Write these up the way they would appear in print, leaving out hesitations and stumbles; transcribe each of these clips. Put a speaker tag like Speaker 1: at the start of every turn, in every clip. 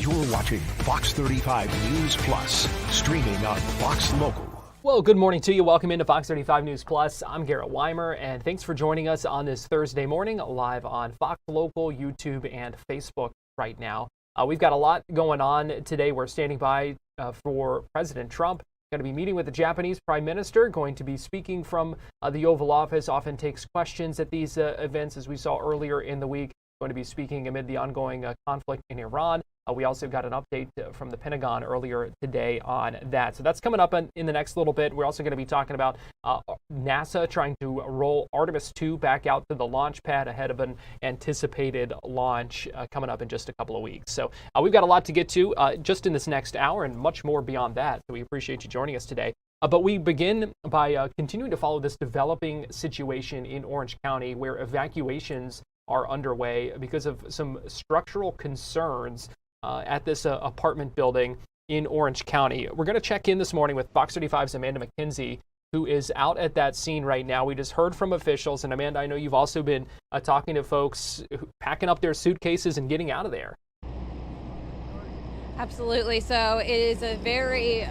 Speaker 1: You're watching Fox 35 News Plus, streaming on Fox Local.
Speaker 2: Well, good morning to you. Welcome into Fox 35 News Plus. I'm Garrett Weimer, and thanks for joining us on this Thursday morning live on Fox Local, YouTube, and Facebook right now. We've got a lot going on today. We're standing by for President Trump. Going to be meeting with the Japanese Prime Minister, going to be speaking from the Oval Office, often takes questions at these events, as we saw earlier in the week. Going to be speaking amid the ongoing conflict in Iran. We also got an update from the Pentagon earlier today on that. So that's coming up in the next little bit. We're also going to be talking about NASA trying to roll Artemis 2 back out to the launch pad ahead of an anticipated launch coming up in just a couple of weeks. So we've got a lot to get to just in this next hour and much more beyond that. So we appreciate you joining us today. But we begin by continuing to follow this developing situation in Orange County where evacuations are underway because of some structural concerns at this apartment building in Orange County. We're going to check in this morning with Fox 35's Amanda McKenzie, who is out at that scene right now. We just heard from officials, and Amanda, I know you've also been talking to folks packing up their suitcases and getting out of there.
Speaker 3: Absolutely. So it is a very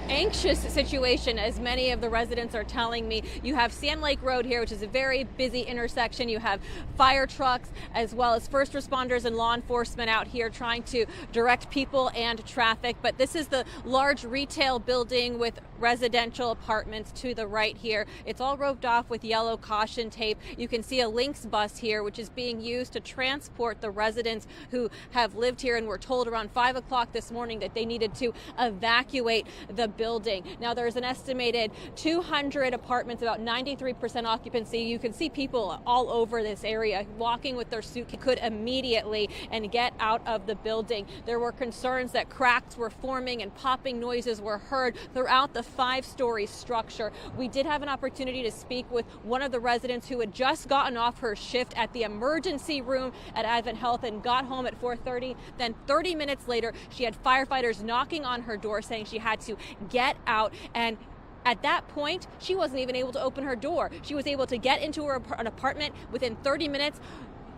Speaker 3: anxious situation, as many of the residents are telling me. You have Sand Lake Road here, which is a very busy intersection. You have fire trucks as well as first responders and law enforcement out here trying to direct people and traffic. But this is the large retail building with residential apartments to the right here. It's all roped off with yellow caution tape. You can see a Lynx bus here, which is being used to transport the residents who have lived here and were told around 5 o'clock this morning that they needed to evacuate the building. Now there's an estimated 200 apartments, about 93% occupancy. You can see people all over this area walking with their suitcase could immediately and get out of the building. There were concerns that cracks were forming and popping noises were heard throughout the 5-story structure. We did have an opportunity to speak with one of the residents who had just gotten off her shift at the emergency room at Advent Health and got home at 4:30. Then 30 minutes later, she had firefighters knocking on her door saying she had to get out, and at that point, she wasn't even able to open her door. She was able to get into an apartment within 30 minutes.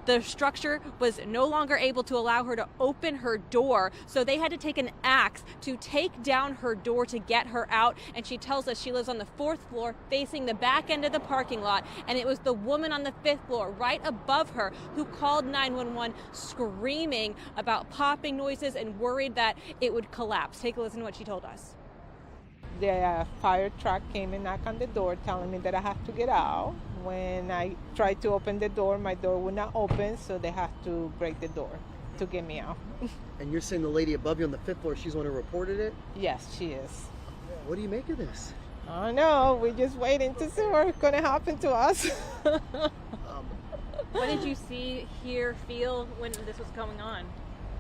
Speaker 3: The structure was no longer able to allow her to open her door, so they had to take an axe to take down her door to get her out. And she tells us she lives on the 4th floor facing the back end of the parking lot, and it was the woman on the 5th floor right above her who called 911 screaming about popping noises and worried that it would collapse. Take a listen to what she told us.
Speaker 4: The fire truck came and knocked on the door telling me that I have to get out. When I tried to open the door, my door would not open, so they have to break the door to get me out.
Speaker 5: And you're saying the lady above you on the 5th floor, she's the one who reported it?
Speaker 4: Yes, she is.
Speaker 5: What do you make of this?
Speaker 4: I know, we're just waiting to see what's going to happen to us.
Speaker 3: What did you see, hear, feel when this was going on?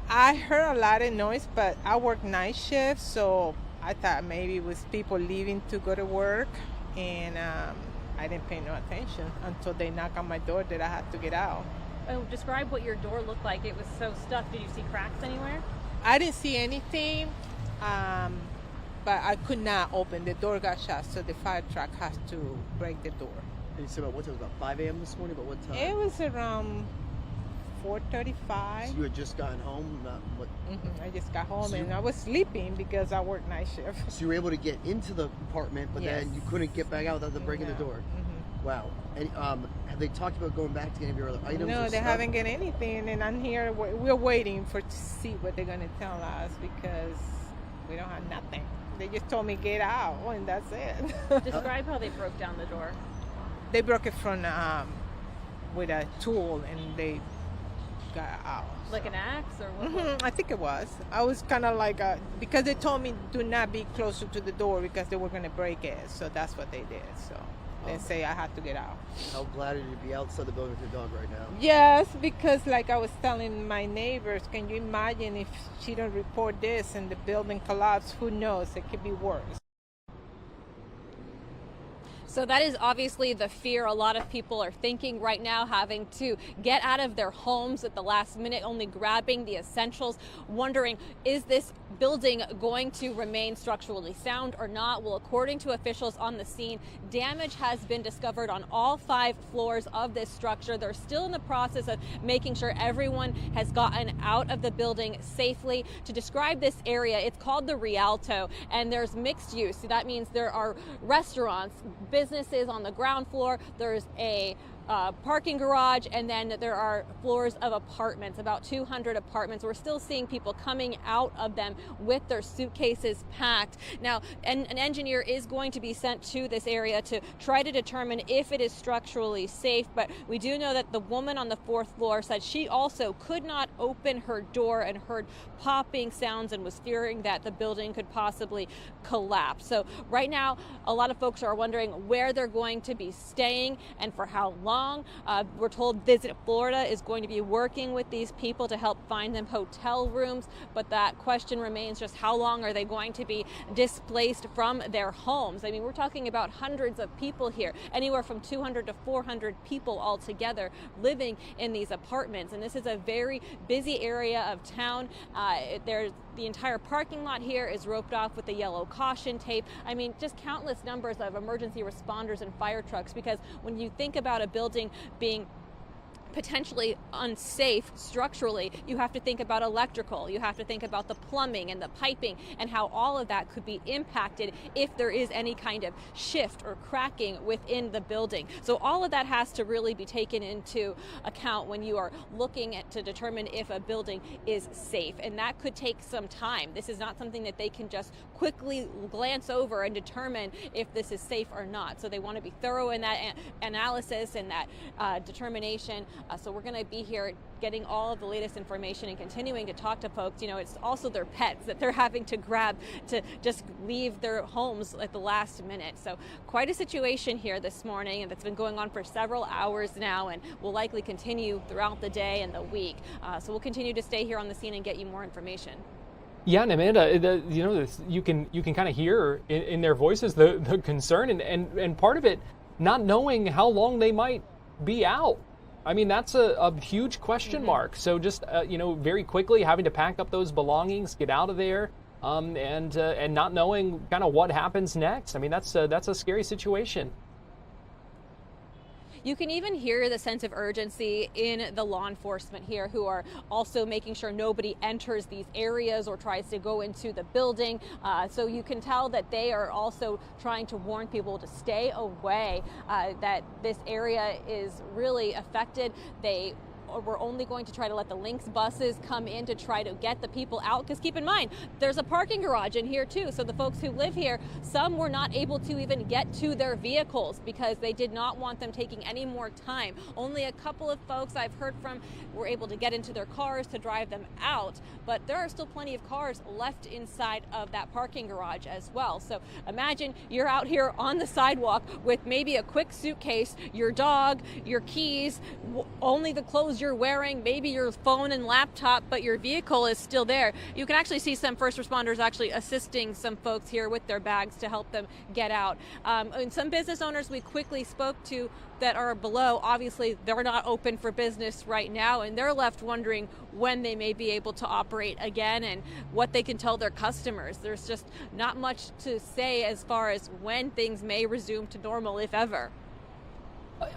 Speaker 4: I heard a lot of noise, but I work night shift, so I thought maybe it was people leaving to go to work, and I didn't pay no attention until they knocked on my door that I had to get out.
Speaker 3: Oh, describe what your door looked like. It was so stuck. Did you see cracks anywhere?
Speaker 4: I didn't see anything, but I could not open. The door got shut, so the fire truck has to break the door.
Speaker 5: And you said about what time? It was about 5 a.m. this morning, but what time?
Speaker 4: It was around 4:35.
Speaker 5: So you had just gotten home?
Speaker 4: I just got home,
Speaker 5: So
Speaker 4: and I was sleeping because I work night shift.
Speaker 5: So you were able to get into the apartment, but
Speaker 4: Yes.
Speaker 5: then you couldn't get back out without them breaking the door? Wow. And have they talked about going back to get any of your other items?
Speaker 4: No,
Speaker 5: or
Speaker 4: they
Speaker 5: stuff?
Speaker 4: haven't get anything, and I'm here. We're waiting to see what they're gonna tell us because we don't have nothing. They just told me get out, and that's it.
Speaker 3: Describe how they broke down the door.
Speaker 4: They broke it from with a tool, and they got out.
Speaker 3: Like an axe or what?
Speaker 4: I think it was. I was kind of like, because they told me do not be closer to the door because they were going to break it. So that's what they did. So they say I had to get out.
Speaker 5: How glad are you to be outside the building with your dog right now?
Speaker 4: Yes, because like I was telling my neighbors, can you imagine if she don't report this and the building collapse? Who knows? It could be worse.
Speaker 3: So that is obviously the fear a lot of people are thinking right now, having to get out of their homes at the last minute, only grabbing the essentials, wondering, is this building going to remain structurally sound or not? Well, according to officials on the scene, damage has been discovered on all 5 floors of this structure. They're still in the process of making sure everyone has gotten out of the building safely. To describe this area, it's called the Rialto, and there's mixed use. So that means there are restaurants, businesses on the ground floor, there's a parking garage, and then there are floors of apartments, about 200 apartments. We're still seeing people coming out of them with their suitcases packed. Now, an engineer is going to be sent to this area to try to determine if it is structurally safe, but we do know that the woman on the 4th floor said she also could not open her door and heard popping sounds and was fearing that the building could possibly collapse. So right now, a lot of folks are wondering where they're going to be staying and for how long. We're told Visit Florida is going to be working with these people to help find them hotel rooms, but that question remains, just how long are they going to be displaced from their homes? I mean, we're talking about hundreds of people here, anywhere from 200 to 400 people altogether living in these apartments, and this is a very busy area of town. The entire parking lot here is roped off with the yellow caution tape. I mean, just countless numbers of emergency responders and fire trucks, because when you think about a building being potentially unsafe structurally, you have to think about electrical, you have to think about the plumbing and the piping and how all of that could be impacted if there is any kind of shift or cracking within the building. So all of that has to really be taken into account when you are looking to determine if a building is safe, and that could take some time. This is not something that they can just quickly glance over and determine if this is safe or not. So they want to be thorough in that analysis and that determination. So we're going to be here getting all of the latest information and continuing to talk to folks. You know, it's also their pets that they're having to grab to just leave their homes at the last minute. So quite a situation here this morning, and that's been going on for several hours now and will likely continue throughout the day and the week. So we'll continue to stay here on the scene and get you more information.
Speaker 2: Yeah, and Amanda, you can kind of hear in their voices the concern and part of it, not knowing how long they might be out. I mean, that's a huge question mark. So just, very quickly having to pack up those belongings, get out of there, and not knowing kind of what happens next. I mean, that's a scary situation.
Speaker 3: You can even hear the sense of urgency in the law enforcement here, who are also making sure nobody enters these areas or tries to go into the building. So you can tell that they are also trying to warn people to stay away, that this area is really affected. We're only going to try to let the Lynx buses come in to try to get the people out, because keep in mind, there's a parking garage in here too. So the folks who live here, some were not able to even get to their vehicles because they did not want them taking any more time. Only a couple of folks I've heard from were able to get into their cars to drive them out, but there are still plenty of cars left inside of that parking garage as well. So imagine you're out here on the sidewalk with maybe a quick suitcase, your dog, your keys, only the clothes you're wearing, maybe your phone and laptop, but your vehicle is still there. You can actually see some first responders actually assisting some folks here with their bags to help them get out. And some business owners we quickly spoke to that are below, obviously they're not open for business right now, and they're left wondering when they may be able to operate again and what they can tell their customers. There's just not much to say as far as when things may resume to normal, if ever.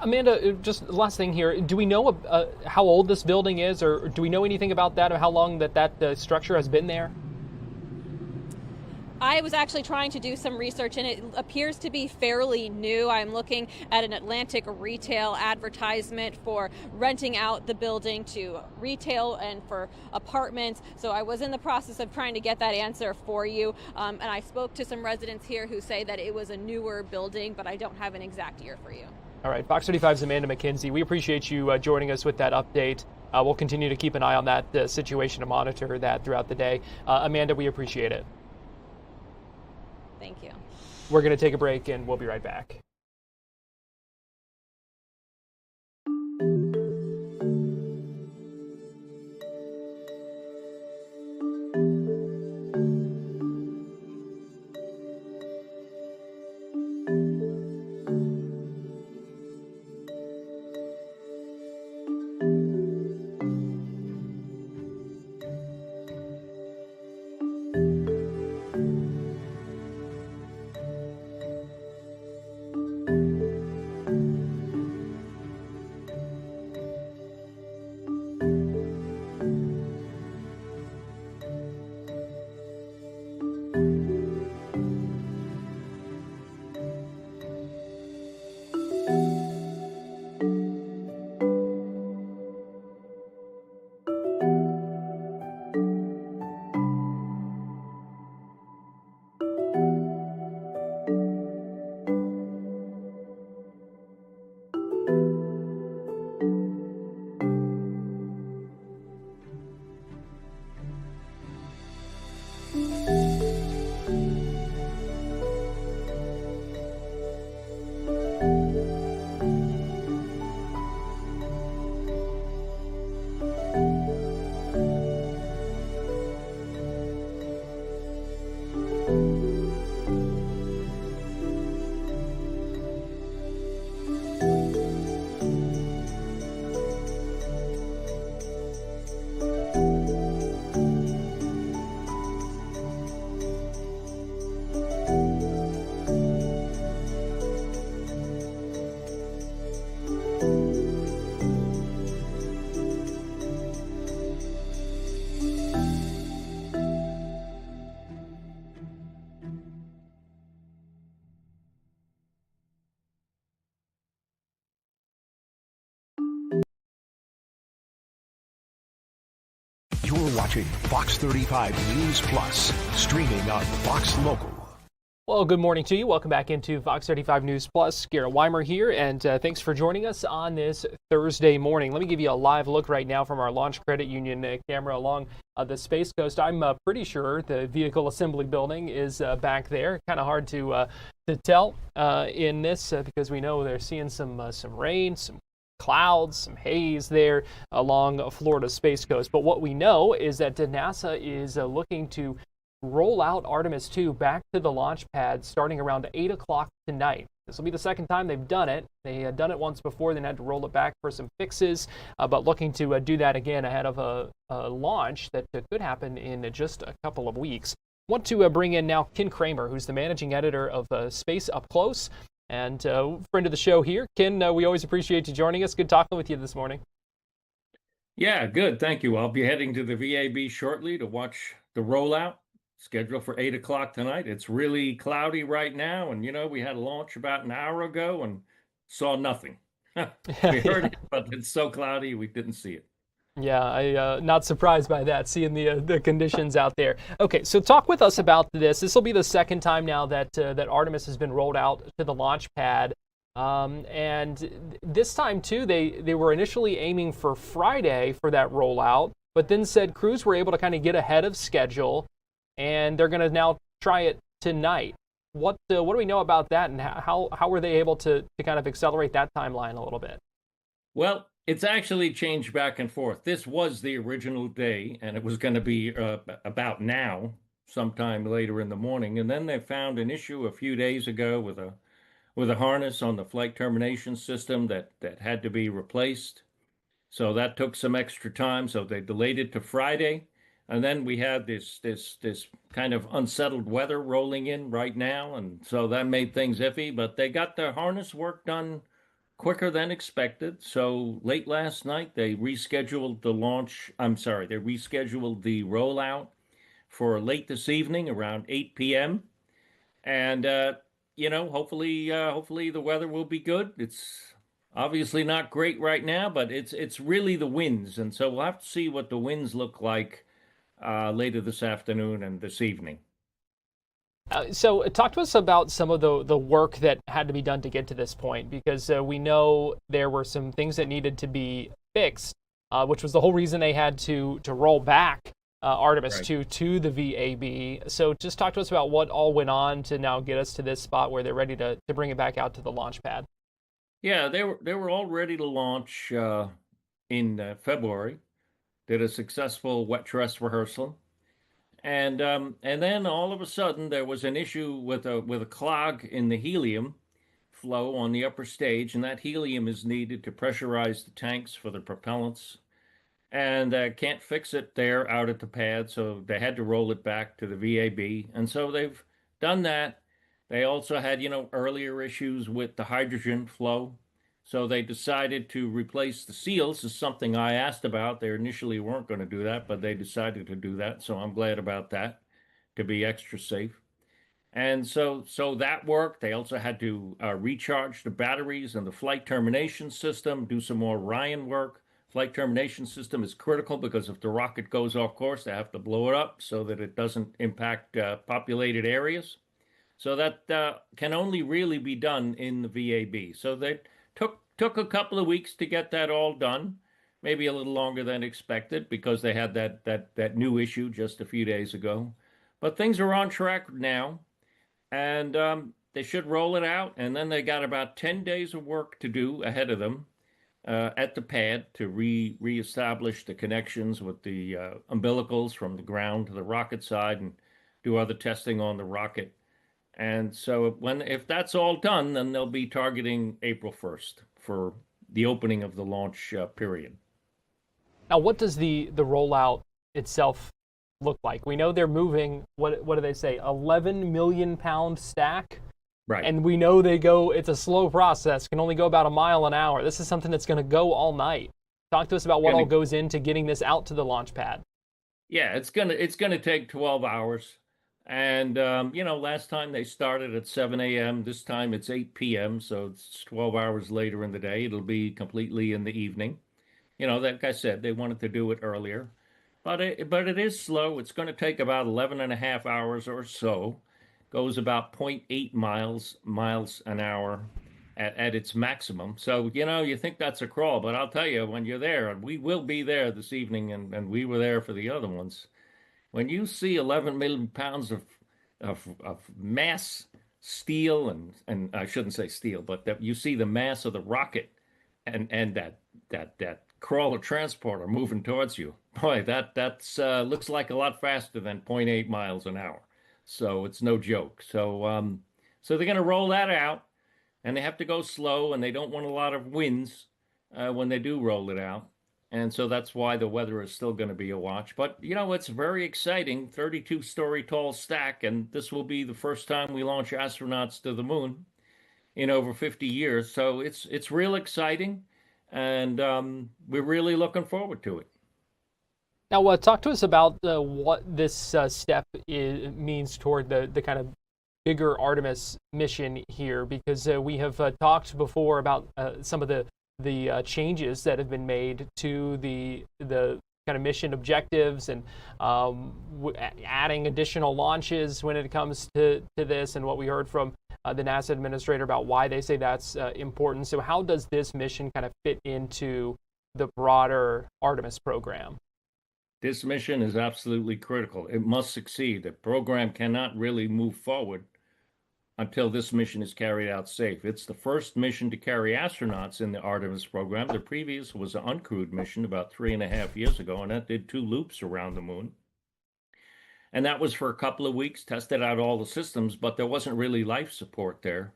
Speaker 2: Amanda, just last thing here. Do we know how old this building is, or do we know anything about that, or how long that structure has been there?
Speaker 3: I was actually trying to do some research, and it appears to be fairly new. I'm looking at an Atlantic retail advertisement for renting out the building to retail and for apartments. So I was in the process of trying to get that answer for you. And I spoke to some residents here who say that it was a newer building, but I don't have an exact year for you.
Speaker 2: All right, Fox 35's Amanda McKenzie. We appreciate you joining us with that update. We'll continue to keep an eye on that situation and monitor that throughout the day. Amanda, we appreciate it.
Speaker 3: Thank you.
Speaker 2: We're going to take a break, and we'll be right back.
Speaker 1: watching Fox 35 News Plus, streaming on Fox Local.
Speaker 2: Well, good morning to you. Welcome back into Fox 35 News Plus. Garrett Weimer here, and thanks for joining us on this Thursday morning. Let me give you a live look right now from our Launch Credit Union camera along the Space Coast. I'm pretty sure the vehicle assembly building is back there. Kind of hard to tell in this because we know they're seeing some rain, some clouds, some haze there along Florida's Space Coast. But what we know is that NASA is looking to roll out Artemis 2 back to the launch pad starting around 8 o'clock tonight. This will be the second time they've done it. They had done it once before, then had to roll it back for some fixes, but looking to do that again ahead of a launch that could happen in just a couple of weeks. Want to bring in now Ken Kramer, who's the managing editor of Space Up Close and friend of the show here. Ken, we always appreciate you joining us. Good talking with you this morning.
Speaker 6: Yeah, good. Thank you. I'll be heading to the VAB shortly to watch the rollout. Scheduled for 8 o'clock tonight. It's really cloudy right now, and we had a launch about an hour ago and saw nothing. We heard it, but it's so cloudy we didn't see it.
Speaker 2: Yeah, I not surprised by that, seeing the conditions out there. Okay, so talk with us about this. This will be the second time now that Artemis has been rolled out to the launch pad, and this time too they were initially aiming for Friday for that rollout, but then said crews were able to kind of get ahead of schedule. And they're going to now try it tonight. What do we know about that, and how were they able to kind of accelerate that timeline a little bit?
Speaker 6: Well, it's actually changed back and forth. This was the original day, and it was going to be about now, sometime later in the morning. And then they found an issue a few days ago with a harness on the flight termination system that had to be replaced. So that took some extra time. So they delayed it to Friday. And then we had this kind of unsettled weather rolling in right now, and so that made things iffy. But they got their harness work done quicker than expected. So late last night, they rescheduled the launch. They rescheduled the rollout for late this evening around 8 p.m. And hopefully the weather will be good. It's obviously not great right now, but it's really the winds, and so we'll have to see what the winds look like later this afternoon and this evening.
Speaker 2: So talk to us about some of the work that had to be done to get to this point, because we know there were some things that needed to be fixed, which was the whole reason they had to roll back Artemis 2 to the VAB. So just talk to us about what all went on to now get us to this spot where they're ready to bring it back out to the launch pad.
Speaker 6: Yeah, they were all ready to launch in February. Did a successful wet dress rehearsal, and then all of a sudden there was an issue with a clog in the helium flow on the upper stage, and that helium is needed to pressurize the tanks for the propellants, and can't fix it there out at the pad, so they had to roll it back to the VAB, and so they've done that. They also had earlier issues with the hydrogen flow. So they decided to replace the seals. This is something I asked about. They initially weren't going to do that, but they decided to do that. So I'm glad about that, to be extra safe. And so that worked. They also had to recharge the batteries and the flight termination system, do some more Orion work. Flight termination system is critical because if the rocket goes off course, they have to blow it up so that it doesn't impact populated areas. So that can only really be done in the VAB. So they took a couple of weeks to get that all done, maybe a little longer than expected because they had that new issue just a few days ago. But things are on track now, and they should roll it out. And then they got about 10 days of work to do ahead of them at the pad to reestablish the connections with the umbilicals from the ground to the rocket side and do other testing on the rocket. And so if that's all done, then they'll be targeting April 1st for the opening of the launch period.
Speaker 2: Now, what does the rollout itself look like? We know they're moving, what do they say, 11 million pound stack?
Speaker 6: Right.
Speaker 2: And we know it's a slow process, can only go about a mile an hour. This is something that's going to go all night. Talk to us about what all goes into getting this out to the launch pad.
Speaker 6: Yeah, it's gonna take 12 hours. And, last time they started at 7 a.m. This time it's 8 p.m. So it's 12 hours later in the day. It'll be completely in the evening. Like I said, they wanted to do it earlier. but it is slow. It's going to take about 11 and a half hours or so. Goes about zero point 0.8 miles an hour at its maximum. So, you think that's a crawl, but I'll tell you, when you're there, and we will be there this evening, and we were there for the other ones, when you see 11 million pounds of mass steel, and I shouldn't say steel, but that you see the mass of the rocket and that crawler transporter moving towards you, boy, that's looks like a lot faster than zero point 0.8 miles an hour. So it's no joke. So they're going to roll that out, and they have to go slow, and they don't want a lot of winds when they do roll it out. And so that's why the weather is still going to be a watch. But, it's very exciting, 32-story tall stack, and this will be the first time we launch astronauts to the moon in over 50 years. So it's real exciting, and we're really looking forward to it.
Speaker 2: Now, talk to us about what this step means toward the kind of bigger Artemis mission here, because we have talked before about some of the changes that have been made to the kind of mission objectives, and adding additional launches when it comes to this, and what we heard from the NASA administrator about why they say that's important. So how does this mission kind of fit into the broader Artemis program?
Speaker 6: This mission is absolutely critical. It must succeed. The program cannot really move forward until this mission is carried out safe. It's the first mission to carry astronauts in the Artemis program. The previous was an uncrewed mission about 3.5 years ago, and that did 2 loops around the moon. And that was for a couple of weeks, tested out all the systems, but there wasn't really life support there.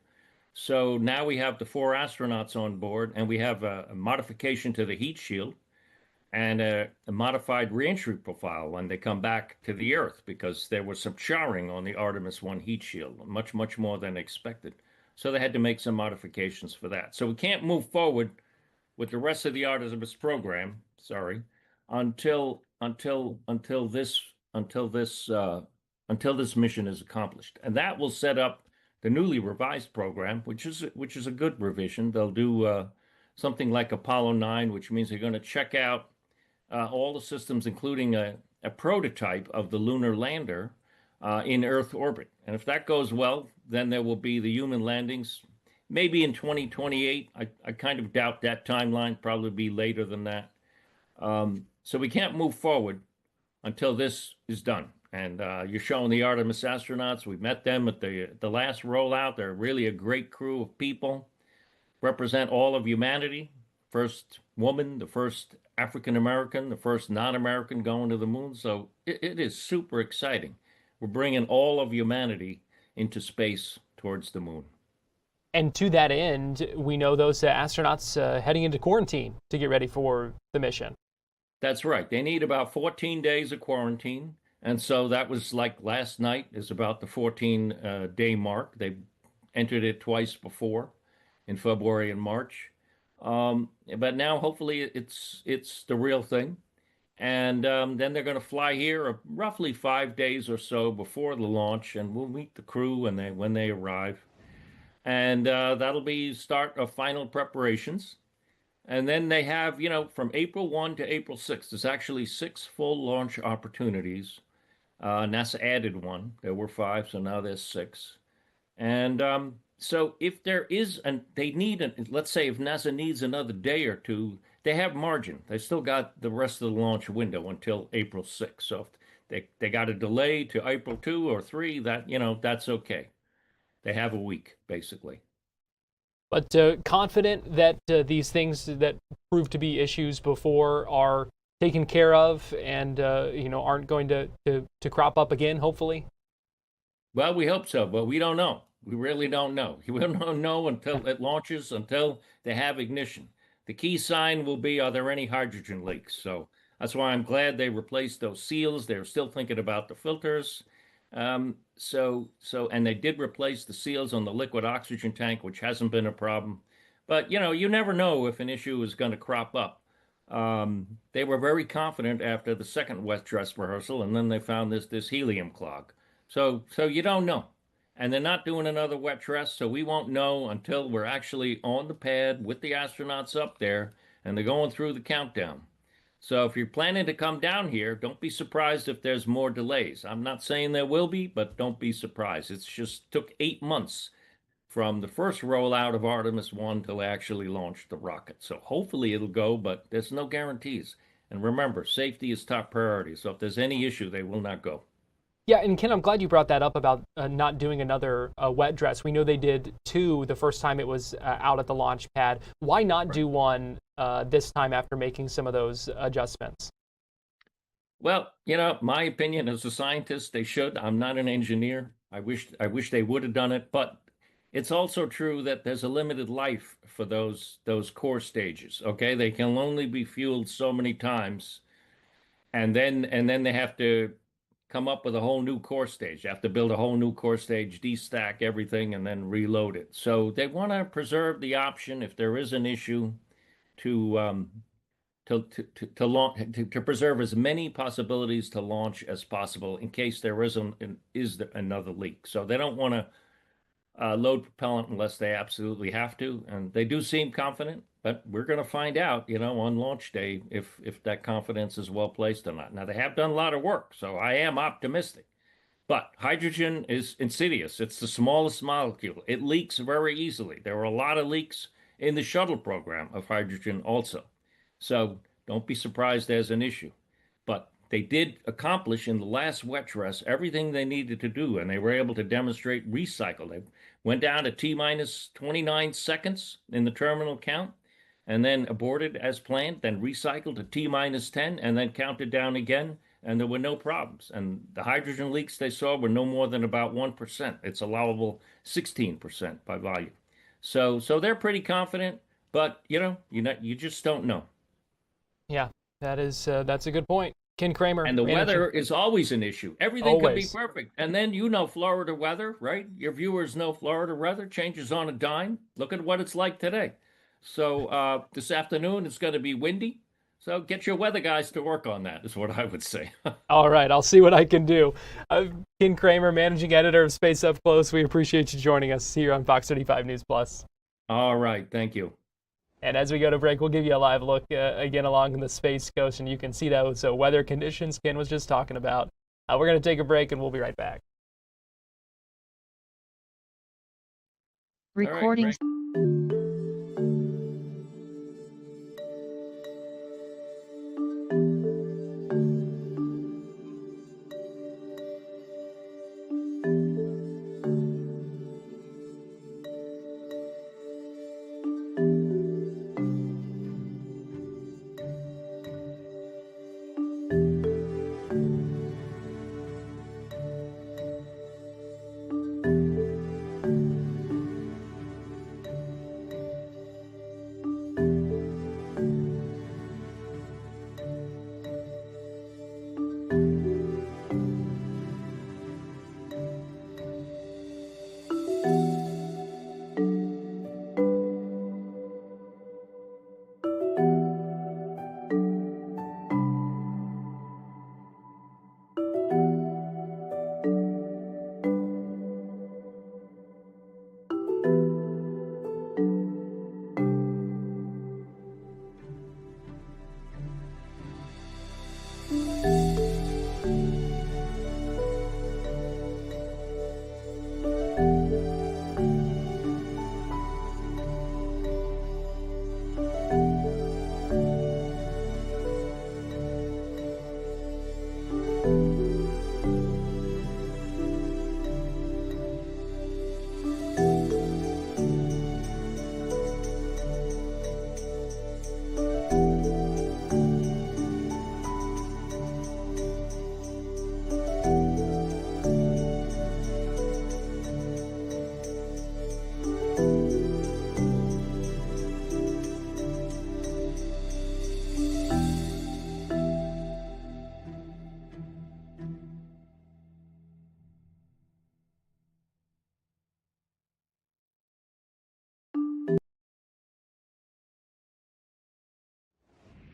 Speaker 6: So now we have the 4 astronauts on board, and we have a modification to the heat shield and a modified reentry profile when they come back to the Earth, because there was some charring on the Artemis 1 heat shield, much, much more than expected. So they had to make some modifications for that. So we can't move forward with the rest of the Artemis program, until this mission is accomplished. And that will set up the newly revised program, which is a good revision. They'll do something like Apollo 9, which means they're going to check out all the systems, including a prototype of the lunar lander in Earth orbit. And if that goes well, then there will be the human landings, maybe in 2028. I kind of doubt that timeline, probably be later than that. So we can't move forward until this is done. And you're showing the Artemis astronauts. We met them at the last rollout. They're really a great crew of people, represent all of humanity. First woman, the first African American, the first non-American going to the moon. So it is super exciting. We're bringing all of humanity into space towards the moon.
Speaker 2: And to that end, we know those astronauts heading into quarantine to get ready for the mission.
Speaker 6: That's right. They need about 14 days of quarantine. And so that was like last night is about the 14-day mark. They entered it twice before, in February and March. But now hopefully it's the real thing. And then they're going to fly here roughly 5 days or so before the launch, and we'll meet the crew when they arrive. And that'll be start of final preparations. And then they have, from April 1 to April 6th, there's actually 6 full launch opportunities. NASA added 1. There were 5, so now there's 6. And so if there is, let's say if NASA needs another day or two, they have margin. They still got the rest of the launch window until April 6th. So if they got a delay to April 2 or 3, that's okay. They have a week, basically.
Speaker 2: But confident that these things that proved to be issues before are taken care of and aren't going to crop up again, hopefully?
Speaker 6: Well, we hope so, but we don't know. We really don't know. We don't know until it launches, until they have ignition. The key sign will be, are there any hydrogen leaks? So that's why I'm glad they replaced those seals. They're still thinking about the filters. And they did replace the seals on the liquid oxygen tank, which hasn't been a problem. But, you never know if an issue is going to crop up. They were very confident after the second wet dress rehearsal, and then they found this helium clog. So you don't know. And they're not doing another wet dress, so we won't know until we're actually on the pad with the astronauts up there, and they're going through the countdown. So if you're planning to come down here, don't be surprised if there's more delays. I'm not saying there will be, but don't be surprised. It's just took 8 months from the first rollout of Artemis 1 till they actually launched the rocket. So hopefully it'll go, but there's no guarantees. And remember, safety is top priority. So if there's any issue, they will not go.
Speaker 2: Yeah, and Ken, I'm glad you brought that up about not doing another wet dress. We know they did 2 the first time it was out at the launch pad. Why not do one this time after making some of those adjustments?
Speaker 6: Well, my opinion as a scientist, they should. I'm not an engineer. I wish they would have done it, but it's also true that there's a limited life for those core stages. Okay, they can only be fueled so many times, and then they have to come up with a whole new core stage. You have to build a whole new core stage, destack everything, and then reload it. So they want to preserve the option if there is an issue to preserve as many possibilities to launch as possible in case there is another leak. So they don't want to load propellant unless they absolutely have to, and they do seem confident. But we're going to find out, on launch day if that confidence is well placed or not. Now, they have done a lot of work, so I am optimistic. But hydrogen is insidious. It's the smallest molecule. It leaks very easily. There were a lot of leaks in the shuttle program of hydrogen also. So don't be surprised there's an issue. But they did accomplish in the last wet dress everything they needed to do, and they were able to demonstrate recycle. They went down to T-minus 29 seconds in the terminal count, and then aborted as planned, then recycled to T-minus 10, and then counted down again, and there were no problems. And the hydrogen leaks they saw were no more than about 1%. It's allowable 16% by volume. So they're pretty confident, but you just don't know.
Speaker 2: Yeah, that's a good point. Ken Kramer.
Speaker 6: And the weather is always an issue. Everything can be perfect. And then Florida weather, right? Your viewers know Florida weather changes on a dime. Look at what it's like today. So this afternoon it's going to be windy. So get your weather guys to work on that is what I would say.
Speaker 2: All right, I'll see what I can do. Ken Kramer, managing editor of Space Up Close. We appreciate you joining us here on Fox 35 News Plus. All
Speaker 6: right, thank you.
Speaker 2: And as we go to break, we'll give you a live look again along the Space Coast, and you can see those weather conditions Ken was just talking about. We're going to take a break, and we'll be right back.
Speaker 7: Recording.
Speaker 6: All right,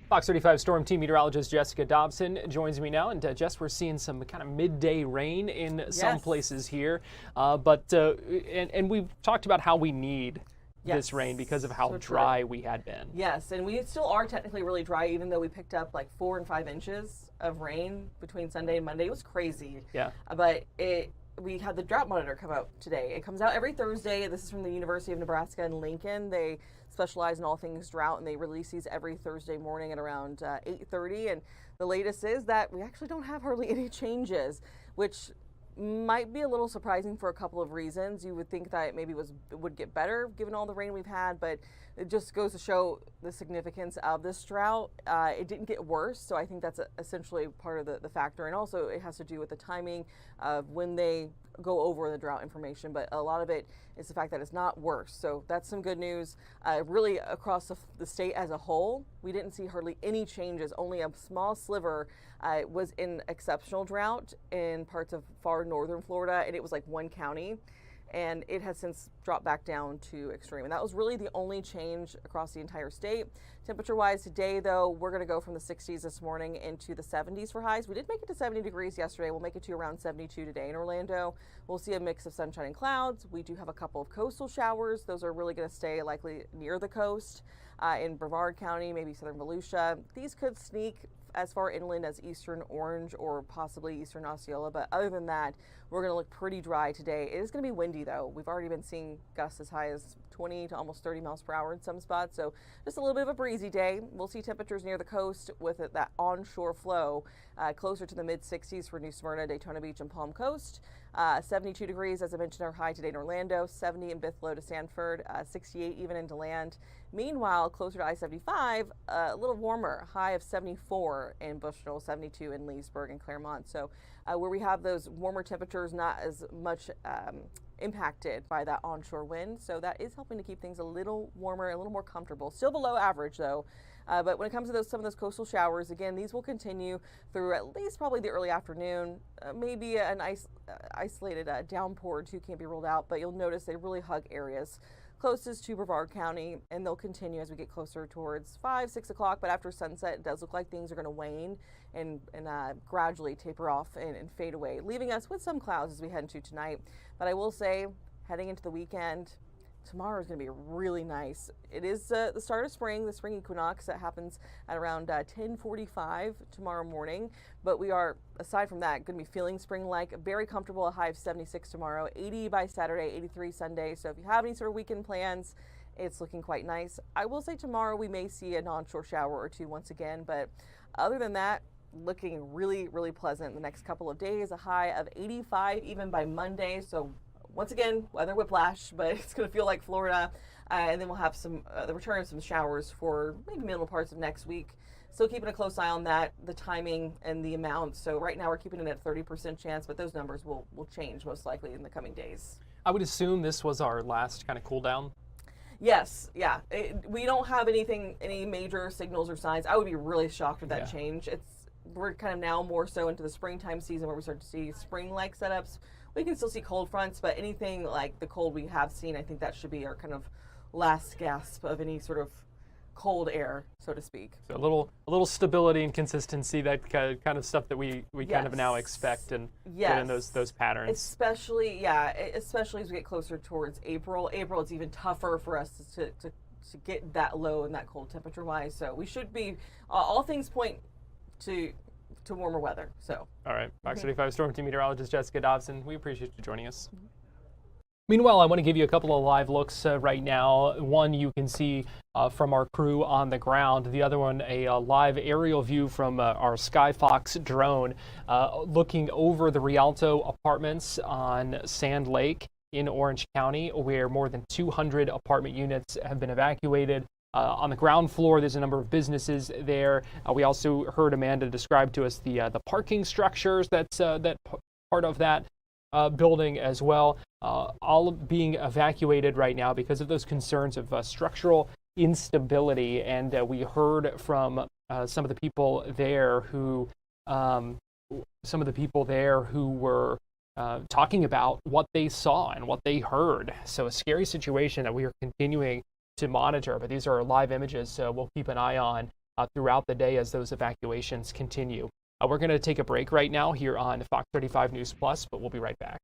Speaker 2: Fox 35 Storm Team meteorologist Jessica Dobson joins me now. And Jess, we're seeing some kind of midday rain in some places here. And we've talked about how we need, this rain because of how
Speaker 7: So
Speaker 2: dry we had been.
Speaker 7: Yes, and we still are technically really dry, even though we picked up like 4 and 5 inches of rain between Sunday and Monday. It was crazy.
Speaker 2: Yeah.
Speaker 7: But we had the drought monitor come out today. It comes out every Thursday. This is from the University of Nebraska in Lincoln. They specialize in all things drought, and they release these every Thursday morning at around 8:30. And the latest is that we actually don't have hardly any changes, which might be a little surprising for a couple of reasons. You would think that maybe it would get better given all the rain we've had, but it just goes to show the significance of this drought. It didn't get worse, so I think that's essentially part of the factor. And also it has to do with the timing of when they go over the drought information, but a lot of it is the fact that it's not worse. So that's some good news. Really across the state as a whole, we didn't see hardly any changes. Only a small sliver was in exceptional drought in parts of far northern Florida, and it was like one county. And it has since dropped back down to extreme. And that was really the only change across the entire state. Temperature-wise today, though, we're going to go from the 60s this morning into the 70s for highs. We did make it to 70 degrees yesterday. We'll make it to around 72 today in Orlando. We'll see a mix of sunshine and clouds. We do have a couple of coastal showers. Those are really going to stay likely near the coast in Brevard County, maybe southern Volusia. These could sneak as far inland as eastern Orange or possibly eastern Osceola, but other than that, we're going to look pretty dry today. It is going to be windy, though. We've already been seeing gusts as high as 20 to almost 30 miles per hour in some spots, so just a little bit of a breezy day. We'll see temperatures near the coast with that onshore flow closer to the mid-60s for New Smyrna, Daytona Beach, and Palm Coast. 72 degrees, as I mentioned, our high today in Orlando, 70 in Bithlo to Sanford, 68 even in DeLand. Meanwhile, closer to I-75, a little warmer, high of 74 in Bushnell, 72 in Leesburg and Claremont. So where we have those warmer temperatures, not as much impacted by that onshore wind. So that is helping to keep things a little warmer, a little more comfortable. Still below average, though. But when it comes to some of those coastal showers, again, these will continue through at least probably the early afternoon. Maybe an isolated downpour or two can't be ruled out, but you'll notice they really hug areas closest to Brevard County, and they'll continue as we get closer towards 5, 6 o'clock. But after sunset, it does look like things are going to wane and gradually taper off and fade away, leaving us with some clouds as we head into tonight. But I will say, heading into the weekend, tomorrow is going to be really nice. It is the start of spring, the spring equinox that happens at around 10:45 tomorrow morning. But we are, aside from that, going to be feeling spring-like, very comfortable, a high of 76 tomorrow, 80 by Saturday, 83 Sunday. So if you have any sort of weekend plans, it's looking quite nice. I will say tomorrow we may see an onshore shower or two once again, but other than that, looking really, really pleasant the next couple of days, a high of 85 even by Monday. So once again, weather whiplash, but it's going to feel like Florida. And then we'll have some the return of some showers for maybe middle parts of next week. Still keeping a close eye on that, the timing and the amount. So right now we're keeping it at 30% chance, but those numbers will change most likely in the coming days.
Speaker 2: I would assume this was our last kind of cool down.
Speaker 7: Yes, yeah. We don't have any major signals or signs. I would be really shocked with that change. We're kind of now more so into the springtime season where we start to see spring-like setups. We can still see cold fronts, but anything like the cold we have seen, I think that should be our kind of last gasp of any sort of cold air, so to speak. So
Speaker 2: a little stability and consistency, that kind of stuff that we kind of now expect and get in those patterns.
Speaker 7: Especially as we get closer towards April. April, it's even tougher for us to get that low and that cold temperature-wise. So we should be, all things point to warmer weather. So
Speaker 2: all right, Fox 35 Storm Team Meteorologist Jessica Dobson, we appreciate you joining us. Meanwhile, I want to give you a couple of live looks right now. One you can see from our crew on the ground. The other one, a live aerial view from our Skyfox drone looking over the Rialto apartments on Sand Lake in Orange County, where more than 200 apartment units have been evacuated. On the ground floor, there's a number of businesses there. We also heard Amanda describe to us the parking structures that's part of that building as well, all being evacuated right now because of those concerns of structural instability. And we heard from some of the people there who were talking about what they saw and what they heard. So a scary situation that we are continuing to monitor, but these are live images, so we'll keep an eye on throughout the day as those evacuations continue. We're going to take a break right now here on Fox 35 News Plus, but we'll be right back.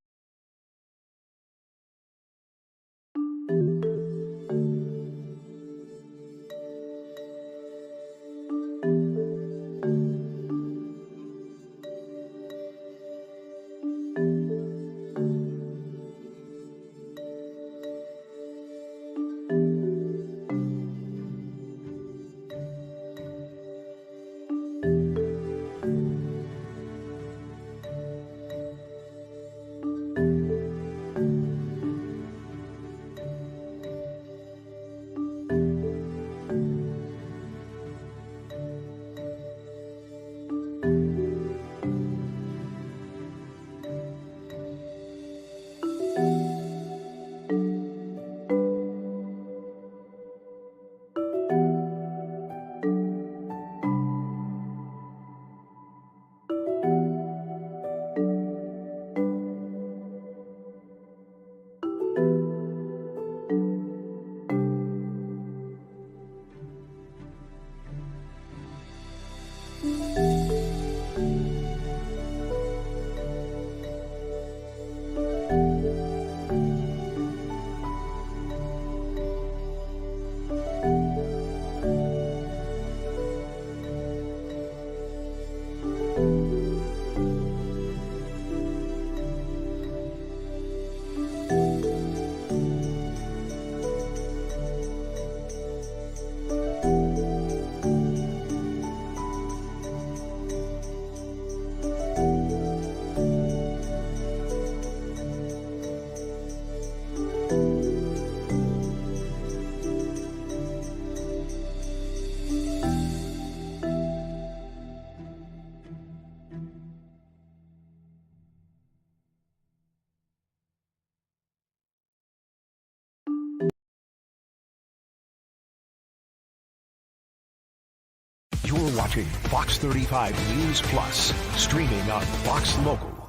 Speaker 1: You're watching Fox 35 News Plus, streaming on Fox Local.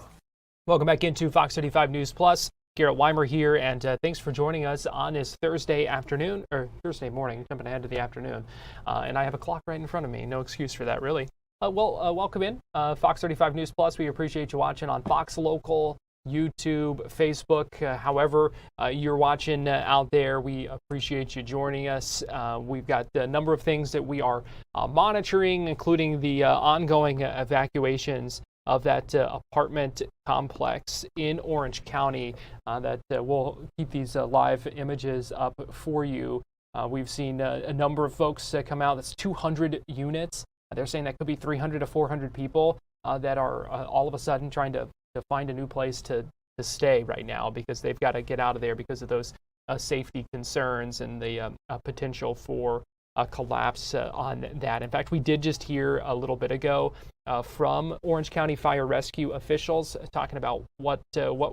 Speaker 2: Welcome back into Fox 35 News Plus. Garrett Weimer here, and thanks for joining us on this Thursday afternoon, or Thursday morning, jumping ahead to the afternoon. And I have a clock right in front of me. No excuse for that, really. Welcome in. Fox 35 News Plus. We appreciate you watching on Fox Local, YouTube, Facebook, however you're watching out there. We appreciate you joining us. We've got a number of things that we are monitoring, including the ongoing evacuations of that apartment complex in Orange County. That we'll keep these live images up for you. We've seen a number of folks come out. That's 200 units. They're saying that could be 300 to 400 people that are all of a sudden trying to find a new place to stay right now, because they've got to get out of there because of those safety concerns and the potential for a collapse on that. In fact, we did just hear a little bit ago from Orange County Fire Rescue officials talking about what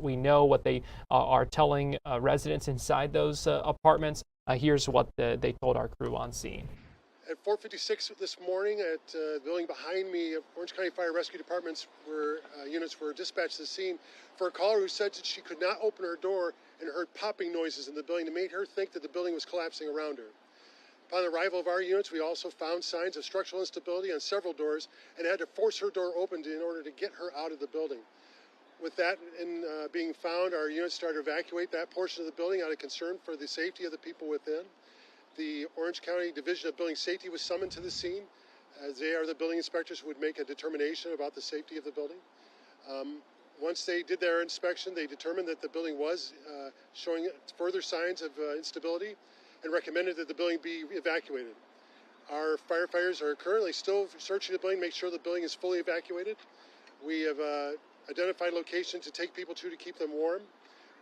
Speaker 2: we know, what they are telling residents inside those apartments. Here's what they told our crew on scene.
Speaker 8: At 4:56 this morning, at the building behind me, Orange County Fire Rescue Department's units were dispatched to the scene for a caller who said that she could not open her door and heard popping noises in the building that made her think that the building was collapsing around her. Upon the arrival of our units, we also found signs of structural instability on several doors and had to force her door open in order to get her out of the building. With that being found, our units started to evacuate that portion of the building out of concern for the safety of the people within. The Orange County Division of Building Safety was summoned to the scene, as they are the building inspectors who would make a determination about the safety of the building. Once they did their inspection, they determined that the building was showing further signs of instability and recommended that the building be evacuated. Our firefighters are currently still searching the building to make sure the building is fully evacuated. We have identified locations to take people to keep them warm.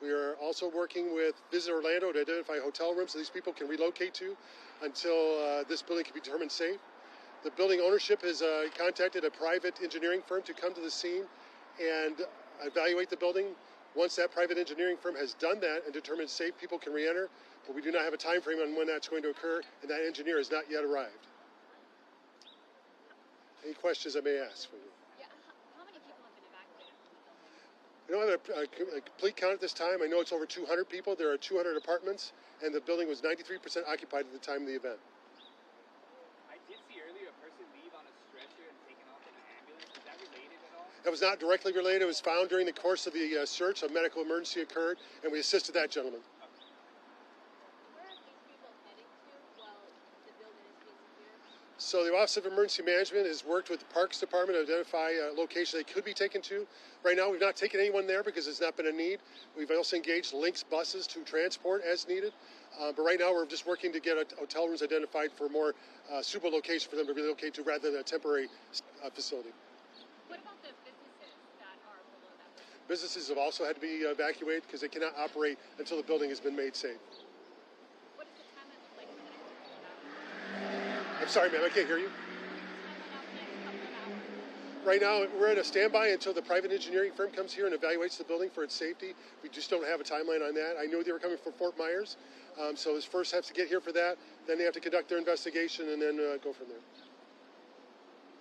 Speaker 8: We are also working with Visit Orlando to identify hotel rooms that these people can relocate to until this building can be determined safe. The building ownership has contacted a private engineering firm to come to the scene and evaluate the building. Once that private engineering firm has done that and determined safe, people can re-enter, but we do not have a time frame on when that's going to occur, and that engineer has not yet arrived. Any questions I may ask for you? I don't have a complete count at this time. I know it's over 200 people. There are 200 apartments, and the building was 93% occupied at the time of the event.
Speaker 9: I did see earlier a person leave on a stretcher and taken off in an ambulance. Is that related at all?
Speaker 8: That was not directly related. It was found during the course of the search. A medical emergency occurred, and we assisted that gentleman.
Speaker 3: Where are these people heading to while the building is being secured?
Speaker 8: So the Office of Emergency Management has worked with the Parks Department to identify a location they could be taken to. Right now, we've not taken anyone there because it's not been a need. We've also engaged Lynx buses to transport as needed. But right now, we're just working to get hotel rooms identified for more suitable location for them to relocate to rather than a temporary facility.
Speaker 3: What about the businesses that are below that building?
Speaker 8: Businesses have also had to be evacuated because they cannot operate until the building has been made safe.
Speaker 3: What is the timeline look like for the next couple of hours?
Speaker 8: I'm sorry, ma'am, I can't hear you. Right now, we're at a standby until the private engineering firm comes here and evaluates the building for its safety. We just don't have a timeline on that. I knew they were coming from Fort Myers, so this first has to get here for that. Then they have to conduct their investigation and then go from there.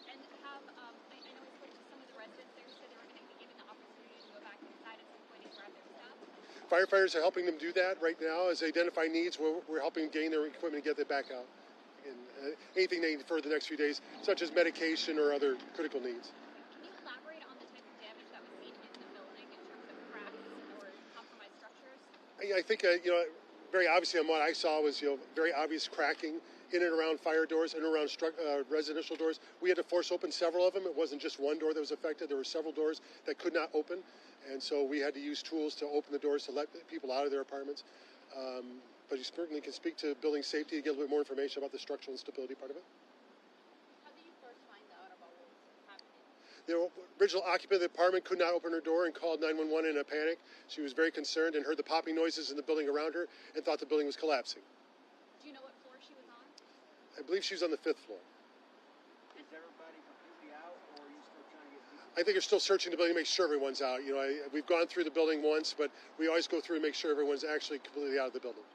Speaker 3: And have, I know we spoke to some of the residents there, said they were going to be given the opportunity to go back inside at some point and grab their stuff.
Speaker 8: Firefighters are helping them do that right now. As they identify needs, we're helping gain their equipment and get it back out. And anything they need for the next few days, such as medication or other critical needs.
Speaker 3: Can you elaborate on the type of damage that was seen in the building in terms of cracks or compromised structures?
Speaker 8: I think, very obviously on what I saw was, very obvious cracking in and around fire doors and around residential doors. We had to force open several of them. It wasn't just one door that was affected. There were several doors that could not open. And so we had to use tools to open the doors to let people out of their apartments. But you certainly can speak to building safety and get a little bit more information about the structural instability part of it.
Speaker 3: How did you first find out about what was happening?
Speaker 8: The original occupant of the apartment could not open her door and called 911 in a panic. She was very concerned and heard the popping noises in the building around her and thought the building was collapsing.
Speaker 3: Do you know what floor she was on?
Speaker 8: I believe she was on the 5th floor.
Speaker 9: Is everybody completely out, or are you still trying to get people?
Speaker 8: I think they're still searching the building to make sure everyone's out. We've gone through the building once, but we always go through and make sure everyone's actually completely out of the building.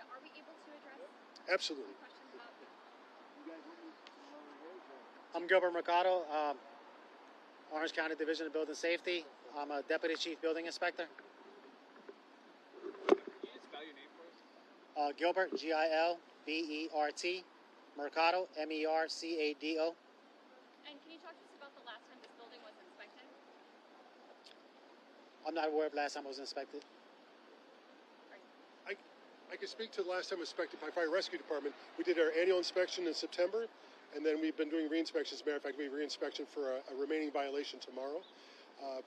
Speaker 3: Are we able to address
Speaker 8: Absolutely.
Speaker 10: I'm Gilbert Mercado, Orange County Division of Building Safety. I'm a Deputy Chief Building Inspector.
Speaker 9: Can you just spell your name for us?
Speaker 10: Gilbert, Gilbert, Mercado, Mercado.
Speaker 3: And can you talk to us about the last time this building was inspected?
Speaker 10: I'm not aware of the last time it was inspected.
Speaker 8: I can speak to the last time inspected by Fire Rescue Department. We did our annual inspection in September, and then we've been doing re-inspections. As a matter of fact, we have re-inspection for a remaining violation tomorrow.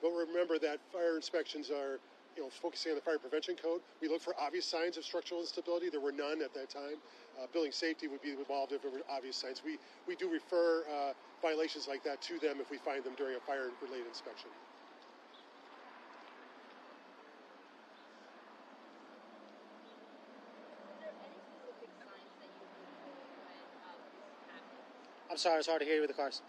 Speaker 8: But remember that fire inspections are, focusing on the fire prevention code. We look for obvious signs of structural instability. There were none at that time. Building safety would be involved if there were obvious signs. We do refer violations like that to them if we find them during a fire-related inspection.
Speaker 10: I'm sorry, it's hard to hear you with the cars.
Speaker 3: Is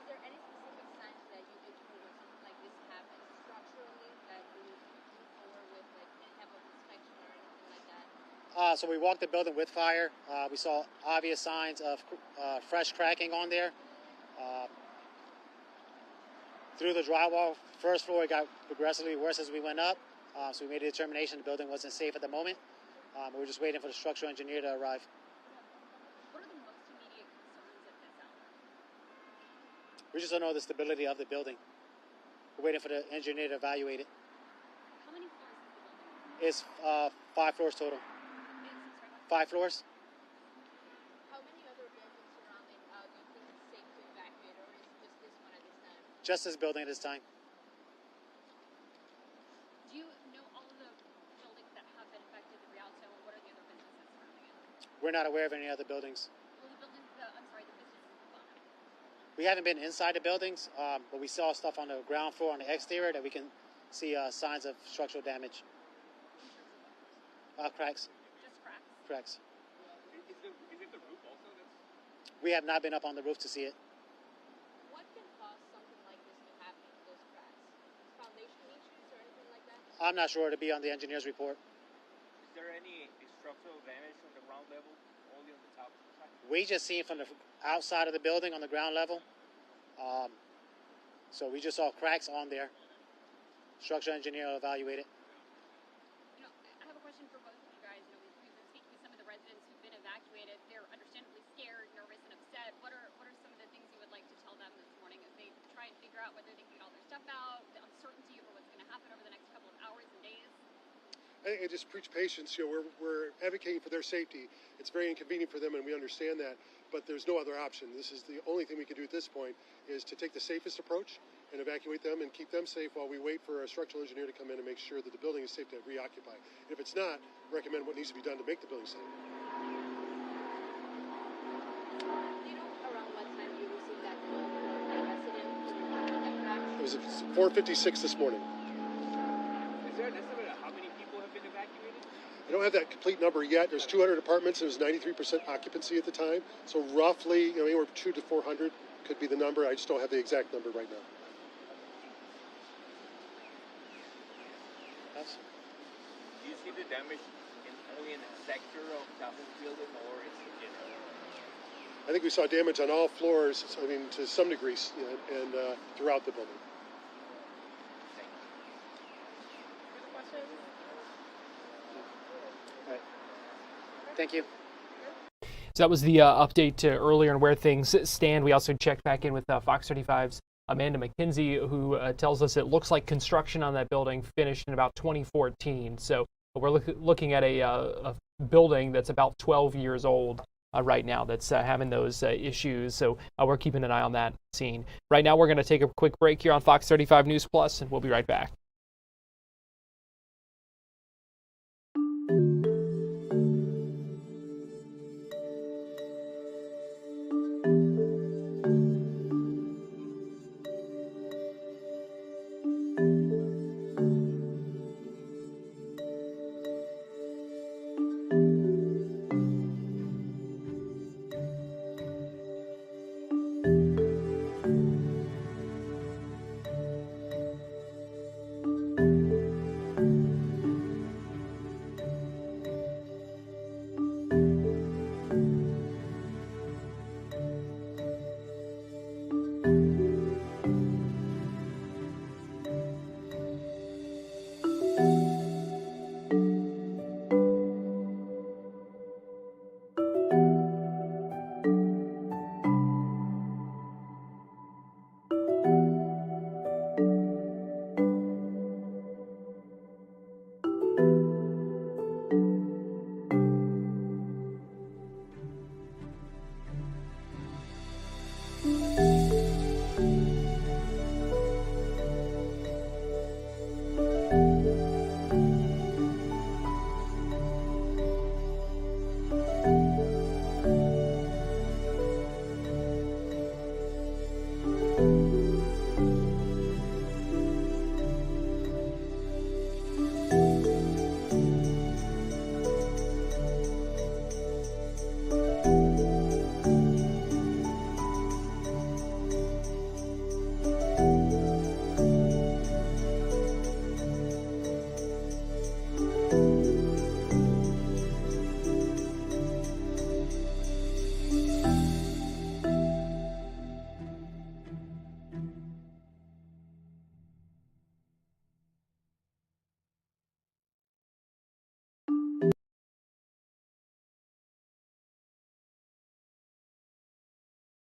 Speaker 3: there any specific signs that you did when something like this happens structurally that you would look for with like a HEPA inspection or anything like that?
Speaker 10: So we walked the building with fire. We saw obvious signs of fresh cracking on there. Through the drywall, first floor, it got progressively worse as we went up. So we made a determination the building wasn't safe at the moment. We were just waiting for the structural engineer to arrive.
Speaker 3: What are the most immediate concerns at this hour?
Speaker 10: We just don't know the stability of the building. We're waiting for the engineer to evaluate it.
Speaker 3: How many floors is the building?
Speaker 10: It's 5 floors total. 5 floors.
Speaker 3: How many other buildings surrounding do you think it's safe to evacuate, or is it just this one at this time?
Speaker 10: Just this building at this time.
Speaker 3: Do you know all of the buildings that have been affected, the Real Zone? What are the other businesses surrounding it?
Speaker 10: We're not aware of any other buildings.
Speaker 3: Well, the buildings, the businesses above.
Speaker 10: We haven't been inside the buildings, but we saw stuff on the ground floor on the exterior that we can see signs of structural damage. Cracks.
Speaker 3: Just cracks?
Speaker 10: Cracks.
Speaker 9: Is it the roof also that's...
Speaker 10: We have not been up on the roof to see it.
Speaker 3: What can cause something like this to happen to those cracks? Foundation issues or anything like that?
Speaker 10: I'm not sure. To be on the engineer's report.
Speaker 9: Is there any structural damage on the ground level, only on the top side?
Speaker 10: We just seen from the outside of the building on the ground level. So we just saw cracks on there. Structural engineer will evaluate it.
Speaker 3: I have a question for both of you guys. We've been speaking with some of the residents who've been evacuated. They're understandably scared, nervous, and upset. What are some of the things you would like to tell them this morning as they try and figure out whether they can get all their stuff out, the uncertainty over what's going to happen over the next couple of hours and days?
Speaker 8: I think I just preach patience. We're advocating for their safety. It's very inconvenient for them, and we understand that. But there's no other option. This is the only thing we can do at this point is to take the safest approach and evacuate them and keep them safe while we wait for a structural engineer to come in and make sure that the building is safe to reoccupy. And if it's not, recommend what needs to be done to make the building safe.
Speaker 3: Do you know around what time you received that call from a resident?
Speaker 8: It was at 4:56 this morning.
Speaker 9: Is there an estimate of how many people have been evacuated?
Speaker 8: I don't have that complete number yet. There's 200 apartments. It was 93% occupancy at the time. So roughly, anywhere from 200 to 400 could be the number. I just don't have the exact number right now.
Speaker 10: Yes.
Speaker 9: Do you see the damage only in a sector of the whole building, or is it general?
Speaker 8: I think we saw damage on all floors, to some degree, and throughout the building.
Speaker 10: All right. Thank you.
Speaker 2: So that was the update earlier on where things stand. We also checked back in with Fox 35's Amanda McKenzie, who tells us it looks like construction on that building finished in about 2014. So we're looking at a building that's about 12 years old right now that's having those issues. So we're keeping an eye on that scene. Right now, we're going to take a quick break here on Fox 35 News Plus, and we'll be right back.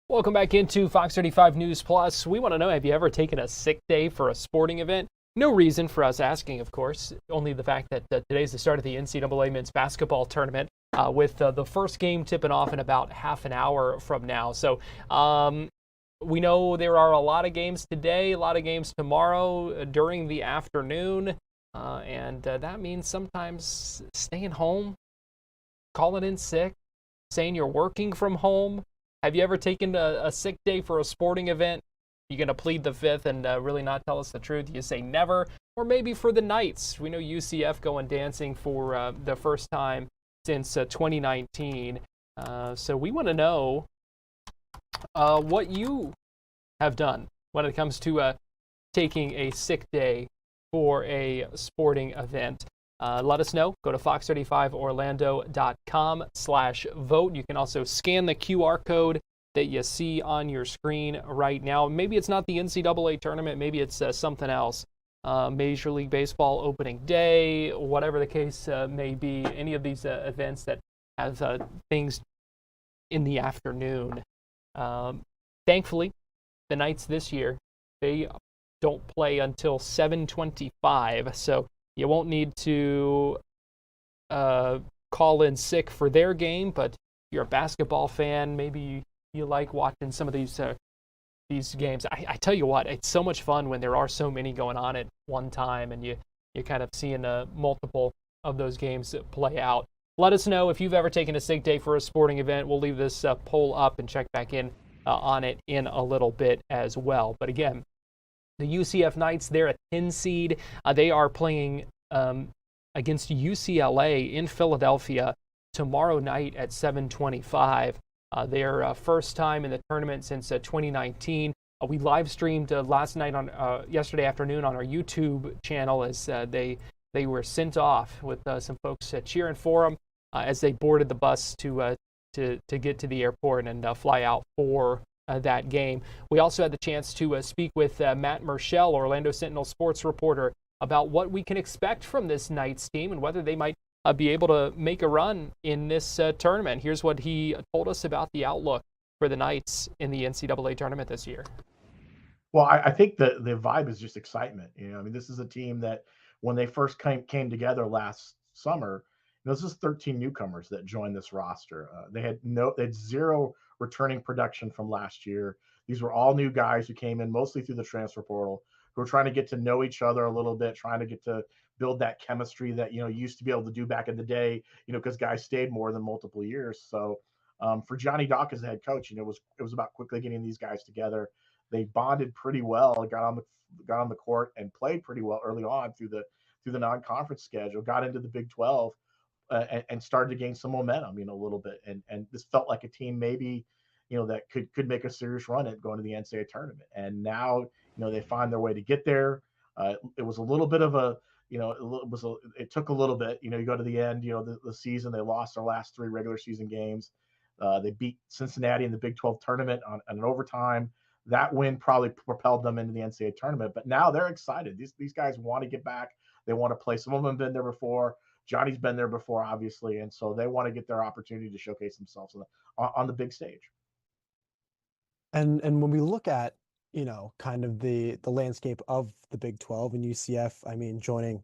Speaker 2: Welcome back into Fox 35 News Plus. We want to know, have you ever taken a sick day for a sporting event? No reason for us asking, of course, only the fact that today's the start of the NCAA men's basketball tournament with the first game tipping off in about half an hour from now. So we know there are a lot of games today, a lot of games tomorrow during the afternoon, and that means sometimes staying home, calling in sick, saying you're working from home. Have you ever taken a sick day for a sporting event? You're going to plead the fifth and really not tell us the truth? You say never, or maybe for the Knights. We know UCF going dancing for the first time since 2019. So we want to know what you have done when it comes to taking a sick day for a sporting event. Let us know. Go to fox35orlando.com/vote. You can also scan the QR code that you see on your screen right now. Maybe it's not the NCAA tournament. Maybe it's something else. Major League Baseball opening day, whatever the case may be. Any of these events that have things in the afternoon. Thankfully, the Knights this year, they don't play until 7:25. So you won't need to call in sick for their game, but if you're a basketball fan, maybe you like watching some of these games. I tell you what, it's so much fun when there are so many going on at one time, and you're kind of seeing multiple of those games play out. Let us know if you've ever taken a sick day for a sporting event. We'll leave this poll up and check back in on it in a little bit as well. But again, the UCF Knights, they're a 10 seed. They are playing against UCLA in Philadelphia tomorrow night at 7:25. Their first time in the tournament since 2019. We live streamed yesterday afternoon on our YouTube channel as they were sent off with some folks cheering for them as they boarded the bus to get to the airport and fly out for that game. We also had the chance to speak with Matt Murschel, Orlando Sentinel sports reporter, about what we can expect from this Knights team and whether they might be able to make a run in this tournament. Here's what he told us about the outlook for the Knights in the NCAA tournament this year.
Speaker 11: Well, I think the vibe is just excitement. I mean, this is a team that when they first came together last summer, this is 13 newcomers that joined this roster. They had zero returning production from last year. These were all new guys who came in mostly through the transfer portal, who were trying to get to know each other a little bit, trying to get to build that chemistry that used to be able to do back in the day, because guys stayed more than multiple years. So for Johnny Dock as the head coach, it was about quickly getting these guys together. They bonded pretty well, got on the court and played pretty well early on through the non-conference schedule, got into the Big 12 and started to gain some momentum, a little bit. And this felt like a team maybe, that could make a serious run at going to the NCAA tournament. And now, they find their way to get there. It was a little bit of a, it took a little bit. You go to the end, the season, they lost their last 3 regular season games. They beat Cincinnati in the Big 12 tournament on an overtime. That win probably propelled them into the NCAA tournament. But now they're excited. These guys want to get back. They want to play. Some of them have been there before. Johnny's been there before, obviously, and so they want to get their opportunity to showcase themselves on the big stage.
Speaker 12: And when we look at kind of the landscape of the Big 12 and UCF, I mean, joining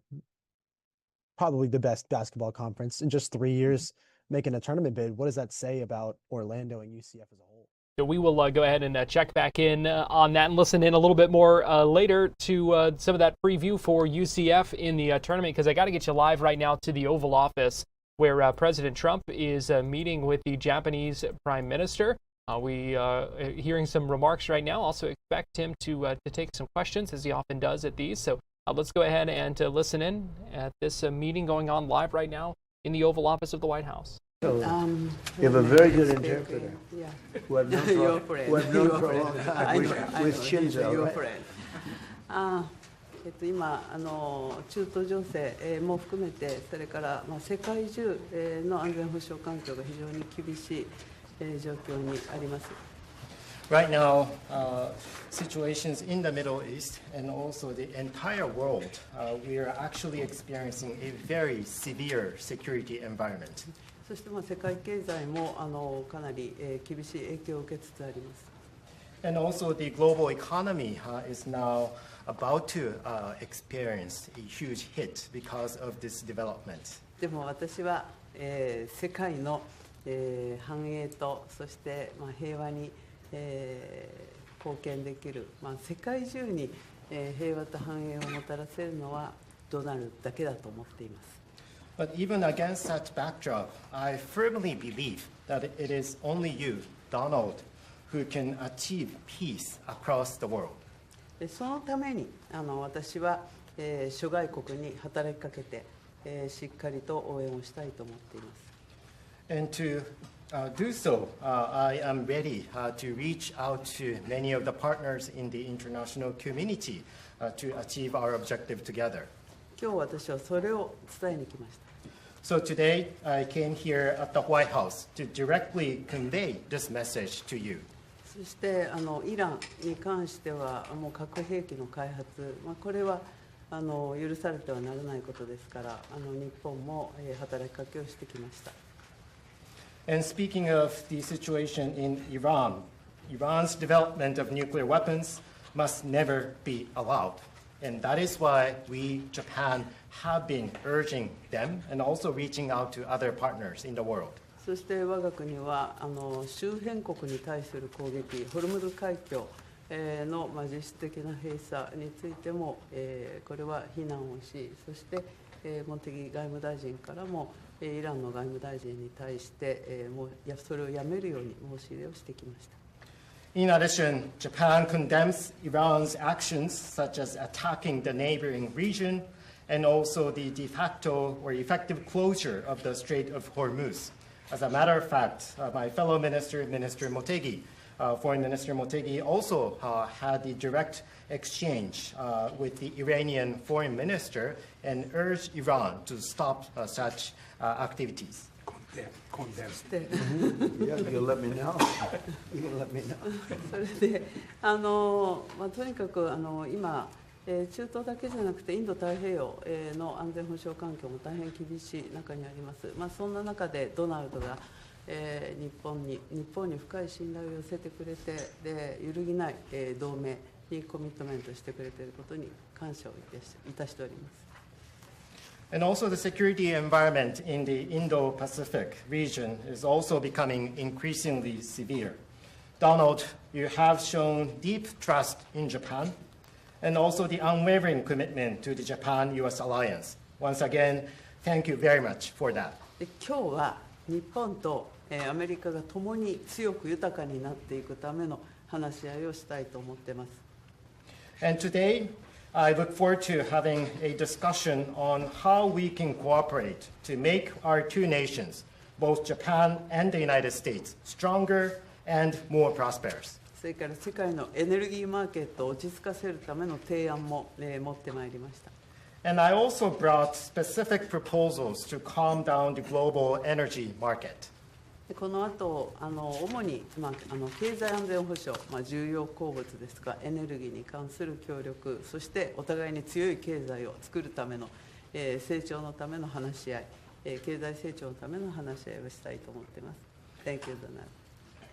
Speaker 12: probably the best basketball conference in just 3 years, making a tournament bid, what does that say about Orlando and UCF as a whole?
Speaker 2: So we will go ahead and check back in on that and listen in a little bit more later to some of that preview for UCF in the tournament, because I got to get you live right now to the Oval Office where President Trump is meeting with the Japanese Prime Minister. We are hearing some remarks right now. Also expect him to take some questions, as he often does at these. So let's go ahead and listen in at this meeting going on live right now in the Oval Office of the White House.
Speaker 13: You have a very good interpreter.
Speaker 14: Yeah.
Speaker 13: Who I've known for a long time with Shinzo.
Speaker 14: Your friend. 今中東情勢も含めて、それから世界中の安全保障環境が非常に厳しい状況にあります。
Speaker 15: Right now, situations in the Middle East and also the entire world, we are actually experiencing a very severe security environment.
Speaker 14: そして世界経済もかなり厳しい影響を受けつつあります。
Speaker 15: And also the global economy is now about to experience a huge hit because of this development.
Speaker 14: でも私は、世界の、繁栄とそして、平和に、貢献できる、世界中に、平和と繁栄をもたらせるのはドナルドだけだと思っています。
Speaker 15: But even against that backdrop, I firmly believe that it is only you, Donald, who can achieve peace across the world.
Speaker 14: そのために私は、諸外国に働きかけて、しっかりと応援をしたいと思っています。
Speaker 15: And to do so, I am ready to reach out to many of the partners in the international community to achieve our objective together.
Speaker 14: 今日私はそれを伝えに来ました。
Speaker 15: So today, I came here at the White House to directly convey this message to you.
Speaker 14: そしてイランに関してはもう核兵器の開発、これは許されてはならないことですから日本も働きかけをしてきました。
Speaker 15: And speaking of the situation in Iran, Iran's development of nuclear weapons must never be allowed. And that is why we, Japan, have been urging them and also reaching out to other partners in the world.
Speaker 14: そして我が国は周辺国に対する攻撃、ホルムズ海峡の実質的な閉鎖についてもこれは非難をし、そして茂木外務大臣からもイランの外務大臣に対してもうそれをやめるように申し入れをしてきました。
Speaker 15: In addition, Japan condemns Iran's actions, such as attacking the neighboring region, and also the de facto or effective closure of the Strait of Hormuz. As a matter of fact, my fellow minister, Minister Motegi, Foreign Minister Motegi, also had a direct exchange with the Iranian foreign minister and urged Iran to stop such activities.
Speaker 13: You'll let me know. You'll let me know.
Speaker 14: それでとにかく今中東だけじゃなくてインド太平洋の安全保障環境も大変厳しい中にあります。そんな中でドナルドが日本に深い信頼を寄せてくれてで揺るぎない同盟にコミットメントしてくれていることに感謝をいたしております。
Speaker 15: And also the security environment in the Indo-Pacific region is also becoming increasingly severe. Donald, you have shown deep trust in Japan and also the unwavering commitment to the Japan-US alliance. Once again, thank you very much for that.
Speaker 14: 今日は日本とアメリカが共に強く豊かになっていくための話し合いをしたいと思っています。
Speaker 15: And today, I look forward to having a discussion on how we can cooperate to make our two nations, both Japan and the United States, stronger and more prosperous.
Speaker 14: それから世界のエネルギーマーケットを落ち着かせるための提案も持ってまいりました。
Speaker 15: And I also brought specific proposals to calm down the global energy market.
Speaker 14: この後主に、経済安全保障、重要鉱物ですとかエネルギーに関する協力、そしてお互いに強い経済を作るための、成長のための話し合い、経済成長のための話し合いをしたいと思っています。Thank you, Donald.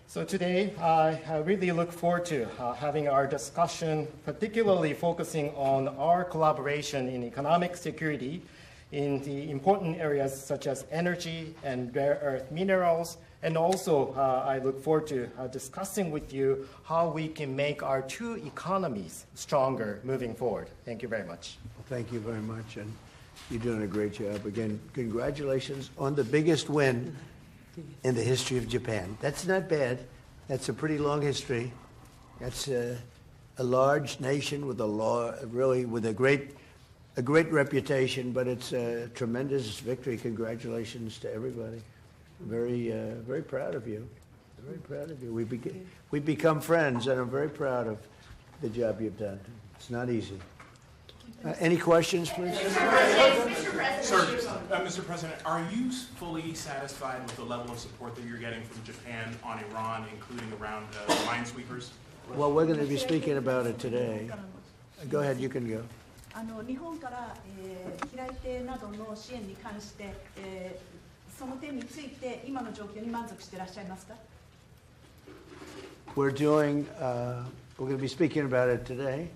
Speaker 15: So today, I really look forward to having our discussion, particularly focusing on our collaboration in economic security in the important areas such as energy and rare earth minerals. And also, I look forward to discussing with you how we can make our two economies stronger moving forward. Thank you very much.
Speaker 13: Well, thank you very much, and you're doing a great job. Again, congratulations on the biggest win in the history of Japan. That's not bad. That's a pretty long history. That's a large nation with a great reputation, but it's a tremendous victory. Congratulations to everybody. Very proud of you. Very proud of you. We've become friends, and I'm very proud of the job you've done. It's not easy. Any questions, please?
Speaker 16: Mr. President, are you fully satisfied with the level of support that you're getting from Japan on Iran, including around minesweepers?
Speaker 13: Well, we're going to be speaking about it today. Go ahead, you can go.
Speaker 17: 日本から平井邸などの支援に関して、その点について今の状況に満足していらっしゃいますか？
Speaker 13: we're doing, we're going to be speaking about it today.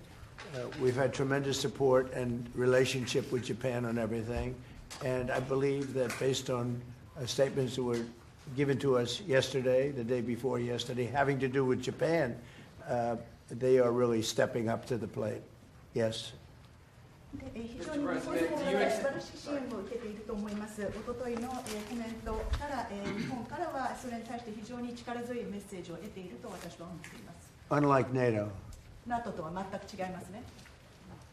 Speaker 13: We've had tremendous support and relationship with Japan on everything. And I believe that based on statements that were given to us yesterday, the day before yesterday, having to do with Japan, they are really stepping up to the plate. Yes.
Speaker 17: 非常に日本の方から素晴らしい支援を受けていると思います。おとといのコメントから、日本からはそれに対して非常に力強いメッセージを得ていると私は思っています。
Speaker 13: Unlike NATO.
Speaker 17: NATO とは全く違いますね。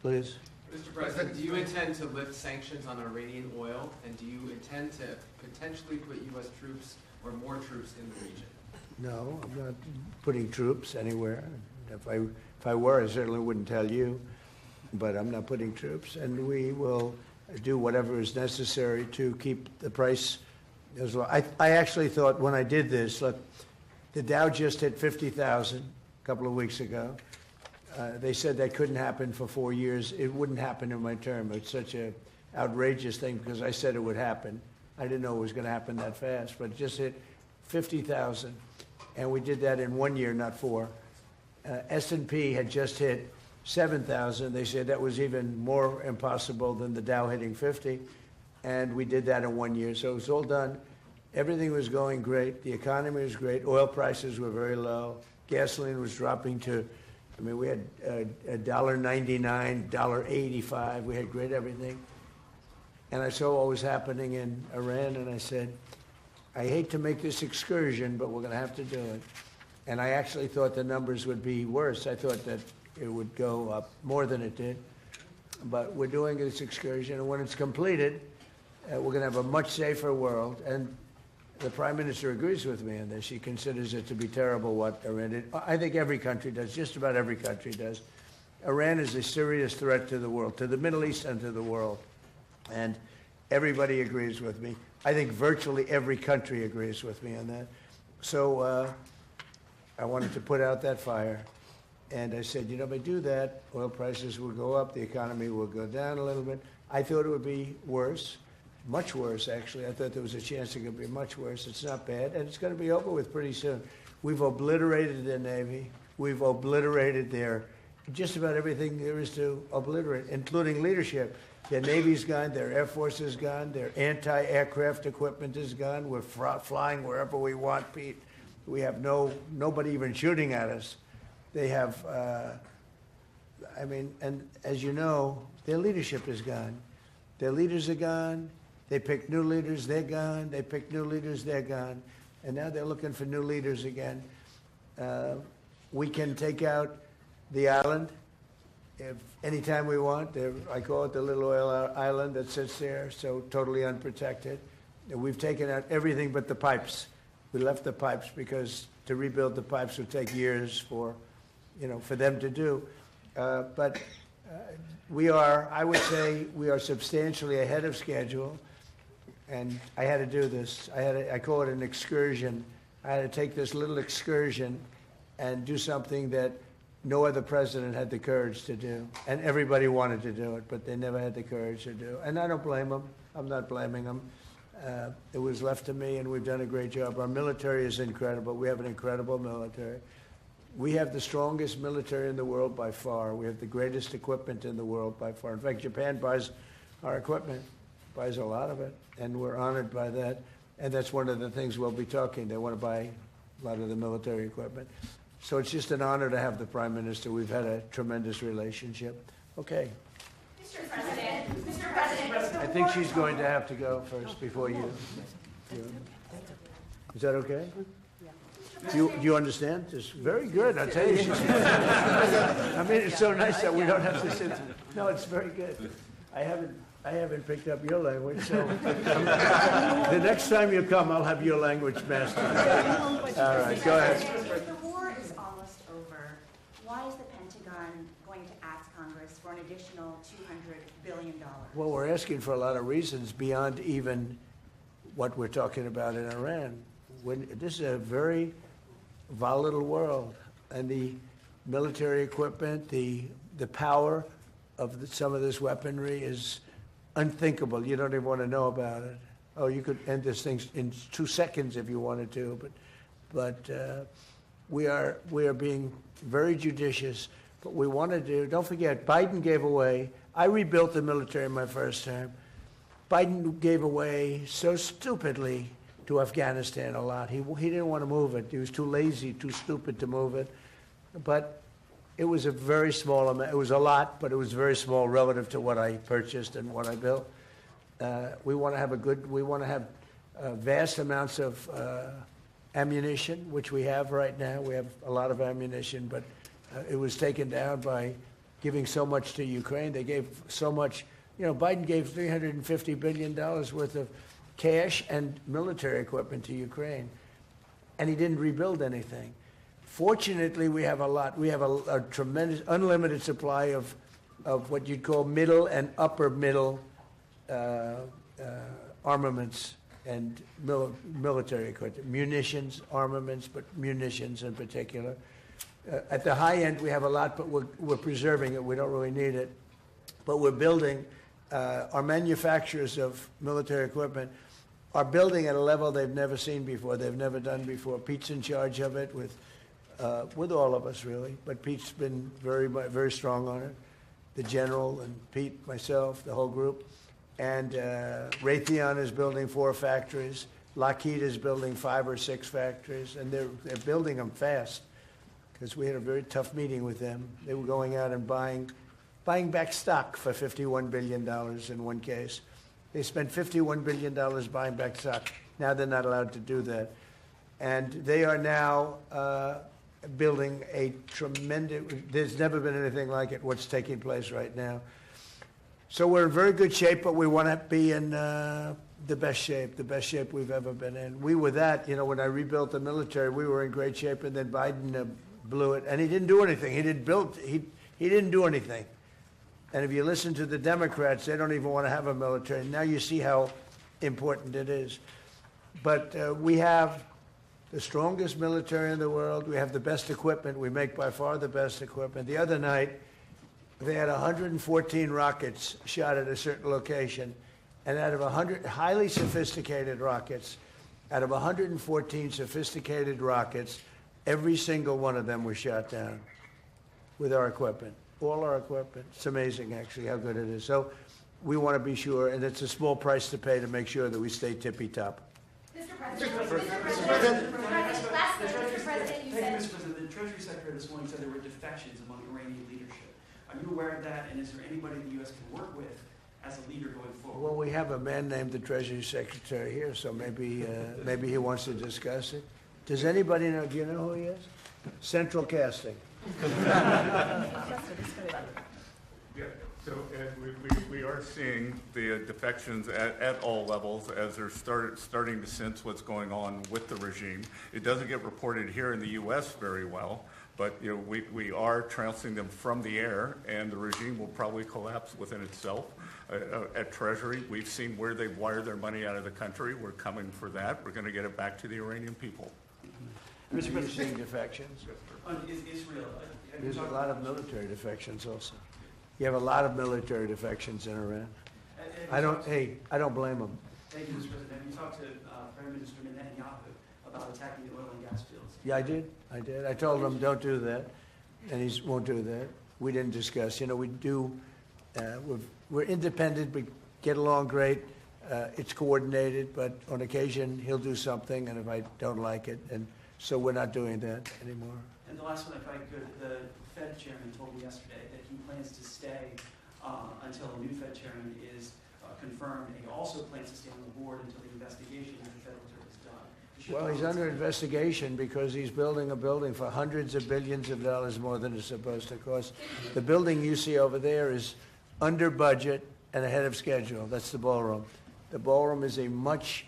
Speaker 13: Please.
Speaker 18: Mr. President, do you intend to lift sanctions on Iranian oil, and do you intend to potentially put U.S. troops or more troops in the region?
Speaker 13: No, I'm not putting troops anywhere. If I were, I certainly wouldn't tell you. But I'm not putting troops, and we will do whatever is necessary to keep the price as low. I actually thought when I did this, look, the Dow just hit 50,000 a couple of weeks ago. They said that couldn't happen for 4 years. It wouldn't happen in my term. It's such an outrageous thing because I said it would happen. I didn't know it was going to happen that fast, but it just hit 50,000, and we did that in 1 year, not 4. S&P had just hit 7,000. They said that was even more impossible than the Dow hitting 50, and we did that in 1 year. So it was all done. Everything was going great. The economy was great. Oil prices were very low. Gasoline was dropping to, I mean, we had $1.99, $1.85. We had great everything. And I saw what was happening in Iran, and I said, I hate to make this excursion, but we're going to have to do it. And I actually thought the numbers would be worse. I thought that it would go up more than it did. But we're doing this excursion, and when it's completed, we're going to have a much safer world. And the Prime Minister agrees with me on this. She considers it to be terrible what Iran did. I think every country does, just about every country does. Iran is a serious threat to the world, to the Middle East and to the world. And everybody agrees with me. I think virtually every country agrees with me on that. So I wanted to put out that fire. And I said, you know, if I do that, oil prices will go up, the economy will go down a little bit. I thought it would be worse, much worse, actually. I thought there was a chance it could be much worse. It's not bad, and it's going to be over with pretty soon. We've obliterated their Navy. We've obliterated their just about everything there is to obliterate, including leadership. Their Navy's gone, their Air Force is gone, their anti-aircraft equipment is gone. We're flying wherever we want, Pete. We have nobody even shooting at us. They have, I mean, and as you know, their leadership is gone. Their leaders are gone. They picked new leaders, they're gone. They picked new leaders, they're gone. And now they're looking for new leaders again. We can take out the island if anytime we want. I call it the little oil island that sits there, so totally unprotected. And we've taken out everything but the pipes. We left the pipes because to rebuild the pipes would take years for them to do. But we are, I would say, we are substantially ahead of schedule. And I had to do this. I call it an excursion. I had to take this little excursion and do something that no other president had the courage to do. And everybody wanted to do it, but they never had the courage to do it. And I don't blame them. I'm not blaming them. It was left to me, and we've done a great job. Our military is incredible. We have an incredible military. We have the strongest military in the world by far. We have the greatest equipment in the world by far. In fact, Japan buys our equipment, buys a lot of it, and we're honored by that. And that's one of the things we'll be talking. They want to buy a lot of the military equipment. So it's just an honor to have the Prime Minister. We've had a tremendous relationship. Okay.
Speaker 17: Mr. President,
Speaker 13: I think she's going to have to go first before you. Is that okay? Do you understand? It's very good. I'll tell you. I mean, it's so nice that we don't have to sit. No, it's very good. I haven't picked up your language, so the next time you come, I'll have your language mastered. All right, go ahead.
Speaker 19: The war is almost over. Why is the Pentagon going to ask Congress for an additional $200 billion?
Speaker 13: Well, we're asking for a lot of reasons beyond even what we're talking about in Iran. This is a very volatile world, and the military equipment, the power of some of this weaponry is unthinkable. You don't even want to know about it. Oh, you could end this thing in 2 seconds if you wanted to, but we are being very judicious. But we want to do, don't forget, Biden gave away, I rebuilt the military in my first term. Biden gave away so stupidly to Afghanistan a lot. He didn't want to move it. He was too lazy, too stupid to move it. But it was a very small amount. It was a lot, but it was very small relative to what I purchased and what I built. We want to have vast amounts of ammunition, which we have right now. We have a lot of ammunition, but it was taken down by giving so much to Ukraine. They gave so much. You know, Biden gave $350 billion worth of cash and military equipment to Ukraine, and he didn't rebuild anything. Fortunately, we have a lot. We have a tremendous, unlimited supply of what you'd call middle and upper middle armaments and military equipment, munitions, armaments, but munitions in particular. At the high end, we have a lot, but we're preserving it. We don't really need it. But we're building, our manufacturers of military equipment are building at a level they've never seen before, they've never done before. Pete's in charge of it with all of us, really. But Pete's been very, very strong on it. The general and Pete, myself, the whole group. And Raytheon is building 4 factories. Lockheed is building 5 or 6 factories. And they're building them fast, because we had a very tough meeting with them. They were going out and buying back stock for $51 billion in one case. They spent $51 billion buying back stock. Now they're not allowed to do that. And they are now building a tremendous, there's never been anything like it, what's taking place right now. So we're in very good shape, but we want to be in the best shape we've ever been in. We were that, you know, when I rebuilt the military, we were in great shape, and then Biden blew it, and he didn't do anything. He didn't do anything. And if you listen to the Democrats, they don't even want to have a military. Now you see how important it is. But we have the strongest military in the world. We have the best equipment. We make by far the best equipment. The other night, they had 114 rockets shot at a certain location. And out of 100 highly sophisticated rockets, out of 114 sophisticated rockets, every single one of them was shot down with our equipment. All our equipment. It's amazing, actually, how good it is. So we want to be sure, and it's a small price to pay to make sure that we stay tippy-top.
Speaker 17: Mr. President, you said...
Speaker 20: Mr. President, the Treasury Secretary this morning said there were defections among Iranian leadership. Are you aware of that, and is there anybody the U.S. can work with as a leader going forward?
Speaker 13: Well, we have a man named the Treasury Secretary here, so maybe he wants to discuss it. Does anybody know? Do you know who he is? Central Casting.
Speaker 21: Yeah, so we are seeing the defections at all levels as they're starting to sense what's going on with the regime. It doesn't get reported here in the U.S. very well, but you know, we are trouncing them from the air, and the regime will probably collapse within itself. At Treasury, we've seen where they've wired their money out of the country. We're coming for that. We're going to get it back to the Iranian people.
Speaker 13: Mr. President, seeing defections?
Speaker 20: Israel.
Speaker 13: There's a lot of military defections also. You have a lot of military defections in Iran. I don't blame them.
Speaker 20: Thank you, Mr. President. Have you talked to Prime Minister Netanyahu about attacking the oil and gas fields?
Speaker 13: Yeah, I did. I told him don't do that, and he won't do that. We didn't discuss. You know, we do. We're independent. We get along great. It's coordinated, but on occasion he'll do something, and if I don't like it, and so we're not doing that anymore.
Speaker 20: And the last one, if I could, the Fed chairman told me yesterday that he plans to stay until a new Fed chairman is confirmed, and he also plans to stay on the board until the investigation of the Federal Reserve is done.
Speaker 13: Well, he's under investigation because he's building a building for hundreds of billions of dollars more than it's supposed to cost. The building you see over there is under budget and ahead of schedule. That's the ballroom. The ballroom is a much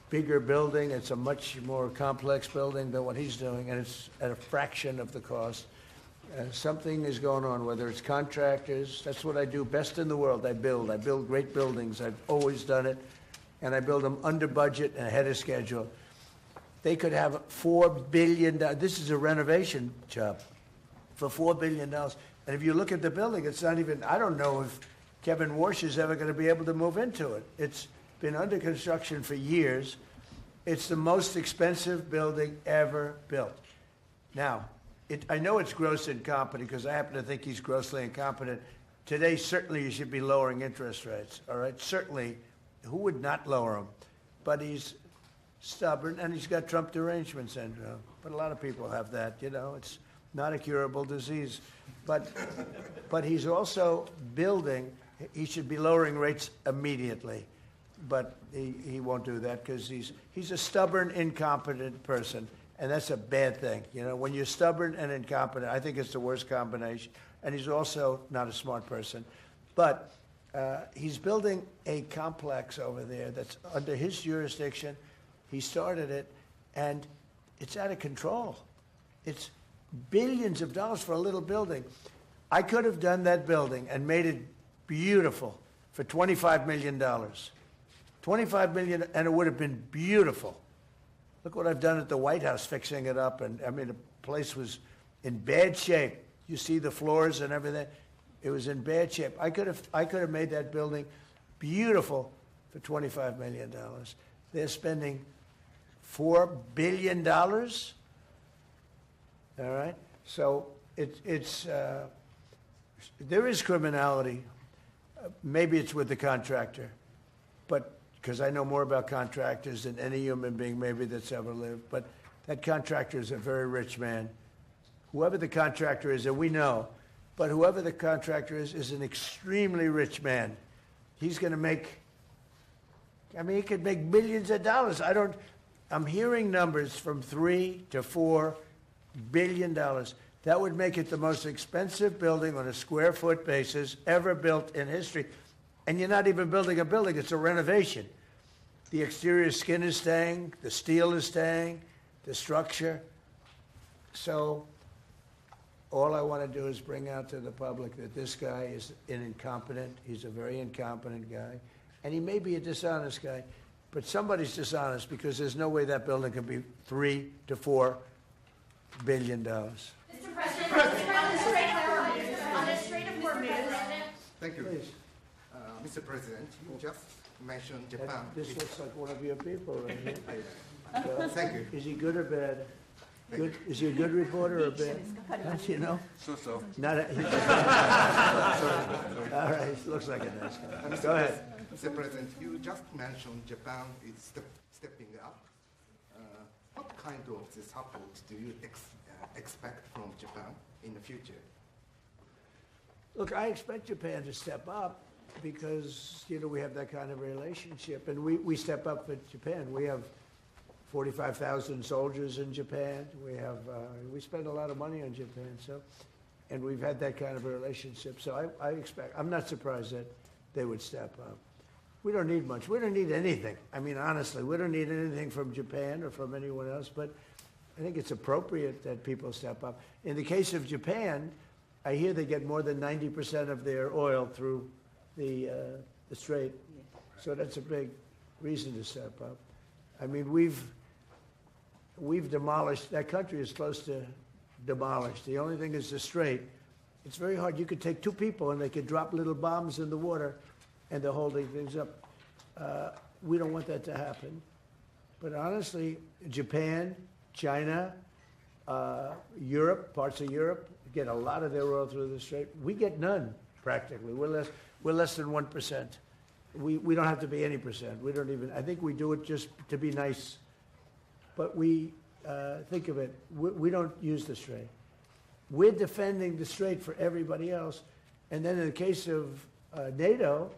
Speaker 13: bigger building. It's a much more complex building than what he's doing, and it's at a fraction of the cost. Something is going on, whether it's contractors. That's what I do best in the world. I build great buildings. I've always done it, and I build them under budget and ahead of schedule. They could have $4 billion. This is a renovation job for $4 billion. And if you look at the building, it's not even, I don't know if Kevin Warsh is ever going to be able to move into it. It's been under construction for years. It's the most expensive building ever built. Now, I know it's gross incompetent because I happen to think he's grossly incompetent. Today, certainly you should be lowering interest rates, all right? Certainly, who would not lower them? But he's stubborn, and he's got Trump derangement syndrome. But a lot of people have that, you know. It's not a curable disease. But he's also building. He should be lowering rates immediately. But he won't do that because he's a stubborn, incompetent person. And that's a bad thing. You know, when you're stubborn and incompetent, I think it's the worst combination. And he's also not a smart person. But he's building a complex over there that's under his jurisdiction. He started it, and it's out of control. It's billions of dollars for a little building. I could have done that building and made it beautiful for $25 million. $25 million, and it would have been beautiful. Look what I've done at the White House fixing it up. And I mean, the place was in bad shape. You see the floors and everything. It was in bad shape. I could have made that building beautiful for $25 million. They're spending $4 billion. All right. So there is criminality. Maybe it's with the contractor, but because I know more about contractors than any human being maybe that's ever lived. But that contractor is a very rich man. Whoever the contractor is, and we know, but whoever the contractor is an extremely rich man. He's going to make, I mean, he could make millions of dollars. I'm hearing numbers from $3 to $4 billion. That would make it the most expensive building on a square foot basis ever built in history. And you're not even building a building, it's a renovation. The exterior skin is staying, the steel is staying, the structure. So all I want to do is bring out to the public that this guy is an incompetent. He's a very incompetent guy. And he may be a dishonest guy, but somebody's dishonest because there's no way that building can be $3 to $4 billion.
Speaker 17: Mr. President, on the Strait of Hormuz.
Speaker 5: Thank you.
Speaker 13: Please.
Speaker 5: Mr. President, you just mentioned Japan.
Speaker 13: This looks like one of your people right here. So,
Speaker 5: thank you.
Speaker 13: Is he good or bad? Good. Is he a good reporter or bad? Don't you know?
Speaker 5: So.
Speaker 13: Not a, all right, looks like a nice guy. Go ahead.
Speaker 5: Mr. President, you just mentioned Japan is stepping up. What kind of support do you expect from Japan in the future?
Speaker 13: Look, I expect Japan to step up because, you know, we have that kind of relationship. And we step up for Japan. We have 45,000 soldiers in Japan. We spend a lot of money on Japan. So, and we've had that kind of a relationship. So I expect, I'm not surprised that they would step up. We don't need much. We don't need anything. I mean, honestly, we don't need anything from Japan or from anyone else. But I think it's appropriate that people step up. In the case of Japan, I hear they get more than 90% of their oil through the strait. So that's a big reason to step up. I mean, we've demolished, that country is close to demolished. The only thing is the strait. It's very hard. You could take two people and they could drop little bombs in the water and they're holding things up. We don't want that to happen. But honestly, Japan, China, Europe, parts of Europe, get a lot of their oil through the strait. We get none, practically. We're less than 1%. We don't have to be any percent. We don't even, I think we do it just to be nice. But we, think of it, we don't use the strait. We're defending the strait for everybody else. And then in the case of NATO,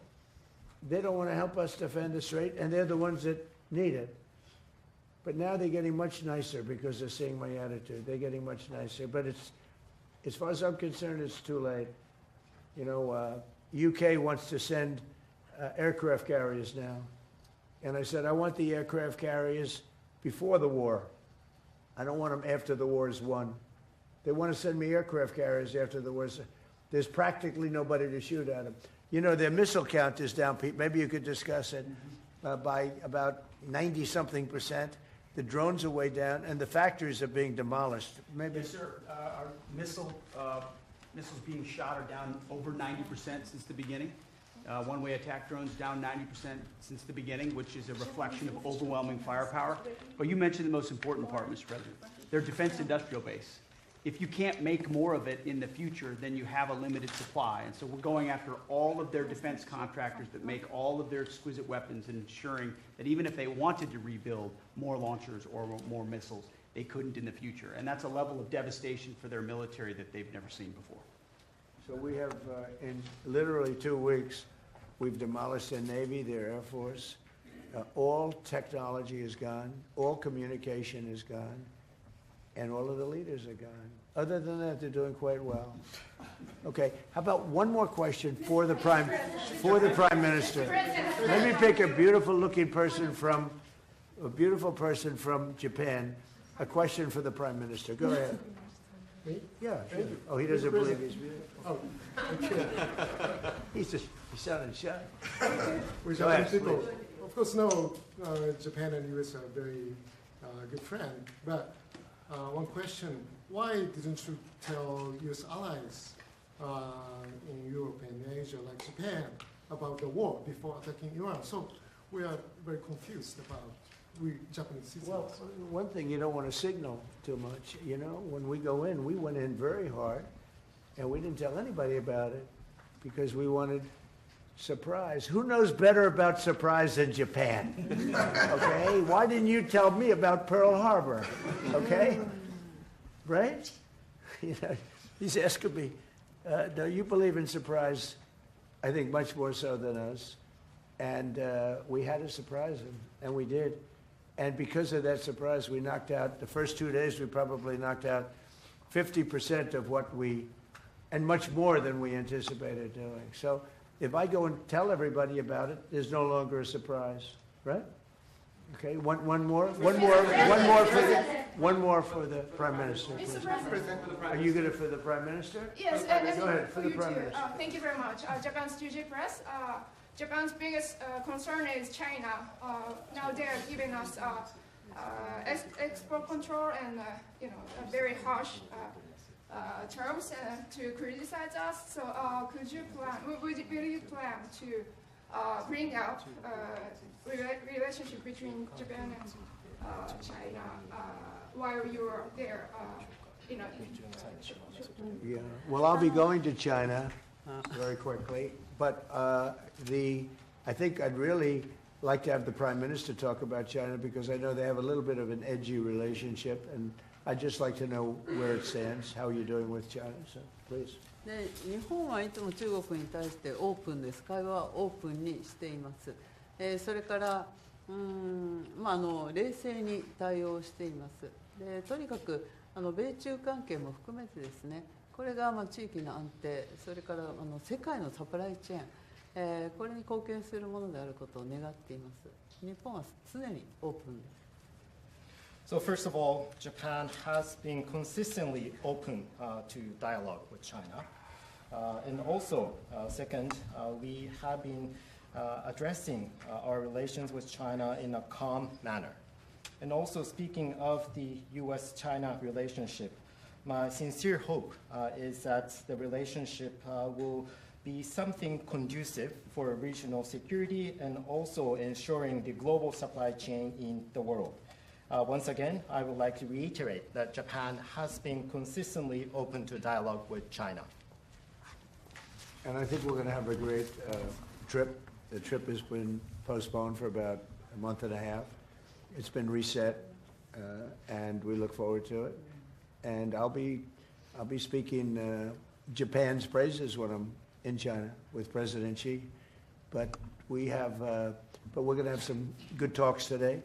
Speaker 13: they don't want to help us defend the strait, and they're the ones that need it. But now they're getting much nicer because they're seeing my attitude. They're getting much nicer. But it's, as far as I'm concerned, it's too late. You know, UK wants to send aircraft carriers now. And I said, I want the aircraft carriers before the war. I don't want them after the war is won. They want to send me aircraft carriers after the war is. There's practically nobody to shoot at them. You know, their missile count is down, Pete. Maybe you could discuss it, by about 90-something%. The drones are way down, and the factories are being demolished. Maybe.
Speaker 22: Yes, sir. Our missiles being shot are down over 90% since the beginning. One-way attack drones down 90% since the beginning, which is a reflection of overwhelming firepower. But you mentioned the most important part, Mr. President. their defense industrial base. If you can't make more of it in the future, then you have a limited supply. And so we're going after all of their defense contractors that make all of their exquisite weapons and ensuring that even if they wanted to rebuild more launchers or more missiles, they couldn't in the future. And that's a level of devastation for their military that they've never seen before.
Speaker 13: So we have, in literally 2 weeks, we've demolished their Navy, their Air Force. All technology is gone. All communication is gone. And all of the leaders are gone. Other than that, they're doing quite well. Okay, how about one more question for the Prime Minister? Let me pick a beautiful-looking person from Japan. A question for the Prime Minister. Go ahead.
Speaker 4: Me?
Speaker 13: Yeah. Sure. Oh, he doesn't believe he's beautiful.
Speaker 4: Oh, okay.
Speaker 13: He's sounding shy.
Speaker 4: We
Speaker 13: Go ahead,
Speaker 4: people,
Speaker 13: please.
Speaker 4: of course, know Japan and US are very good friends. But one question: why didn't you tell US allies in Europe and Asia, like Japan, about the war before attacking Iran? So we are very confused about we Japanese citizens.
Speaker 13: Well, one thing, you don't want to signal too much. You know, when we go in, we went in very hard, and we didn't tell anybody about it because we wanted surprise. Who knows better about surprise than Japan? Okay? Why didn't you tell me about Pearl Harbor? Okay? Right? You know, he's asking me, no, you believe in surprise, I think much more so than us. And we had to surprise him, and we did. And because of that surprise, we knocked out, the first 2 days, we probably knocked out 50% of what we, and much more than we anticipated doing. So if I go and tell everybody about it, there's no longer a surprise, right? Okay, one more for the Prime Minister.
Speaker 6: Mr. President.
Speaker 13: Are you going to for the Prime Minister?
Speaker 6: Yes,
Speaker 13: Go ahead, for the Prime
Speaker 6: too.
Speaker 13: Minister.
Speaker 6: Thank you very much. Japan's TJ Press. Japan's biggest concern is China. Now they are giving us export control and very harsh terms to criticize us. So could you plan? Will you plan to bring up relationship between Japan and China while you are there?
Speaker 13: Yeah. Well, I'll be going to China very quickly, but I think I'd really like to have the Prime Minister talk about China because I know they have a little bit of an edgy relationship, and I'd just like to know where it stands, how you're doing with China. So, please.
Speaker 14: で日本はいつも中国に対してオープンです。会話はオープンにしています。それから冷静に対応しています。でとにかく米中関係も含めてですね、これが地域の安定、それから世界のサプライチェーン、これに貢献するものであることを願っています。日本は常にオープンです。
Speaker 15: So first of all, Japan has been consistently open to dialogue with China. And also, second, we have been addressing our relations with China in a calm manner. And also, speaking of the US-China relationship, my sincere hope is that the relationship will be something conducive for regional security and also ensuring the global supply chain in the world. Once again, I would like to reiterate that Japan has been consistently open to dialogue with China.
Speaker 13: And I think we're going to have a great trip. The trip has been postponed for about a month and a half. It's been reset, and we look forward to it. And I'll be speaking Japan's praises when I'm in China with President Xi. But we're going to have some good talks today.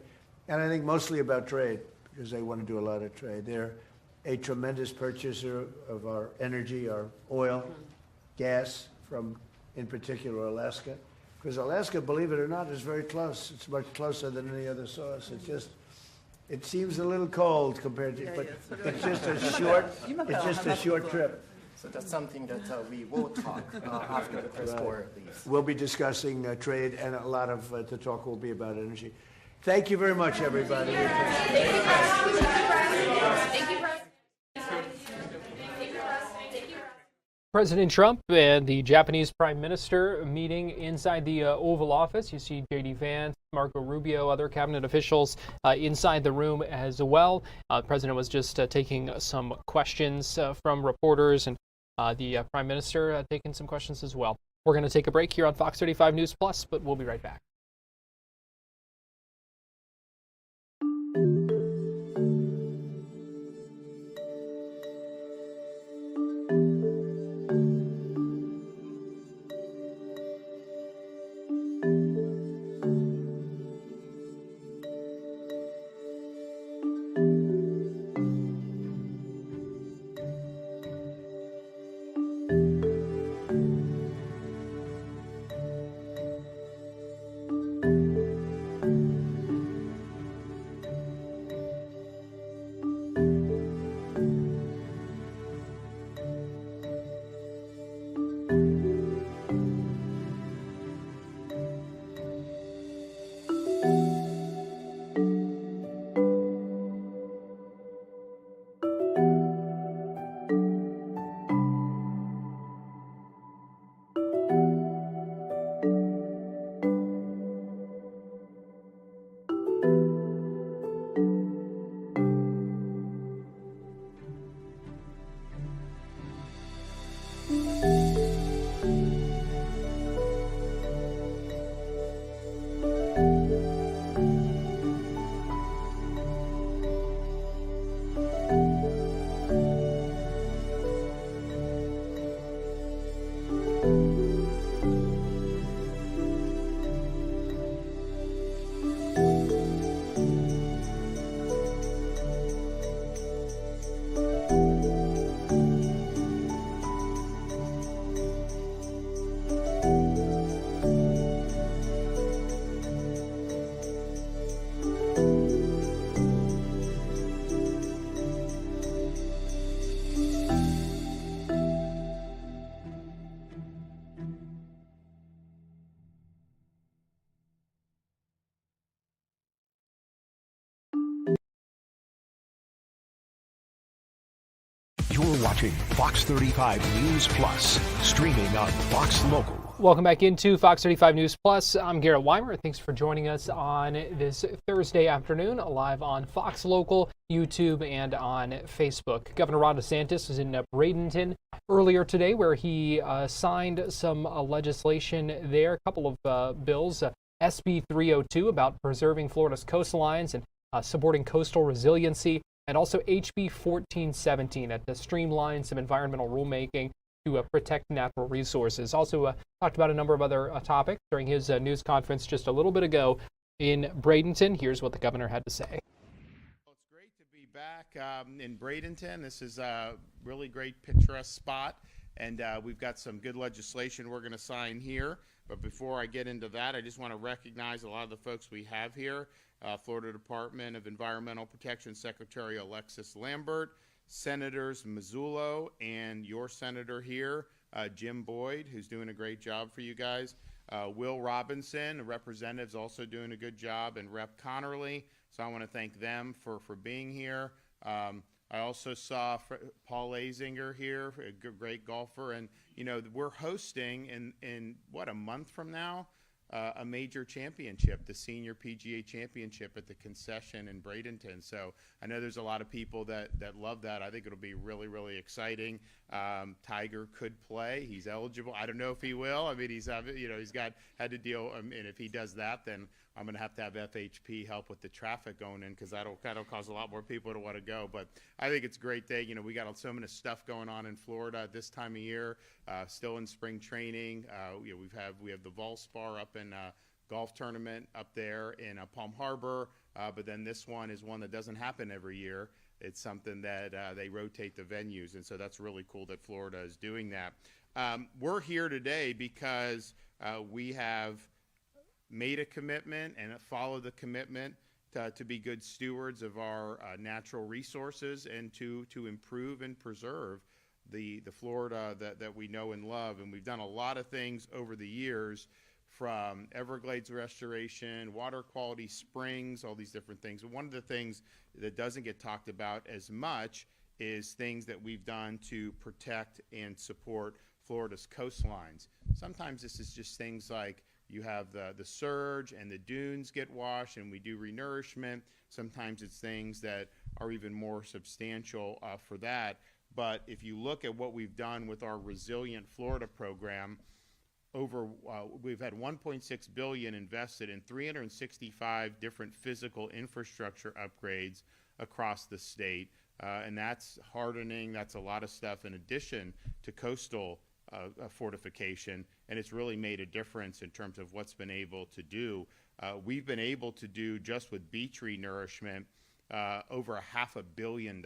Speaker 13: And I think mostly about trade, because they want to do a lot of trade. They're a tremendous purchaser of our energy, our oil, gas from, in particular, Alaska. Because Alaska, believe it or not, is very close. It's much closer than any other source. It seems a little cold compared to, but it's just a short trip.
Speaker 15: So that's something that we will talk after the press corps leaves.
Speaker 13: We'll be discussing trade, and a lot of the talk will be about energy. Thank you very much, everybody.
Speaker 6: Thank you, President. Thank you, President.
Speaker 2: President Trump and the Japanese Prime Minister meeting inside the Oval Office. You see J.D. Vance, Marco Rubio, other cabinet officials inside the room as well. The president was just taking some questions from reporters, and the Prime Minister taking some questions as well. We're going to take a break here on Fox 35 News Plus, but we'll be right back.
Speaker 1: You're watching Fox 35 News Plus, streaming on Fox Local.
Speaker 2: Welcome back into Fox 35 News Plus. I'm Garrett Weimer. Thanks for joining us on this Thursday afternoon, live on Fox Local, YouTube, and on Facebook. Governor Ron DeSantis was in Bradenton earlier today, where he signed some legislation there, a couple of bills, SB 302 about preserving Florida's coastlines and supporting coastal resiliency, and also HB 1417 that streamlines some environmental rulemaking to protect natural resources. Also talked about a number of other topics during his news conference just a little bit ago in Bradenton. Here's what the governor had to say.
Speaker 7: Well, it's great to be back in Bradenton. This is a really great picturesque spot, and we've got some good legislation we're going to sign here. But before I get into that, I just want to recognize a lot of the folks we have here. Florida Department of Environmental Protection Secretary Alexis Lambert, Senators Mazzullo and your senator here, Jim Boyd, who's doing a great job for you guys. Will Robinson, a representative's also doing a good job, and Rep. Connerly. So I want to thank them for being here. I also saw Paul Azinger here, a great golfer. And, you know, we're hosting in what, a month from now? A major championship, the Senior PGA Championship at the Concession in Bradenton. So I know there's a lot of people that love that. I think it'll be really, really exciting. Tiger could play. He's eligible. I don't know if he will. I mean, he's had to deal. And if he does that, then I'm going to have FHP help with the traffic going in, because that'll cause a lot more people to want to go. But I think it's a great day. You know, we got so much stuff going on in Florida at this time of year. Still in spring training. We have the Valspar up in golf tournament up there in Palm Harbor. But then this one is one that doesn't happen every year. It's something that they rotate the venues, and so that's really cool that Florida is doing that. We're here today because we have made a commitment and followed the commitment to be good stewards of our natural resources and to improve and preserve the Florida that we know and love. And we've done a lot of things over the years, from Everglades restoration, water quality, springs, all these different things. But one of the things that doesn't get talked about as much is things that we've done to protect and support Florida's coastlines. Sometimes this is just things like you have the surge and the dunes get washed and we do renourishment. Sometimes it's things that are even more substantial for that. But if you look at what we've done with our Resilient Florida program, we've had $1.6 billion invested in 365 different physical infrastructure upgrades across the state. And that's hardening, that's a lot of stuff in addition to coastal fortification, and it's really made a difference in terms of what's been able to do. We've been able to do, just with beach renourishment, over $500 million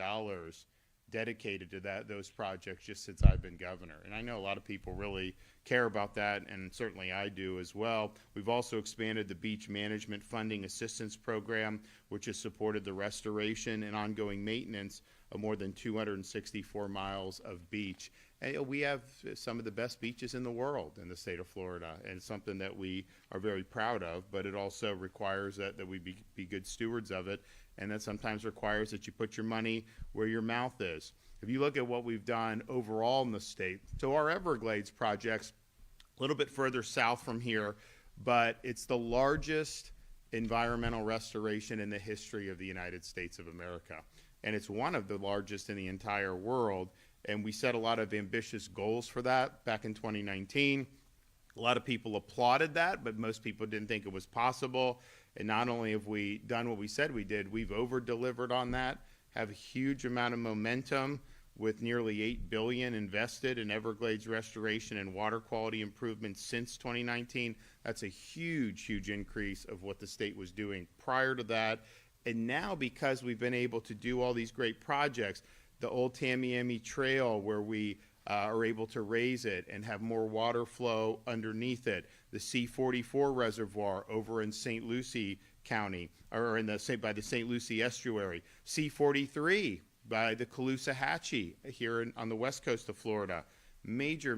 Speaker 7: dedicated to those projects just since I've been governor. And I know a lot of people really care about that, and certainly I do as well. We've also expanded the Beach Management Funding Assistance Program, which has supported the restoration and ongoing maintenance of more than 264 miles of beach. And we have some of the best beaches in the world in the state of Florida, and it's something that we are very proud of, but it also requires that we be good stewards of it, and that sometimes requires that you put your money where your mouth is. If you look at what we've done overall in the state, so our Everglades project's a little bit further south from here, but it's the largest environmental restoration in the history of the United States of America. And it's one of the largest in the entire world. And we set a lot of ambitious goals for that back in 2019. A lot of people applauded that, but most people didn't think it was possible. And not only have we done what we said we did, we've over-delivered on that, have a huge amount of momentum with nearly $8 billion invested in Everglades restoration and water quality improvements since 2019. That's a huge, huge increase of what the state was doing prior to that. And now, because we've been able to do all these great projects, the Old Tamiami Trail, where we are able to raise it and have more water flow underneath it, the C-44 reservoir over in St. Lucie County, or in by the St. Lucie estuary, C-43 by the Caloosahatchee here on the west coast of Florida. Major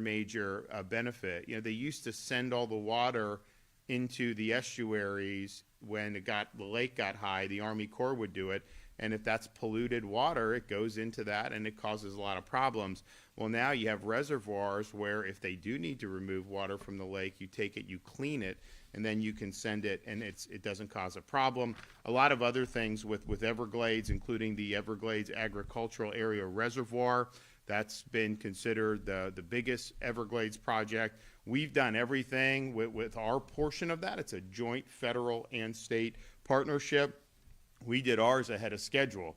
Speaker 7: benefit. You know, they used to send all the water into the estuaries when the lake got high. The Army Corps would do it, and if that's polluted water, it goes into that and it causes a lot of problems. Well, now you have reservoirs where if they do need to remove water from the lake, you take it, you clean it, and then you can send it, and it doesn't cause a problem. A lot of other things with Everglades, including the Everglades Agricultural Area Reservoir. That's been considered the biggest Everglades project. We've done everything with our portion of that. It's a joint federal and state partnership. We did ours ahead of schedule.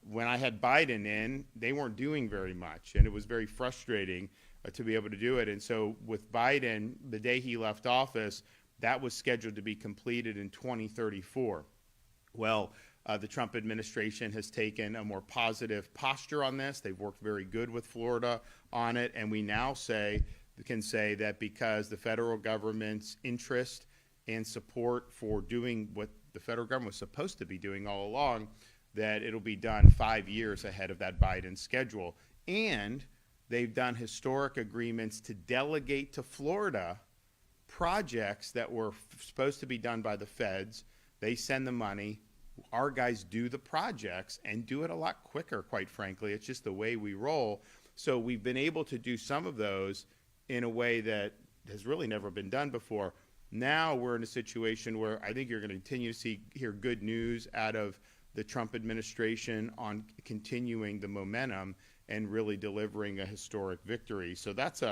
Speaker 7: When I had Biden in, they weren't doing very much, and it was very frustrating to be able to do it. And so with Biden, the day he left office, that was scheduled to be completed in 2034. Well, the Trump administration has taken a more positive posture on this. They've worked very good with Florida on it, and we now can say that because the federal government's interest and support for doing what the federal government was supposed to be doing all along, that it'll be done 5 years ahead of that Biden schedule. And they've done historic agreements to delegate to Florida projects that were supposed to be done by the feds. They send the money. Our guys do the projects and do it a lot quicker, quite frankly. It's just the way we roll. So we've been able to do some of those in a way that has really never been done before. Now we're in a situation where I think you're going to continue to hear good news out of the Trump administration on continuing the momentum and really delivering a historic victory. So that's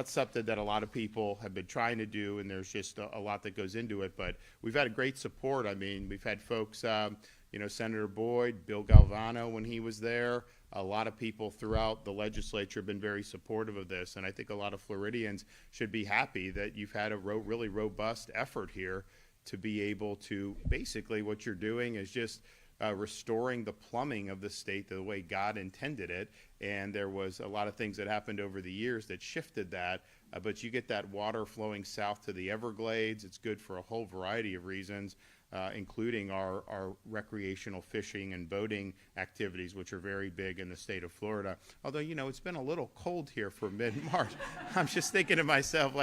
Speaker 7: something that a lot of people have been trying to do, and there's just a lot that goes into it. But we've had great support. I mean, we've had folks, Senator Boyd, Bill Galvano when he was there. A lot of people throughout the legislature have been very supportive of this, and I think a lot of Floridians should be happy that you've had a really robust effort here to be able to, basically what you're doing is just restoring the plumbing of the state the way God intended it. And there was a lot of things that happened over the years that shifted that, but you get that water flowing south to the Everglades. It's good for a whole variety of reasons, including our recreational fishing and boating activities, which are very big in the state of Florida. Although, it's been a little cold here for mid-March. I'm just thinking to myself,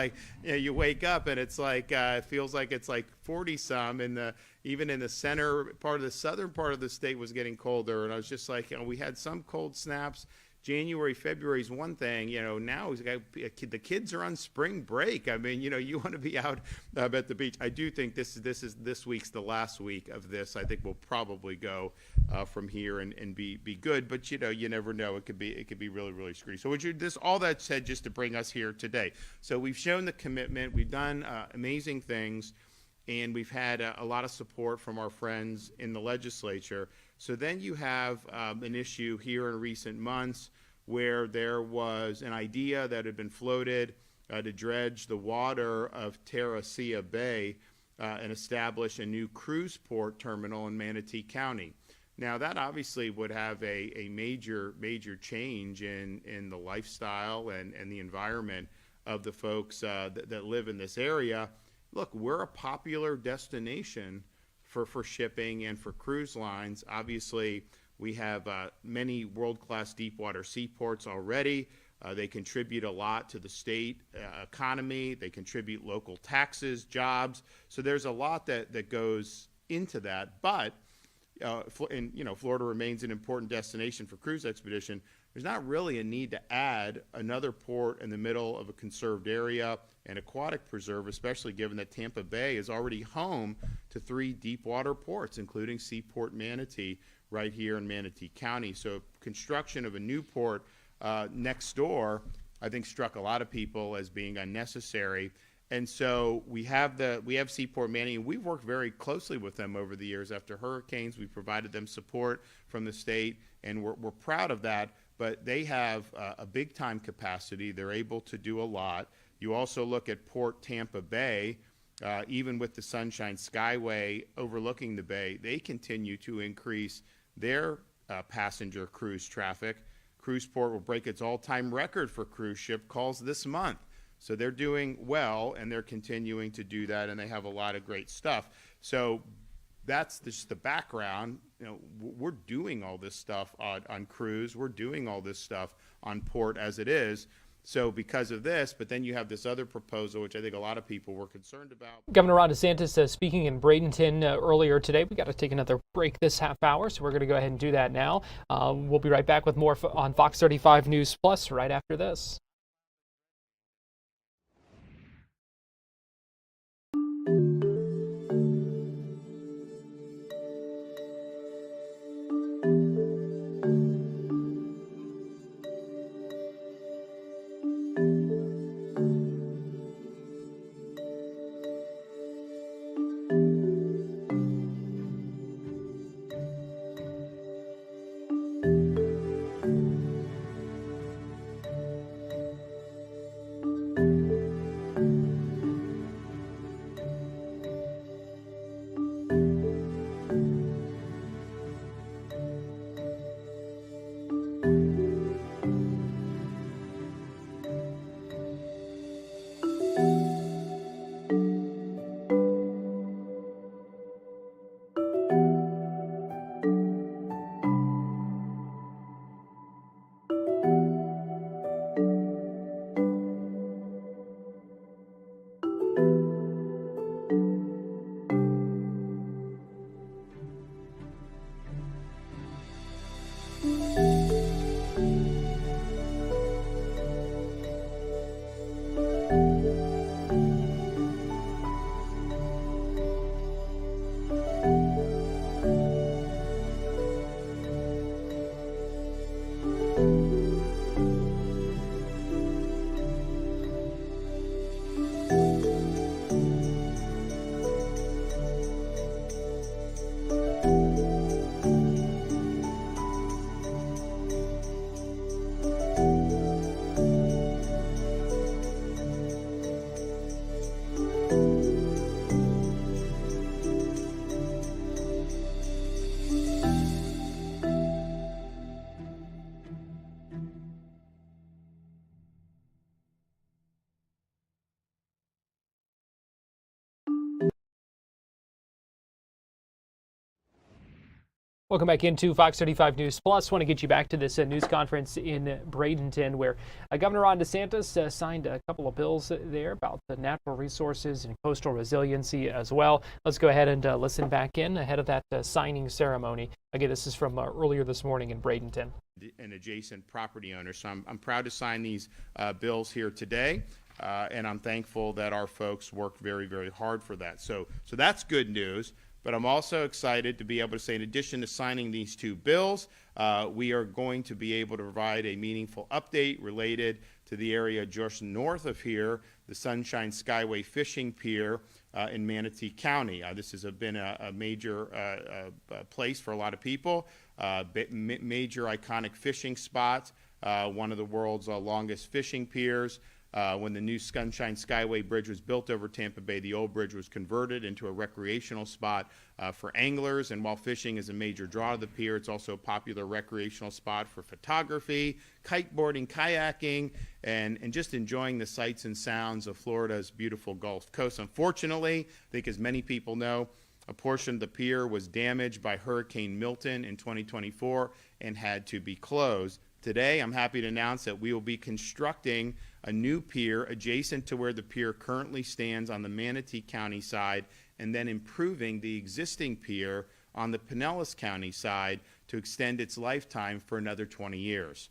Speaker 7: you wake up and it's like, it feels like it's like 40-some, and even in the center part of the southern part of the state was getting colder. And I was just like, we had some cold snaps January, February is one thing. Now the kids are on spring break. I mean, you want to be out at the beach. I do think this week's the last week of this. I think we'll probably go from here and be good. But you never know. It could be really, really screwy. So all that said, just to bring us here today. So we've shown the commitment. We've done amazing things, and we've had a lot of support from our friends in the legislature. So then you have an issue here in recent months where there was an idea that had been floated to dredge the water of Takaichi Bay and establish a new cruise port terminal in Manatee County. Now that obviously would have a major change in the lifestyle and the environment of the folks that live in this area. Look, we're a popular destination for shipping and for cruise lines. Obviously, we have many world-class deep-water seaports already. They contribute a lot to the state economy. They contribute local taxes, jobs. So there's a lot that goes into that. But Florida remains an important destination for cruise expedition. There's not really a need to add another port in the middle of a conserved area, an aquatic preserve, especially given that Tampa Bay is already home to 3 deep water ports, including Seaport Manatee right here in Manatee County. So construction of a new port next door, I think, struck a lot of people as being unnecessary. And so we have Seaport Manatee, and we've worked very closely with them over the years. After hurricanes, we provided them support from the state, and we're proud of that. But they have a big-time capacity. They're able to do a lot. You also look at Port Tampa Bay, even with the Sunshine Skyway overlooking the bay, they continue to increase their passenger cruise traffic. Cruiseport will break its all-time record for cruise ship calls this month. So they're doing well, and they're continuing to do that, and they have a lot of great stuff. So that's just the background. We're doing all this stuff on cruise. We're doing all this stuff on port as it is. So because of this, but then you have this other proposal, which I think a lot of people were concerned about.
Speaker 2: Governor Ron DeSantis speaking in Bradenton earlier today. We got to take another break this half hour, so we're going to go ahead and do that now. We'll be right back with more on Fox 35 News Plus right after this. Welcome back into Fox 35 News Plus. Want to get you back to this news conference in Bradenton where Governor Ron DeSantis signed a couple of bills there about the natural resources and coastal resiliency as well. Let's go ahead and listen back in ahead of that signing ceremony. Again, this is from earlier this morning in Bradenton.
Speaker 7: An adjacent property owner. So I'm proud to sign these bills here today. And I'm thankful that our folks worked very, very hard for that. So that's good news. But I'm also excited to be able to say, in addition to signing these two bills, we are going to be able to provide a meaningful update related to the area just north of here, the Sunshine Skyway Fishing Pier in Manatee County. This has been a major place for a lot of people, major iconic fishing spots, one of the world's longest fishing piers. When the new Sunshine Skyway Bridge was built over Tampa Bay, the old bridge was converted into a recreational spot for anglers. And while fishing is a major draw to the pier, it's also a popular recreational spot for photography, kiteboarding, kayaking, and just enjoying the sights and sounds of Florida's beautiful Gulf Coast. Unfortunately, I think as many people know, a portion of the pier was damaged by Hurricane Milton in 2024 and had to be closed. Today, I'm happy to announce that we will be constructing a new pier adjacent to where the pier currently stands on the Manatee County side, and then improving the existing pier on the Pinellas County side to extend its lifetime for another 20 years.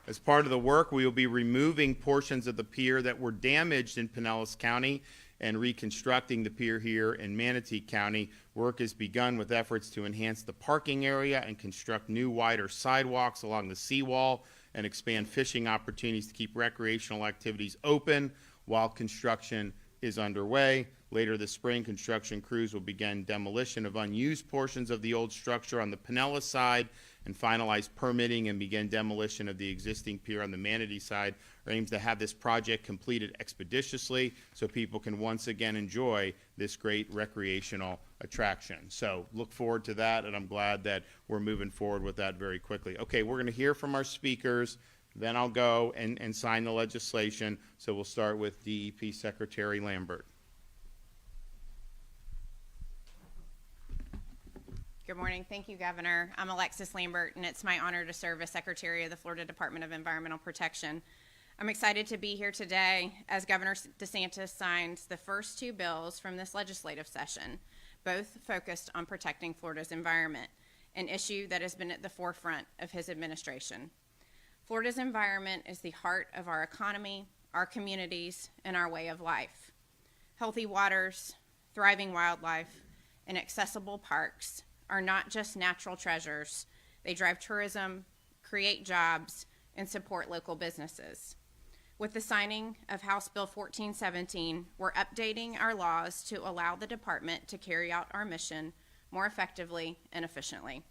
Speaker 7: As part of the work, we will be removing portions of the pier that were damaged in Pinellas County and reconstructing the pier here in Manatee County. Work has begun with efforts to enhance the parking area and construct new, wider sidewalks along the seawall and expand fishing opportunities to keep recreational activities open while construction is underway. Later this spring, construction crews will begin demolition of unused portions of the old structure on the Pinellas side and finalize permitting and begin demolition of the existing pier on the Manatee side. Our aim is to have this project completed expeditiously so people can once again enjoy this great recreational attraction. So look forward to that, and I'm glad that we're moving forward with that very quickly. Okay, we're going to hear from our speakers. Then I'll go and sign the legislation. So we'll start with DEP Secretary Lambert.
Speaker 3: Good morning. Thank you, Governor. I'm Alexis Lambert, and it's my honor to serve as Secretary of the Florida Department of Environmental Protection. I'm excited to be here today as Governor DeSantis signs the first two bills from this legislative session, both focused on protecting Florida's environment, an issue that has been at the forefront of his administration. Florida's environment is the heart of our economy, our communities, and our way of life. Healthy waters, thriving wildlife, and accessible parks are not just natural treasures. They drive tourism, create jobs, and support local businesses. With the signing of House Bill 1417, we're updating our laws to allow the department to carry out our mission more effectively and efficiently.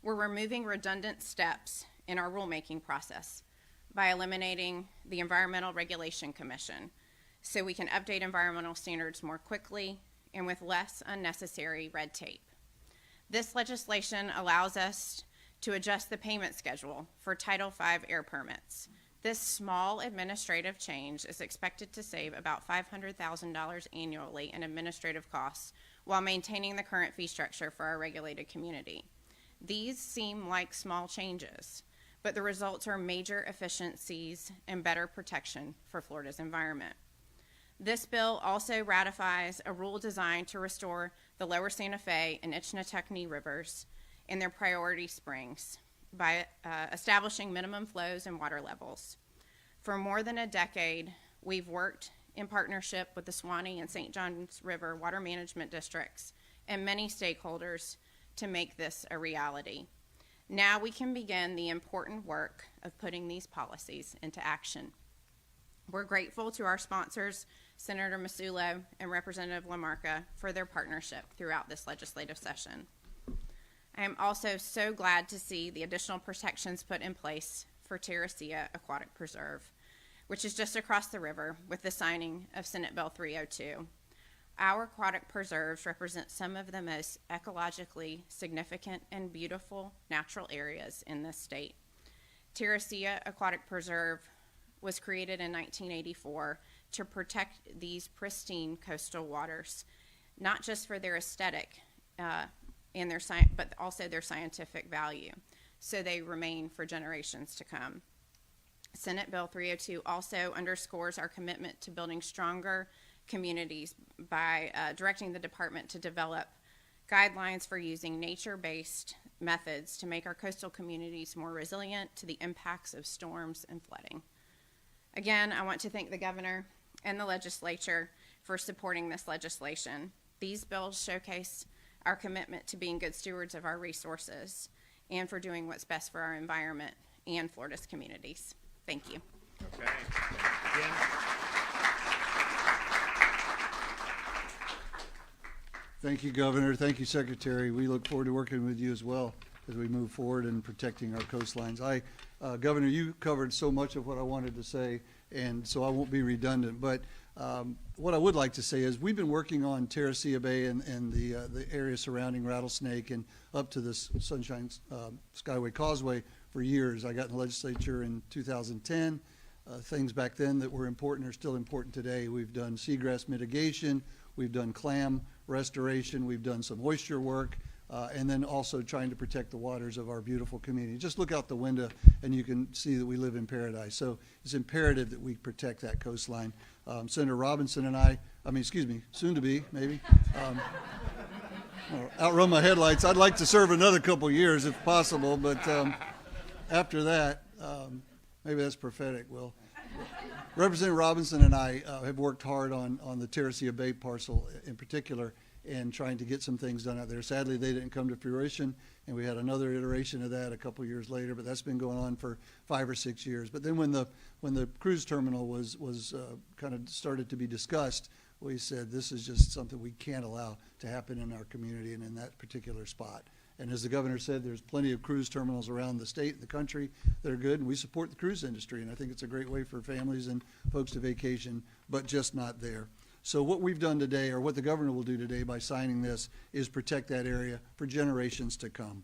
Speaker 3: We're removing redundant steps in our rulemaking process by eliminating the Environmental Regulation Commission so we can update environmental standards more quickly and with less unnecessary red tape. This legislation allows us to adjust the payment schedule for Title V air permits. This small administrative change is expected to save about $500,000 annually in administrative costs while maintaining the current fee structure for our regulated community. These seem like small changes, but the results are major efficiencies and better protection for Florida's environment. This bill also ratifies a rule designed to restore the Lower Santa Fe and Ichnetucknee rivers in their priority springs by establishing minimum flows and water levels. For more than a decade, we've worked in partnership with the Swanee and St. Johns River water management districts and many stakeholders to make this a reality. Now we can begin the important work of putting these policies into action. We're grateful to our sponsors, Senator Masulo and Representative LaMarca, for their partnership throughout this legislative session. I am also so glad to see the additional protections put in place for Teresita Aquatic Preserve, which is just across the river with the signing of Senate Bill 302. Our aquatic preserves represent some of the most ecologically significant and beautiful natural areas in this state. Teresita Aquatic Preserve was created in 1984 to protect these pristine coastal waters, not just for their aesthetic and their but also their scientific value, so they remain for generations to come. Senate Bill 302 also underscores our commitment to building stronger communities by directing the department to develop guidelines for using nature-based methods to make our coastal communities more resilient to the impacts of storms and flooding. Again, I want to thank the governor and the legislature for supporting this legislation. These bills showcase our commitment to being good stewards of our resources and for doing what's best for our environment and Florida's communities. Thank you.
Speaker 7: Okay. Jim?
Speaker 8: Thank you, Governor. Thank you, Secretary. We look forward to working with you as well as we move forward in protecting our coastlines. Governor, you covered so much of what I wanted to say, and so I won't be redundant. But what I would like to say is we've been working on Terracea Bay and the area surrounding Rattlesnake and up to the Sunshine Skyway Causeway for years. I got in the legislature in 2010. Things back then that were important are still important today. We've done seagrass mitigation, we've done clam restoration, we've done some oyster work, and then also trying to protect the waters of our beautiful community. Just look out the window and you can see that we live in paradise. So it's imperative that we protect that coastline. Senator Robinson and soon to be, maybe. Outrun my headlights. I'd like to serve another couple years if possible, but after that, maybe that's prophetic, Will. Representative Robinson and I have worked hard on the Terracea Bay parcel in particular and trying to get some things done out there. Sadly, they didn't come to fruition, and we had another iteration of that a couple years later, but that's been going on for 5 or 6 years. But then when the cruise terminal was kind of started to be discussed, we said this is just something we can't allow to happen in our community and in that particular spot. And as the governor said, there's plenty of cruise terminals around the state and the country that are good, and we support the cruise industry, and I think it's a great way for families and folks to vacation, but just not there. So what we've done today, or what the governor will do today by signing this, is protect that area for generations to come.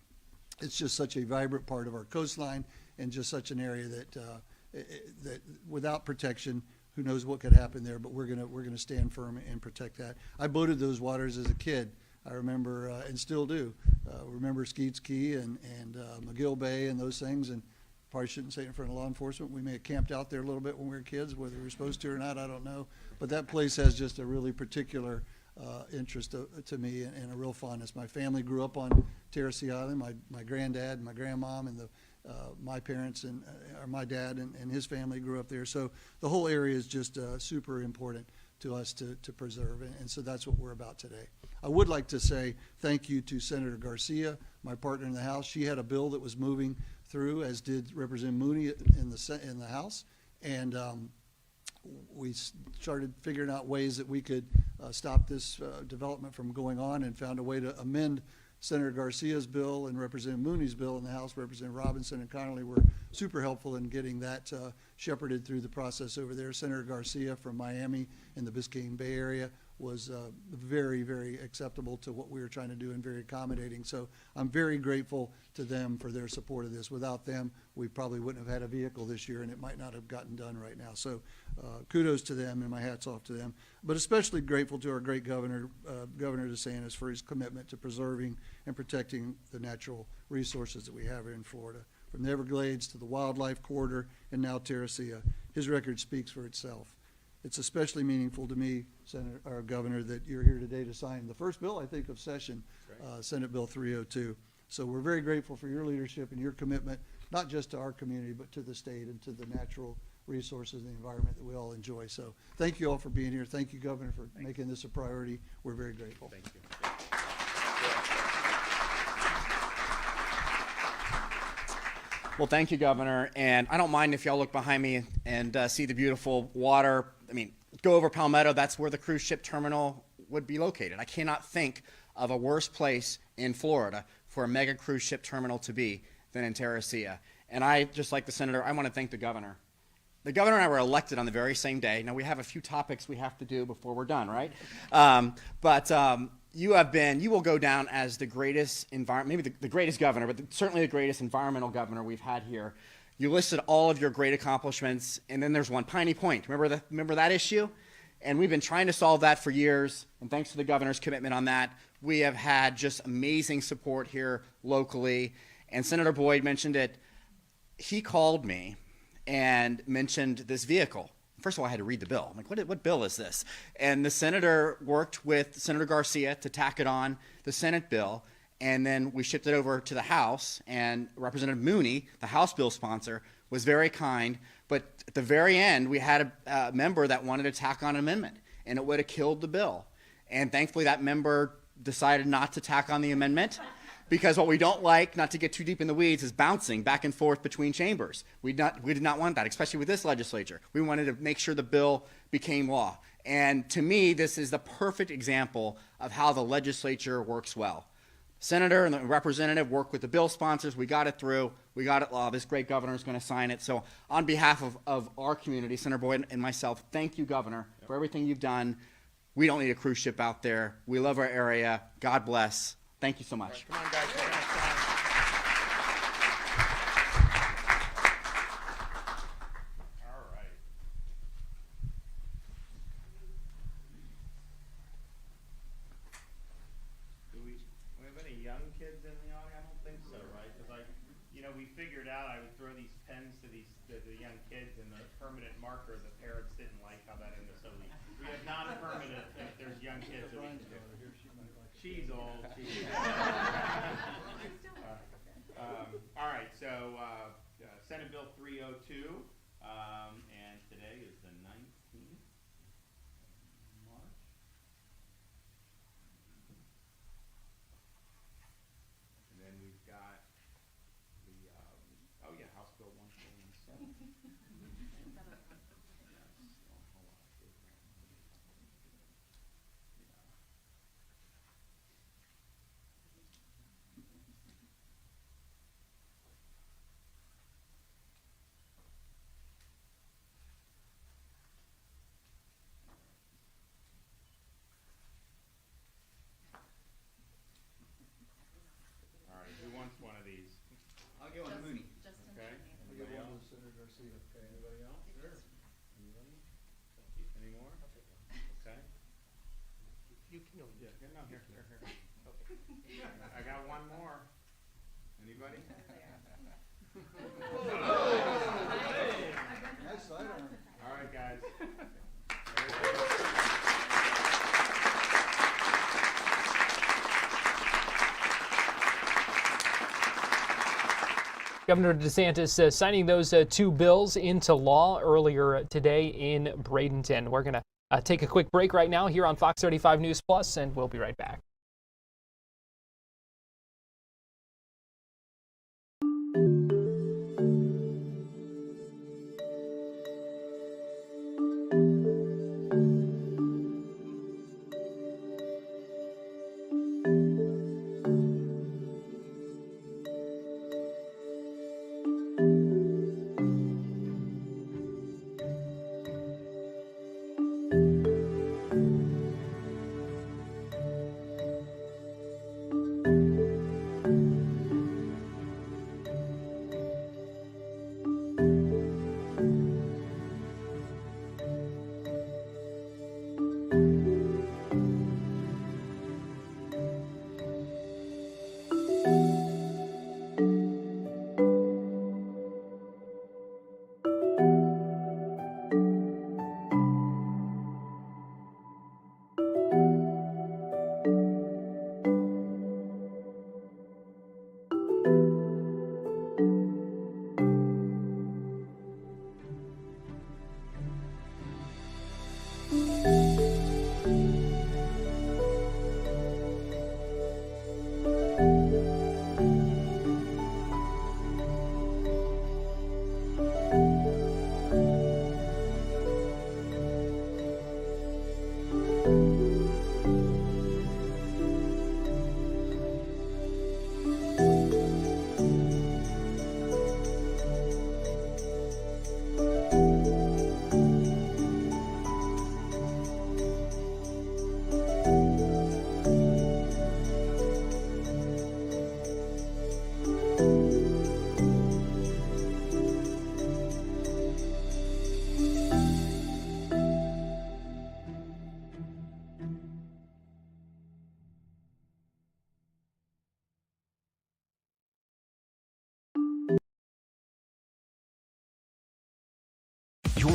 Speaker 8: It's just such a vibrant part of our coastline and just such an area that without protection, who knows what could happen there, but we're gonna stand firm and protect that. I boated those waters as a kid. I remember, and still do, remember Skeets Key and McGill Bay and those things, and probably shouldn't say it in front of law enforcement. We may have camped out there a little bit when we were kids, whether we were supposed to or not, I don't know. But that place has just a really particular interest to me and a real fondness. My family grew up on Terracea Island. My granddad and my grandmom and my parents and my dad and his family grew up there. So the whole area is just super important to us to preserve, and so that's what we're about today. I would like to say thank you to Senator Garcia, my partner in the House. She had a bill that was moving through, as did Representative Mooney in the House, and we started figuring out ways that we could stop this development from going on, and found a way to amend Senator Garcia's bill and Representative Mooney's bill in the House. Representative Robinson and Connolly were super helpful in getting that shepherded through the process over there. Senator Garcia from Miami in the Biscayne Bay area was very, very acceptable to what we were trying to do and very accommodating. So I'm very grateful to them for their support of this. Without them, we probably wouldn't have had a vehicle this year, and it might not have gotten done right now. So kudos to them, and my hat's off to them. But especially grateful to our great governor, Governor DeSantis, for his commitment to preserving and protecting the natural resources that we have here in Florida. From the Everglades to the wildlife corridor and now Terracea, his record speaks for itself. It's especially meaningful to me, Governor, that you're here today to sign the first bill, I think, of session, Senate Bill 302. So we're very grateful for your leadership and your commitment, not just to our community, but to the state and to the natural resources and the environment that we all enjoy. So thank you all for being here. Thank you, Governor, for making this a priority. We're very grateful.
Speaker 7: Thank you.
Speaker 9: Well, thank you, Governor. And I don't mind if y'all look behind me and see the beautiful water. I mean, go over Palmetto. That's where the cruise ship terminal would be located. I cannot think of a worse place in Florida for a mega cruise ship terminal to be than in Terracea. And I, just like the Senator, I want to thank the Governor. The Governor and I were elected on the very same day. Now, we have a few topics we have to do before we're done, right? You will go down as the greatest maybe the greatest governor, but certainly the greatest environmental governor we've had here. You listed all of your great accomplishments, and then there's one Piney Point. Remember that issue? And we've been trying to solve that for years, and thanks to the governor's commitment on that, we have had just amazing support here locally. And Senator Boyd mentioned it. He called me and mentioned this vehicle. First of all, I had to read the bill. I'm like, what bill is this? And the senator worked with Senator Garcia to tack it on the Senate bill, and then we shipped it over to the House, and Representative Mooney, the House bill sponsor, was very kind. But at the very end, we had a member that wanted to tack on an amendment, and it would have killed the bill. And thankfully, that member decided not to tack on the amendment, because what we don't like, not to get too deep in the weeds, is bouncing back and forth between chambers. We did not want that, especially with this legislature. We wanted to make sure the bill became law. And to me, this is the perfect example of how the legislature works well. Senator and the representative work with the bill sponsors. We got it through. We got it law. This great governor is going to sign it. So on behalf of our community, Senator Boyd and myself, thank you, Governor, for everything you've done. We don't need a cruise ship out there. We love our area. God bless. Thank you so much.
Speaker 7: Come on, guys. All right. Do we have any young kids in the audience? I don't think so, right? Because we figured out I would throw these pens to the young kids, and the permanent marker, the parents didn't like how that ended. So we have non-permanent if there's young kids that we can do. She's old. All right, so Senate Bill 302, and today is the 19th of March. And then we've got the, House Bill 1417. One of these.
Speaker 10: I'll get one to Mooney.
Speaker 7: Okay.
Speaker 8: Anybody else? Senator Garcia. Okay. Anybody else?
Speaker 7: Sure. Anybody? Any more? Okay.
Speaker 2: You can go.
Speaker 7: Yeah. No, here. Okay. I got one more. Anybody?
Speaker 8: Nice sidearm.
Speaker 7: All right, guys.
Speaker 2: Governor DeSantis signing those two bills into law earlier today in Bradenton. We're going to take a quick break right now here on Fox 35 News Plus, and we'll be right back.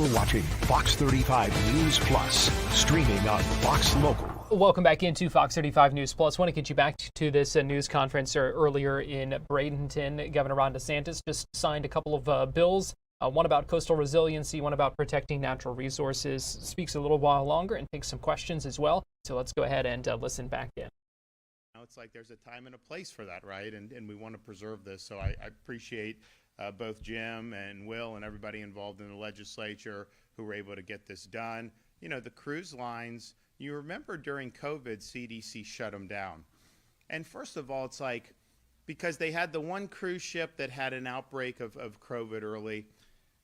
Speaker 1: You're watching Fox 35 News Plus, streaming on Fox Local.
Speaker 2: Welcome back into Fox 35 News Plus. Want to get you back to this news conference earlier in Bradenton. Governor Ron DeSantis just signed a couple of bills, one about coastal resiliency, one about protecting natural resources. Speaks a little while longer and takes some questions as well. So let's go ahead and listen back in.
Speaker 7: It's like there's a time and a place for that, right? And we want to preserve this. So I appreciate both Jim and Will and everybody involved in the legislature who were able to get this done. You know, the cruise lines, you remember during COVID, CDC shut them down. And first of all, it's like, because they had the one cruise ship that had an outbreak of COVID early.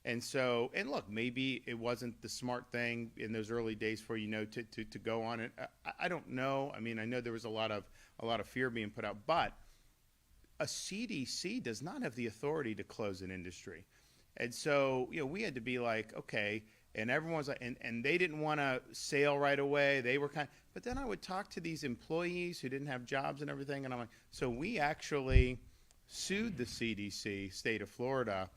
Speaker 7: And so, and look, maybe it wasn't the smart thing in those early days for, you know, to go on it. I don't know. I mean, I know there was a lot of fear being put out, but a CDC does not have the authority to close an industry. And so, you know, we had to be like, okay, and everyone's like, and they didn't want to sail right away. They were but then I would talk to these employees who didn't have jobs and everything. And I'm like, so we actually sued the CDC, state of Florida,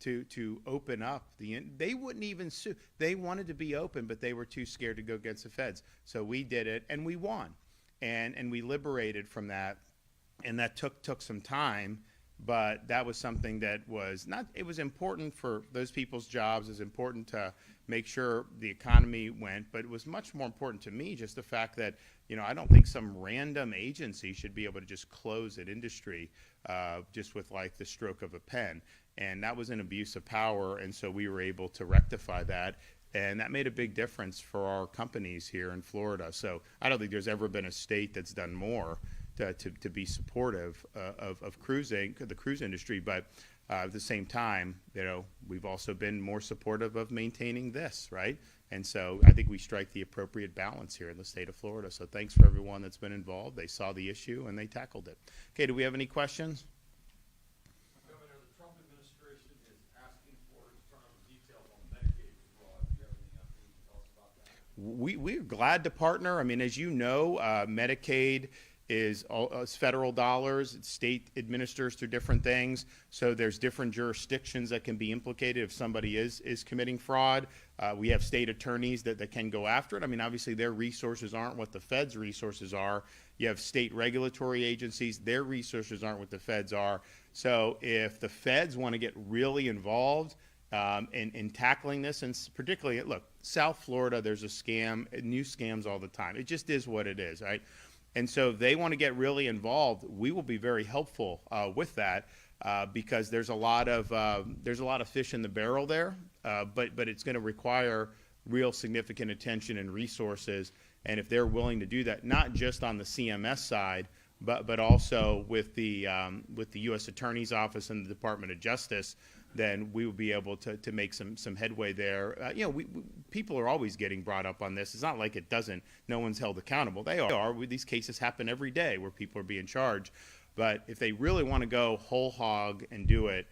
Speaker 7: to open up they wouldn't even sue. They wanted to be open, but they were too scared to go against the feds. So we did it and we won. And we liberated from that. And that took some time, but that was something that was not, it was important for those people's jobs. It was important to make sure the economy went, but it was much more important to me just the fact that, you know, I don't think some random agency should be able to just close an industry just with like the stroke of a pen. And that was an abuse of power, and so we were able to rectify that. And that made a big difference for our companies here in Florida. So I don't think there's ever been a state that's done more to be supportive of cruising, the cruise industry. But at the same time, you know, we've also been more supportive of maintaining this, right? And so I think we strike the appropriate balance here in the state of Florida. So thanks for everyone that's been involved. They saw the issue and they tackled it. Okay, do we have any questions?
Speaker 10: Governor, the Trump administration is asking for internal details on Medicaid fraud. Do you have anything you can tell us about that?
Speaker 7: We're glad to partner. I mean, as you know, Medicaid is federal dollars. State administers through different things. So there's different jurisdictions that can be implicated if somebody is committing fraud. We have state attorneys that can go after it. I mean, obviously their resources aren't what the Fed's resources are. You have state regulatory agencies. Their resources aren't what the Fed's are. So if the Feds want to get really involved in tackling this, and particularly, look, South Florida, there's a scam, new scams all the time. It just is what it is, right? And so if they want to get really involved, we will be very helpful with that because there's a lot of fish in the barrel there, but it's going to require real significant attention and resources. And if they're willing to do that, not just on the CMS side, but also with the U.S. Attorney's Office and the Department of Justice, then we will be able to make some headway there. You know, people are always getting brought up on this. It's not like it doesn't. No one's held accountable. They are. These cases happen every day where people are being charged. But if they really want to go whole hog and do it,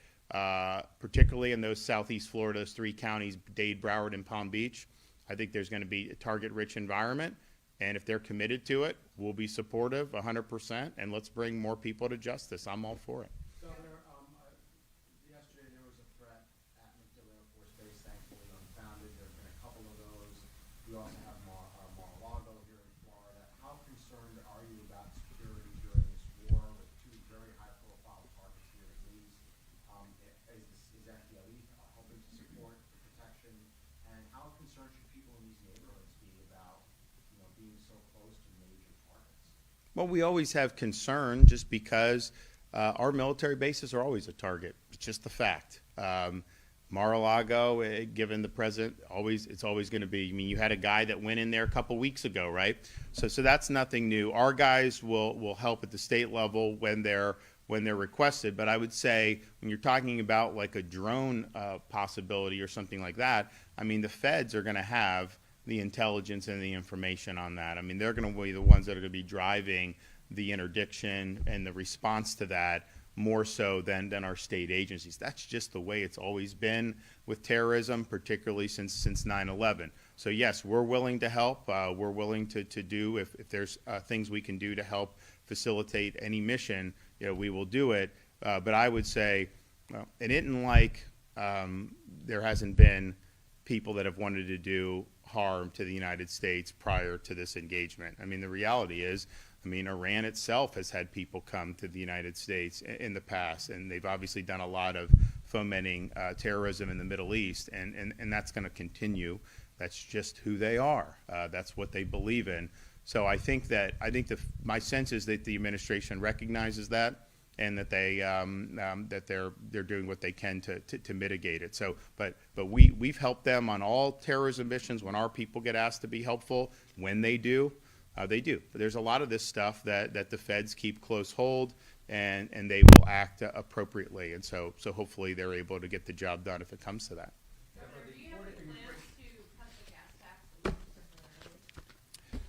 Speaker 7: particularly in those Southeast Florida, those 3 counties, Dade, Broward, and Palm Beach, I think there's going to be a target-rich environment. And if they're committed to it, we'll be supportive 100%. And let's bring more people to justice. I'm all for it.
Speaker 10: Governor, yesterday there was a threat at MacDill Air Force Base, thankfully unfounded. There have been a couple of those. We also have Mar-a-Lago here in Florida. How concerned are you about security during this war with 2 very high-profile targets here at least? Is FDLE hoping to support the protection? And how concerned should people in these neighborhoods be about, you know, being so close to major targets?
Speaker 7: Well, we always have concern just because our military bases are always a target. It's just the fact. Mar-a-Lago, given the president, it's always going to be. I mean, you had a guy that went in there a couple weeks ago, right? So that's nothing new. Our guys will help at the state level when they're requested. But I would say when you're talking about like a drone possibility or something like that, I mean, the feds are going to have the intelligence and the information on that. I mean, they're going to be the ones that are going to be driving the interdiction and the response to that more so than our state agencies. That's just the way it's always been with terrorism, particularly since 9/11. So yes, we're willing to help. We're willing to do if there's things we can do to help facilitate any mission, you know, we will do it. But I would say, well, it isn't like there hasn't been people that have wanted to do harm to the United States prior to this engagement. I mean, the reality is, I mean, Iran itself has had people come to the United States in the past, and they've obviously done a lot of fomenting terrorism in the Middle East, and that's going to continue. That's just who they are. That's what they believe in. So I think my sense is that the administration recognizes that, and that they're doing what they can to mitigate it. So, but we've helped them on all terrorism missions when our people get asked to be helpful. When they do, they do. But there's a lot of this stuff that the feds keep close hold, and they will act appropriately. And so hopefully they're able to get the job done if it comes to that.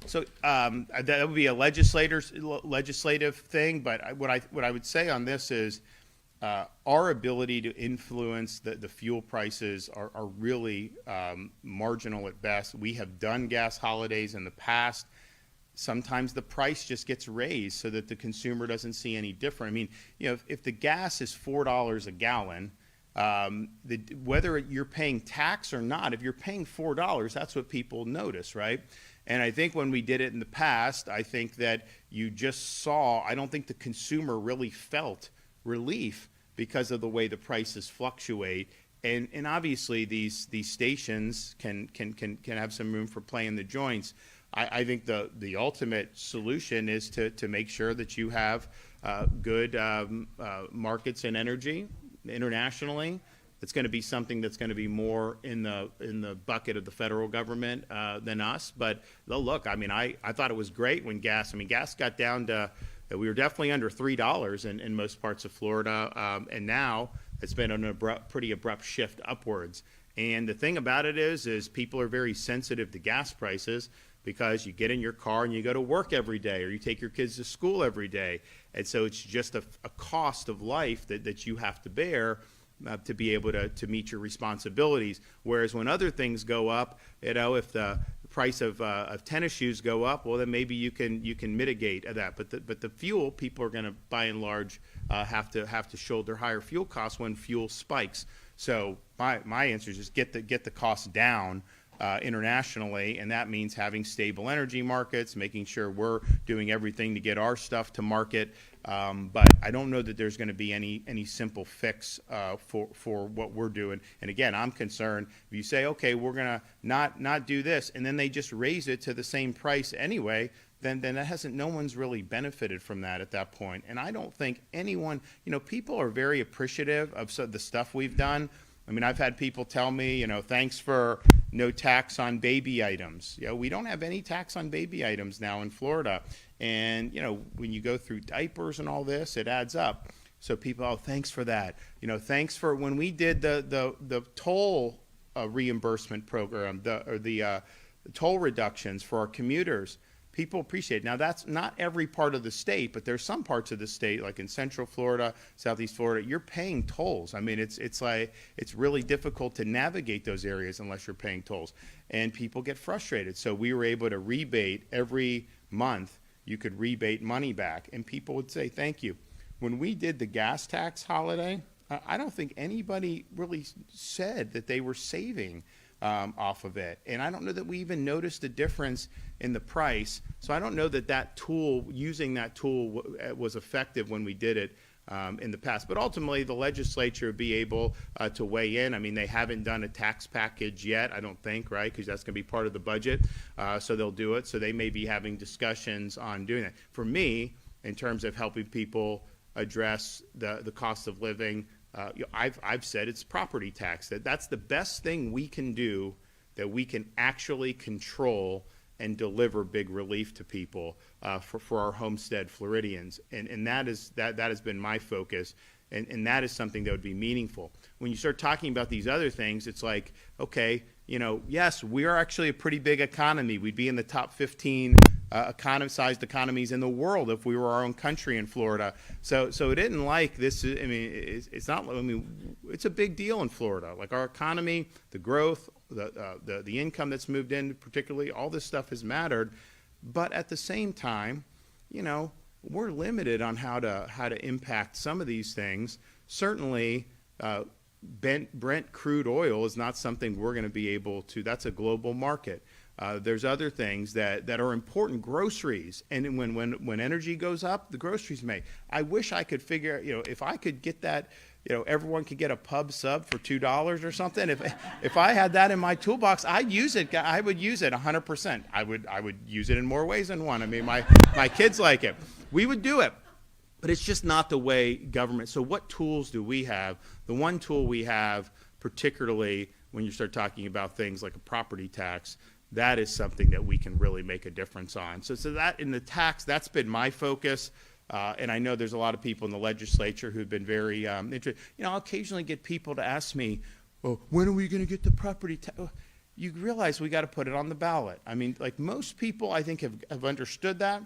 Speaker 7: So that would be a legislative thing, but what I would say on this is our ability to influence the fuel prices are really marginal at best. We have done gas holidays in the past. Sometimes the price just gets raised so that the consumer doesn't see any different. I mean, you know, if the gas is $4 a gallon, whether you're paying tax or not, if you're paying $4, that's what people notice, right? And I think when we did it in the past, I think that you just saw, I don't think the consumer really felt relief because of the way the prices fluctuate. And obviously these stations can have some room for playing the joints. I think the ultimate solution is to make sure that you have good markets in energy internationally. It's going to be something that's going to be more in the bucket of the federal government than us. But look, I mean, I thought it was great when gas got down to, we were definitely under $3 in most parts of Florida, and now it's been an pretty abrupt shift upwards. And the thing about it is people are very sensitive to gas prices because you get in your car and you go to work every day, or you take your kids to school every day. And so it's just a cost of life that you have to bear to be able to meet your responsibilities. Whereas when other things go up, you know, if the price of tennis shoes go up, well, then maybe you can mitigate that. But the fuel, people are going to, by and large, have to shoulder higher fuel costs when fuel spikes. So my answer is just get the costs down internationally, and that means having stable energy markets, making sure we're doing everything to get our stuff to market. But I don't know that there's going to be any simple fix for what we're doing. And again, I'm concerned if you say, okay, we're going to not do this, and then they just raise it to the same price anyway, then no one's really benefited from that at that point. And I don't think anyone, you know, people are very appreciative of the stuff we've done. I mean, I've had people tell me, you know, thanks for no tax on baby items. You know, we don't have any tax on baby items now in Florida. And, you know, when you go through diapers and all this, it adds up. So people, oh, thanks for that. You know, thanks for when we did the toll reimbursement program, the toll reductions for our commuters. People appreciate it. Now, that's not every part of the state, but there's some parts of the state, like in Central Florida, Southeast Florida, you're paying tolls. I mean, it's really difficult to navigate those areas unless you're paying tolls. And people get frustrated. So we were able to rebate every month. You could rebate money back, and people would say, thank you. When we did the gas tax holiday, I don't think anybody really said that they were saving off of it. And I don't know that we even noticed a difference in the price. So I don't know that using that tool was effective when we did it in the past. But ultimately, the legislature would be able to weigh in. I mean, they haven't done a tax package yet, I don't think, right? Because that's going to be part of the budget. So they'll do it. So they may be having discussions on doing that. For me, in terms of helping people address the cost of living, I've said it's property tax. That's the best thing we can do, that we can actually control and deliver big relief to people for our homestead Floridians. And that has been my focus. And that is something that would be meaningful. When you start talking about these other things, it's like, okay, you know, yes, we are actually a pretty big economy. We'd be in the top 15 sized economies in the world if we were our own country in Florida. So it isn't like this. I mean, it's not. I mean, it's a big deal in Florida. Like our economy, the growth, the income that's moved in, particularly, all this stuff has mattered. But at the same time, you know, we're limited on how to impact some of these things. Certainly, Brent crude oil is not something we're going to be able to. That's a global market. There's other things that are important, groceries. And when energy goes up, the groceries may. I wish I could figure, if I could get that, everyone could get a pub sub for $2 or something. If I had that in my toolbox, I'd use it. I would use it 100%. I would use it in more ways than one. I mean, my kids like it. We would do it. But it's just not the way government. So what tools do we have? The one tool we have, particularly when you start talking about things like a property tax, that is something that we can really make a difference on. So that in the tax, that's been my focus. And I know there's a lot of people in the legislature who've been very interested. I'll occasionally get people to ask me, well, when are we going to get the property tax? You realize we got to put it on the ballot. I mean, like most people, I think, have understood that.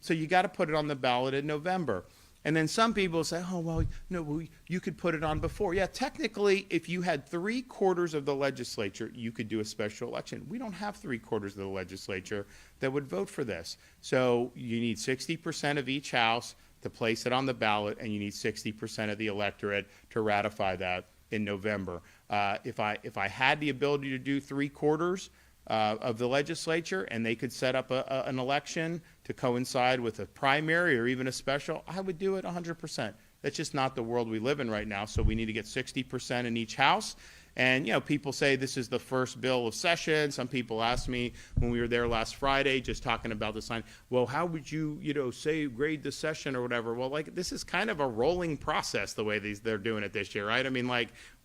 Speaker 7: So you got to put it on the ballot in November. And then some people say, oh, well, no, you could put it on before. Yeah, technically, if you had 3/4 of the legislature, you could do a special election. We don't have 3/4 of the legislature that would vote for this. So you need 60% of each house to place it on the ballot, and you need 60% of the electorate to ratify that in November. If I had the ability to do 3/4 of the legislature, and they could set up an election to coincide with a primary or even a special, I would do it 100%. That's just not the world we live in right now, so we need to get 60% in each house. And, people say this is the first bill of session. Some people asked me when we were there last Friday just talking about the sign, well, how would you, say grade the session or whatever? Well, this is kind of a rolling process the way they're doing it this year, right? I mean,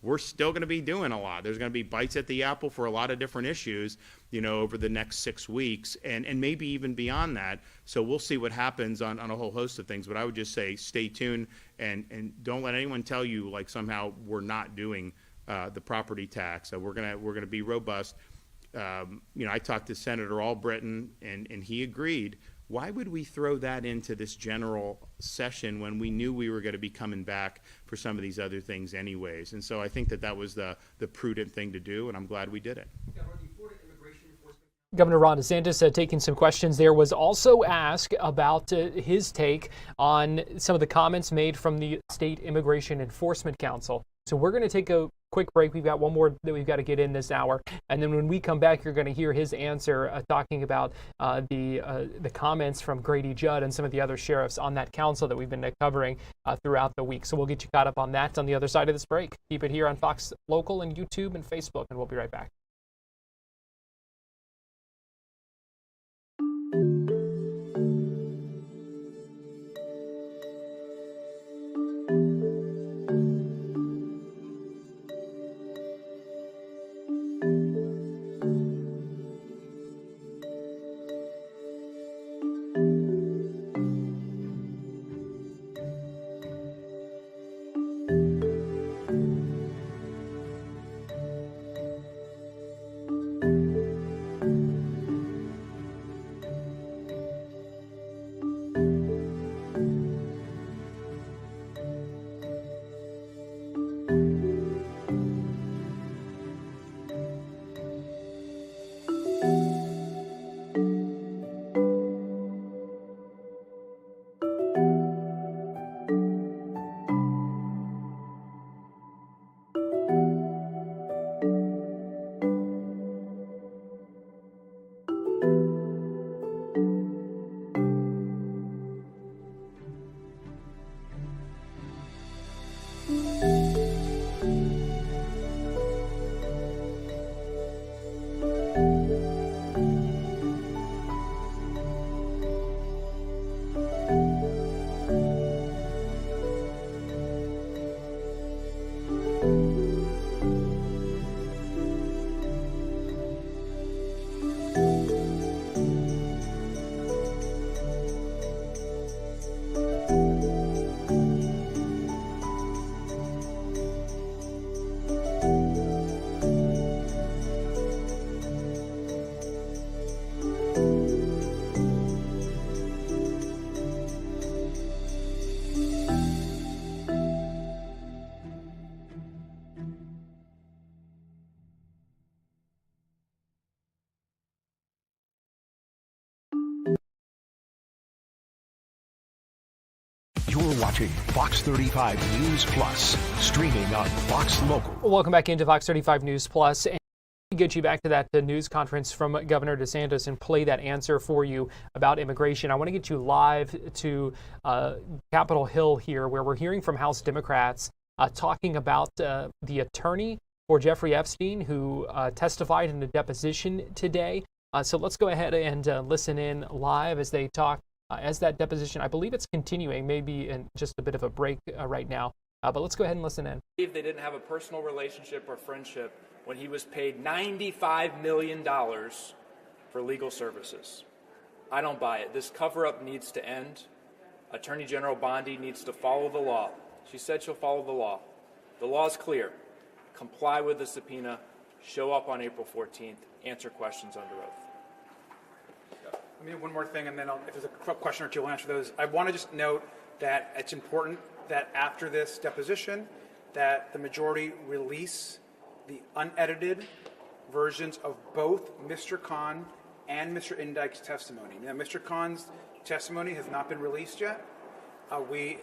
Speaker 7: we're still going to be doing a lot. There's going to be bites at the apple for a lot of different issues, over the next 6 weeks and maybe even beyond that. So we'll see what happens on a whole host of things. But I would just say stay tuned and don't let anyone tell you somehow we're not doing the property tax. So we're gonna be robust. I talked to Senator Albritton, and he agreed. Why would we throw that into this general session when we knew we were going to be coming back for some of these other things anyways? And so I think that was the prudent thing to do, and I'm glad we did it.
Speaker 2: Governor Ron DeSantis taking some questions there, was also asked about his take on some of the comments made from the State Immigration Enforcement Council. So we're going to take a quick break. We've got one more that we've got to get in this hour. And then when we come back, you're going to hear his answer talking about the comments from Grady Judd and some of the other sheriffs on that council that we've been covering throughout the week. So we'll get you caught up on that on the other side of this break. Keep it here on Fox Local and YouTube and Facebook, and we'll be right back.
Speaker 1: watching Fox 35 News Plus, streaming on Fox Local.
Speaker 2: Welcome back into Fox 35 News Plus. And get you back to that news conference from Governor DeSantis and play that answer for you about immigration. I want to get you live to Capitol Hill here, where we're hearing from House Democrats talking about the attorney for Jeffrey Epstein, who testified in a deposition today. So let's go ahead and listen in live as they talk as that deposition. I believe it's continuing, maybe in just a bit of a break right now. But let's go ahead and listen in.
Speaker 11: They didn't have a personal relationship or friendship when he was paid $95 million for legal services. I don't buy it. This cover-up needs to end. Attorney General Bondi needs to follow the law. She said she'll follow the law. The law is clear. Comply with the subpoena, show up on April 14th, answer questions under oath.
Speaker 12: Let me one more thing, and then if there's a quick question or two, I'll answer those. I want to just note that it's important that after this deposition, that the majority release the unedited versions of both Mr. Khan and Mr. Indike's testimony. Now, Mr. Khan's testimony has not been released yet. We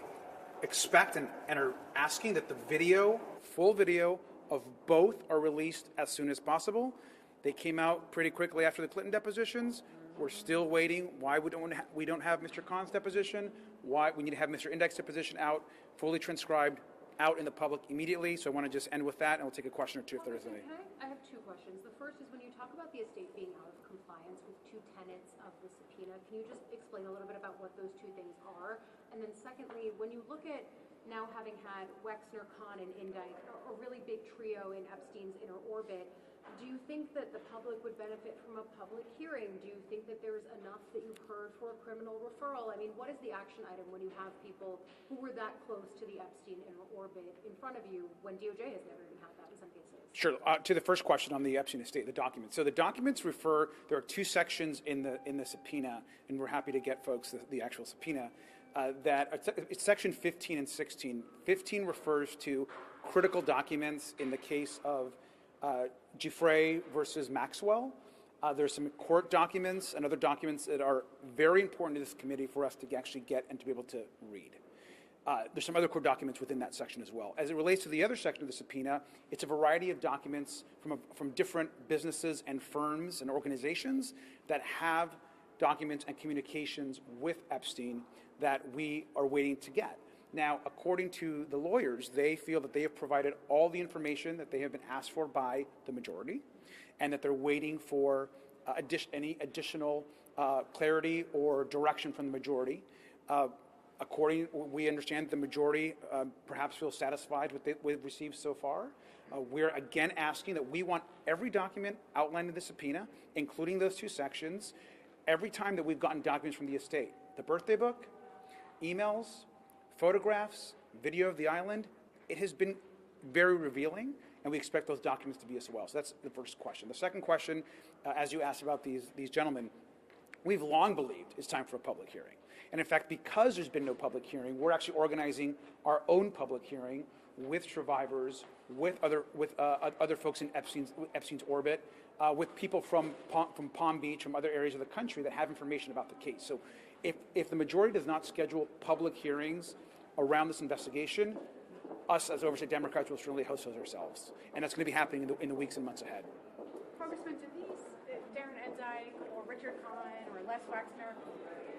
Speaker 12: expect and are asking that the video, full video of both are released as soon as possible. They came out pretty quickly after the Clinton depositions. We're still waiting. Why we don't have Mr. Khan's deposition? Why we need to have Mr. Indike's deposition out, fully transcribed, out in the public immediately. So I want to just end with that, and we'll take a question or two if there is any.
Speaker 23: I have two questions. The first is, when you talk about the estate being out of compliance with two tenets of the subpoena, can you just explain a little bit about what those two things are? And then secondly, when you look at now having had Wexner, Khan, and Indike, a really big trio in Epstein's inner orbit, do you think that the public would benefit from a public hearing? Do you think that there's enough that you've heard for a criminal referral? I mean, what is the action item when you have people who were that close to the Epstein inner orbit in front of you when DOJ has never even had that in some cases?
Speaker 12: Sure. To the first question on the Epstein estate, the documents. So the documents refer, there are two sections in the subpoena, and we're happy to get folks the actual subpoena, it's section 15 and 16. 15 refers to critical documents in the case of Giuffre versus Maxwell. There's some court documents and other documents that are very important to this committee for us to actually get and to be able to read. There's some other court documents within that section as well. As it relates to the other section of the subpoena, it's a variety of documents from different businesses and firms and organizations that have documents and communications with Epstein that we are waiting to get. Now, according to the lawyers, they feel that they have provided all the information that they have been asked for by the majority, and that they're waiting for any additional clarity or direction from the majority. We understand the majority perhaps feels satisfied with what they've received so far. We're again asking that we want every document outlined in the subpoena, including those two sections, every time that we've gotten documents from the estate. The birthday book, emails, photographs, video of the island, it has been very revealing, and we expect those documents to be as well. So that's the first question. The second question, as you asked about these gentlemen, we've long believed it's time for a public hearing. And in fact, because there's been no public hearing, we're actually organizing our own public hearing with survivors, with other folks in Epstein's orbit, with people from Palm Beach, from other areas of the country that have information about the case. So if the majority does not schedule public hearings around this investigation, us as oversight Democrats will certainly host those ourselves. And that's going to be happening in the weeks and months ahead.
Speaker 24: Congressman, do these, Darren Endike or Richard Khan or Les Wexner,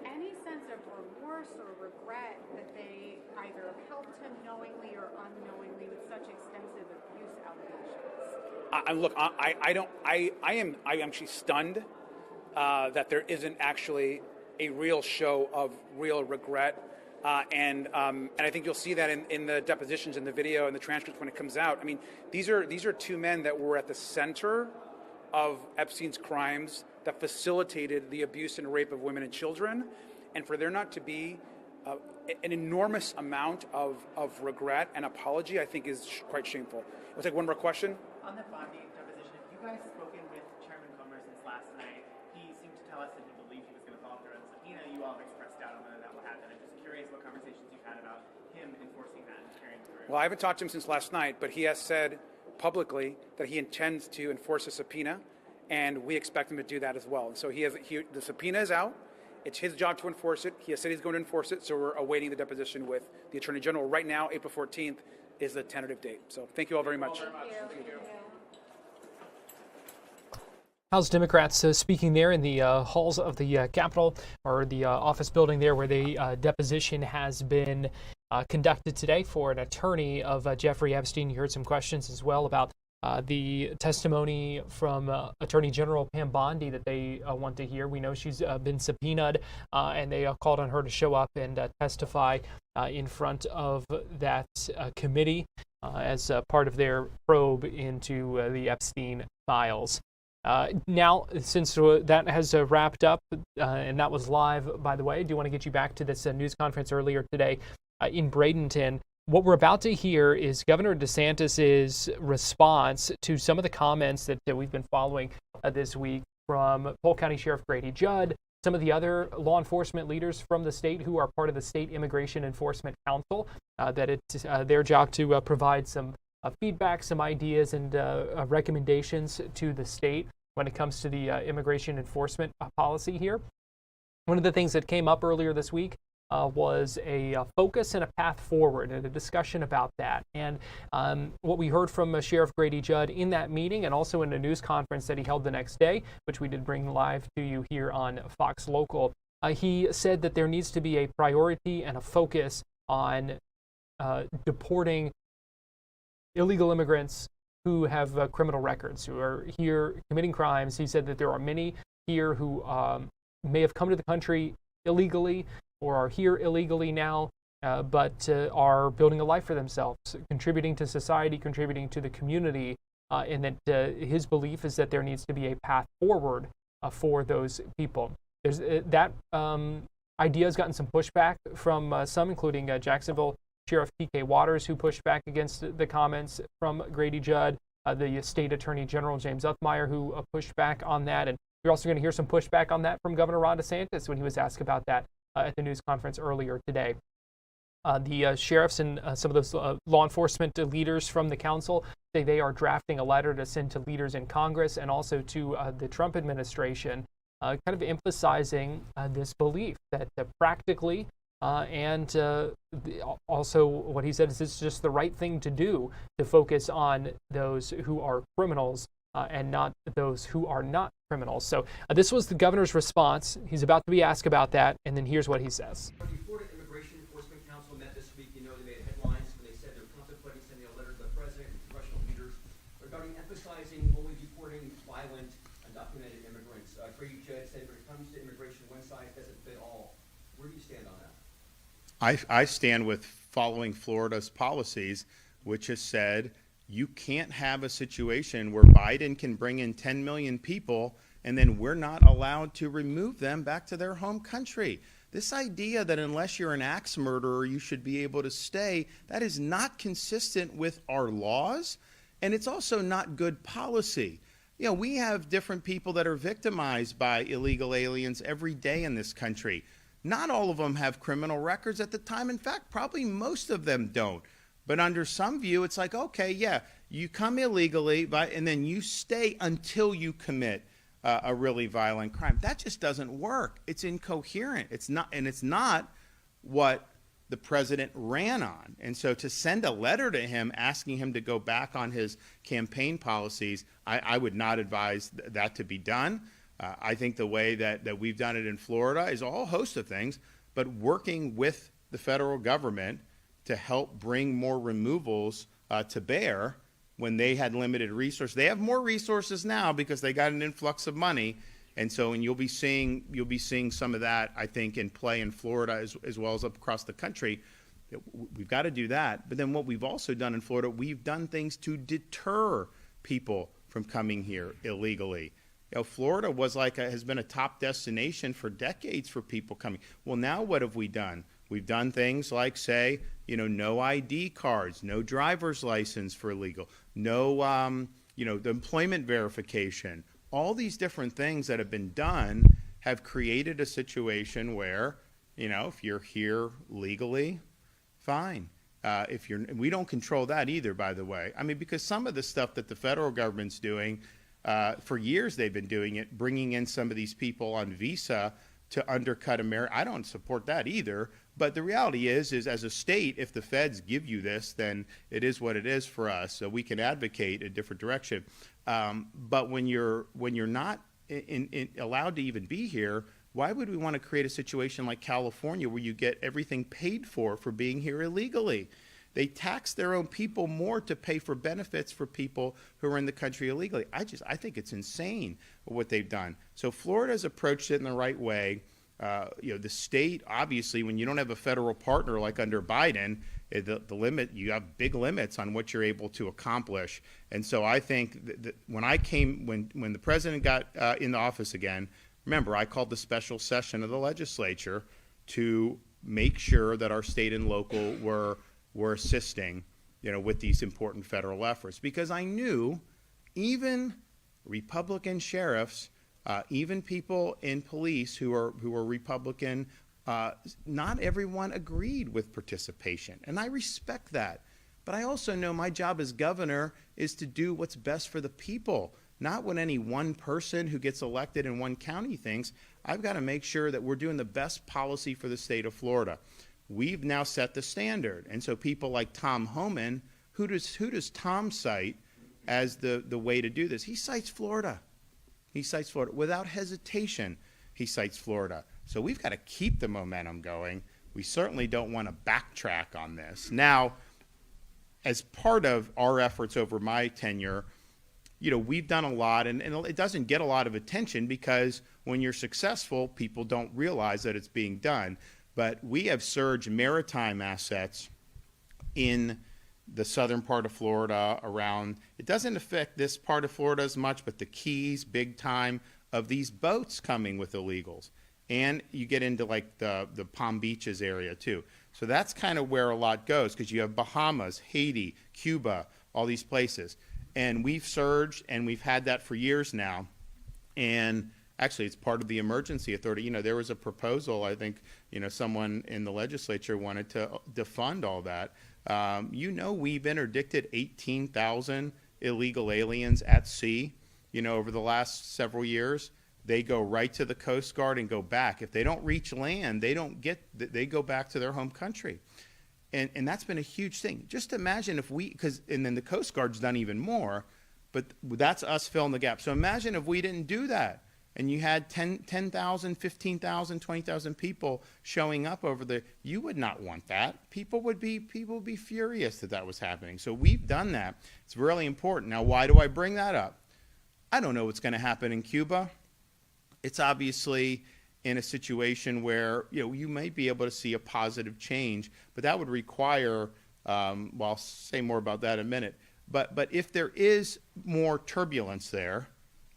Speaker 24: any sense of remorse or regret that they either helped him knowingly or unknowingly with such extensive abuse allegations?
Speaker 12: I am actually stunned that there isn't actually a real show of real regret. And I think you'll see that in the depositions, in the video, and the transcripts when it comes out. I mean, these are two men that were at the center of Epstein's crimes that facilitated the abuse and rape of women and children. And for there not to be an enormous amount of regret and apology, I think is quite shameful. We'll take one more question.
Speaker 25: On the Bondi deposition, have you guys spoken with Chairman Comer since last night? He seemed to tell us that he believed he was going to follow through on the subpoena. You all have expressed doubt on whether that will happen. I'm just curious what conversations you've had about him enforcing that and carrying through.
Speaker 12: Well, I haven't talked to him since last night, but he has said publicly that he intends to enforce a subpoena, and we expect him to do that as well. And so the subpoena is out, It's his job to enforce it. He has said he's going to enforce it, so we're awaiting the deposition with the Attorney General. Right now, April 14th is the tentative date. So thank you all very much.
Speaker 2: Thank you. House Democrats speaking there in the halls of the Capitol, or the office building there, where the deposition has been conducted today for an attorney of Jeffrey Epstein. You heard some questions as well about the testimony from Attorney General Pam Bondi that they want to hear. We know she's been subpoenaed, and they called on her to show up and testify in front of that committee as part of their probe into the Epstein files. Now, since that has wrapped up, and that was live, by the way, I do want to get you back to this news conference earlier today in Bradenton. What we're about to hear is Governor DeSantis's response to some of the comments that we've been following this week from Polk County Sheriff Grady Judd, some of the other law enforcement leaders from the state who are part of the State Immigration Enforcement Council, that it's their job to provide some feedback, some ideas, and recommendations to the state when it comes to the immigration enforcement policy here. One of the things that came up earlier this week was a focus and a path forward, and a discussion about that. And what we heard from Sheriff Grady Judd in that meeting, and also in a news conference that he held the next day, which we did bring live to you here on Fox Local, he said that there needs to be a priority and a focus on deporting illegal immigrants who have criminal records, who are here committing crimes. He said that there are many here who may have come to the country illegally or are here illegally now, but are building a life for themselves, contributing to society, contributing to the community, and that his belief is that there needs to be a path forward for those people. There's that idea has gotten some pushback from some, including Jacksonville Sheriff T.K. Waters, who pushed back against the comments from Grady Judd, the State Attorney General James Uthmeyer, who pushed back on that. And you're also going to hear some pushback on that from Governor Ron DeSantis when he was asked about that at the news conference earlier today. The sheriffs and some of those law enforcement leaders from the council say they are drafting a letter to send to leaders in Congress and also to the Trump administration, kind of emphasizing this belief that practically and also what he said is it's just the right thing to do to focus on those who are criminals and not those who are not criminals. So this was the governor's response. He's about to be asked about that, and then here's what he says.
Speaker 16: The Florida Immigration Enforcement Council met this week. You know, they made headlines when they said they're contemplating sending a letter to the president and congressional leaders regarding emphasizing only deporting violent, undocumented immigrants. Grady Judd said when it comes to immigration, one size doesn't fit all. Where do you stand on that?
Speaker 7: I stand with following Florida's policies, which has said you can't have a situation where Biden can bring in 10 million people and then we're not allowed to remove them back to their home country. This idea that unless you're an axe murderer, you should be able to stay, that is not consistent with our laws, and it's also not good policy. You know, we have different people that are victimized by illegal aliens every day in this country. Not all of them have criminal records at the time. In fact, probably most of them don't. But under some view, it's like, okay, yeah, you come illegally, and then you stay until you commit a really violent crime. That just doesn't work. It's incoherent. It's not what the president ran on. And so to send a letter to him asking him to go back on his campaign policies, I would not advise that to be done. I think the way that we've done it in Florida is a whole host of things, but working with the federal government to help bring more removals to bear when they had limited resources. They have more resources now because they got an influx of money, and so you'll be seeing some of that, I think, in play in Florida as well as up across the country. We've got to do that. But then what we've also done in Florida, we've done things to deter people from coming here illegally. You know, Florida has been a top destination for decades for people coming. Well, now what have we done? We've done things like, say, no ID cards, no driver's license for illegal, no, the employment verification. All these different things that have been done have created a situation where, if you're here legally, fine. We don't control that either, by the way. I mean, because some of the stuff that the federal government's doing, for years they've been doing it, bringing in some of these people on visa to undercut America. I don't support that either. But the reality is as a state, if the feds give you this, then it is what it is for us. So we can advocate a different direction. But when you're not allowed to even be here, why would we want to create a situation like California where you get everything paid for being here illegally? They tax their own people more to pay for benefits for people who are in the country illegally. I think it's insane what they've done. So Florida's approached it in the right way. The state, obviously, when you don't have a federal partner like under Biden, you have big limits on what you're able to accomplish. And so I think that when the president got in the office again, remember, I called the special session of the legislature to make sure that our state and local were assisting, with these important federal efforts, because I knew even Republican sheriffs, even people in police who are Republican, not everyone agreed with participation, and I respect that. But I also know my job as governor is to do what's best for the people, not what any one person who gets elected in one county thinks. I've got to make sure that we're doing the best policy for the state of Florida. We've now set the standard, and so people like Tom Homan, who does Tom cite as the way to do this? He cites Florida. He cites Florida without hesitation. He cites Florida. So we've got to keep the momentum going. We certainly don't want to backtrack on this. Now, as part of our efforts over my tenure, we've done a lot, and it doesn't get a lot of attention because when you're successful, people don't realize that it's being done. But we have surged maritime assets in the southern part of Florida around, it doesn't affect this part of Florida as much, but the Keys, big time, of these boats coming with illegals. And you get into like the Palm Beaches area too. So that's kind of where a lot goes, because you have Bahamas, Haiti, Cuba, all these places. And we've surged, and we've had that for years now. And actually, it's part of the emergency authority. There was a proposal, I think, someone in the legislature wanted to defund all that. We've interdicted 18,000 illegal aliens at sea, over the last several years. They go right to the Coast Guard and go back. If they don't reach land, they go back to their home country. And that's been a huge thing. Just imagine if and then the Coast Guard's done even more, but that's us filling the gap. So imagine if we didn't do that, and you had 10,000, 15,000, 20,000 people showing up you would not want that. People would be furious that was happening. So we've done that. It's really important. Now, why do I bring that up? I don't know what's going to happen in Cuba. It's obviously in a situation where, you might be able to see a positive change, but that would require, I'll say more about that in a minute. But if there is more turbulence there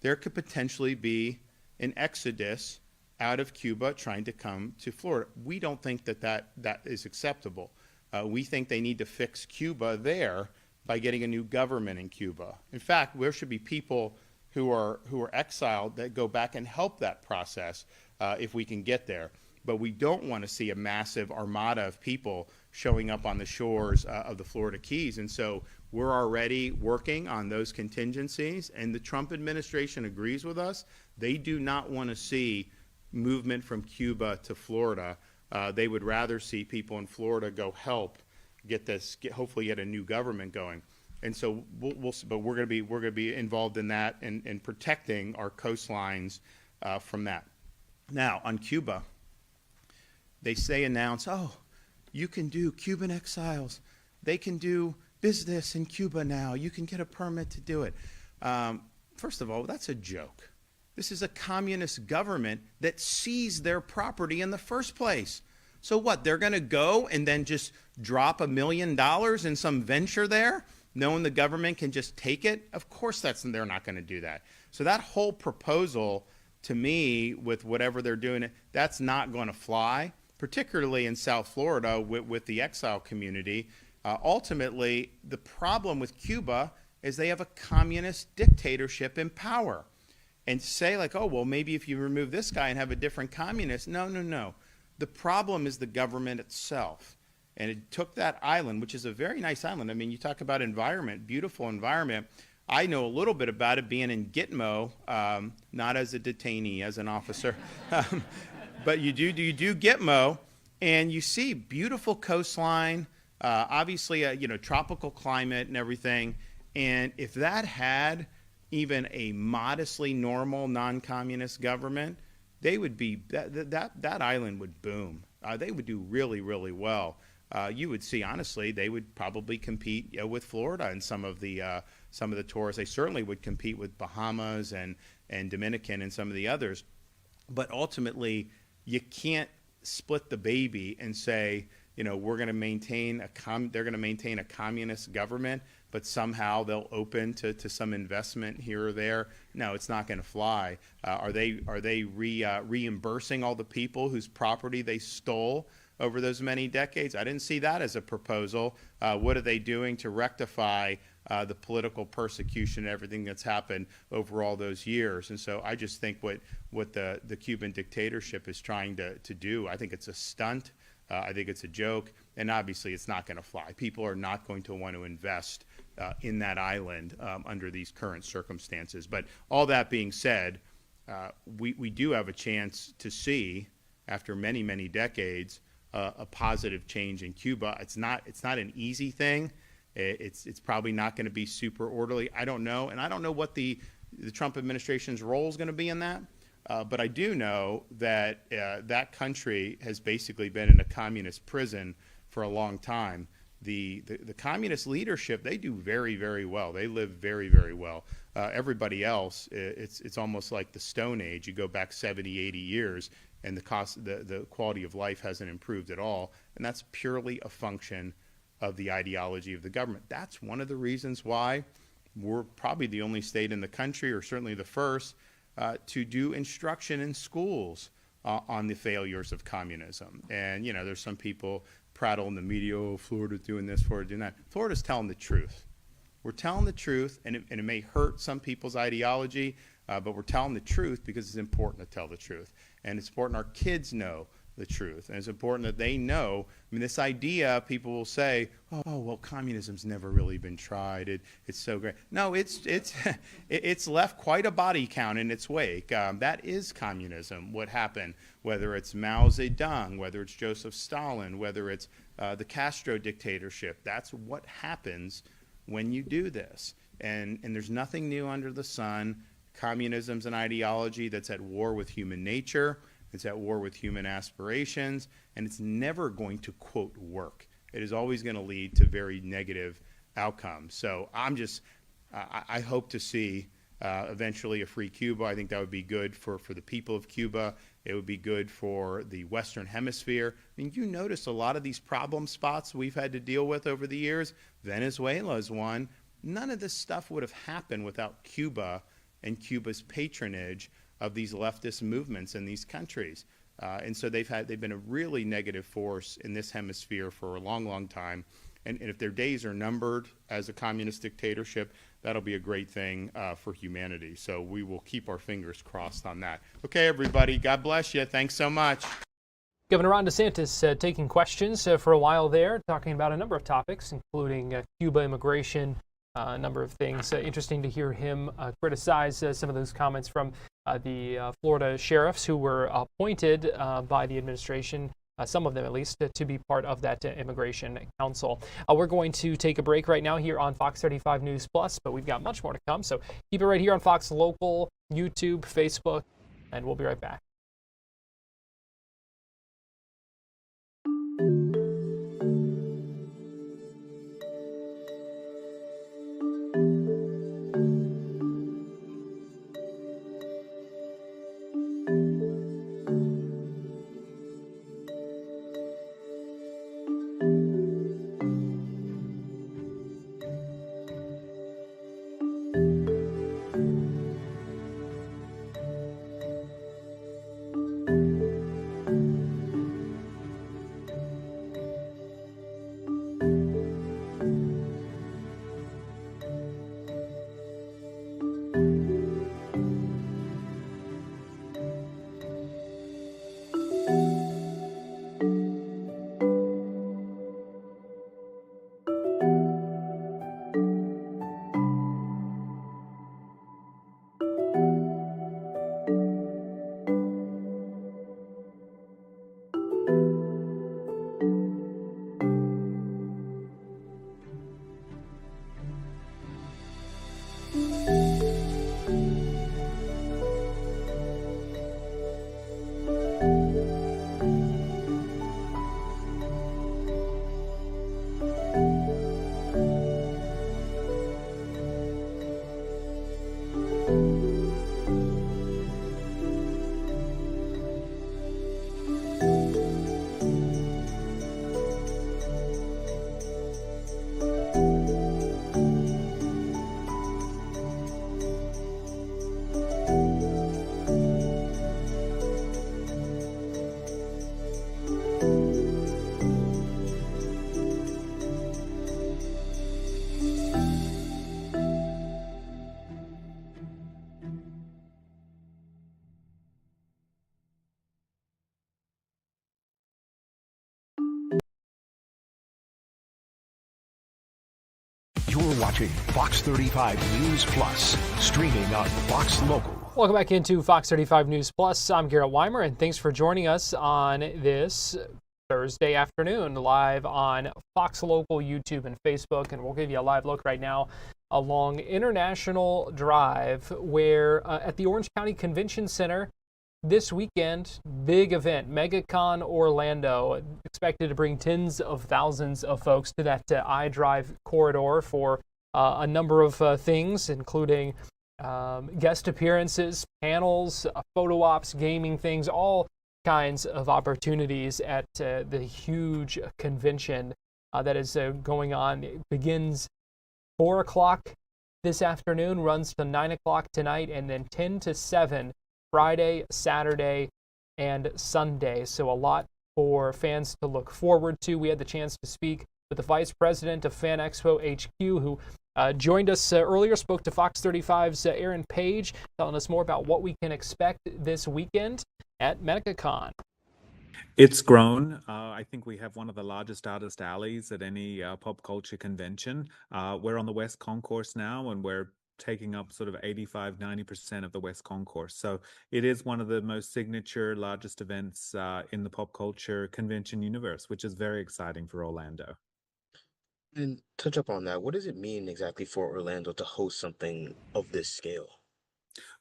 Speaker 7: could potentially be an exodus out of Cuba trying to come to Florida. We don't think that is acceptable. We think they need to fix Cuba there by getting a new government in Cuba. In fact, there should be people who are exiled that go back and help that process if we can get there. But we don't want to see a massive armada of people showing up on the shores of the Florida Keys. And so we're already working on those contingencies, and the Trump administration agrees with us. They do not want to see movement from Cuba to Florida. They would rather see people in Florida go help hopefully get a new government going. And so but we're going to be involved in that and protecting our coastlines from that. Now on Cuba, they announce, you can do Cuban exiles. They can do business in Cuba now. You can get a permit to do it. First of all, that's a joke. This is a communist government that seized their property in the first place. So what, they're going to go and then just drop $1 million in some venture there, knowing the government can just take it? Of course they're not going to do that. So that whole proposal, to me, with whatever they're doing, that's not going to fly, particularly in South Florida with the exile community. Ultimately, the problem with Cuba is they have a communist dictatorship in power. And say maybe if you remove this guy and have a different communist. No. The problem is the government itself. And it took that island, which is a very nice island. I mean, you talk about environment, beautiful environment. I know a little bit about it being in Gitmo, not as a detainee, as an officer. but you do Gitmo, and you see beautiful coastline, obviously a tropical climate and everything. And if that had even a modestly normal non-communist government, they would be that island would boom. They would do really, really well. You would see, honestly, they would probably compete with Florida and some of the tours. They certainly would compete with Bahamas and Dominican and some of the others. But ultimately, you can't split the baby and say, we're going to maintain they're going to maintain a communist government, but somehow they'll open to some investment here or there. No, it's not going to fly. Are they reimbursing all the people whose property they stole over those many decades? I didn't see that as a proposal. What are they doing to rectify the political persecution and everything that's happened over all those years? And so I just think what the Cuban dictatorship is trying to do, I think it's a stunt. I think it's a joke, and obviously it's not going to fly. People are not going to want to invest in that island under these current circumstances. But all that being said, we do have a chance to see, after many, many decades, a positive change in Cuba. It's not an easy thing. It's probably not going to be super orderly. I don't know, and I don't know what the Trump administration's role is going to be in that. But I do know that that country has basically been in a communist prison for a long time. The communist leadership, they do very, very well. They live very, very well. Everybody else, it's almost like the Stone Age. You go back 70, 80 years, and the quality of life hasn't improved at all. And that's purely a function of the ideology of the government. That's one of the reasons why we're probably the only state in the country, or certainly the first, to do instruction in schools on the failures of communism. And, there's some people prattle in the media, oh, Florida's doing this, Florida's doing that. Florida's telling the truth. We're telling the truth, and it may hurt some people's ideology, but we're telling the truth because it's important to tell the truth. And it's important our kids know the truth. And it's important that they know, this idea, people will say, oh, well, communism's never really been tried. It's so great. No, it's left quite a body count in its wake. That is communism, what happened, whether it's Mao Zedong, whether it's Joseph Stalin, whether it's the Castro dictatorship. That's what happens when you do this. And there's nothing new under the sun. Communism's an ideology that's at war with human nature. It's at war with human aspirations, and it's never going to, quote, work. It is always going to lead to very negative outcomes. So I hope to see eventually a free Cuba. I think that would be good for the people of Cuba. It would be good for the Western Hemisphere. You notice a lot of these problem spots we've had to deal with over the years. Venezuela is one. None of this stuff would have happened without Cuba and Cuba's patronage of these leftist movements in these countries. And so they've been a really negative force in this hemisphere for a long, long time. And if their days are numbered as a communist dictatorship, that'll be a great thing for humanity. So we will keep our fingers crossed on that. Okay, everybody, God bless you. Thanks so much.
Speaker 2: Governor Ron DeSantis taking questions for a while there, talking about a number of topics, including Cuba immigration, a number of things. Interesting to hear him criticize some of those comments from the Florida sheriffs who were appointed by the administration, some of them at least, to be part of that immigration council. We're going to take a break right now here on Fox 35 News Plus, but we've got much more to come. So keep it right here on Fox Local, YouTube, Facebook, and we'll be right back.
Speaker 1: You're watching Fox 35 News Plus, streaming on Fox Local.
Speaker 2: Welcome back into Fox 35 News Plus. I'm Garrett Weimer, and thanks for joining us on this Thursday afternoon, live on Fox Local, YouTube, and Facebook. And we'll give you a live look right now along International Drive, where at the Orange County Convention Center this weekend, big event, MegaCon Orlando, expected to bring tens of thousands of folks to that I-Drive corridor for a number of things, including guest appearances, panels, photo ops, gaming things, all kinds of opportunities at the huge convention that is going on. It begins 4 o'clock this afternoon, runs to 9 o'clock tonight, and then 10 to 7 Friday, Saturday, and Sunday. So a lot for fans to look forward to. We had the chance to speak with the Vice President of Fan Expo HQ, who joined us earlier, spoke to Fox 35's Aaron Page, telling us more about what we can expect this weekend at MegaCon.
Speaker 17: It's grown. I think we have one of the largest artist alleys at any pop culture convention. We're on the West Concourse now, and we're taking up sort of 85-90% of the West Concourse. So it is one of the most signature, largest events in the pop culture convention universe, which is very exciting for Orlando.
Speaker 18: And touch up on that. What does it mean exactly for Orlando to host something of this scale?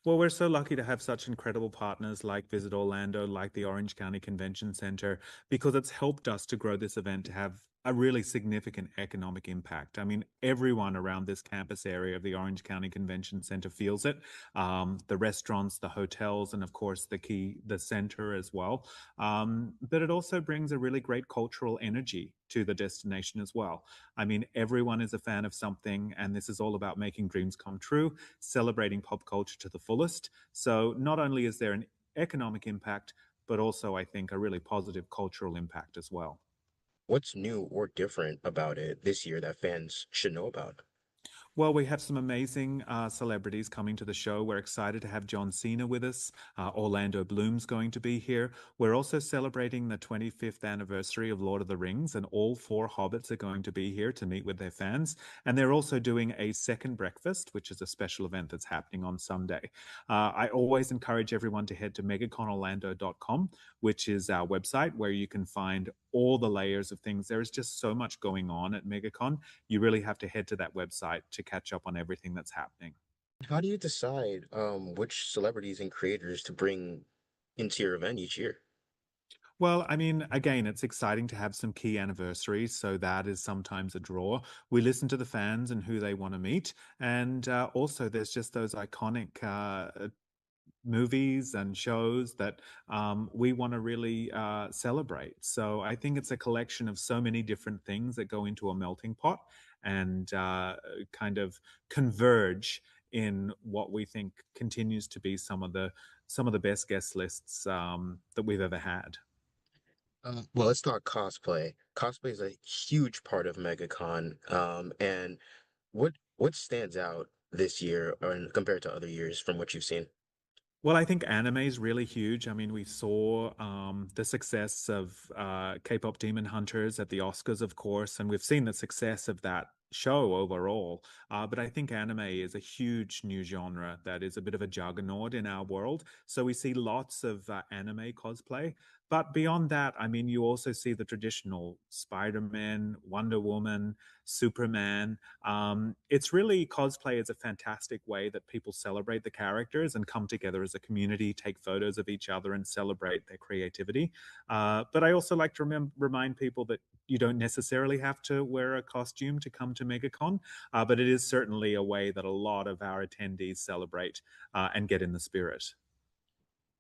Speaker 17: Well, we're so lucky to have such incredible partners like Visit Orlando, like the Orange County Convention Center, because it's helped us to grow this event to have a really significant economic impact. I mean, everyone around this campus area of the Orange County Convention Center feels it. The restaurants, the hotels, and of course the center as well. But it also brings a really great cultural energy to the destination as well. I mean, everyone is a fan of something, and this is all about making dreams come true, celebrating pop culture to the fullest. So not only is there an economic impact, but also I think a really positive cultural impact as well.
Speaker 18: What's new or different about it this year that fans should know about?
Speaker 17: Well, we have some amazing celebrities coming to the show. We're excited to have John Cena with us. Orlando Bloom's going to be here. We're also celebrating the 25th anniversary of Lord of the Rings, and all 4 hobbits are going to be here to meet with their fans. And they're also doing a second breakfast, which is a special event that's happening on Sunday. I always encourage everyone to head to MegaConOrlando.com, which is our website where you can find all the layers of things. There is just so much going on at MegaCon. You really have to head to that website to catch up on everything that's happening.
Speaker 18: How do you decide which celebrities and creators to bring into your event each year?
Speaker 17: Well, I mean, again, it's exciting to have some key anniversaries, so that is sometimes a draw. We listen to the fans and who they want to meet, and also there's just those iconic movies and shows that we want to really celebrate. So I think it's a collection of so many different things that go into a melting pot and kind of converge in what we think continues to be some of the best guest lists that we've ever had.
Speaker 18: Well, let's talk cosplay. Cosplay is a huge part of MegaCon, and what stands out this year or compared to other years from what you've seen?
Speaker 17: Well, I think anime is really huge. I mean, we saw the success of K-pop Demon Hunters at the Oscars, of course, and we've seen the success of that show overall. But I think anime is a huge new genre that is a bit of a juggernaut in our world. So we see lots of anime cosplay. But beyond that, I mean, you also see the traditional Spider-Man, Wonder Woman, Superman. It's really, cosplay is a fantastic way that people celebrate the characters and come together as a community, take photos of each other and celebrate their creativity. But I also like to remind people that you don't necessarily have to wear a costume to come to MegaCon, but it is certainly a way that a lot of our attendees celebrate and get in the spirit.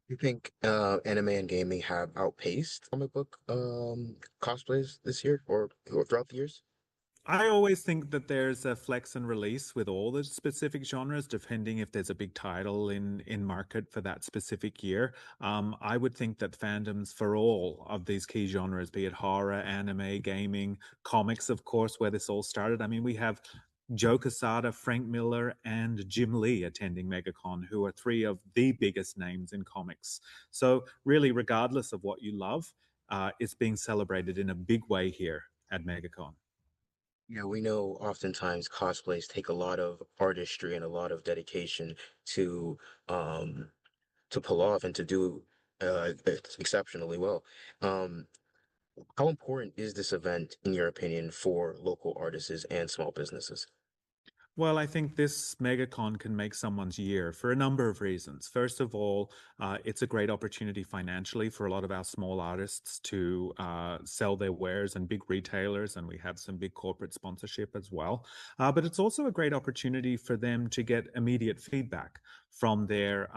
Speaker 18: You think anime and gaming have outpaced comic book cosplays this year or throughout the years?
Speaker 17: I always think that there's a flex and release with all the specific genres, depending if there's a big title in market for that specific year. I would think that fandoms for all of these key genres, be it horror, anime, gaming, comics, of course, where this all started. I mean, we have Joe Quesada, Frank Miller, and Jim Lee attending MegaCon, who are 3 of the biggest names in comics. So really, regardless of what you love, it's being celebrated in a big way here at MegaCon.
Speaker 18: Yeah, we know oftentimes cosplays take a lot of artistry and a lot of dedication to um pull off and to do exceptionally well. Um, how important is this event, in your opinion, for local artists and small businesses?
Speaker 17: Well, I think this MegaCon can make someone's year for a number of reasons. First of all, it's a great opportunity financially for a lot of our small artists to sell their wares, and big retailers, and we have some big corporate sponsorship as well. But it's also a great opportunity for them to get immediate feedback from their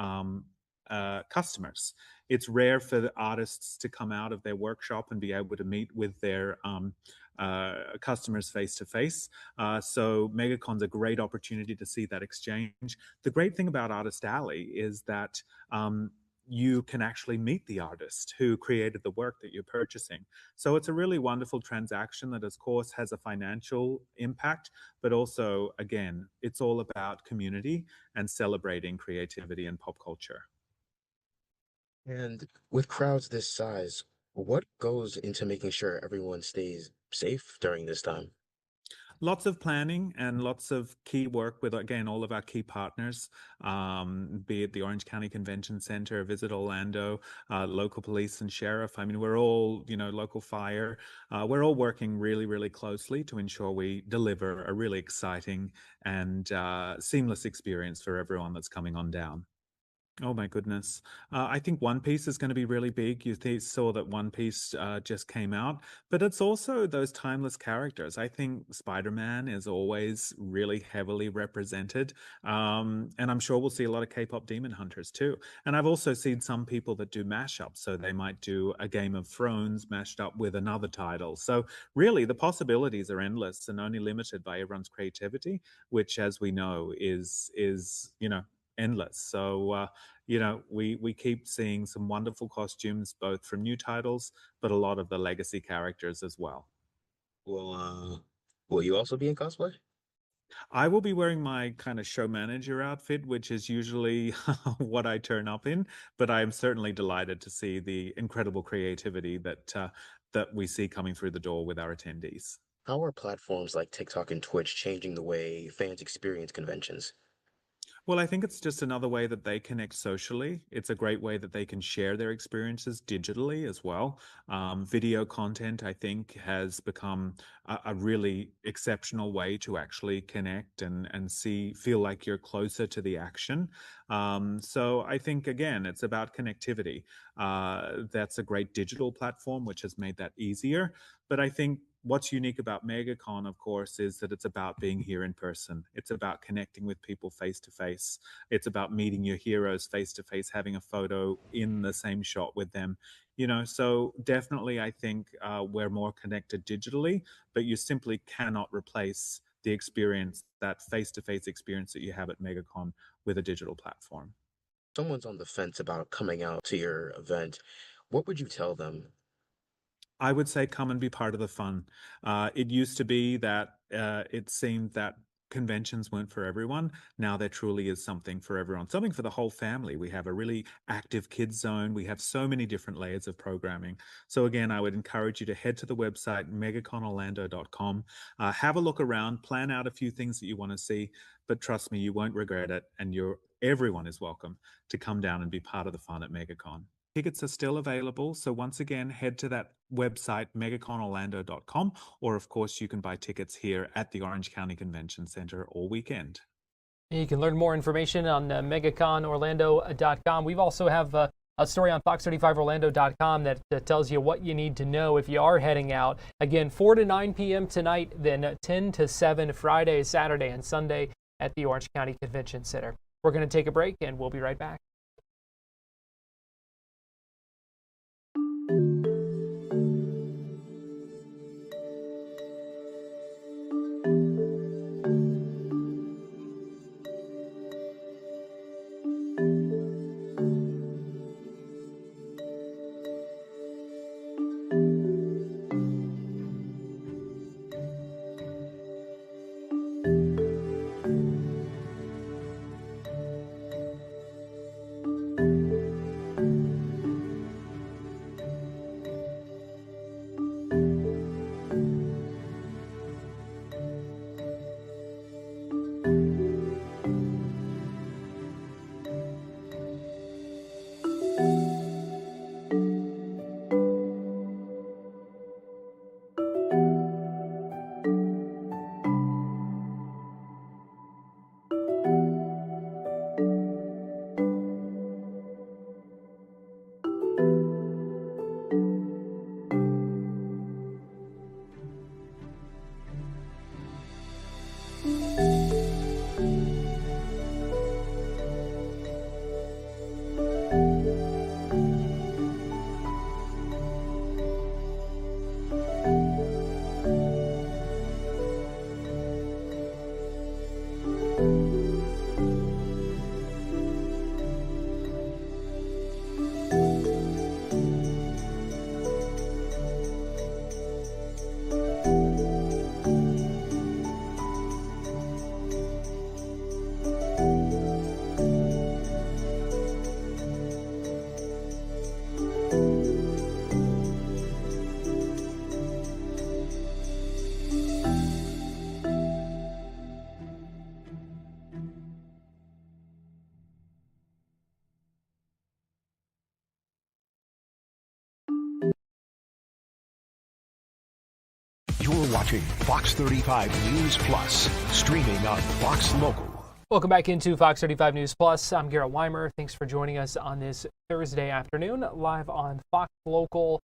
Speaker 17: customers. It's rare for the artists to come out of their workshop and be able to meet with their customers face to face. So MegaCon's a great opportunity to see that exchange. The great thing about Artist Alley is that you can actually meet the artist who created the work that you're purchasing. So it's a really wonderful transaction that, of course, has a financial impact, but also, again, it's all about community and celebrating creativity and pop culture.
Speaker 18: And with crowds this size, what goes into making sure everyone stays safe during this time?
Speaker 17: Lots of planning and lots of key work with, again, all of our key partners, be it the Orange County Convention Center, Visit Orlando, local police and sheriff. I mean, we're all, local fire. We're all working really, really closely to ensure we deliver a really exciting and seamless experience for everyone that's coming on down. Oh my goodness. I think One Piece is going to be really big. You saw that One Piece just came out, but it's also those timeless characters. I think Spider-Man is always really heavily represented. And I'm sure we'll see a lot of K-pop demon hunters too. And I've also seen some people that do mashups. So they might do a Game of Thrones mashed up with another title. So really the possibilities are endless and only limited by everyone's creativity, which, as we know, is endless. So, we keep seeing some wonderful costumes, both from new titles, but a lot of the legacy characters as well.
Speaker 18: Will you also be in cosplay?
Speaker 17: I will be wearing my kind of show manager outfit, which is usually what I turn up in, but I am certainly delighted to see the incredible creativity that we see coming through the door with our attendees.
Speaker 18: How are platforms like TikTok and Twitch changing the way fans experience conventions?
Speaker 17: Well, I think it's just another way that they connect socially. It's a great way that they can share their experiences digitally as well. Video content, I think, has become a really exceptional way to actually connect and feel like you're closer to the action. So I think, again, it's about connectivity. That's a great digital platform, which has made that easier. But I think what's unique about MegaCon, of course, is that it's about being here in person. It's about connecting with people face to face. It's about meeting your heroes face to face, having a photo in the same shot with them. So definitely I think we're more connected digitally, but you simply cannot replace the experience, that face to face experience that you have at MegaCon with a digital platform.
Speaker 18: Someone's on the fence about coming out to your event. What would you tell them?
Speaker 17: I would say come and be part of the fun. It used to be that it seemed that conventions weren't for everyone. Now there truly is something for everyone, something for the whole family. We have a really active kids zone. We have so many different layers of programming. So again, I would encourage you to head to the website, megaconorlando.com, have a look around, plan out a few things that you want to see, but trust me, you won't regret it. And everyone is welcome to come down and be part of the fun at MegaCon. Tickets are still available, so once again, head to that website, megaconorlando.com, or of course, you can buy tickets here at the Orange County Convention Center all weekend.
Speaker 2: You can learn more information on megaconorlando.com. We've also have a story on fox35orlando.com that tells you what you need to know if you are heading out. Again, 4 to 9 p.m. tonight, then 10 to 7 Friday, Saturday, and Sunday at the Orange County Convention Center. We're going to take a break, and we'll be right back.
Speaker 1: watching Fox 35 News Plus, streaming on Fox Local.
Speaker 2: Welcome back into Fox 35 News Plus. I'm Garrett Weimer. Thanks for joining us on this Thursday afternoon, live on Fox Local,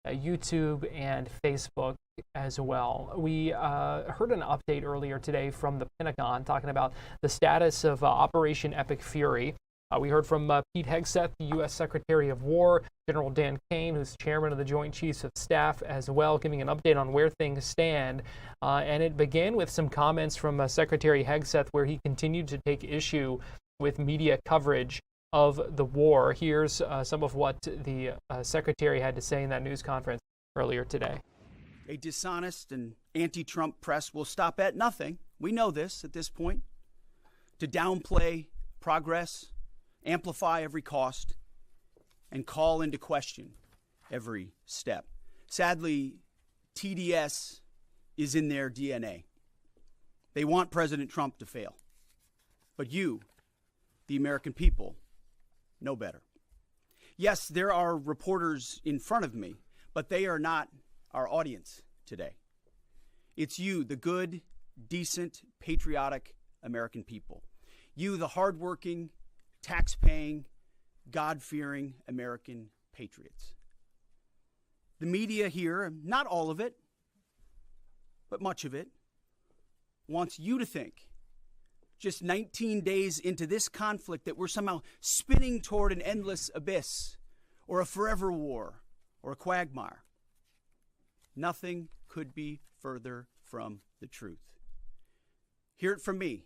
Speaker 2: YouTube, and Facebook as well. We heard an update earlier today from the Pentagon talking about the status of Operation Epic Fury. We heard from Pete Hegseth, the U.S. Secretary of War, General Dan Kane, who's chairman of the Joint Chiefs of Staff as well, giving an update on where things stand. And it began with some comments from Secretary Hegseth, where he continued to take issue with media coverage of the war. Here's some of what the Secretary had to say in that news conference earlier today.
Speaker 5: A dishonest and anti-Trump press will stop at nothing. We know this at this point. To downplay progress, amplify every cost, and call into question every step. Sadly, TDS is in their DNA. They want President Trump to fail. But you, the American people, know better. Yes, there are reporters in front of me, but they are not our audience today. It's you, the good, decent, patriotic American people. You, the hardworking, tax-paying, God-fearing American patriots. The media here, not all of it, but much of it, wants you to think, just 19 days into this conflict, that we're somehow spinning toward an endless abyss, or a forever war, or a quagmire. Nothing could be further from the truth. Hear it from me,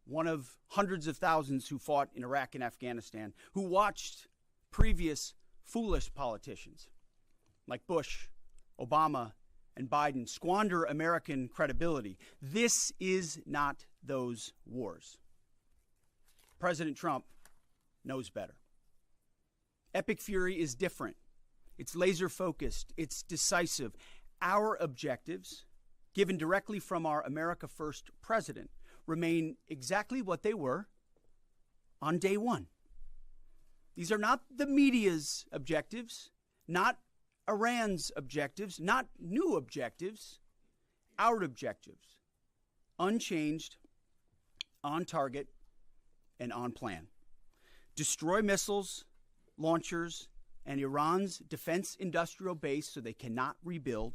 Speaker 5: one of hundreds of thousands who fought in Iraq and Afghanistan, who watched previous foolish politicians like Bush, Obama, and Biden squander American credibility. This is not those wars. President Trump knows better. Epic Fury is different. It's laser focused. It's decisive. Our objectives, given directly from our America First president, remain exactly what they were on day one. These are not the media's objectives, not Iran's objectives, not new objectives, our objectives. Unchanged, on target, and on plan. Destroy missiles, launchers, and Iran's defense industrial base so they cannot rebuild.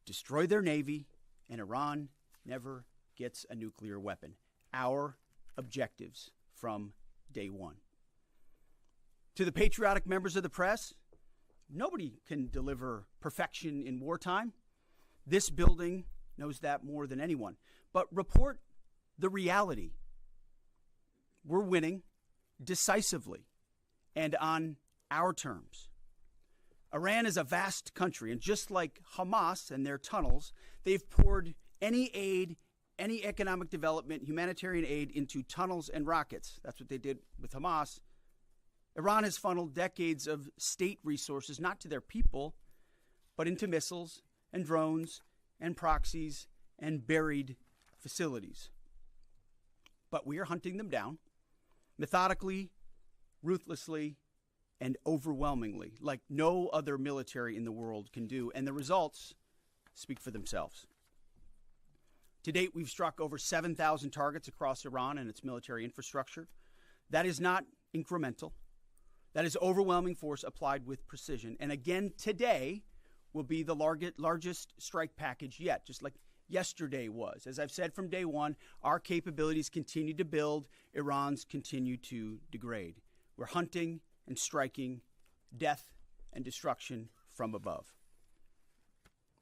Speaker 5: Destroy their navy, and Iran never gets a nuclear weapon. Our objectives from day one. To the patriotic members of the press, nobody can deliver perfection in wartime. This building knows that more than anyone. But report the reality. We're winning decisively and on our terms. Iran is a vast country, and just like Hamas and their tunnels, they've poured any aid, any economic development, humanitarian aid into tunnels and rockets. That's what they did with Hamas. Iran has funneled decades of state resources, not to their people, but into missiles and drones and proxies and buried facilities. But we are hunting them down methodically, ruthlessly, and overwhelmingly, like no other military in the world can do. And the results speak for themselves. To date, we've struck over 7,000 targets across Iran and its military infrastructure. That is not incremental. That is overwhelming force applied with precision. And again, today will be the largest strike package yet, just like yesterday was. As I've said from day one, our capabilities continue to build. Iran's continue to degrade. We're hunting and striking death and destruction from above.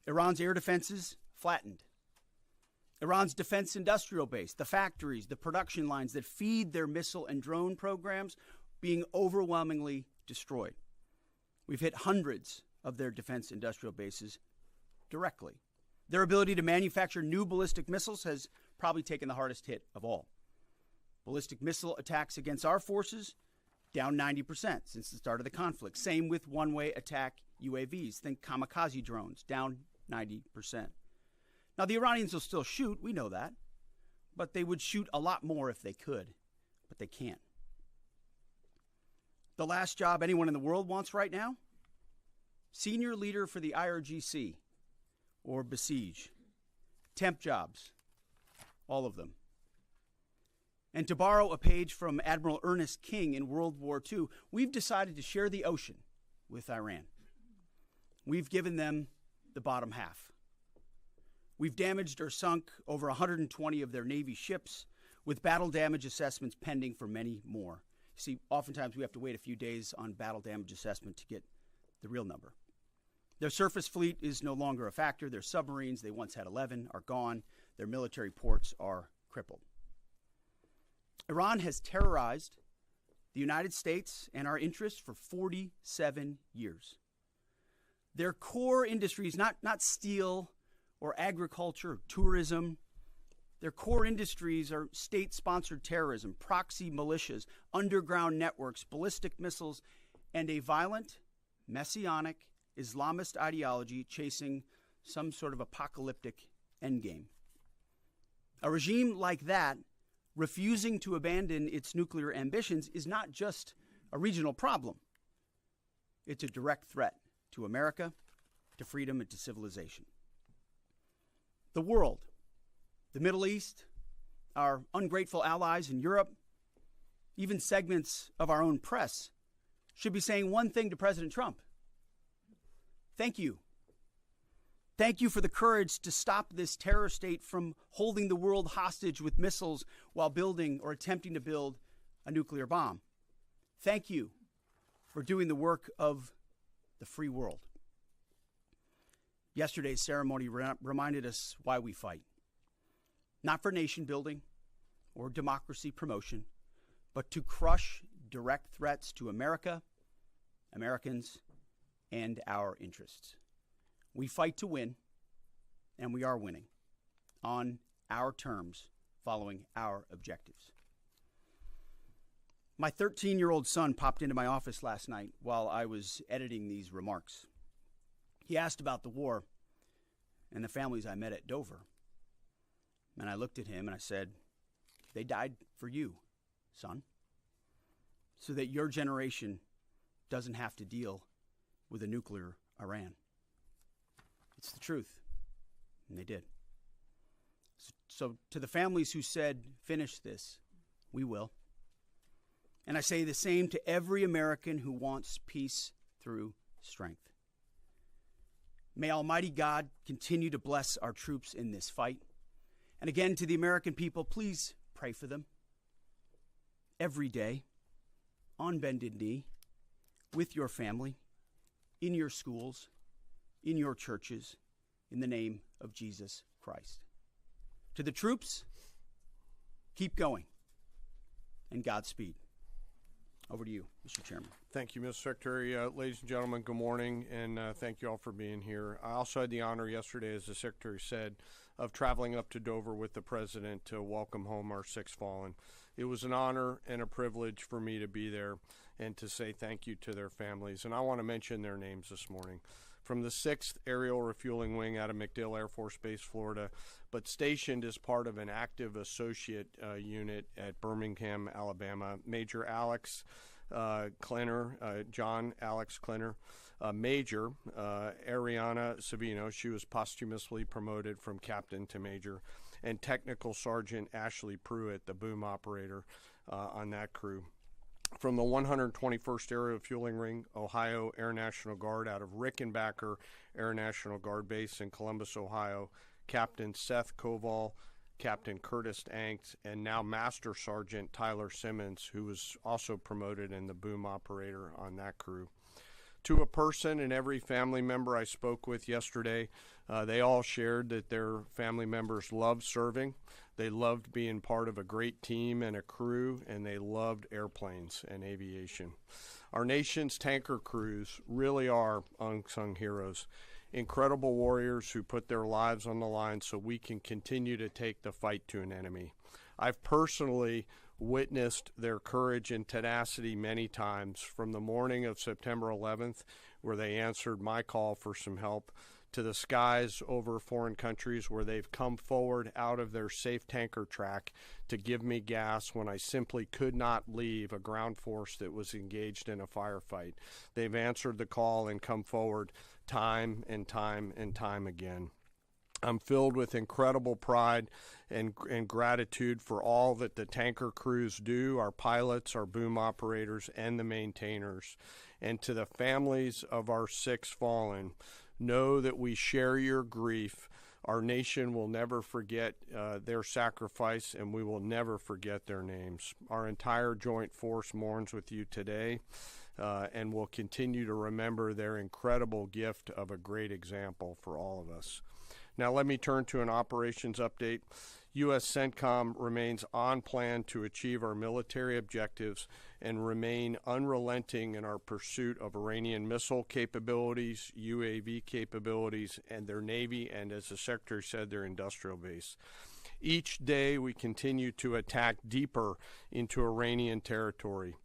Speaker 5: Iran's air defenses flattened. Iran's defense industrial base, the factories, the production lines that feed their missile and drone programs, being overwhelmingly destroyed. We've hit hundreds of their defense industrial bases directly. Their ability to manufacture new ballistic missiles has probably taken the hardest hit of all. Ballistic missile attacks against our forces, down 90% since the start of the conflict. Same with one-way attack UAVs. Think kamikaze drones, down 90%. Now, the Iranians will still shoot, we know that, but they would shoot a lot more if they could, but they can't. The last job anyone in the world wants right now? Senior leader for the IRGC, or besiege. Temp jobs, all of them. And to borrow a page from Admiral Ernest King in World War II, we've decided to share the ocean with Iran. We've given them the bottom half. We've damaged or sunk over 120 of their Navy ships, with battle damage assessments pending for many more. See, oftentimes we have to wait a few days on battle damage assessment to get the real number. Their surface fleet is no longer a factor. Their submarines, they once had 11, are gone. Their military ports are crippled. Iran has terrorized the United States and our interests for 47 years. Their core industries, not steel or agriculture or tourism, their core industries are state-sponsored terrorism, proxy militias, underground networks, ballistic missiles, and a violent, messianic, Islamist ideology chasing some sort of apocalyptic endgame. A regime like that, refusing to abandon its nuclear ambitions, is not just a regional problem. It's a direct threat to America, to freedom, and to civilization. The world, the Middle East, our ungrateful allies in Europe, even segments of our own press should be saying one thing to President Trump. Thank you. Thank you for the courage to stop this terror state from holding the world hostage with missiles while building or attempting to build a nuclear bomb. Thank you for doing the work of the free world. Yesterday's ceremony reminded us why we fight. Not for nation building or democracy promotion, but to crush direct threats to America, Americans, and our interests. We fight to win, and we are winning on our terms, following our objectives. My 13-year-old son popped into my office last night while I was editing these remarks. He asked about the war and the families I met at Dover. And I looked at him and I said, they died for you, son, so that your generation doesn't have to deal with a nuclear Iran. It's the truth. And they did. So to the families who said, finish this, we will. And I say the same to every American who wants peace through strength. May Almighty God continue to bless our troops in this fight. And again, to the American people, please pray for them. Every day, on bended knee, with your family, in your schools, in your churches, in the name of Jesus Christ. To the troops, keep going, and Godspeed. Over to you, Mr. Chairman.
Speaker 4: Thank you, Mr. Secretary. Ladies and gentlemen, good morning, and thank you all for being here. I also had the honor yesterday, as the Secretary said, of traveling up to Dover with the President to welcome home our six fallen. It was an honor and a privilege for me to be there and to say thank you to their families. And I want to mention their names this morning. From the 6th Aerial Refueling Wing out of MacDill Air Force Base, Florida, but stationed as part of an active associate unit at Birmingham, Alabama, Major Alex Klenner, John Alex Klenner, Major Ariana Savino, she was posthumously promoted from captain to major, and Technical Sergeant Ashley Pruitt, the boom operator on that crew. From the 121st Aerial Refueling Ring, Ohio Air National Guard out of Rickenbacker Air National Guard Base in Columbus, Ohio, Captain Seth Koval, Captain Curtis Anks, and now Master Sergeant Tyler Simmons, who was also promoted in the boom operator on that crew. To a person and every family member I spoke with yesterday, they all shared that their family members loved serving, they loved being part of a great team and a crew, and they loved airplanes and aviation. Our nation's tanker crews really are unsung heroes, incredible warriors who put their lives on the line so we can continue to take the fight to an enemy. I've personally witnessed their courage and tenacity many times, from the morning of September 11th, where they answered my call for some help, to the skies over foreign countries where they've come forward out of their safe tanker track to give me gas when I simply could not leave a ground force that was engaged in a firefight. They've answered the call and come forward time and time and time again. I'm filled with incredible pride and gratitude for all that the tanker crews do, our pilots, our boom operators, and the maintainers. And to the families of our 6 fallen, know that we share your grief. Our nation will never forget their sacrifice, and we will never forget their names. Our entire joint force mourns with you today, and will continue to remember their incredible gift of a great example for all of us. Now let me turn to an operations update. U.S. CENTCOM remains on plan to achieve our military objectives and remain unrelenting in our pursuit of Iranian missile capabilities, UAV capabilities, and their Navy, and as the Secretary said, their industrial base. Each day we continue to attack deeper into Iranian territory.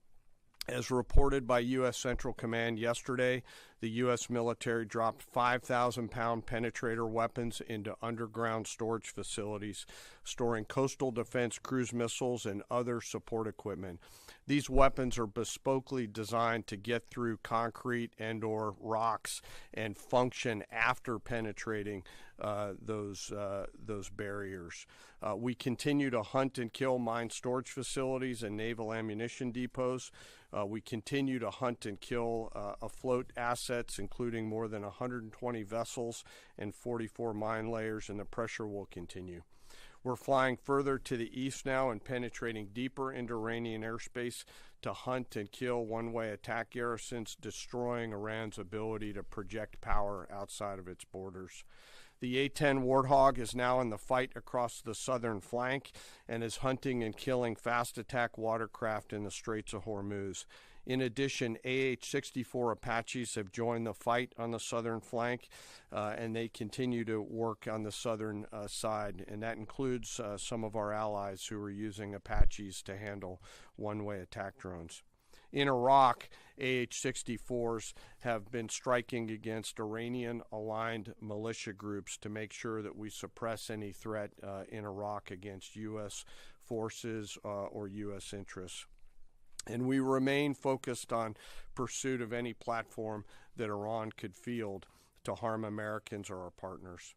Speaker 4: As reported by U.S. Central Command yesterday, the U.S. military dropped 5,000-pound penetrator weapons into underground storage facilities, storing coastal defense cruise missiles and other support equipment. These weapons are bespokely designed to get through concrete and/or rocks and function after penetrating those barriers. We continue to hunt and kill mine storage facilities and naval ammunition depots. We continue to hunt and kill afloat assets, including more than 120 vessels and 44 mine layers, and the pressure will continue. We're flying further to the east now and penetrating deeper into Iranian airspace to hunt and kill one-way attack garrisons, destroying Iran's ability to project power outside of its borders. The A-10 Warthog is now in the fight across the southern flank and is hunting and killing fast attack watercraft in the Straits of Hormuz. In addition, AH-64 Apaches have joined the fight on the southern flank, and they continue to work on the southern side, and that includes some of our allies who are using Apaches to handle one-way attack drones. In Iraq, AH-64s have been striking against Iranian-aligned militia groups to make sure that we suppress any threat in Iraq against U.S. forces or U.S. interests. And we remain focused on pursuit of any platform that Iran could field to harm Americans or our partners.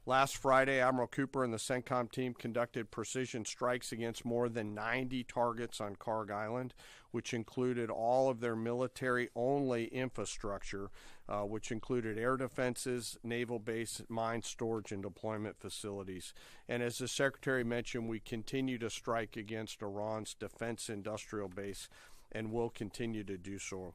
Speaker 4: Last Friday, Admiral Cooper and the CENTCOM team conducted precision strikes against more than 90 targets on Karg Island, which included all of their military-only infrastructure, which included air defenses, naval base, mine storage, and deployment facilities. And as the Secretary mentioned, we continue to strike against Iran's defense industrial base and will continue to do so.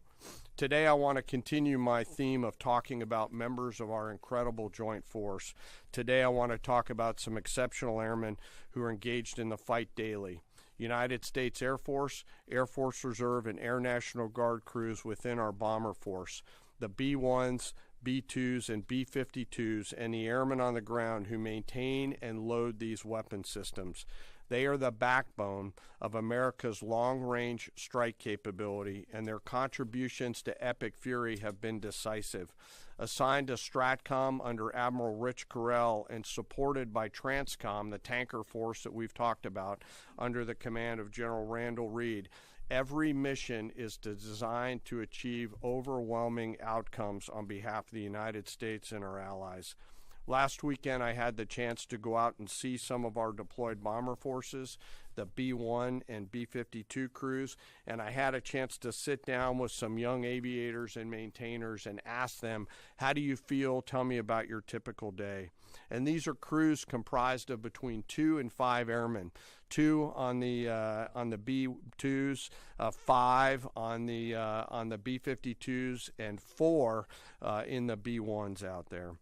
Speaker 4: Today, I want to continue my theme of talking about members of our incredible joint force. Today, I want to talk about some exceptional airmen who are engaged in the fight daily. United States Air Force, Air Force Reserve, and Air National Guard crews within our bomber force, the B-1s, B-2s, and B-52s, and the airmen on the ground who maintain and load these weapon systems. They are the backbone of America's long-range strike capability, and their contributions to Epic Fury have been decisive. Assigned to STRATCOM under Admiral Rich Carrell and supported by TRANSCOM, the tanker force that we've talked about, under the command of General Randall Reed, every mission is designed to achieve overwhelming outcomes on behalf of the United States and our allies. Last weekend, I had the chance to go out and see some of our deployed bomber forces, the B-1 and B-52 crews, and I had a chance to sit down with some young aviators and maintainers and ask them, how do you feel? Tell me about your typical day. And these are crews comprised of between 2 and 5 airmen, 2 on the B-2s, 5 on the B-52s, and 4 in the B-1s out there.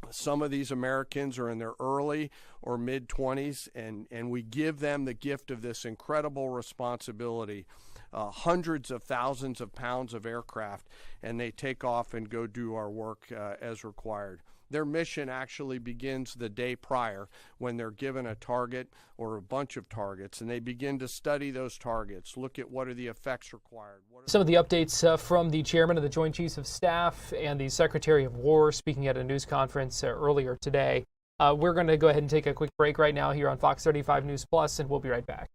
Speaker 4: Some of these Americans are in their early or mid-20s, and we give them the gift of this incredible responsibility, hundreds of thousands of pounds of aircraft, and they take off and go do our work as required. Their mission actually begins the day prior when they're given a target or a bunch of targets, and they begin to study those targets, look at what are the effects required.
Speaker 2: Some of the updates from the chairman of the Joint Chiefs of Staff and the Secretary of War speaking at a news conference earlier today. We're going to go ahead and take a quick break right now here on Fox 35 News Plus, and we'll be right back.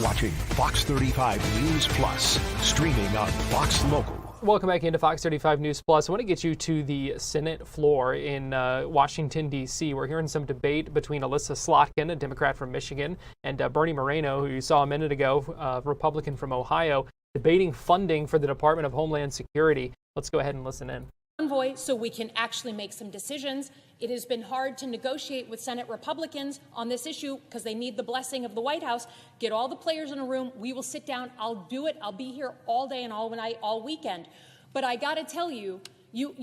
Speaker 1: watching Fox 35 News Plus, streaming on Fox Local.
Speaker 2: Welcome back into Fox 35 News Plus. I want to get you to the Senate floor in Washington, D.C. We're hearing some debate between Alyssa Slotkin, a Democrat from Michigan, and Bernie Moreno, who you saw a minute ago, a Republican from Ohio, debating funding for the Department of Homeland Security. Let's go ahead and listen in.
Speaker 14: Envoy, so we can actually make some decisions. It has been hard to negotiate with Senate Republicans on this issue because they need the blessing of the White House. Get all the players in a room. We will sit down. I'll do it. I'll be here all day and all night, all weekend. But I got to tell you, you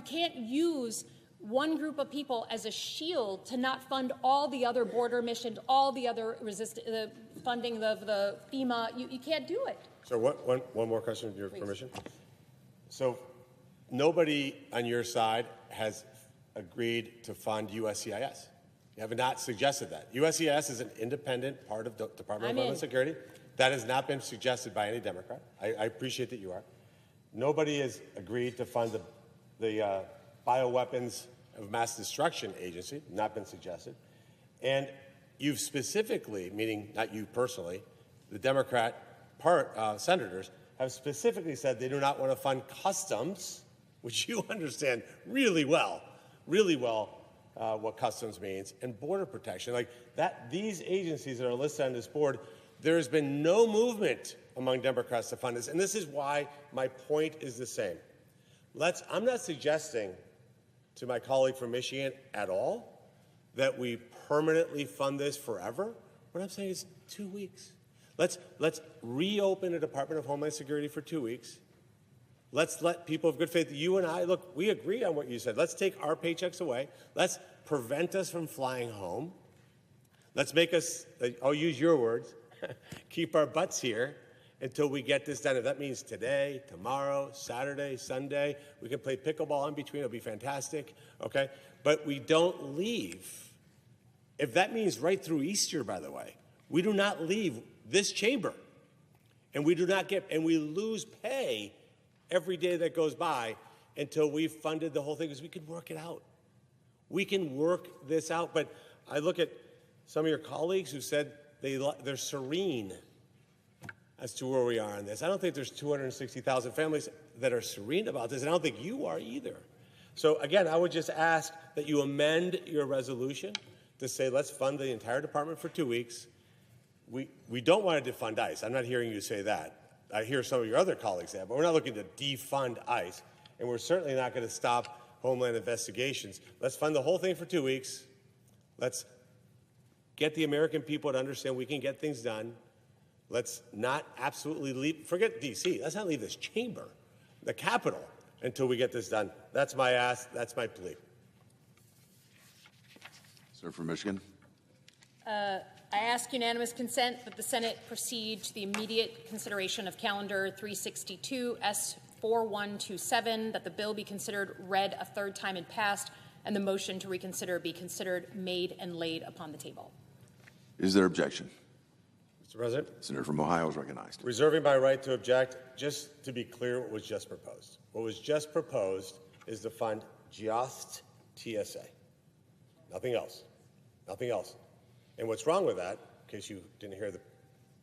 Speaker 14: can't use one group of people as a shield to not fund all the other border missions, all the other funding of the FEMA. You can't do it.
Speaker 19: So one more question, with your permission. So nobody on your side has agreed to fund USCIS. You have not suggested that. USCIS is an independent part of the Department of Homeland Security. That has not been suggested by any Democrat. I appreciate that you are. Nobody has agreed to fund the Bioweapons of Mass Destruction Agency, not been suggested. And you've specifically, meaning not you personally, the Democrat senators have specifically said they do not want to fund customs, which you understand really well what customs means, and border protection. Like that, these agencies that are listed on this board, there has been no movement among Democrats to fund this. And this is why my point is the same. I'm not suggesting to my colleague from Michigan at all that we permanently fund this forever. What I'm saying is 2 weeks. Let's reopen the Department of Homeland Security for 2 weeks. Let's let people of good faith, you and I, look, we agree on what you said. Let's take our paychecks away. Let's prevent us from flying home. Let's make us, I'll use your words, keep our butts here until we get this done. If that means today, tomorrow, Saturday, Sunday, we can play pickleball in between. It'll be fantastic, okay? But we don't leave. If that means right through Easter, by the way, we do not leave this chamber. And we do not get, and we lose pay every day that goes by until we've funded the whole thing, because we can work it out. We can work this out. But I look at some of your colleagues who said they're serene as to where we are on this. I don't think there's 260,000 families that are serene about this, and I don't think you are either. So again, I would just ask that you amend your resolution to say let's fund the entire department for 2 weeks. We don't want to defund ICE. I'm not hearing you say that. I hear some of your other colleagues say that, but we're not looking to defund ICE, and we're certainly not going to stop Homeland investigations. Let's fund the whole thing for 2 weeks. Let's get the American people to understand we can get things done. Let's not absolutely leave, forget D.C., let's not leave this chamber, the Capitol, until we get this done. That's my ask, that's my plea.
Speaker 20: Sir from Michigan.
Speaker 14: I ask unanimous consent that the Senate proceed to the immediate consideration of Calendar 362 S4127, that the bill be considered read a third time and passed, and the motion to reconsider be considered made and laid upon the table.
Speaker 20: Is there objection?
Speaker 19: Mr. President?
Speaker 20: Senator from Ohio is recognized.
Speaker 19: Reserving my right to object, just to be clear what was just proposed. What was just proposed is to fund just TSA. Nothing else. Nothing else. And what's wrong with that, in case you didn't hear the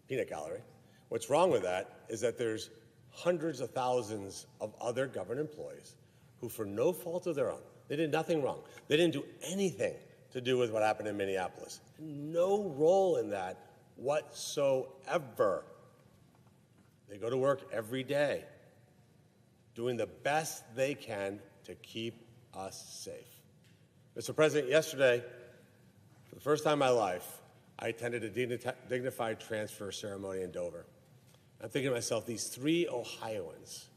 Speaker 19: peanut gallery, what's wrong with that is that there's hundreds of thousands of other government employees who, for no fault of their own, they did nothing wrong. They didn't do anything to do with what happened in Minneapolis. No role in that whatsoever. They go to work every day, doing the best they can to keep us safe. Mr. President, yesterday, for the first time in my life, I attended a dignified transfer ceremony in Dover. I'm thinking to myself, these 3 Ohioans,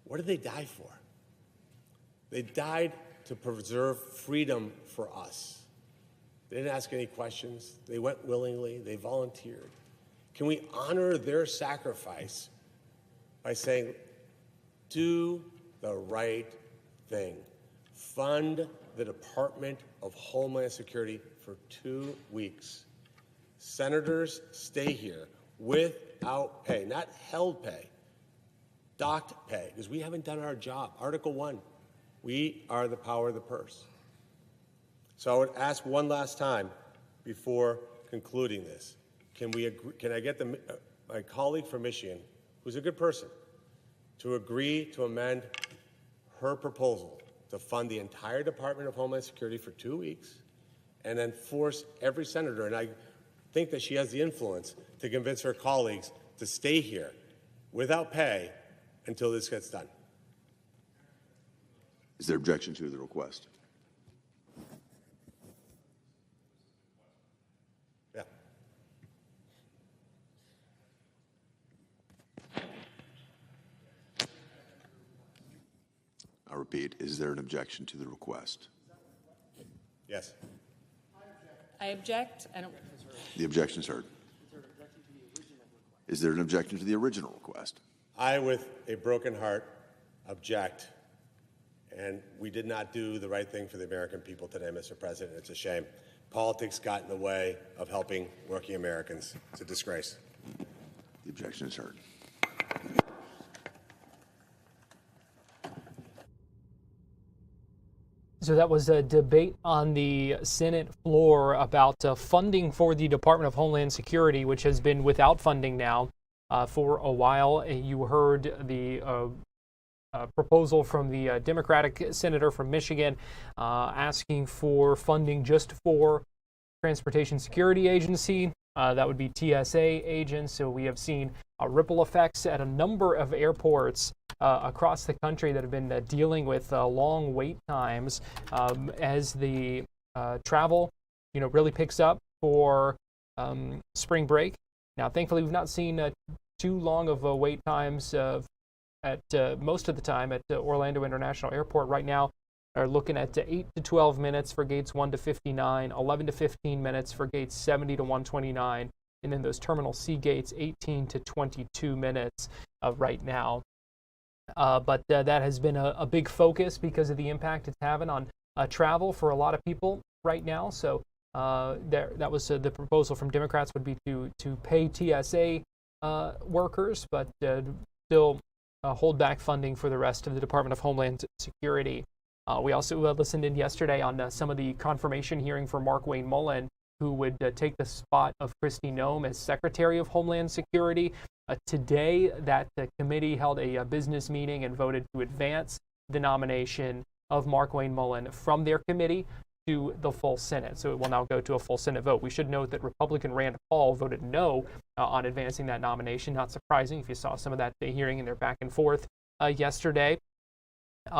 Speaker 19: what did they die for? They died to preserve freedom for us. They didn't ask any questions. They went willingly. They volunteered. Can we honor their sacrifice by saying, do the right thing? Fund the Department of Homeland Security for 2 weeks. Senators, stay here without pay, not held pay, docked pay, because we haven't done our job. Article 1, we are the power of the purse. So I would ask one last time before concluding this. can we agree, can I get my colleague from Michigan, who's a good person, to agree to amend her proposal to fund the entire Department of Homeland Security for 2 weeks, and then force every senator, and I think that she has the influence to convince her colleagues to stay here without pay until this gets done.
Speaker 20: Is there objection to the request?
Speaker 19: Yeah.
Speaker 20: I repeat, is there an objection to the request?
Speaker 19: Yes.
Speaker 14: I object. I don't.
Speaker 20: The objection is heard. Is there an objection to the original request?
Speaker 19: I, with a broken heart, object. And we did not do the right thing for the American people today, Mr. President. It's a shame. Politics got in the way of helping working Americans. It's a disgrace.
Speaker 20: The objection is heard.
Speaker 2: So that was a debate on the Senate floor about funding for the Department of Homeland Security, which has been without funding now for a while. You heard the proposal from the Democratic senator from Michigan asking for funding just for Transportation Security Agency. That would be TSA agents. So we have seen ripple effects at a number of airports across the country that have been dealing with long wait times as the travel, really picks up for spring break. Now, thankfully, we've not seen too long of wait times at most of the time at Orlando International Airport. Right now, are looking at 8 to 12 minutes for gates 1 to 59, 11 to 15 minutes for gates 70 to 129, and then those Terminal C gates 18 to 22 minutes right now. But that has been a big focus because of the impact it's having on travel for a lot of people right now. So that was the proposal from Democrats would be to pay TSA workers, but still hold back funding for the rest of the Department of Homeland Security. We also listened in yesterday on some of the confirmation hearing for Markwayne Mullin, who would take the spot of Kristi Noem as Secretary of Homeland Security. Today, that committee held a business meeting and voted to advance the nomination of Markwayne Mullin from their committee to the full Senate. So it will now go to a full Senate vote. We should note that Republican Rand Paul voted no on advancing that nomination. Not surprising if you saw some of that hearing in their back and forth yesterday.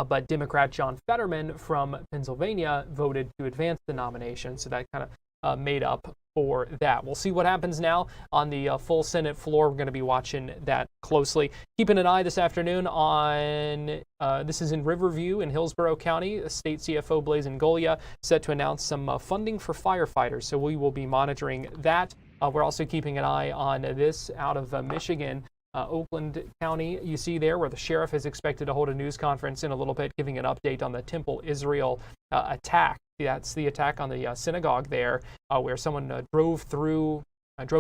Speaker 2: But Democrat John Fetterman from Pennsylvania voted to advance the nomination. So that kind of made up for that. We'll see what happens now on the full Senate floor. We're going to be watching that closely. Keeping an eye this afternoon on, this is in Riverview in Hillsborough County. State CFO Blaise Ngolia set to announce some funding for firefighters. So we will be monitoring that. We're also keeping an eye on this out of Michigan. Oakland County, you see there where the sheriff is expected to hold a news conference in a little bit, giving an update on the Temple Israel attack. That's the attack on the synagogue there, where someone drove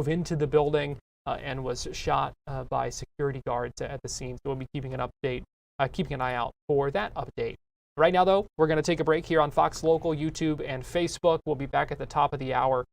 Speaker 2: into the building and was shot by security guards at the scene. So we'll be keeping an eye out for that update. Right now, though, we're going to take a break here on Fox Local, YouTube, and Facebook. We'll be back at the top of the hour.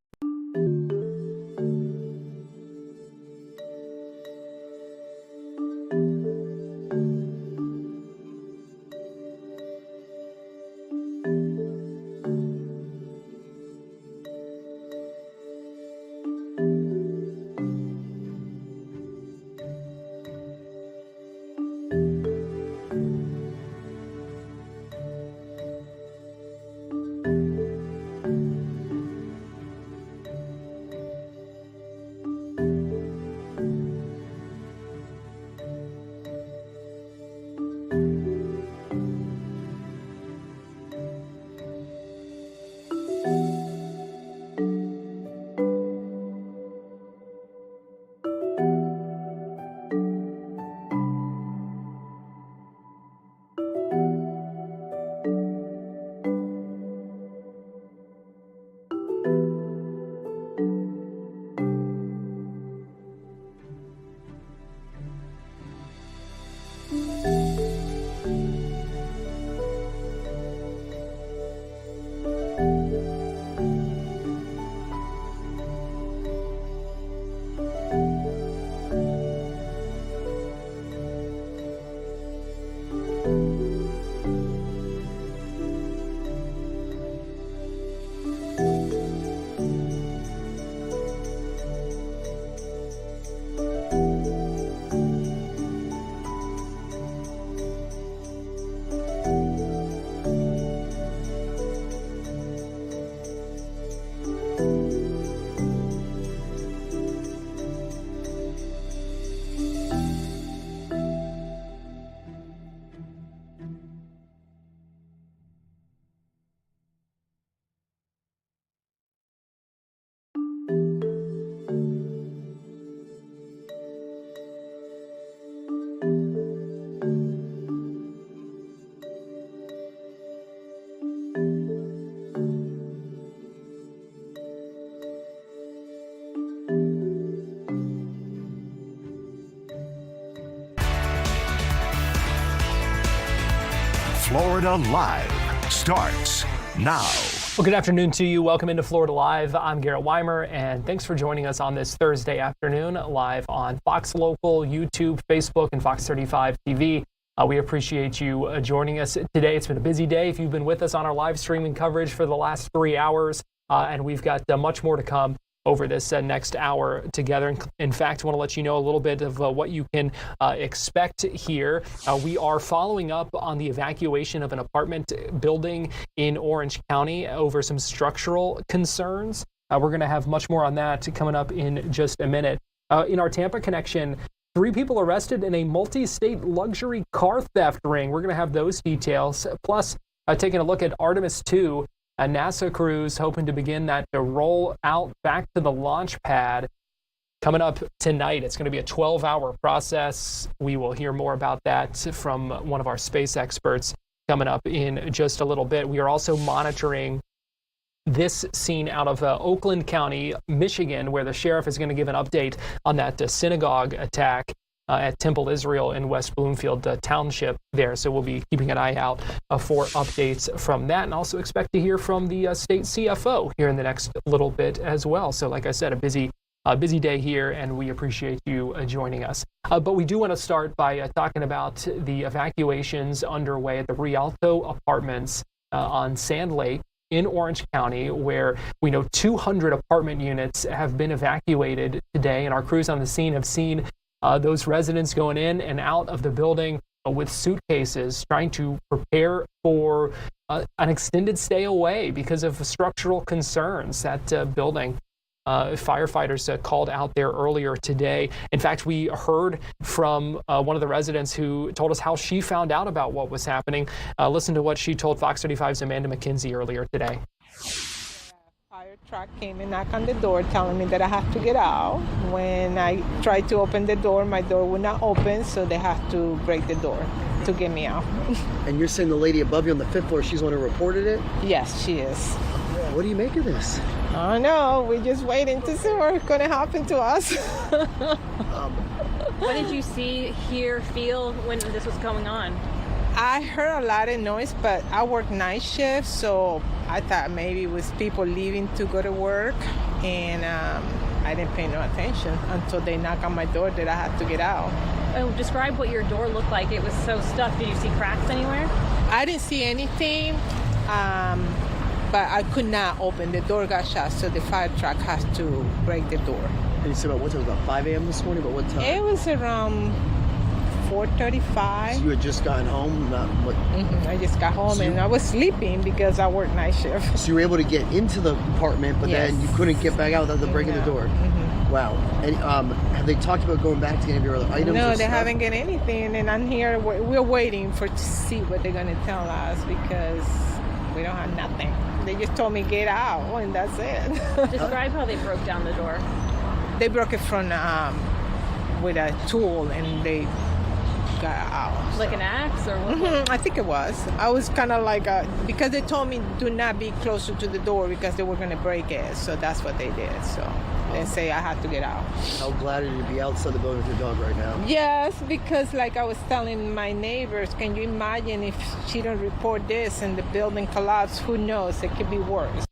Speaker 1: Florida Live starts now.
Speaker 2: Well, good afternoon to you. Welcome into Florida Live. I'm Garrett Weimer, and thanks for joining us on this Thursday afternoon live on Fox Local, YouTube, Facebook, and Fox 35 TV. We appreciate you joining us today. It's been a busy day if you've been with us on our live streaming coverage for the last 3 hours, and we've got much more to come over this next hour together. In fact, I want to let you know a little bit of what you can expect here. We are following up on the evacuation of an apartment building in Orange County over some structural concerns. We're going to have much more on that coming up in just a minute. In our Tampa connection, 3 people arrested in a multi-state luxury car theft ring. We're going to have those details. Plus, taking a look at Artemis 2, a NASA cruise hoping to begin that to roll out back to the launch pad coming up tonight. It's going to be a 12-hour process. We will hear more about that from one of our space experts coming up in just a little bit. We are also monitoring this scene out of Oakland County, Michigan, where the sheriff is going to give an update on that synagogue attack at Temple Israel in West Bloomfield Township there. So we'll be keeping an eye out for updates from that, and also expect to hear from the state CFO here in the next little bit as well. So like I said, a busy day here, and we appreciate you joining us. But we do want to start by talking about the evacuations underway at the Rialto Apartments on Sand Lake in Orange County, where we know 200 apartment units have been evacuated today, and our crews on the scene have seen those residents going in and out of the building with suitcases, trying to prepare for an extended stay away because of structural concerns. That building, firefighters called out there earlier today. In fact, we heard from one of the residents who told us how she found out about what was happening. Listen to what she told Fox 35's Amanda McKenzie earlier today.
Speaker 6: Truck came and knocked on the door telling me that I have to get out. When I tried to open the door, my door would not open, so they have to break the door to get me out.
Speaker 13: And you're saying the lady above you on the 5th floor, she's the one who reported it?
Speaker 6: Yes, she is.
Speaker 13: What do you make of this?
Speaker 6: I don't know. We're just waiting to see what's going to happen to us.
Speaker 15: What did you see, hear, feel when this was going on?
Speaker 6: I heard a lot of noise, but I work night shift, so I thought maybe it was people leaving to go to work, and I didn't pay no attention until they knocked on my door that I had to get out.
Speaker 15: Oh, describe what your door looked like. It was so stuffed. Did you see cracks anywhere?
Speaker 6: I didn't see anything, but I could not open. The door got shut, so the fire truck has to break the door.
Speaker 13: And you said about what time? It was about 5 a.m. this morning, but what time?
Speaker 6: It was around 4:35.
Speaker 13: So you had just gotten home?
Speaker 6: I just got home, and I was sleeping because I work night shift.
Speaker 13: So you were able to get into the apartment, but then you couldn't get back out without them breaking the door? Wow. And have they talked about going back to any of your other items?
Speaker 6: No, they haven't got anything, and I'm here. We're waiting to see what they're going to tell us because we don't have nothing. They just told me get out, and that's it.
Speaker 15: Describe how they broke down the door.
Speaker 6: They broke it from with a tool, and they got out.
Speaker 15: Like an axe or what?
Speaker 6: I think it was. I was kind of like, because they told me do not be closer to the door because they were going to break it. So that's what they did. So they say I had to get out.
Speaker 13: How glad are you to be outside the building with your dog right now?
Speaker 6: Yes, because like I was telling my neighbors, can you imagine if she don't report this and the building collapsed? Who knows? It could be worse.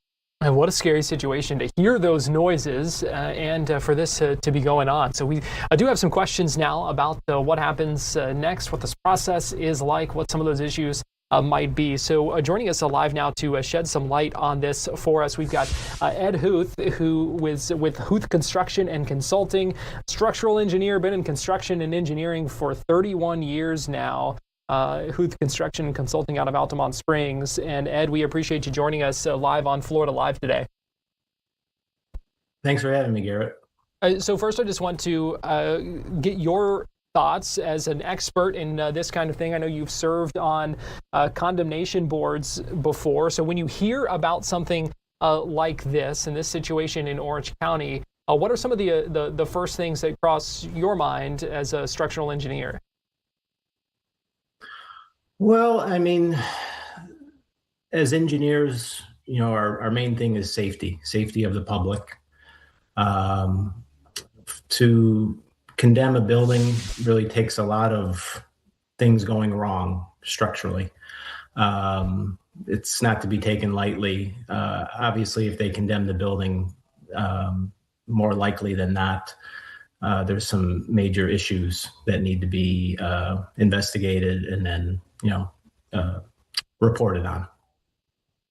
Speaker 2: And what a scary situation to hear those noises and for this to be going on. So we do have some questions now about what happens next, what this process is like, what some of those issues might be. So joining us live now to shed some light on this for us, we've got Ed Huth, who was with Huth Construction and Consulting, structural engineer, been in construction and engineering for 31 years now. Huth Construction and Consulting out of Altamont Springs. And Ed, we appreciate you joining us live on Florida Live today.
Speaker 21: Thanks for having me, Garrett.
Speaker 2: So first, I just want to get your thoughts as an expert in this kind of thing. I know you've served on condemnation boards before. So when you hear about something like this, in this situation in Orange County, what are some of the first things that cross your mind as a structural engineer?
Speaker 21: Well, I mean, as engineers, you know, our main thing is safety of the public. To condemn a building really takes a lot of things going wrong structurally. It's not to be taken lightly. Obviously, if they condemn the building, more likely than not, there's some major issues that need to be investigated and then, reported on.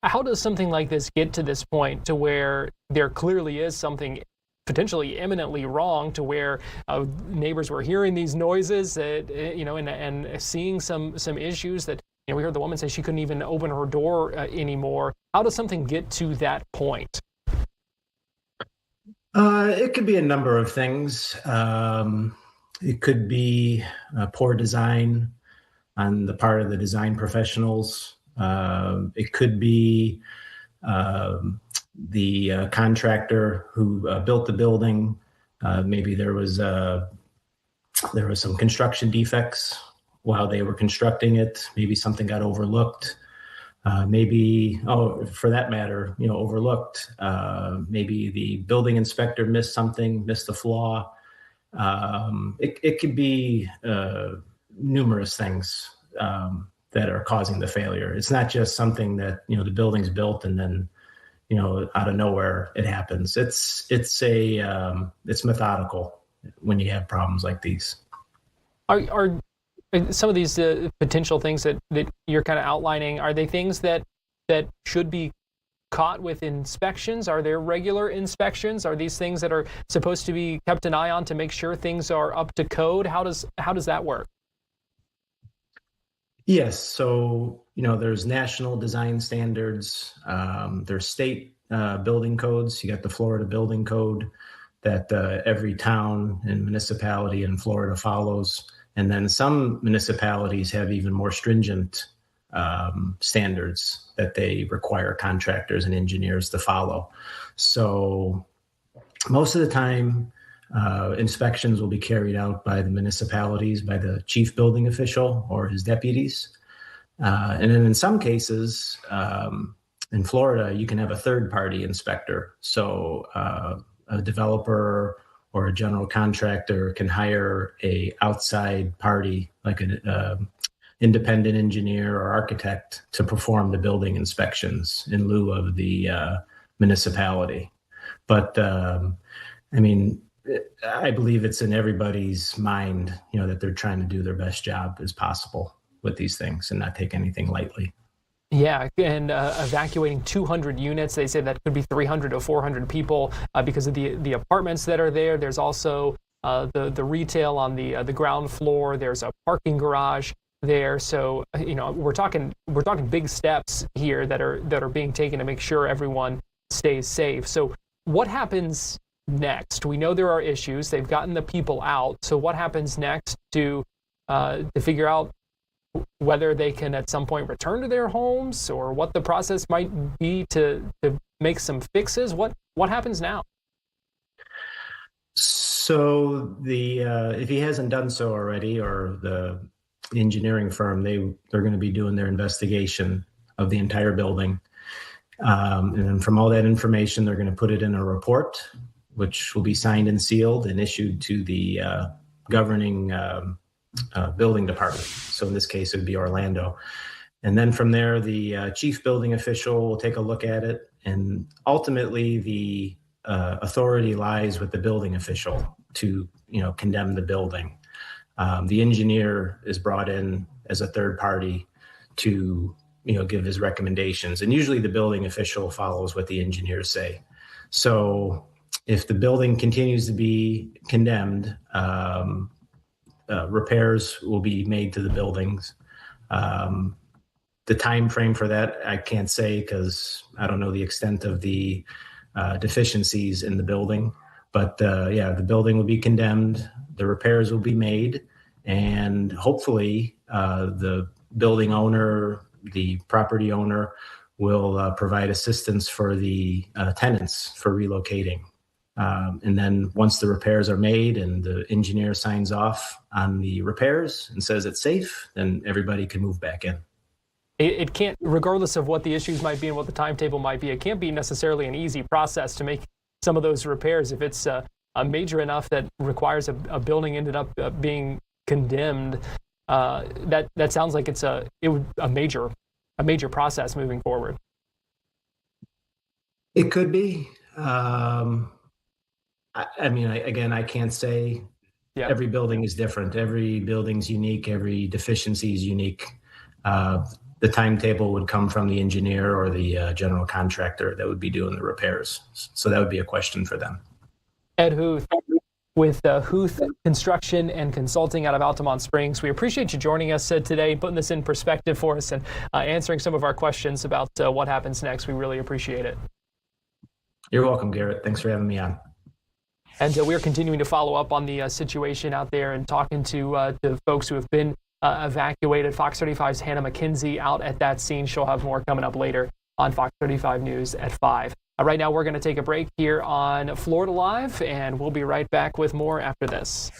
Speaker 2: How does something like this get to this point to where there clearly is something potentially imminently wrong, to where neighbors were hearing these noises, and seeing some issues that, we heard the woman say she couldn't even open her door anymore. How does something get to that point?
Speaker 21: It could be a number of things. It could be poor design on the part of the design professionals. It could be the contractor who built the building. Maybe there was some construction defects while they were constructing it. Maybe something got overlooked. For that matter, overlooked. Maybe the building inspector missed the flaw. It could be numerous things that are causing the failure. It's not just something that, the building's built and then, out of nowhere it happens. It's methodical when you have problems like these.
Speaker 2: Are some of these potential things that you're kind of outlining, are they things that should be caught with inspections? Are there regular inspections? Are these things that are supposed to be kept an eye on to make sure things are up to code? How does that work?
Speaker 21: Yes. So, there's national design standards. There's state building codes. You got the Florida Building Code that every town and municipality in Florida follows. And then some municipalities have even more stringent standards that they require contractors and engineers to follow. So most of the time, inspections will be carried out by the municipalities, by the chief building official or his deputies. And then in some cases, in Florida, you can have a third-party inspector. So a developer or a general contractor can hire a outside party, like an independent engineer or architect, to perform the building inspections in lieu of the municipality. But I believe it's in everybody's mind, that they're trying to do their best job as possible with these things and not take anything lightly.
Speaker 2: Yeah, and evacuating 200 units. They say that could be 300 to 400 people because of the apartments that are there. There's also the retail on the ground floor. There's a parking garage there. So we're talking big steps here that are being taken to make sure everyone stays safe. So what happens next? We know there are issues. They've gotten the people out. So what happens next to figure out whether they can at some point return to their homes, or what the process might be to make some fixes? What happens now?
Speaker 21: So if he hasn't done so already, or the engineering firm, they're going to be doing their investigation of the entire building. And then from all that information, they're going to put it in a report, which will be signed and sealed and issued to the governing building department. So in this case, it would be Orlando. And then from there, the chief building official will take a look at it. And ultimately, the authority lies with the building official to, condemn the building. The engineer is brought in as a third party to, give his recommendations. And usually the building official follows what the engineers say. So if the building continues to be condemned, repairs will be made to the buildings. The time frame for that, I can't say, because I don't know the extent of the deficiencies in the building. But the building will be condemned, the repairs will be made, and hopefully the building owner, the property owner, will provide assistance for the tenants for relocating. And then once the repairs are made and the engineer signs off on the repairs and says it's safe, then everybody can move back in.
Speaker 2: It can't, regardless of what the issues might be and what the timetable might be, it can't be necessarily an easy process to make some of those repairs. If it's major enough that requires a building ended up being condemned, that sounds like it's a major a major process moving forward.
Speaker 21: It could be. I mean, I can't say.
Speaker 2: Yeah.
Speaker 21: Every building is different. Every building's unique. Every deficiency is unique. The timetable would come from the engineer or the general contractor that would be doing the repairs. So that would be a question for them.
Speaker 2: Ed Huth with Huth Construction and Consulting out of Altamont Springs. We appreciate you joining us today, putting this in perspective for us and answering some of our questions about what happens next. We really appreciate it.
Speaker 21: You're welcome, Garrett. Thanks for having me on.
Speaker 2: And we're continuing to follow up on the situation out there and talking to folks who have been evacuated. Fox 35's Hannah McKenzie out at that scene. She'll have more coming up later on Fox 35 News at 5. Right now, we're going to take a break here on Florida Live, and we'll be right back with more after this.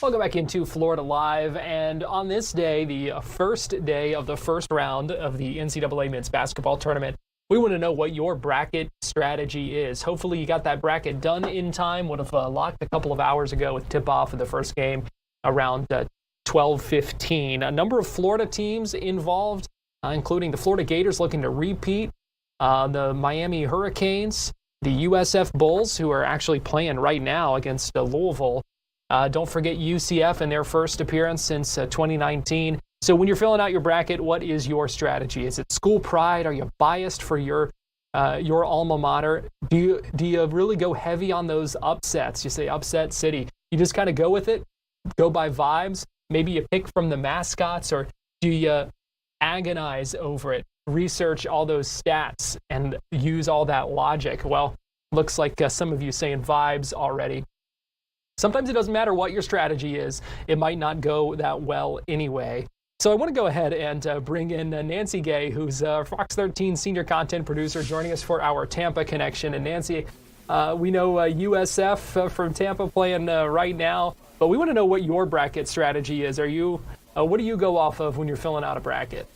Speaker 2: Welcome back into Florida Live, and on this day, the first day of the first round of the NCAA men's basketball tournament, we want to know what your bracket strategy is. Hopefully you got that bracket done in time. Would have locked a couple of hours ago with tip-off of the first game around 12:15. A number of Florida teams involved, including the Florida Gators looking to repeat, the Miami Hurricanes, the USF Bulls, who are actually playing right now against Louisville. Don't forget UCF in their first appearance since 2019. So when you're filling out your bracket, what is your strategy? Is it school pride? Are you biased for your alma mater? Do you really go heavy on those upsets? You say upset city. You just kind of go with it, go by vibes. Maybe you pick from the mascots, or do you agonize over it, research all those stats, and use all that logic? Well, looks like some of you saying vibes already. Sometimes it doesn't matter what your strategy is. It might not go that well anyway. So I want to go ahead and bring in Nancy Gay, who's Fox 13 senior content producer, joining us for our Tampa connection. And Nancy, we know USF from Tampa playing right now, but we want to know what your bracket strategy is. What do you go off of when you're filling out a bracket?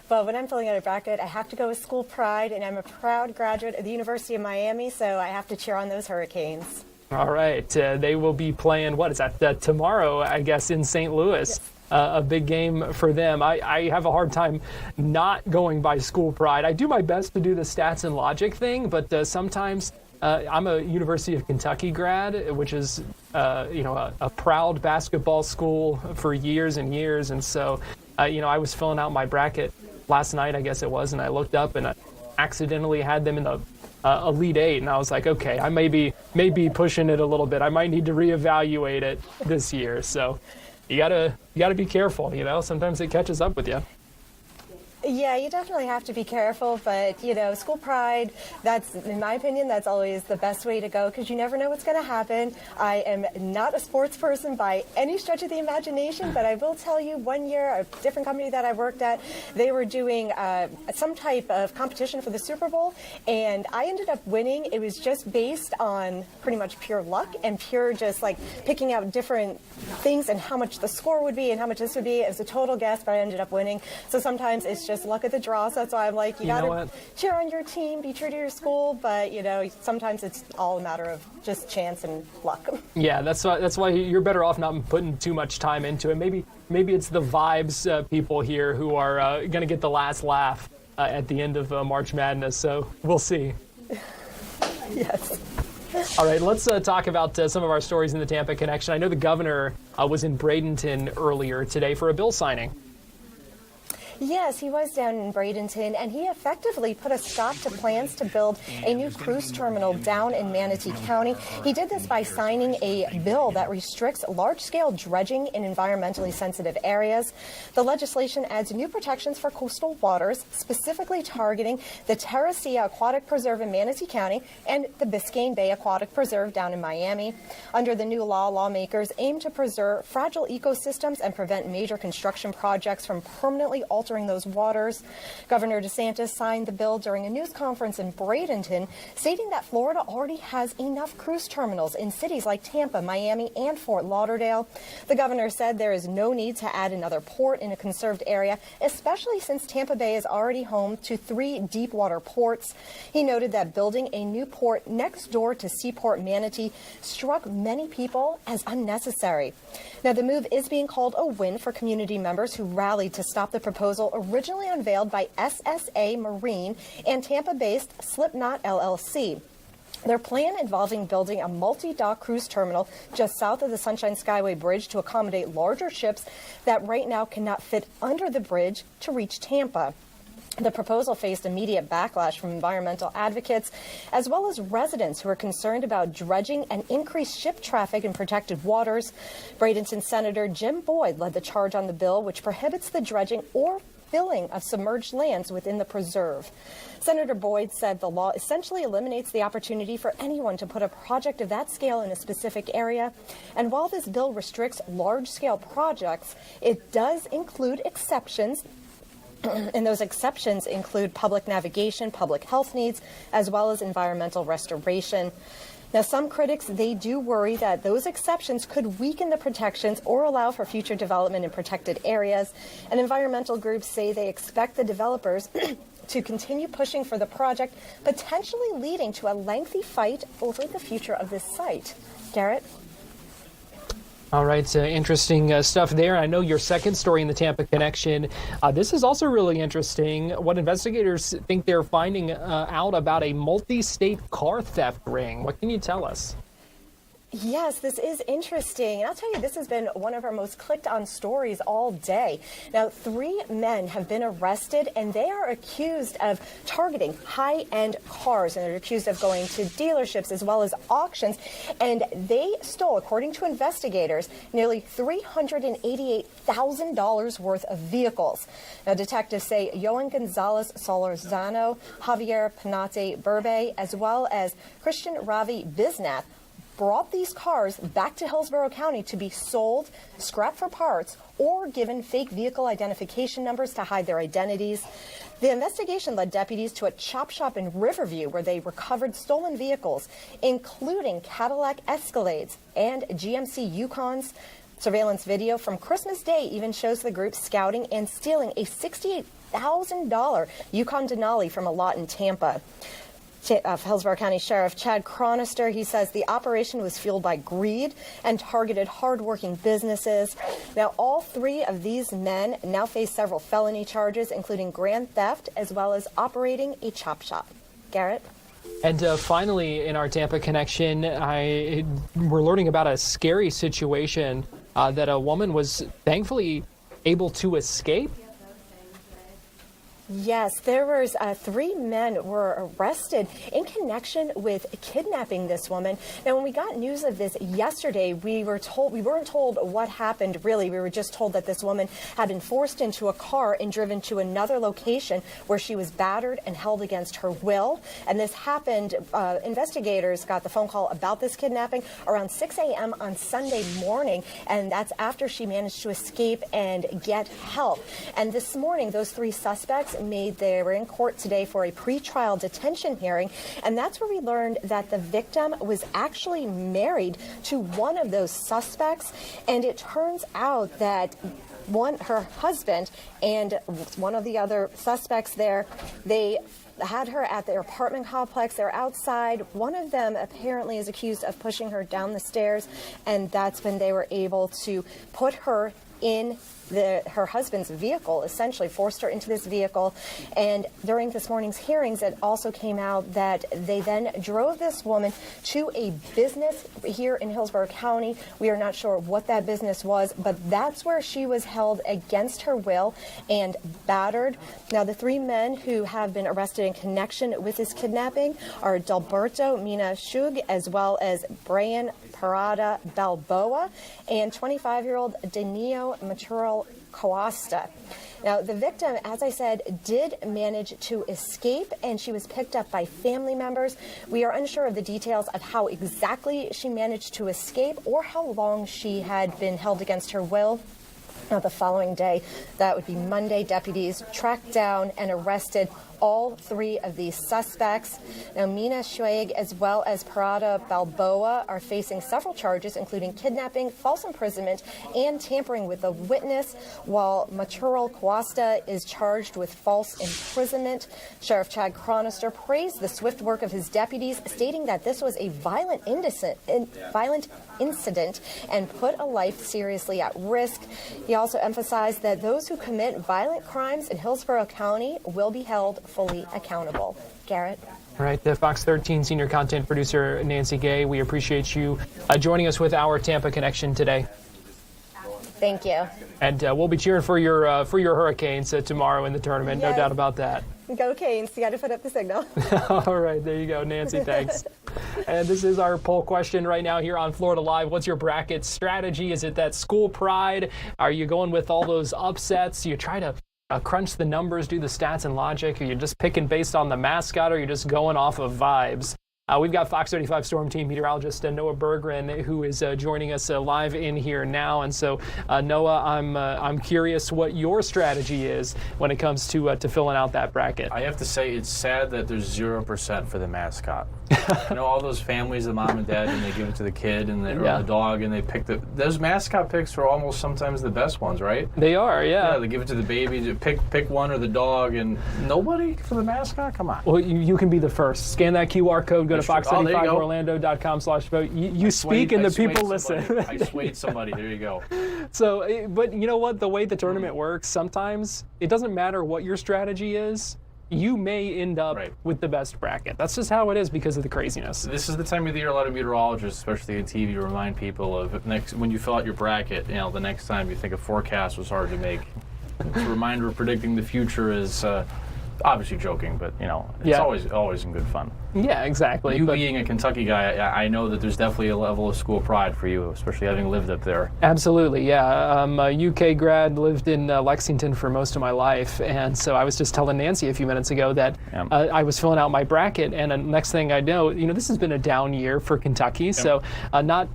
Speaker 3: Well, when I'm filling out a bracket, I have to go with school pride, and I'm a proud graduate of the University of Miami, so I have to cheer on those Hurricanes.
Speaker 2: All right. They will be playing, what is that, tomorrow, I guess, in St. Louis.
Speaker 3: Yes.
Speaker 2: a big game for them. I have a hard time not going by school pride. I do my best to do the stats and logic thing, but sometimes I'm a University of Kentucky grad, which is a proud basketball school for years and years. And so, I was filling out my bracket last night, I guess it was, and I looked up and I accidentally had them in the Elite Eight, and I was like, okay, I may be pushing it a little bit. I might need to reevaluate it this year. So you gotta be careful. Sometimes it catches up with you.
Speaker 3: Yeah, you definitely have to be careful, but school pride, that's, in my opinion, that's always the best way to go because you never know what's going to happen. I am not a sports person by any stretch of the imagination, but I will tell you, one year, a different company that I worked at, they were doing some type of competition for the Super Bowl, and I ended up winning. It was just based on pretty much pure luck and pure just like picking out different things and how much the score would be and how much this would be. It was a total guess, but I ended up winning. So sometimes it's just luck of the draw. So that's why I'm like, you gotta cheer on your team, be true to your school, but sometimes it's all a matter of just chance and luck.
Speaker 2: Yeah, that's why you're better off not putting too much time into it. Maybe it's the vibes people here who are gonna get the last laugh at the end of March Madness. So we'll see.
Speaker 3: Yes.
Speaker 2: All right, let's talk about some of our stories in the Tampa connection. I know the governor was in Bradenton earlier today for a bill signing.
Speaker 3: Yes, he was down in Bradenton, and he effectively put a stop to plans to build a new cruise terminal down in Manatee County. He did this by signing a bill that restricts large-scale dredging in environmentally sensitive areas. The legislation adds new protections for coastal waters, specifically targeting the Terracea Aquatic Preserve in Manatee County and the Biscayne Bay Aquatic Preserve down in Miami. Under the new law, lawmakers aim to preserve fragile ecosystems and prevent major construction projects from permanently altering those waters. Governor DeSantis signed the bill during a news conference in Bradenton, stating that Florida already has enough cruise terminals in cities like Tampa, Miami, and Fort Lauderdale. The governor said there is no need to add another port in a conserved area, especially since Tampa Bay is already home to 3 deep water ports. He noted that building a new port next door to Seaport Manatee struck many people as unnecessary. Now, the move is being called a win for community members who rallied to stop the proposal originally unveiled by SSA Marine and Tampa-based Slipknot LLC. Their plan involving building a multi-dock cruise terminal just south of the Sunshine Skyway Bridge to accommodate larger ships that right now cannot fit under the bridge to reach Tampa. The proposal faced immediate backlash from environmental advocates, as well as residents who are concerned about dredging and increased ship traffic in protected waters. Bradenton Senator Jim Boyd led the charge on the bill, which prohibits the dredging or filling of submerged lands within the preserve. Senator Boyd said the law essentially eliminates the opportunity for anyone to put a project of that scale in a specific area. And while this bill restricts large-scale projects, it does include exceptions. And those exceptions include public navigation, public health needs, as well as environmental restoration. Now, some critics, they do worry that those exceptions could weaken the protections or allow for future development in protected areas. And environmental groups say they expect the developers to continue pushing for the project, potentially leading to a lengthy fight over the future of this site. Garrett?
Speaker 2: All right, interesting stuff there. I know your second story in the Tampa connection. This is also really interesting. What investigators think they're finding out about a multi-state car theft ring. What can you tell us?
Speaker 3: Yes, this is interesting. And I'll tell you, this has been one of our most clicked on stories all day. Now, 3 men have been arrested, and they are accused of targeting high-end cars. And they're accused of going to dealerships as well as auctions. And they stole, according to investigators, nearly $388,000 worth of vehicles. Now, detectives say Yohan Gonzalez Solorzano, Javier Penate Burbe, as well as Christian Ravi Bisnath, brought these cars back to Hillsborough County to be sold, scrapped for parts, or given fake vehicle identification numbers to hide their identities. The investigation led deputies to a chop shop in Riverview where they recovered stolen vehicles, including Cadillac Escalades and GMC Yukons. Surveillance video from Christmas Day even shows the group scouting and stealing a $68,000 Yukon Denali from a lot in Tampa. Hillsborough County Sheriff Chad Chronister. He says the operation was fueled by greed and targeted hardworking businesses. Now, all three of these men now face several felony charges, including grand theft as well as operating a chop shop. Garrett?
Speaker 2: And finally, in our Tampa connection, we're learning about a scary situation that a woman was thankfully able to escape.
Speaker 3: Yes, there was three men were arrested in connection with kidnapping this woman. Now, when we got news of this yesterday, we weren't told what happened, really. We were just told that this woman had been forced into a car and driven to another location where she was battered and held against her will. And this happened, investigators got the phone call about this kidnapping around 6 a.m. on Sunday morning, and that's after she managed to escape and get help. And this morning, those three suspects they were in court today for a pretrial detention hearing, and that's where we learned that the victim was actually married to one of those suspects, and it turns out that her husband and one of the other suspects there, they had her at their apartment complex. They're outside. One of them apparently is accused of pushing her down the stairs, and that's when they were able to put her in her husband's vehicle, essentially forced her into this vehicle. And during this morning's hearings, it also came out that they then drove this woman to a business here in Hillsborough County. We are not sure what that business was, but that's where she was held against her will and battered. Now, the three men who have been arrested in connection with this kidnapping are Delberto Mina Shug, as well as Brian Parada Balboa, and 25-year-old Danilo Maturo Coasta. Now, the victim, as I said, did manage to escape, and she was picked up by family members. We are unsure of the details of how exactly she managed to escape or how long she had been held against her will. Now, the following day, that would be Monday, deputies tracked down and arrested all three of these suspects. Now, Mina Schweig as well as Parada Balboa are facing several charges, including kidnapping, false imprisonment, and tampering with a witness, while Maturo Coasta is charged with false imprisonment. Sheriff Chad Chronister praised the swift work of his deputies, stating that this was a violent incident and put a life seriously at risk. He also emphasized that those who commit violent crimes in Hillsborough County will be held fully accountable. Garrett?
Speaker 2: All right, the Fox 13 senior content producer, Nancy Gay, we appreciate you joining us with our Tampa connection today.
Speaker 3: Thank you.
Speaker 2: And we'll be cheering for your Hurricanes tomorrow in the tournament,
Speaker 3: Yes.
Speaker 2: no doubt about that.
Speaker 3: Go Canes. You got to put up the signal.
Speaker 2: All right, there you go, Nancy. Thanks. And this is our poll question right now here on Florida Live. What's your bracket strategy? Is it that school pride? Are you going with all those upsets? You try to crunch the numbers, do the stats and logic? Are you just picking based on the mascot, or are you just going off of vibes? We've got Fox 35 Storm Team meteorologist Noah Berggren, who is joining us live in here now. And so, Noah, I'm curious what your strategy is when it comes to filling out that bracket.
Speaker 8: I have to say, it's sad that there's 0% for the mascot. You know, all those families, the mom and dad, and they give it to the kid and or the dog, and they pick those mascot picks are almost sometimes the best ones, right?
Speaker 2: They are, yeah.
Speaker 8: Yeah, they give it to the baby, pick one or the dog, and nobody for the mascot? Come on.
Speaker 2: Well, you can be the first. Scan that QR code, go to fox35orlando.com/vote. You speak and the people listen.
Speaker 8: I swayed somebody. There you go.
Speaker 2: So, but you know what? The way the tournament works, sometimes it doesn't matter what your strategy is. You may end up with the best bracket. That's just how it is because of the craziness.
Speaker 8: This is the time of the year a lot of meteorologists, especially on TV, remind people of when you fill out your bracket, you know, the next time you think a forecast was hard to make. It's a reminder of predicting the future is obviously joking, but you know, it's always in good fun.
Speaker 2: Yeah, exactly.
Speaker 8: You being a Kentucky guy, I know that there's definitely a level of school pride for you, especially having lived up there.
Speaker 2: Absolutely, yeah. I'm a UK grad, lived in Lexington for most of my life, and so I was just telling Nancy a few minutes ago that I was filling out my bracket, and the next thing I know, you know, this has been a down year for Kentucky, so not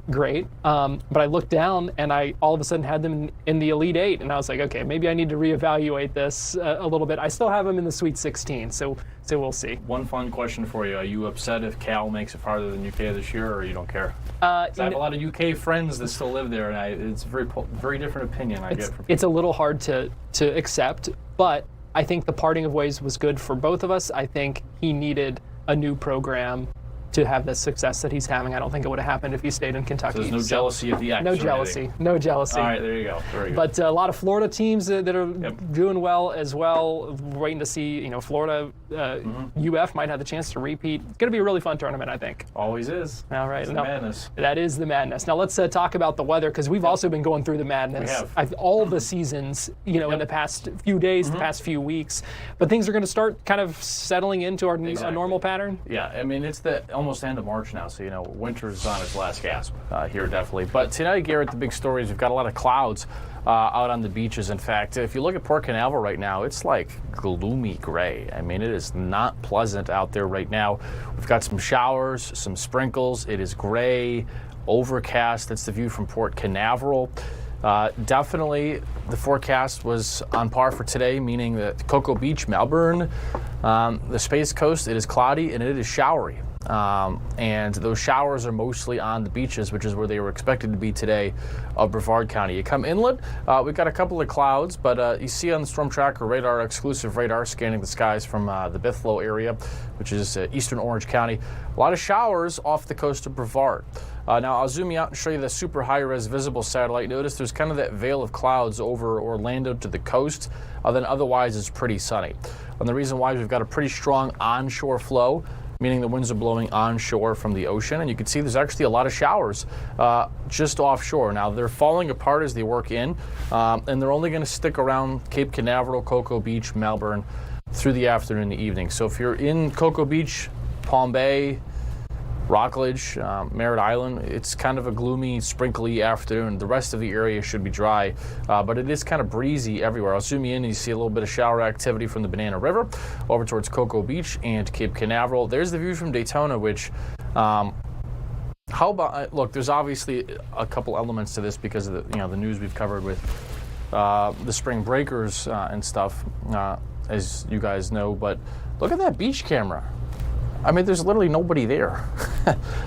Speaker 2: great. But I looked down, and I all of a sudden had them in the Elite Eight, and I was like, okay, maybe I need to reevaluate this a little bit. I still have them in the Sweet 16, so we'll see.
Speaker 8: One fun question for you. Are you upset if Cal makes it farther than UK this year, or you don't care? I have a lot of UK friends that still live there, and it's a very different opinion I get from people.
Speaker 2: It's a little hard to accept, but I think the parting of ways was good for both of us. I think he needed a new program to have the success that he's having. I don't think it would have happened if he stayed in Kentucky.
Speaker 8: So there's no jealousy of the action.
Speaker 2: No jealousy. No jealousy.
Speaker 8: All right, there you go. Very good.
Speaker 2: But a lot of Florida teams that are doing well as well. Waiting to see, Florida, UF might have the chance to repeat. It's going to be a really fun tournament, I think.
Speaker 8: Always is.
Speaker 2: All right.
Speaker 8: It's the madness.
Speaker 2: That is the madness. Now let's talk about the weather, because we've also been going through the madness.
Speaker 8: We have.
Speaker 2: All the seasons, in the past few days, the past few weeks. But things are going to start kind of settling into our normal pattern.
Speaker 8: Yeah, I mean, it's the almost end of March now, so winter's on its last gasp here, definitely. But tonight, Garrett, the big story is we've got a lot of clouds out on the beaches. In fact, if you look at Port Canaveral right now, it's like gloomy gray. I mean, it is not pleasant out there right now. We've got some showers, some sprinkles. It is gray, overcast. That's the view from Port Canaveral. Definitely the forecast was on par for today, meaning that Cocoa Beach, Melbourne, the Space Coast, it is cloudy and it is showery. And those showers are mostly on the beaches, which is where they were expected to be today of Brevard County. You come inland, we've got a couple of clouds, but you see on the Storm Tracker radar, exclusive radar scanning the skies from the Bithlo area, which is eastern Orange County. A lot of showers off the coast of Brevard. Now I'll zoom you out and show you the super high-res visible satellite. Notice there's kind of that veil of clouds over Orlando to the coast. Then otherwise it's pretty sunny. And the reason why is we've got a pretty strong onshore flow, meaning the winds are blowing onshore from the ocean. And you can see there's actually a lot of showers just offshore. Now they're falling apart as they work in, and they're only going to stick around Cape Canaveral, Cocoa Beach, Melbourne through the afternoon and the evening. So if you're in Cocoa Beach, Palm Bay, Rockledge, Merritt Island, it's kind of a gloomy, sprinkly afternoon. The rest of the area should be dry, but it is kind of breezy everywhere. I'll zoom you in and you see a little bit of shower activity from the Banana River over towards Cocoa Beach and Cape Canaveral. There's the view from Daytona, which, how about, look, there's obviously a couple elements to this because of the news we've covered with the spring breakers and stuff, as you guys know, but look at that beach camera. I mean, there's literally nobody there.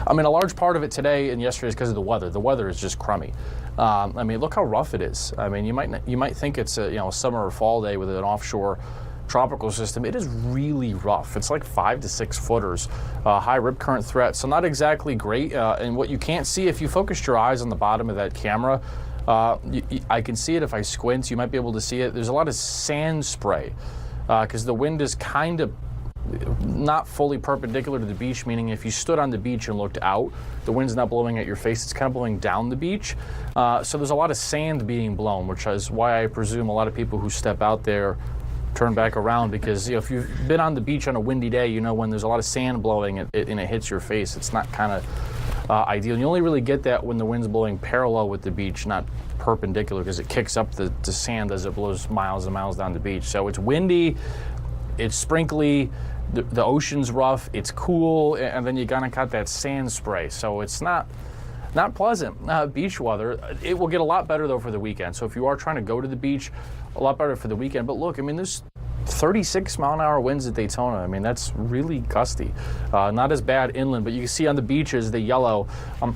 Speaker 8: I mean, a large part of it today and yesterday is because of the weather. The weather is just crummy. I mean, look how rough it is. I mean, you might think it's a summer or fall day with an offshore tropical system. It is really rough. It's like 5 to 6 footers, high rip current threat. So not exactly great. And what you can't see, if you focused your eyes on the bottom of that camera, I can see it if I squint. You might be able to see it. There's a lot of sand spray because the wind is kind of not fully perpendicular to the beach, meaning if you stood on the beach and looked out, the wind's not blowing at your face, it's kind of blowing down the beach. So there's a lot of sand being blown, which is why I presume a lot of people who step out there turn back around, because if you've been on the beach on a windy day, when there's a lot of sand blowing and it hits your face, it's not kind of ideal. You only really get that when the wind's blowing parallel with the beach, not perpendicular, because it kicks up the sand as it blows miles and miles down the beach. So it's windy, it's sprinkly, the ocean's rough, it's cool, and then you gotta got that sand spray. So it's not pleasant beach weather. It will get a lot better though for the weekend. So if you are trying to go to the beach, a lot better for the weekend. But look, I mean, there's 36-mile-an-hour winds at Daytona. I mean, that's really gusty. Not as bad inland, but you can see on the beaches, the yellow,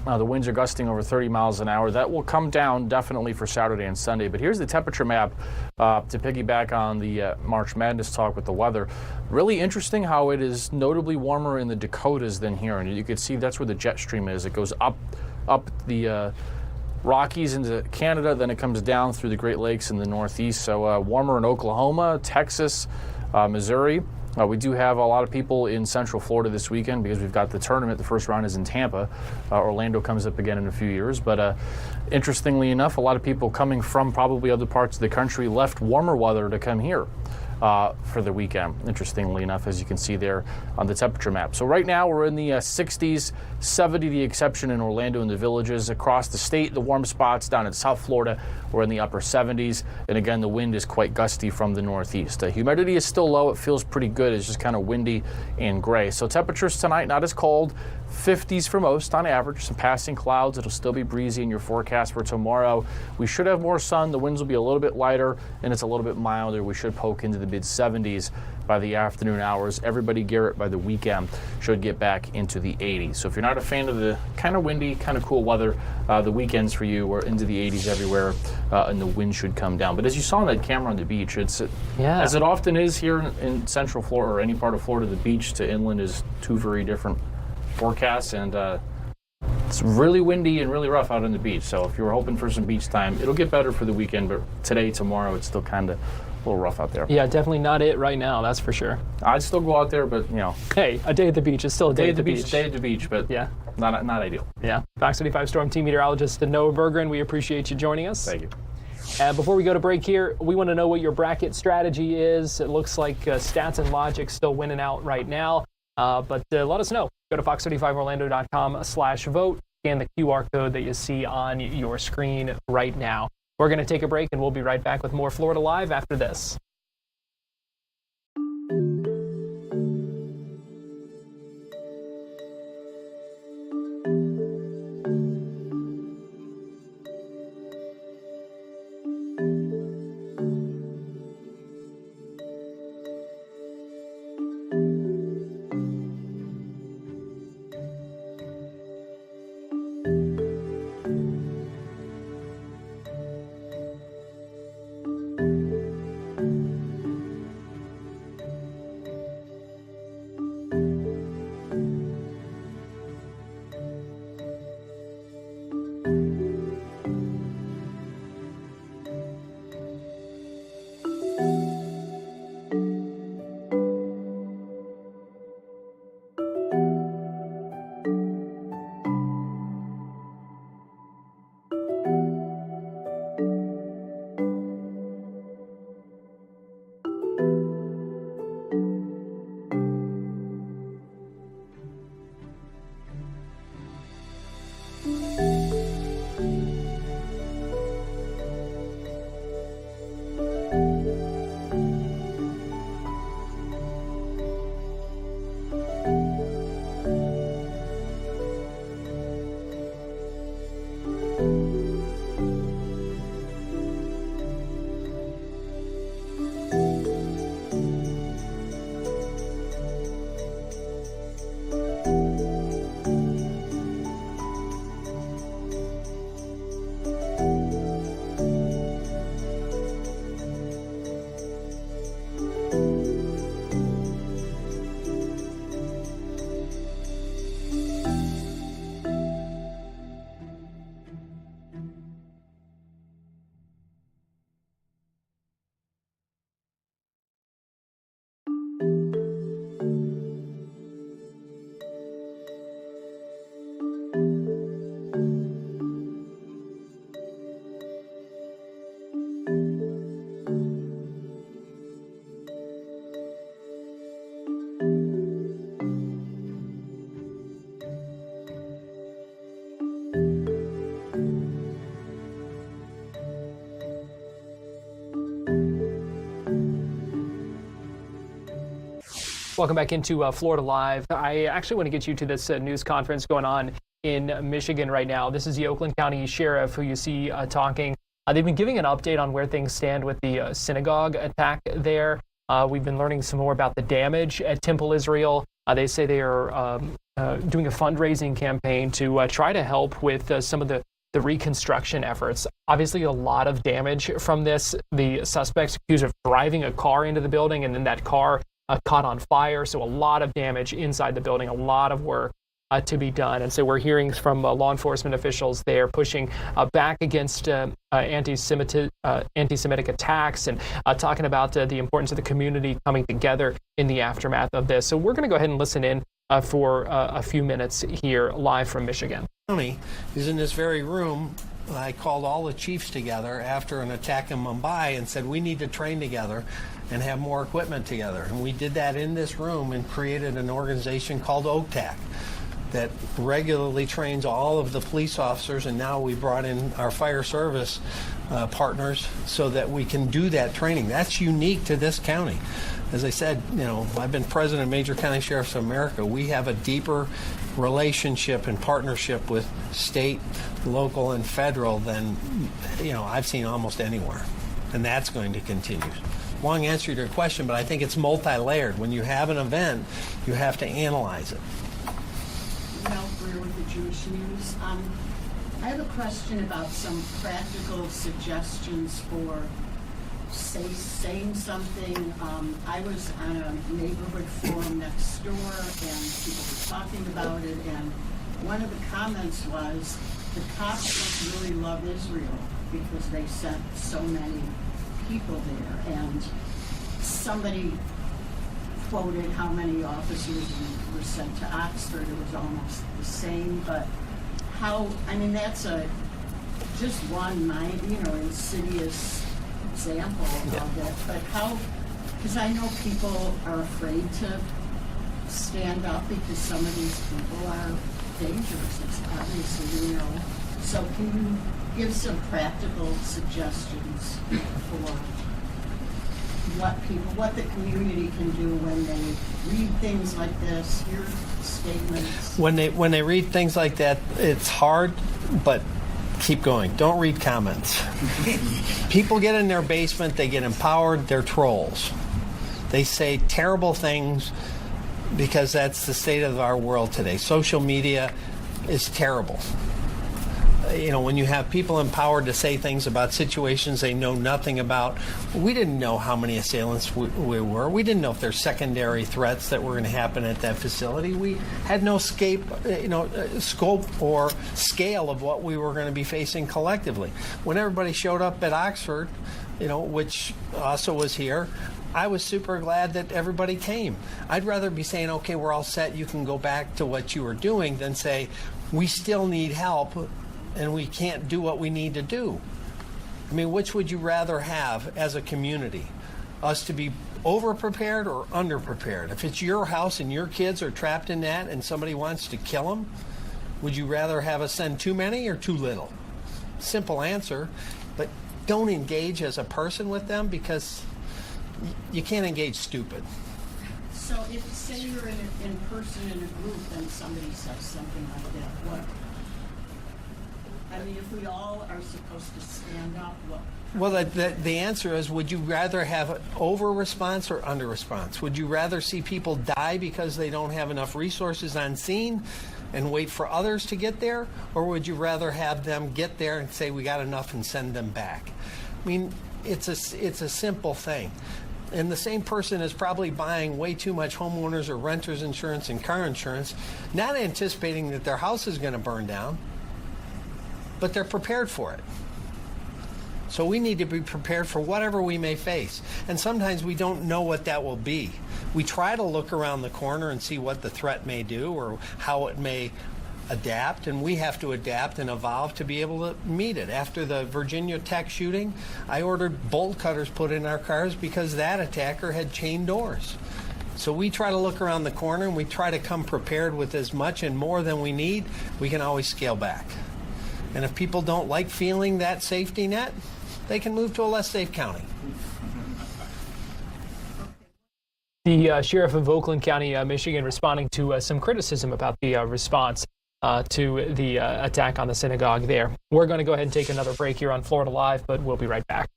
Speaker 8: the winds are gusting over 30 miles an hour. That will come down definitely for Saturday and Sunday. But here's the temperature map to piggyback on the March Madness talk with the weather. Really interesting how it is notably warmer in the Dakotas than here. And you can see that's where the jet stream is. It goes up the Rockies into Canada, then it comes down through the Great Lakes in the Northeast. So warmer in Oklahoma, Texas, Missouri. We do have a lot of people in Central Florida this weekend because we've got the tournament. The first round is in Tampa. Orlando comes up again in a few years. But interestingly enough, a lot of people coming from probably other parts of the country left warmer weather to come here for the weekend, interestingly enough, as you can see there on the temperature map. So right now we're in the 60s, 70 the exception in Orlando and the Villages. Across the state, the warm spots down in South Florida, we're in the upper 70s. And again, the wind is quite gusty from the northeast. Humidity is still low. It feels pretty good. It's just kind of windy and gray. So temperatures tonight, not as cold. 50s for most on average, some passing clouds. It'll still be breezy in your forecast for tomorrow. We should have more sun. The winds will be a little bit lighter and it's a little bit milder. We should poke into the mid 70s by the afternoon hours. Everybody gear it by the weekend should get back into the 80s. So if you're not a fan of the kind of windy, kind of cool weather, the weekends for you are into the 80s everywhere, and the wind should come down. But as you saw on that camera on the beach, it's as it often is here in Central Florida or any part of Florida, the beach to inland is two very different forecasts, and it's really windy and really rough out on the beach. So if you were hoping for some beach time, it'll get better for the weekend, but today, tomorrow, it's still kind of a little rough out there.
Speaker 2: Yeah, definitely not it right now, that's for sure.
Speaker 8: I'd still go out there, but, you know.
Speaker 2: Hey, a day at the beach is still a day at the beach.
Speaker 8: Day at the beach, but
Speaker 2: yeah,
Speaker 8: not ideal.
Speaker 2: Yeah. Fox 35 Storm Team Meteorologist Noah Berggren, we appreciate you joining us.
Speaker 8: Thank you.
Speaker 2: Before we go to break here, we want to know what your bracket strategy is. It looks like Stats and Logic still winning out right now, but let us know. Go to fox35orlando.com/vote. Scan the QR code that you see on your screen right now. We're going to take a break, and we'll be right back with more Florida Live after this. Welcome back into Florida Live. I actually want to get you to this news conference going on in Michigan right now. This is the Oakland County Sheriff who you see talking. They've been giving an update on where things stand with the synagogue attack there. We've been learning some more about the damage at Temple Israel. They say they are doing a fundraising campaign to try to help with some of the reconstruction efforts. Obviously, a lot of damage from this. The suspects accused of driving a car into the building, and then that car caught on fire. So a lot of damage inside the building, a lot of work to be done. And so we're hearing from law enforcement officials there pushing back against anti-Semitic attacks and talking about the importance of the community coming together in the aftermath of this. So we're going to go ahead and listen in for a few minutes here live from Michigan.
Speaker 9: County is in this very room. I called all the chiefs together after an attack in Mumbai and said we need to train together and have more equipment together. And we did that in this room and created an organization called OTAC that regularly trains all of the police officers, and now we brought in our fire service partners so that we can do that training. That's unique to this county. As I said, I've been president of Major County Sheriffs of America. We have a deeper relationship and partnership with state, local, and federal than I've seen almost anywhere, and that's going to continue. long answer to your question, but I think it's multi-layered. When you have an event, you have to analyze it.
Speaker 10: Mel Greer with the Jewish News. I have a question about some practical suggestions for saying something. I was on a neighborhood forum next door, and people were talking about it, and one of the comments was, the cops must really love Israel because they sent so many people there. And somebody quoted how many officers were sent to Oxford. It was almost the same, but how, I mean, that's just one, insidious example of it. But how, because I know people are afraid to stand up because some of these people are dangerous, it's obviously, So can you give some practical suggestions for what the community can do when they read things like this, hear statements?
Speaker 9: When they read things like that, it's hard, but keep going. Don't read comments. People get in their basement, they get empowered, they're trolls. They say terrible things because that's the state of our world today. Social media is terrible. When you have people empowered to say things about situations they know nothing about, we didn't know how many assailants we were. We didn't know if there's secondary threats that were going to happen at that facility. We had no scope or scale of what we were going to be facing collectively. When everybody showed up at Oxford, which also was here, I was super glad that everybody came. I'd rather be saying, okay, we're all set, you can go back to what you were doing, than say, we still need help and we can't do what we need to do. I mean, which would you rather have as a community? Us to be over-prepared or under-prepared? If it's your house and your kids are trapped in that and somebody wants to kill them, would you rather have us send too many or too little? Simple answer, but don't engage as a person with them, because you can't engage stupid.
Speaker 10: So if, say you're in person in a group and somebody says something like that, what? I mean, if we all are supposed to stand up, what?
Speaker 9: Well, the answer is, would you rather have an over-response or under-response? Would you rather see people die because they don't have enough resources on scene and wait for others to get there? Or would you rather have them get there and say, we got enough, and send them back? I mean, it's a simple thing. And the same person is probably buying way too much homeowners or renters insurance and car insurance, not anticipating that their house is going to burn down, but they're prepared for it. So we need to be prepared for whatever we may face. And sometimes we don't know what that will be. We try to look around the corner and see what the threat may do or how it may adapt, and we have to adapt and evolve to be able to meet it. After the Virginia Tech shooting, I ordered bolt cutters put in our cars because that attacker had chain doors. So we try to look around the corner and we try to come prepared with as much and more than we need. We can always scale back. And if people don't like feeling that safety net, they can move to a less safe county.
Speaker 2: The sheriff of Oakland County, Michigan, responding to some criticism about the response to the attack on the synagogue there. We're going to go ahead and take another break here on Florida Live, but we'll be right back.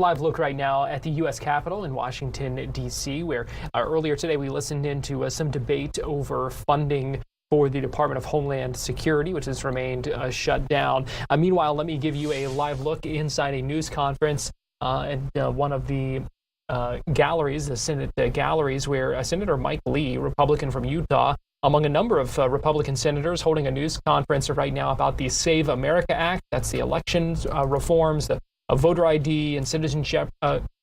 Speaker 2: live look right now at the U.S. Capitol in Washington, D.C., where earlier today we listened into some debate over funding for the Department of Homeland Security, which has remained shut down. Meanwhile, let me give you a live look inside a news conference and one of the galleries, the Senate galleries, where Senator Mike Lee, Republican from Utah, among a number of Republican senators, holding a news conference right now about the Save America Act. That's the elections reforms, the voter ID and citizenship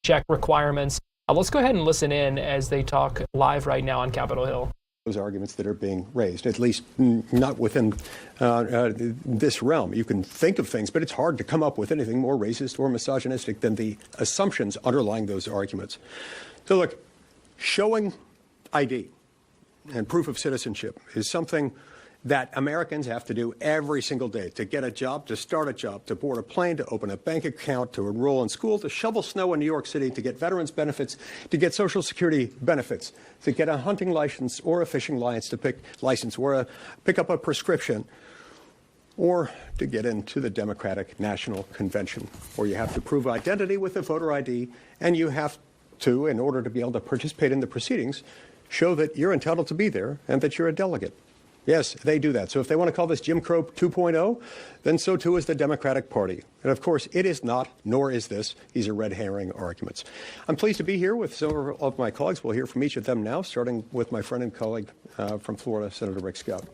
Speaker 2: check requirements. Let's go ahead and listen in as they talk live right now on Capitol Hill.
Speaker 11: Those arguments that are being raised, at least not within this realm. You can think of things, but it's hard to come up with anything more racist or misogynistic than the assumptions underlying those arguments. So look, showing ID and proof of citizenship is something that Americans have to do every single day to get a job, to start a job, to board a plane, to open a bank account, to enroll in school, to shovel snow in New York City, to get veterans benefits, to get Social Security benefits, to get a hunting license or a fishing license or pick up a prescription, or to get into the Democratic National Convention, where you have to prove identity with a voter ID, and you have to, in order to be able to participate in the proceedings, show that you're entitled to be there and that you're a delegate. Yes, they do that. So if they want to call this Jim Crow 2.0, then so too is the Democratic Party. And of course, it is not, nor is this. These are red herring arguments. I'm pleased to be here with several of my colleagues. We'll hear from each of them now, starting with my friend and colleague from Florida, Senator Rick Scott.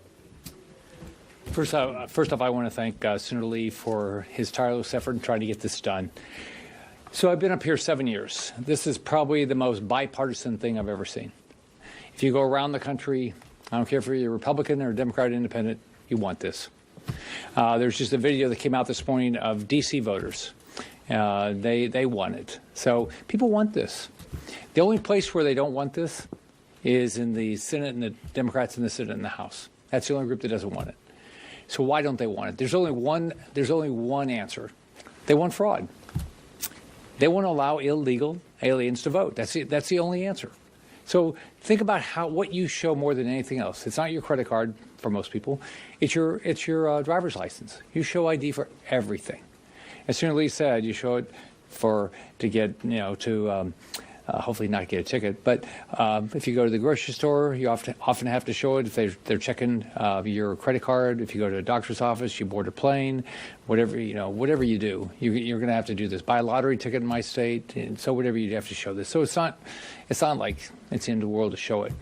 Speaker 22: First off, I want to thank Senator Lee for his tireless effort in trying to get this done. So I've been up here 7 years. This is probably the most bipartisan thing I've ever seen. If you go around the country, I don't care if you're a Republican or a Democrat or Independent, you want this. There's just a video that came out this morning of D.C. voters. They want it. So people want this. The only place where they don't want this is in the Senate and the Democrats in the Senate and the House. That's the only group that doesn't want it. So why don't they want it? There's only one answer. They want fraud. They want to allow illegal aliens to vote. That's the only answer. So think about what you show more than anything else. It's not your credit card for most people. It's your driver's license. You show ID for everything. As Senator Lee said, you show it to get hopefully not get a ticket. But if you go to the grocery store, you often have to show it if they're checking your credit card. If you go to a doctor's office, you board a plane, whatever you do, you're going to have to do this. Buy a lottery ticket in my state, and so whatever you have to show this. So it's not like it's the end of the world to show it.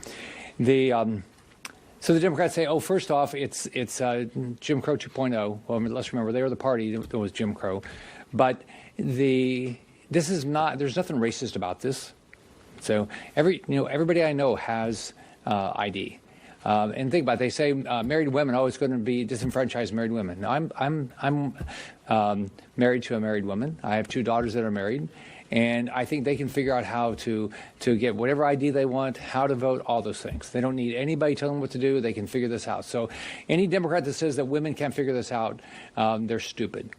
Speaker 22: So the Democrats say, oh, first off, it's Jim Crow 2.0. Well, let's remember they were the party that was Jim Crow, but this is not. There's nothing racist about this. So everybody I know has ID. And think about it, they say married women. Oh, it's going to be disenfranchised married women. No, I'm married to a married woman. I have 2 daughters that are married, and I think they can figure out how to get whatever ID they want, how to vote, all those things. They don't need anybody telling them what to do. They can figure this out. So any Democrat that says that women can't figure this out, they're stupid.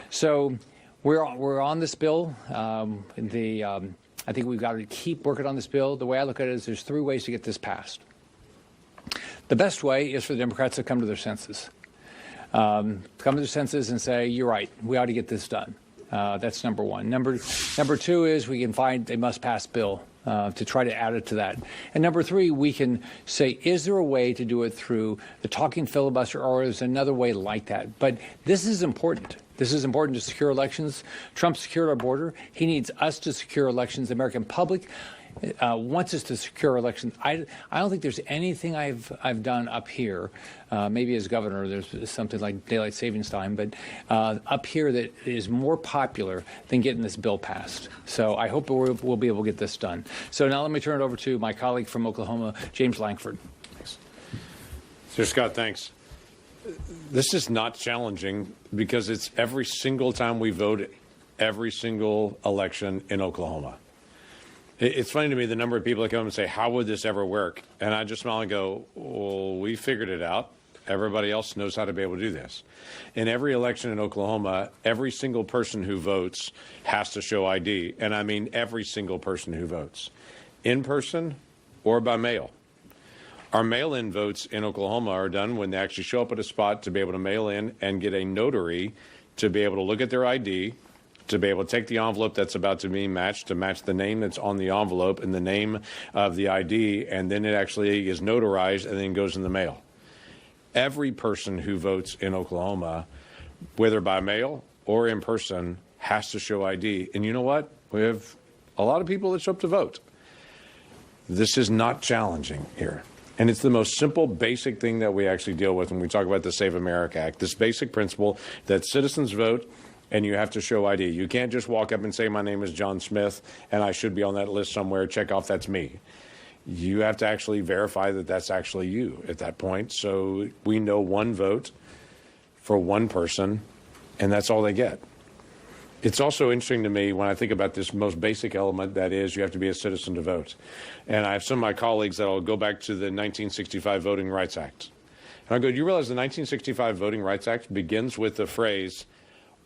Speaker 22: So we're on this bill. I think we've got to keep working on this bill. The way I look at it is there's 3 ways to get this passed. The best way is for the Democrats to come to their senses. Come to their senses and say, you're right, we ought to get this done. That's number one. Number 2 is we can find a must-pass bill to try to add it to that. And number 3, we can say, is there a way to do it through the talking filibuster, or is there another way like that? But this is important. This is important to secure elections. Trump secured our border. He needs us to secure elections. The American public wants us to secure elections. I don't think there's anything I've done up here. Maybe as governor, there's something like daylight savings time, but up here that is more popular than getting this bill passed. So I hope we'll be able to get this done. So now let me turn it over to my colleague from Oklahoma, James Lankford.
Speaker 23: Senator Scott, thanks. This is not challenging because it's every single time we vote, every single election in Oklahoma. It's funny to me the number of people that come and say, how would this ever work? And I just smile and go, well, we figured it out. Everybody else knows how to be able to do this. In every election in Oklahoma, every single person who votes has to show ID. And I mean every single person who votes, in person or by mail. Our mail-in votes in Oklahoma are done when they actually show up at a spot to be able to mail in and get a notary to be able to look at their ID, to be able to take the envelope that's about to be matched, to match the name that's on the envelope and the name of the ID, and then it actually is notarized and then goes in the mail. Every person who votes in Oklahoma, whether by mail or in person, has to show ID. And you know what? We have a lot of people that show up to vote. This is not challenging here. And it's the most simple, basic thing that we actually deal with when we talk about the Save America Act, this basic principle that citizens vote and you have to show ID. You can't just walk up and say, my name is John Smith and I should be on that list somewhere, check off that's me. You have to actually verify that that's actually you at that point. So we know one vote for one person, and that's all they get. It's also interesting to me when I think about this most basic element, that is, you have to be a citizen to vote. And I have some of my colleagues that will go back to the 1965 Voting Rights Act. And I go, do you realize the 1965 Voting Rights Act begins with the phrase,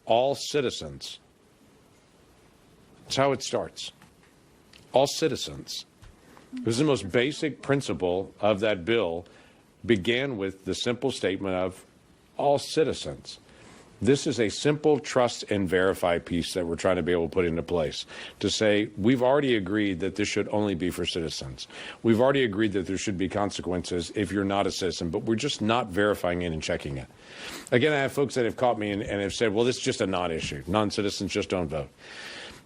Speaker 23: all citizens? That's how it starts. All citizens. It was the most basic principle of that bill, began with the simple statement of all citizens. This is a simple trust and verify piece that we're trying to be able to put into place to say we've already agreed that this should only be for citizens. We've already agreed that there should be consequences if you're not a citizen, but we're just not verifying it and checking it. Again, I have folks that have caught me and have said, well, this is just a non-issue. Non-citizens just don't vote.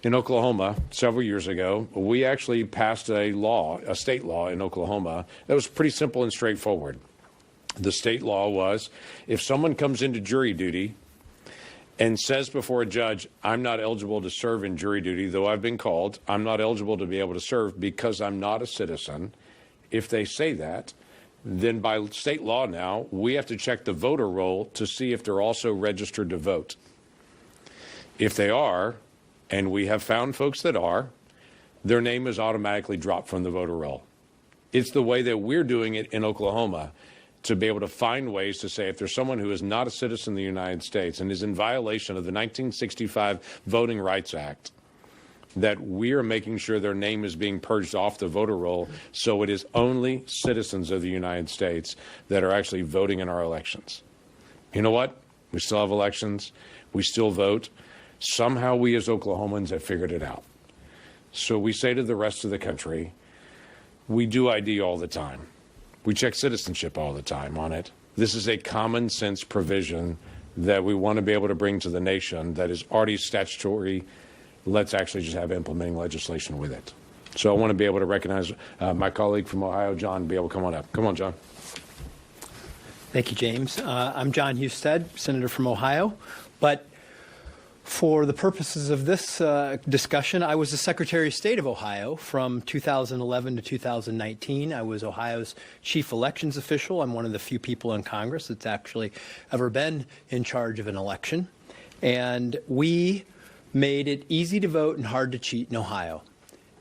Speaker 23: In Oklahoma, several years ago, we actually passed a law, a state law in Oklahoma that was pretty simple and straightforward. The state law was if someone comes into jury duty and says before a judge, I'm not eligible to serve in jury duty, though I've been called, I'm not eligible to be able to serve because I'm not a citizen. If they say that, then by state law now, we have to check the voter roll to see if they're also registered to vote. If they are, and we have found folks that are, their name is automatically dropped from the voter roll. It's the way that we're doing it in Oklahoma, to be able to find ways to say if there's someone who is not a citizen of the United States and is in violation of the 1965 Voting Rights Act, that we are making sure their name is being purged off the voter roll, so it is only citizens of the United States that are actually voting in our elections. You know what? We still have elections. We still vote. Somehow we as Oklahomans have figured it out. So we say to the rest of the country, we do ID all the time. We check citizenship all the time on it. This is a common sense provision that we want to be able to bring to the nation that is already statutory. Let's actually just have implementing legislation with it. So I want to be able to recognize my colleague from Ohio, John, be able to come on up. Come on, John.
Speaker 7: Thank you, James. I'm John Husted, Senator from Ohio. But for the purposes of this discussion, I was the Secretary of State of Ohio from 2011 to 2019. I was Ohio's chief elections official. I'm one of the few people in Congress that's actually ever been in charge of an election. And we made it easy to vote and hard to cheat in Ohio.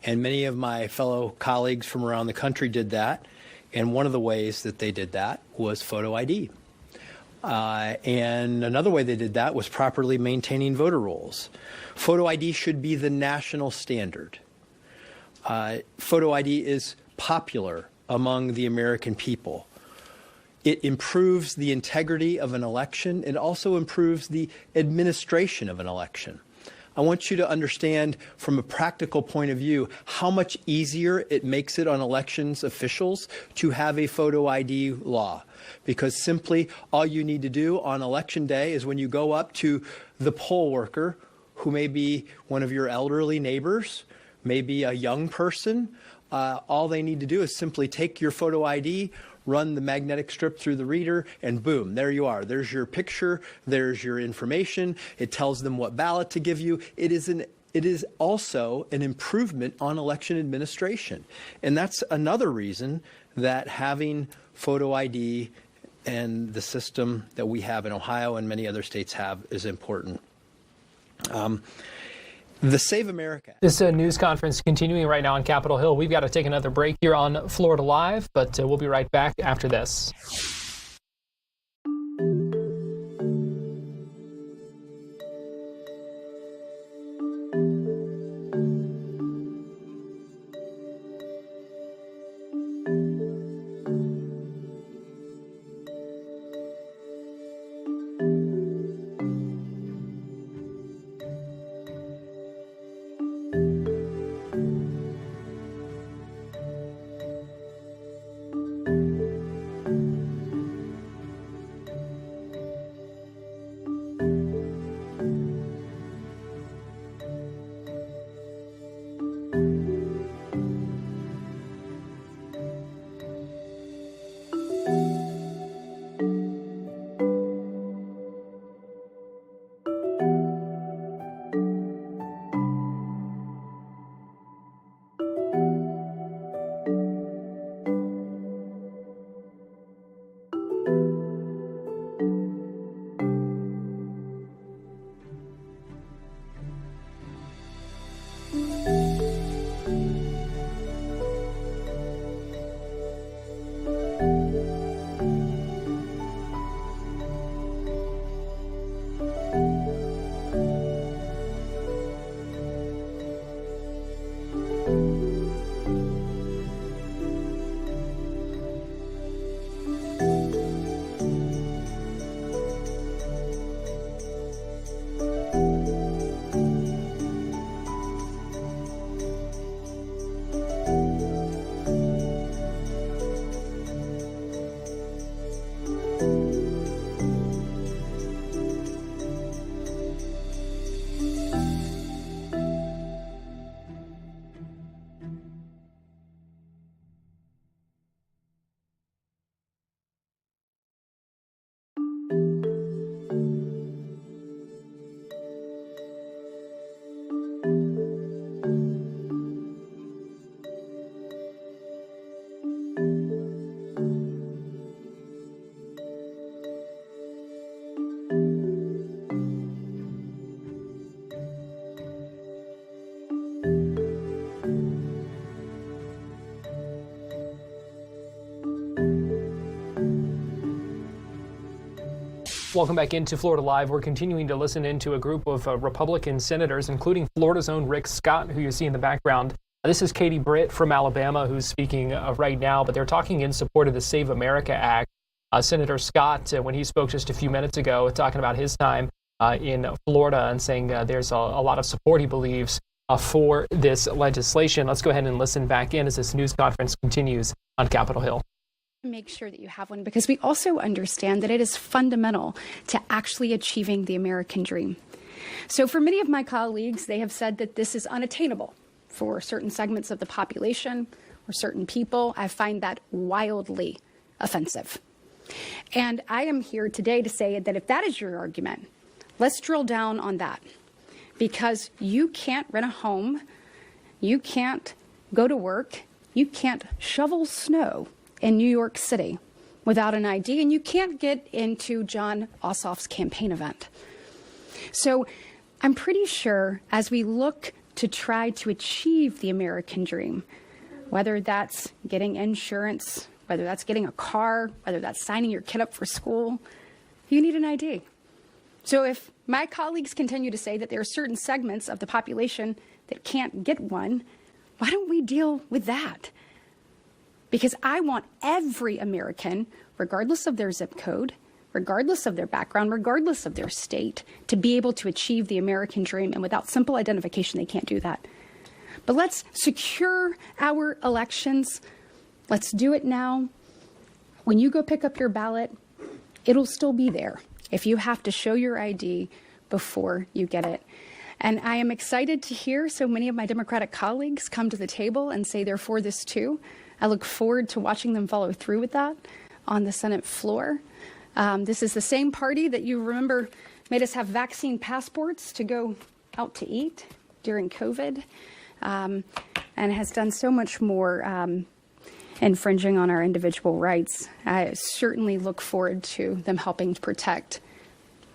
Speaker 7: And many of my fellow colleagues from around the country did that. And one of the ways that they did that was photo ID. And another way they did that was properly maintaining voter rolls. Photo ID should be the national standard. Photo ID is popular among the American people. It improves the integrity of an election. It also improves the administration of an election. I want you to understand from a practical point of view how much easier it makes it on elections officials to have a photo ID law. Because simply all you need to do on election day is when you go up to the poll worker, who may be one of your elderly neighbors, maybe a young person, all they need to do is simply take your photo ID, run the magnetic strip through the reader, and boom, there you are. There's your picture, there's your information. It tells them what ballot to give you. It is also an improvement on election administration. And that's another reason that having photo ID and the system that we have in Ohio and many other states have is important. The Save America.
Speaker 2: This news conference continuing right now on Capitol Hill. We've got to take another break here on Florida Live, but we'll be right back after this. Welcome back into Florida Live. We're continuing to listen into a group of Republican senators, including Florida's own Rick Scott, who you see in the background. This is Katie Britt from Alabama who's speaking right now, but they're talking in support of the Save America Act. Senator Scott, when he spoke just a few minutes ago, talking about his time in Florida and saying there's a lot of support, he believes, for this legislation. Let's go ahead and listen back in as this news conference continues on Capitol Hill.
Speaker 12: Make sure that you have one, because we also understand that it is fundamental to actually achieving the American dream. So for many of my colleagues, they have said that this is unattainable for certain segments of the population or certain people. I find that wildly offensive. And I am here today to say that if that is your argument, let's drill down on that. Because you can't rent a home, you can't go to work, you can't shovel snow in New York City without an ID, and you can't get into John Ossoff's campaign event. So I'm pretty sure as we look to try to achieve the American dream, whether that's getting insurance, whether that's getting a car, whether that's signing your kid up for school, you need an ID. So if my colleagues continue to say that there are certain segments of the population that can't get one, why don't we deal with that? Because I want every American, regardless of their zip code, regardless of their background, regardless of their state, to be able to achieve the American dream. And without simple identification, they can't do that. But let's secure our elections. Let's do it now. When you go pick up your ballot, it'll still be there if you have to show your ID before you get it. And I am excited to hear so many of my Democratic colleagues come to the table and say they're for this too. I look forward to watching them follow through with that on the Senate floor. This is the same party that you remember made us have vaccine passports to go out to eat during COVID, and has done so much more infringing on our individual rights. I certainly look forward to them helping to protect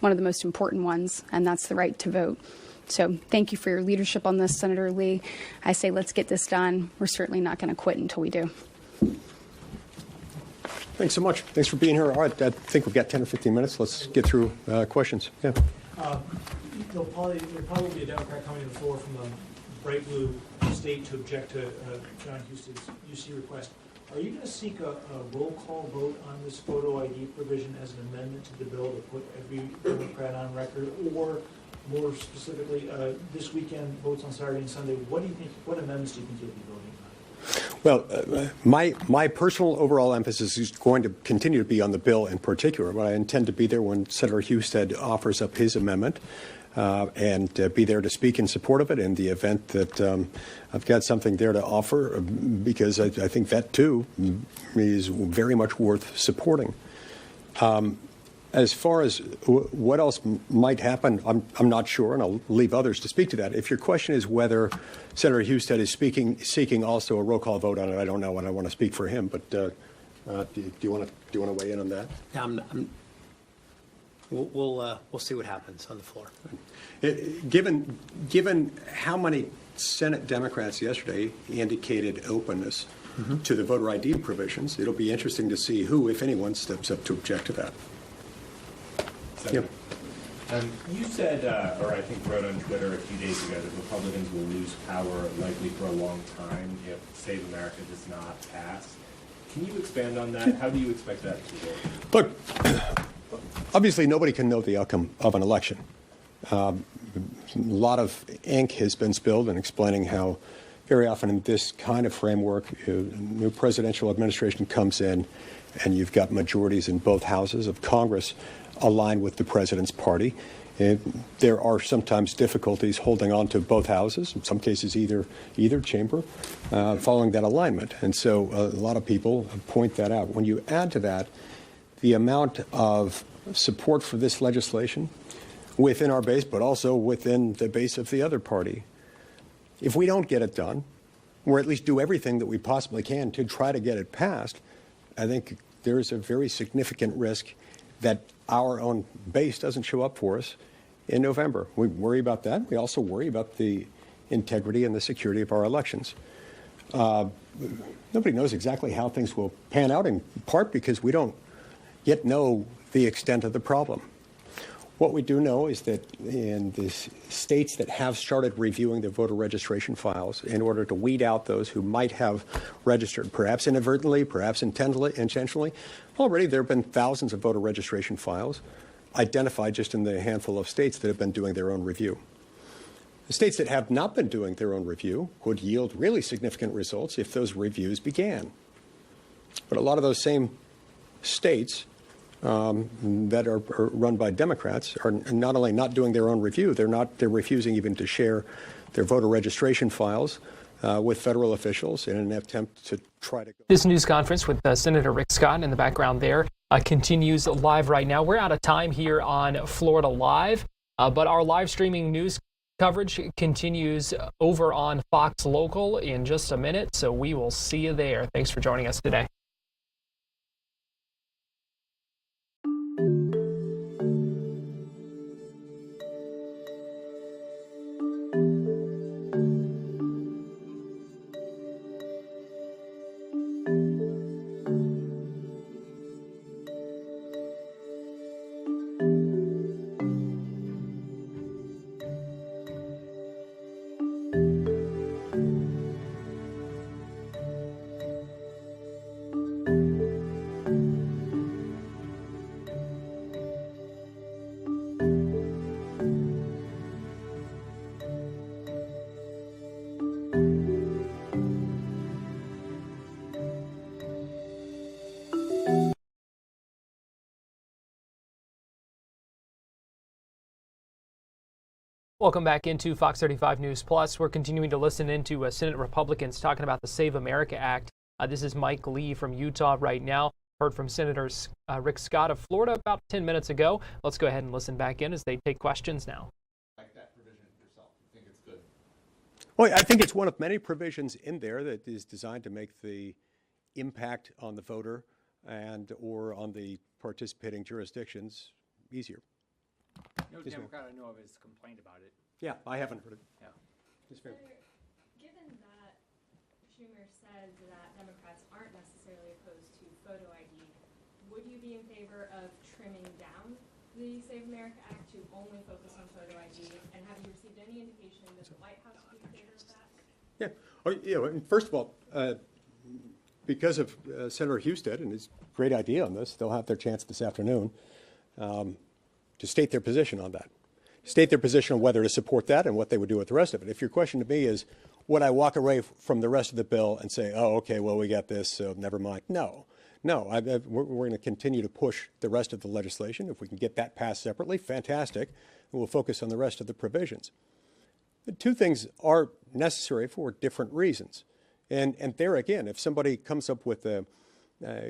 Speaker 12: one of the most important ones, and that's the right to vote. So thank you for your leadership on this, Senator Lee. I say let's get this done. We're certainly not going to quit until we do.
Speaker 11: Thanks so much. Thanks for being here. All right, I think we've got 10 or 15 minutes. Let's get through questions. Yeah.
Speaker 16: There'll probably be a Democrat coming to the floor from the bright blue state to object to John Huston's UC request. Are you going to seek a roll call vote on this photo ID provision as an amendment to the bill to put every Democrat on record, or more specifically, this weekend votes on Saturday and Sunday? What do you think? What amendments do you think you'll be voting on?
Speaker 11: Well, my personal overall emphasis is going to continue to be on the bill in particular, but I intend to be there when Senator Husted offers up his amendment, and be there to speak in support of it in the event that I've got something there to offer, because I think that too is very much worth supporting. As far as what else might happen, I'm not sure, and I'll leave others to speak to that. If your question is whether Senator Husted is seeking also a roll call vote on it, I don't know, and I want to speak for him. But do you want to weigh in on that?
Speaker 7: We'll see what happens on the floor.
Speaker 11: Given how many Senate Democrats yesterday indicated openness to the voter ID provisions, it'll be interesting to see who, if anyone, steps up to object to that.
Speaker 18: Yep. You said, or I think wrote on Twitter a few days ago, that Republicans will lose power likely for a long time if Save America does not pass. Can you expand on that? How do you expect that to work?
Speaker 11: Look, obviously nobody can know the outcome of an election. A lot of ink has been spilled in explaining how very often in this kind of framework, a new presidential administration comes in and you've got majorities in both houses of Congress aligned with the president's party. There are sometimes difficulties holding on to both houses, in some cases either chamber, following that alignment. And so a lot of people point that out. When you add to that the amount of support for this legislation within our base, but also within the base of the other party, if we don't get it done, or at least do everything that we possibly can to try to get it passed, I think there is a very significant risk that our own base doesn't show up for us in November. We worry about that. We also worry about the integrity and the security of our elections. Nobody knows exactly how things will pan out, in part because we don't yet know the extent of the problem. What we do know is that in the states that have started reviewing their voter registration files in order to weed out those who might have registered, perhaps inadvertently, perhaps intentionally, already there have been thousands of voter registration files identified just in the handful of states that have been doing their own review. The states that have not been doing their own review would yield really significant results if those reviews began. But a lot of those same states that are run by Democrats are not only not doing their own review, they're refusing even to share their voter registration files with federal officials in an attempt to try to.
Speaker 2: This news conference with Senator Rick Scott in the background there continues live right now. We're out of time here on Florida Live, but our live streaming news coverage continues over on Fox Local in just a minute, so we will see you there. Thanks for joining us today. Welcome back into Fox 35 News Plus. We're continuing to listen into Senate Republicans talking about the Save America Act. This is Mike Lee from Utah right now. Heard from Senators Rick Scott of Florida about 10 minutes ago. Let's go ahead and listen back in as they take questions now.
Speaker 4: Like that provision yourself, you think it's good?
Speaker 11: Well, I think it's one of many provisions in there that is designed to make the impact on the voter and or on the participating jurisdictions easier.
Speaker 22: No Democrat I know of has complained about it.
Speaker 11: Yeah, I haven't heard it.
Speaker 22: Yeah.
Speaker 12: Given that Schumer said that Democrats aren't necessarily opposed to photo ID, would you be in favor of trimming down the Save America Act to only focus on photo ID? And have you received any indication that the White House would be in favor of that?
Speaker 11: Yeah. And first of all, because of Senator Husted and his great idea on this, they'll have their chance this afternoon to state their position on that. State their position on whether to support that and what they would do with the rest of it. If your question to me is, would I walk away from the rest of the bill and say, oh, okay, well, we got this, so never mind. No. We're going to continue to push the rest of the legislation. If we can get that passed separately, fantastic. And we'll focus on the rest of the provisions. The two things are necessary for different reasons. And there again, if somebody comes up with a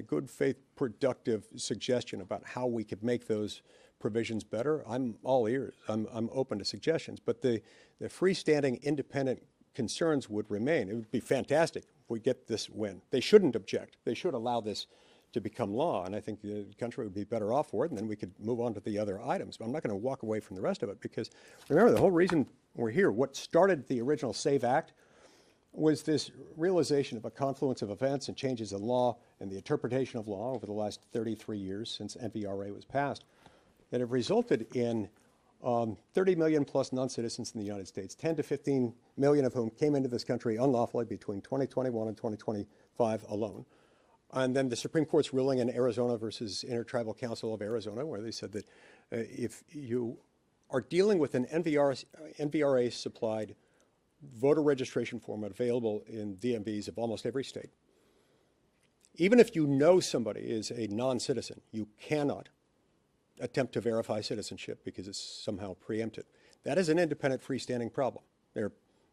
Speaker 11: good faith, productive suggestion about how we could make those provisions better, I'm all ears. I'm open to suggestions. But the freestanding independent concerns would remain. It would be fantastic if we get this win. They shouldn't object. They should allow this to become law, and I think the country would be better off for it, and then we could move on to the other items. But I'm not going to walk away from the rest of it because, remember, the whole reason we're here, what started the original SAVE Act was this realization of a confluence of events and changes in law and the interpretation of law over the last 33 years since NVRA was passed that have resulted in 30 million plus non-citizens in the United States, 10 to 15 million of whom came into this country unlawfully between 2021 and 2025 alone. And then the Supreme Court's ruling in Arizona versus Intertribal Council of Arizona, where they said that if you are dealing with an NVRA-supplied voter registration form available in DMVs of almost every state, even if you know somebody is a non-citizen, you cannot attempt to verify citizenship because it's somehow preempted. That is an independent freestanding problem. There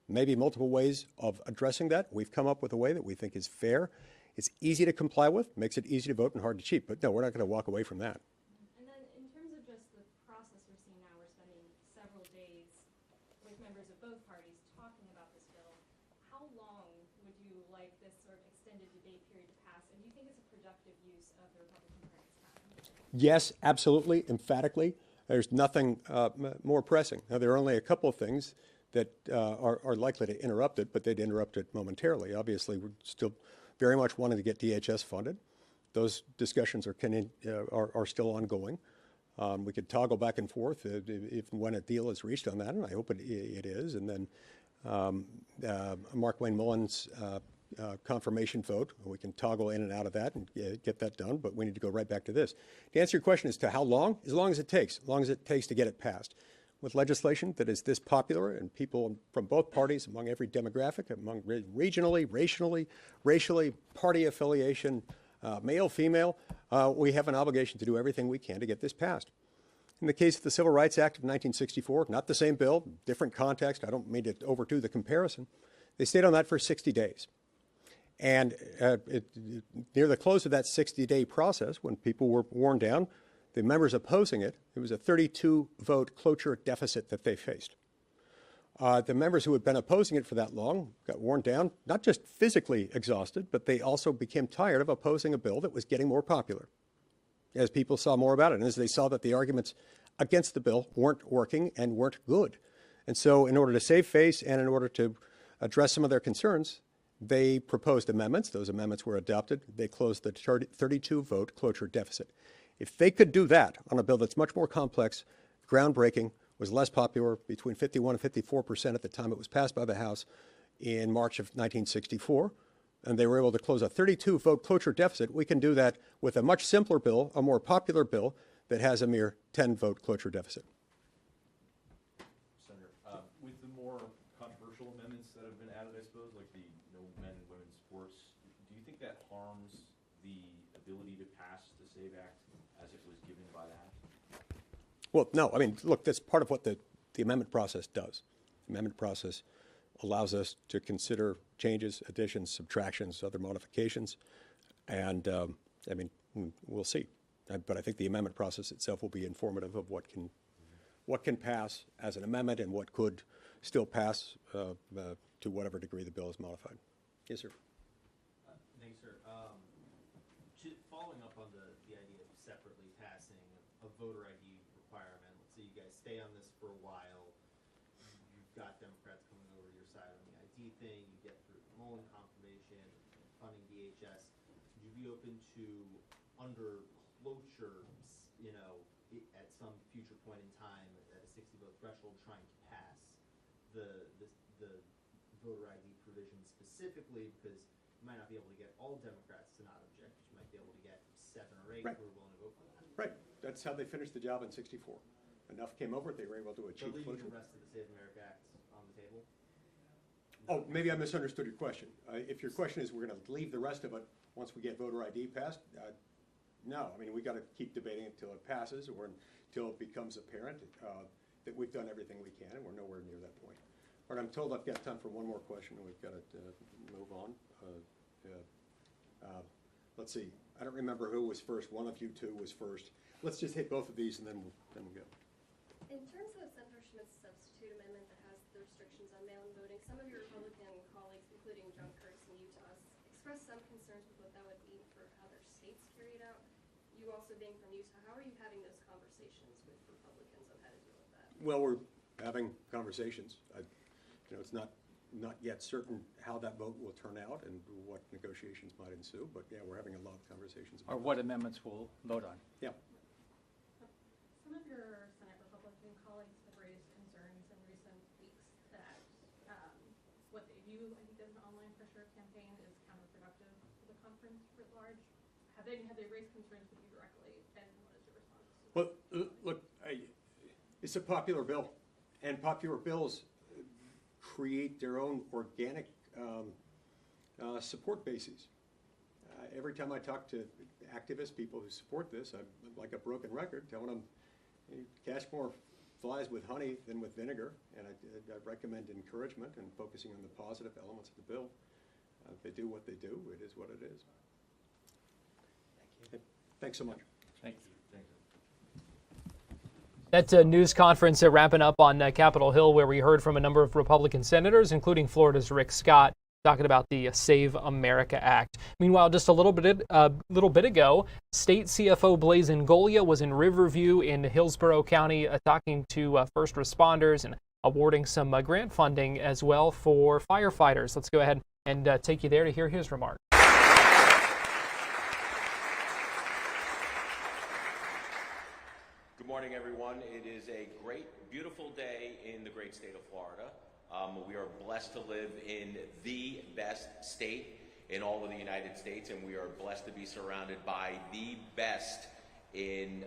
Speaker 11: may be multiple ways of addressing that. We've come up with a way that we think is fair. It's easy to comply with, makes it easy to vote and hard to cheat. But no, we're not going to walk away from that.
Speaker 12: And then in terms of just the process we're seeing now, we're spending several days with members of both parties talking about this bill. How long would you like this sort of extended debate period to pass? And do you think it's a productive use of the Republican Party's time?
Speaker 11: Yes, absolutely, emphatically. There's nothing more pressing. Now, there are only a couple of things that are likely to interrupt it, but they'd interrupt it momentarily. Obviously, we're still very much wanting to get DHS funded. Those discussions are still ongoing. We could toggle back and forth if and when a deal is reached on that, and I hope it is. And then Mark Wayne Mullen's confirmation vote, we can toggle in and out of that and get that done, but we need to go right back to this. To answer your question as to how long, as long as it takes to get it passed. With legislation that is this popular and people from both parties, among every demographic, among regionally, racially, party affiliation, male, female, we have an obligation to do everything we can to get this passed. In the case of the Civil Rights Act of 1964, not the same bill, different context, I don't mean to overdo the comparison, they stayed on that for 60 days. And near the close of that 60-day process, when people were worn down, the members opposing it, it was a 32-vote cloture deficit that they faced. The members who had been opposing it for that long got worn down, not just physically exhausted, but they also became tired of opposing a bill that was getting more popular as people saw more about it and as they saw that the arguments against the bill weren't working and weren't good. And so in order to save face and in order to address some of their concerns, they proposed amendments. Those amendments were adopted. They closed the 32-vote cloture deficit. If they could do that on a bill that's much more complex, groundbreaking, was less popular, between 51 and 54% at the time it was passed by the House in March of 1964, and they were able to close a 32-vote cloture deficit, we can do that with a much simpler bill, a more popular bill that has a mere 10-vote cloture deficit.
Speaker 8: Senator, with the more controversial amendments that have been added, I suppose, like the no men and women's sports, do you think that harms the ability to pass the SAVE Act as it was given by the House?
Speaker 11: Well, no. I mean, look, that's part of what the amendment process does. The amendment process allows us to consider changes, additions, subtractions, other modifications, and I mean, we'll see. But I think the amendment process itself will be informative of what can pass as an amendment and what could still pass to whatever degree the bill is modified. Yes, sir.
Speaker 5: Thanks, sir. Following up on the idea of separately passing a voter ID requirement, let's say you guys stay on this for a while, you've got Democrats coming over to your side on the ID thing, you get through Mullen confirmation, funding DHS, would you be open to under cloture, at some future point in time at a 60-vote threshold trying to pass the voter ID provision specifically because you might not be able to get all Democrats to not object, but you might be able to get 7 or 8
Speaker 11: Right.
Speaker 5: who are willing to vote for that.
Speaker 11: Right. That's how they finished the job in '64. Enough came over, they were able to achieve
Speaker 5: So leaving
Speaker 11: cloture.
Speaker 5: the rest of the Save America Act on the table?
Speaker 11: Oh, maybe I misunderstood your question. If your question is we're going to leave the rest of it once we get voter ID passed, no. I mean, we got to keep debating it until it passes or until it becomes apparent that we've done everything we can, and we're nowhere near that point. All right, I'm told I've got time for one more question, and we've got to move on. Let's see. I don't remember who was first. One of you two was first. Let's just hit both of these, and then we'll go.
Speaker 14: In terms of Senator Schmidt's substitute amendment that has the restrictions on mail-in voting, some of your Republican colleagues, including John Kurtz in Utah, expressed some concerns with what that would mean for how their states carried out. You also being from Utah, how are you having those conversations with Republicans on how to deal with that?
Speaker 11: Well, we're having conversations. It's not yet certain how that vote will turn out and what negotiations might ensue, but yeah, we're having a lot of conversations about
Speaker 22: Or what amendments we'll vote on.
Speaker 11: Yeah.
Speaker 17: Some of your Senate Republican colleagues have raised concerns in recent weeks that what they view, I think, as an online pressure campaign is counterproductive for the conference writ large. Have they raised concerns with you directly, and what is your response?
Speaker 11: Well, look, it's a popular bill, and popular bills create their own organic support bases. Every time I talk to activists, people who support this, I'm like a broken record, telling them, catch more flies with honey than with vinegar, and I recommend encouragement and focusing on the positive elements of the bill. If they do what they do, it is what it is. Thank you. Thanks so much.
Speaker 22: Thank you.
Speaker 2: That's a news conference wrapping up on Capitol Hill, where we heard from a number of Republican senators, including Florida's Rick Scott, talking about the Save America Act. Meanwhile, just a little bit ago, State CFO Blaise Ngolia was in Riverview in Hillsborough County talking to first responders and awarding some grant funding as well for firefighters. Let's go ahead and take you there to hear his remarks.
Speaker 24: Good
Speaker 1: morning, everyone. It is a great, beautiful day in the great state of Florida. We are blessed to live in the best state in all of the United States, and we are blessed to be surrounded by the best in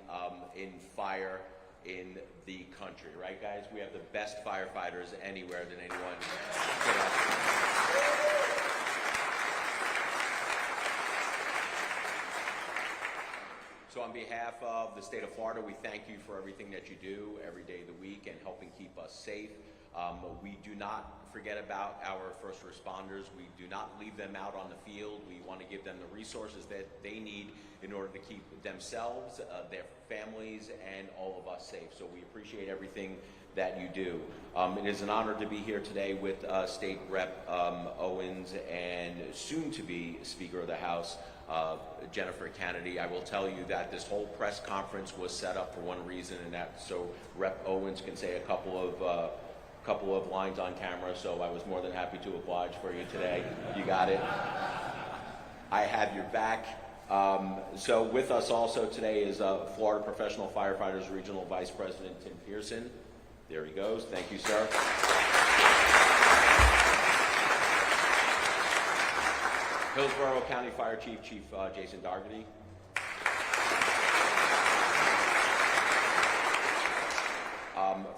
Speaker 1: fire in the country. Right, guys? We have the best firefighters anywhere than anyone could have. So on behalf of the state of Florida, we thank you for everything that you do every day of the week and helping keep us safe. We do not forget about our first responders. We do not leave them out on the field. We want to give them the resources that they need in order to keep themselves, their families, and all of us safe. So we appreciate everything that you do. It is an honor to be here today with State Rep Owens and soon-to-be Speaker of the House, Jennifer Kennedy. I will tell you that this whole press conference was set up for one reason, and that's so Rep Owens can say a couple of lines on camera. So I was more than happy to oblige for you today. You got it. I have your back. So with us also today is Florida Professional Firefighters Regional Vice President Tim Pearson. There he goes. Thank you, sir. Hillsborough County Fire Chief, Chief Jason Dargety.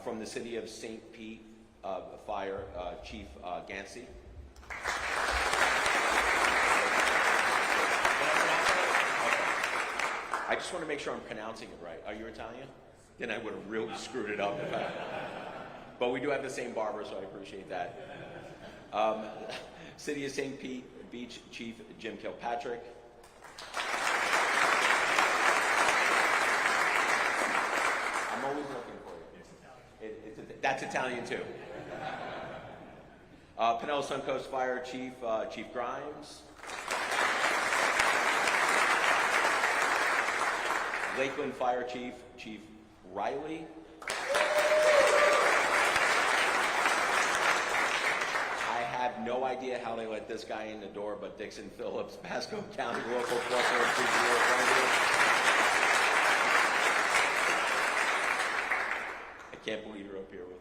Speaker 1: From the City of St. Pete Fire, Chief Gansey. I just want to make sure I'm pronouncing it right. Are you Italian? Then I would have really screwed it up. But we do have the same barber, so I appreciate that. City of St. Pete Beach Chief Jim Kilpatrick. I'm always looking for you. That's Italian too. Pinellas Suncoast Fire Chief Chief Grimes. Lakeland Fire Chief Chief Riley. I have no idea how they let this guy in the door, but Dixon Phillips, Pasco County Local 443. I can't believe you're up here with me.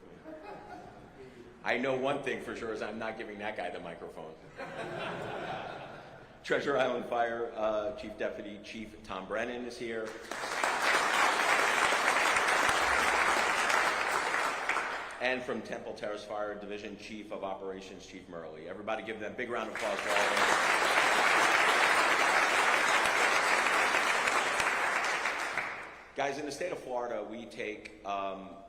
Speaker 1: I know one thing for sure is I'm not giving that guy the microphone. Treasure Island Fire Chief Deputy Chief Tom Brennan is here. And from Temple Terrace Fire Division, Chief of Operations, Chief Murley. Everybody give them a big round of applause for all of them. Guys, in the state of Florida, we take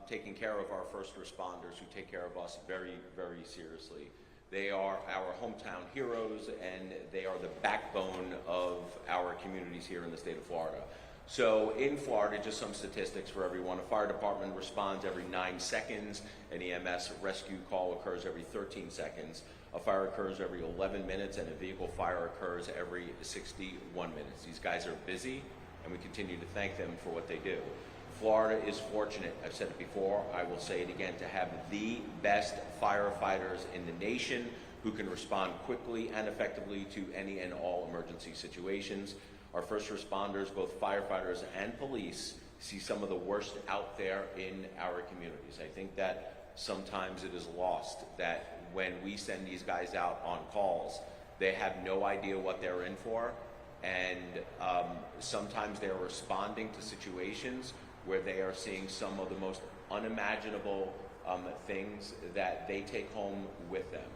Speaker 1: taking care of our first responders who take care of us very, very seriously. They are our hometown heroes, and they are the backbone of our communities here in the state of Florida. So in Florida, just some statistics for everyone. A fire department responds every 9 seconds. An EMS rescue call occurs every 13 seconds. A fire occurs every 11 minutes, and a vehicle fire occurs every 61 minutes. These guys are busy, and we continue to thank them for what they do. Florida is fortunate, I've said it before, I will say it again, to have the best firefighters in the nation who can respond quickly and effectively to any and all emergency situations. Our first responders, both firefighters and police, see some of the worst out there in our communities. I think that sometimes it is lost that when we send these guys out on calls, they have no idea what they're in for, and sometimes they're responding to situations where they are seeing some of the most unimaginable things that they take home with them.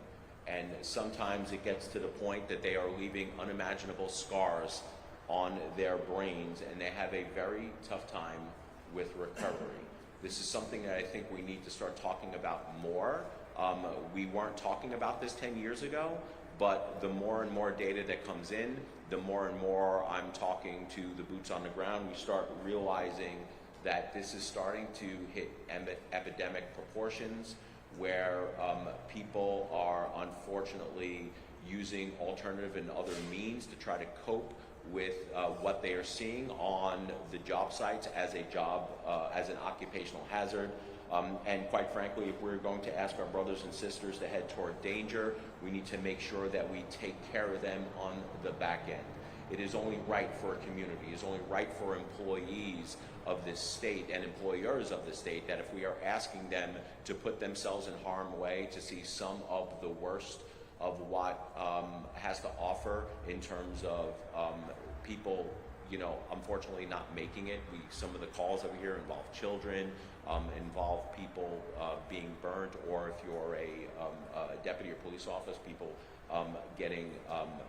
Speaker 1: And sometimes it gets to the point that they are leaving unimaginable scars on their brains, and they have a very tough time with recovery. This is something that I think we need to start talking about more. We weren't talking about this 10 years ago, but the more and more data that comes in, the more and more I'm talking to the boots on the ground, we start realizing that this is starting to hit epidemic proportions, where people are unfortunately using alternative and other means to try to cope with what they are seeing on the job sites as a job, as an occupational hazard. And quite frankly, if we're going to ask our brothers and sisters to head toward danger, we need to make sure that we take care of them on the back end. It is only right for a community. It is only right for employees of this state and employers of the state that if we are asking them to put themselves in harm's way to see some of the worst of what has to offer in terms of people, unfortunately not making it. Some of the calls that we hear involve children, involve people being burned, or if you're a deputy or police officer, people getting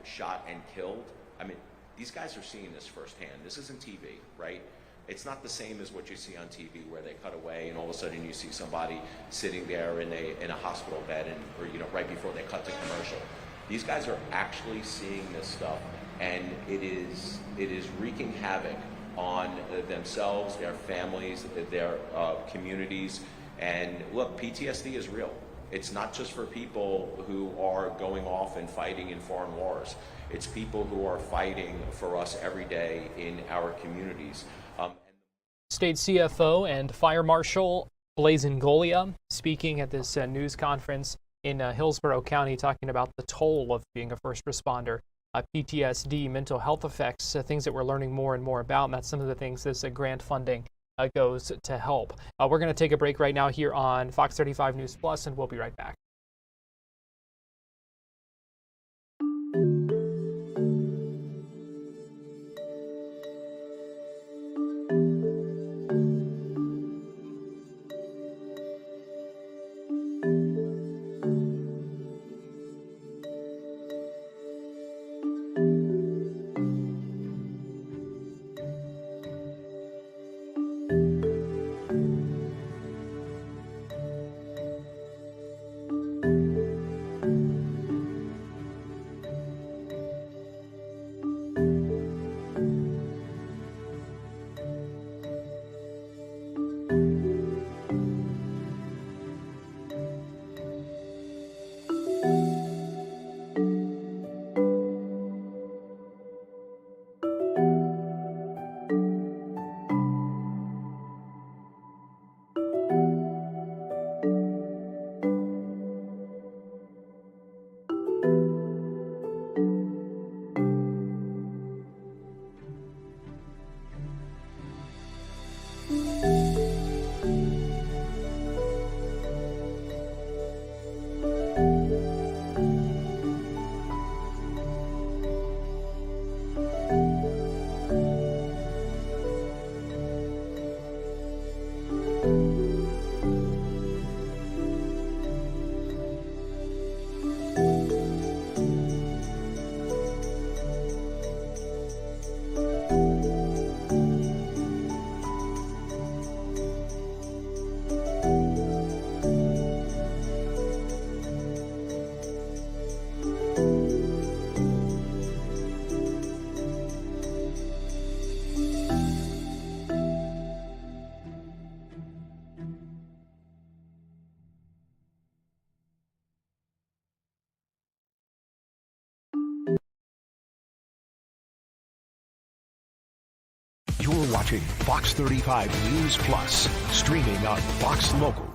Speaker 1: shot and killed. I mean, these guys are seeing this firsthand. This isn't TV, right? It's not the same as what you see on TV where they cut away and all of a sudden you see somebody sitting there in a hospital bed or right before they cut to commercial. These guys are actually seeing this stuff, and it is wreaking havoc on themselves, their families, their communities. And look, PTSD is real. It's not just for people who are going off and fighting in foreign wars. It's people who are fighting for us every day in our communities.
Speaker 2: State CFO and Fire Marshal Blazin Golia speaking at this news conference in Hillsborough County, talking about the toll of being a first responder, PTSD, mental health effects, things that we're learning more and more about. And that's some of the things this grant funding goes to help. We're going to take a break right now here on Fox 35 News Plus, and we'll be right back.
Speaker 15: You're watching Fox 35 News Plus, streaming on Fox Local.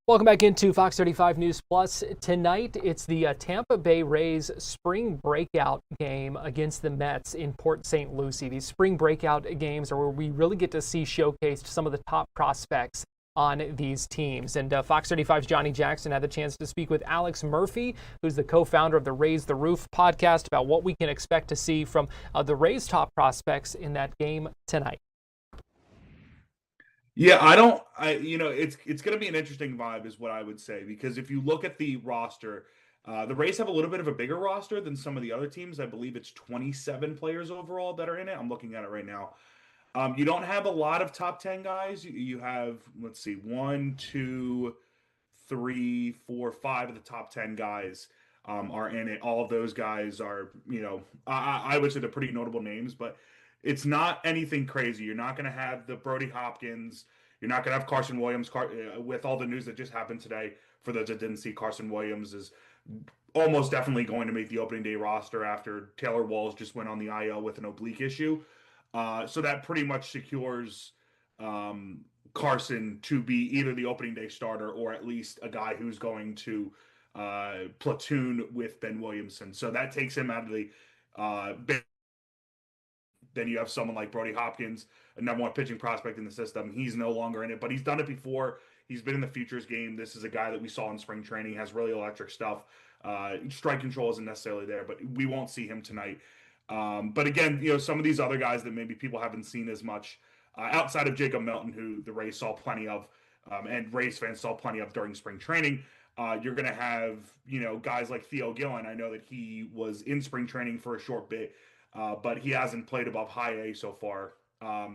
Speaker 2: Welcome back into Fox 35 News Plus. Tonight, it's the Tampa Bay Rays spring breakout game against the Mets in Port St. Lucie. These spring breakout games are where we really get to see showcased some of the top prospects on these teams. And Fox 35's Johnny Jackson had the chance to speak with Alex Murphy, who's the co-founder of the Raise the Roof podcast, about what we can expect to see from the Rays' top prospects in that game tonight.
Speaker 19: Yeah, it's going to be an interesting vibe is what I would say, because if you look at the roster, the Rays have a little bit of a bigger roster than some of the other teams. I believe it's 27 players overall that are in it. I'm looking at it right now. You don't have a lot of top 10 guys. You have, let's see, 1, 2, 3, 4, 5 of the top 10 guys are in it. All of those guys are, I would say they're pretty notable names, but it's not anything crazy. You're not going to have the Brody Hopkins. You're not going to have Carson Williams. With all the news that just happened today, for those that didn't see, Carson Williams is almost definitely going to make the opening day roster after Taylor Walls just went on the IL with an oblique issue. So that pretty much secures Carson to be either the opening day starter or at least a guy who's going to platoon with Ben Williamson. So that takes him out of the then you have someone like Brody Hopkins, a number one pitching prospect in the system. He's no longer in it, but he's done it before. He's been in the futures game. This is a guy that we saw in spring training, has really electric stuff. Strike control isn't necessarily there, but we won't see him tonight. But again, some of these other guys that maybe people haven't seen as much, outside of Jacob Melton, who the Rays saw plenty of, and Rays fans saw plenty of during spring training. You're going to have, guys like Theo Gillen. I know that he was in spring training for a short bit, but he hasn't played above high A so far. I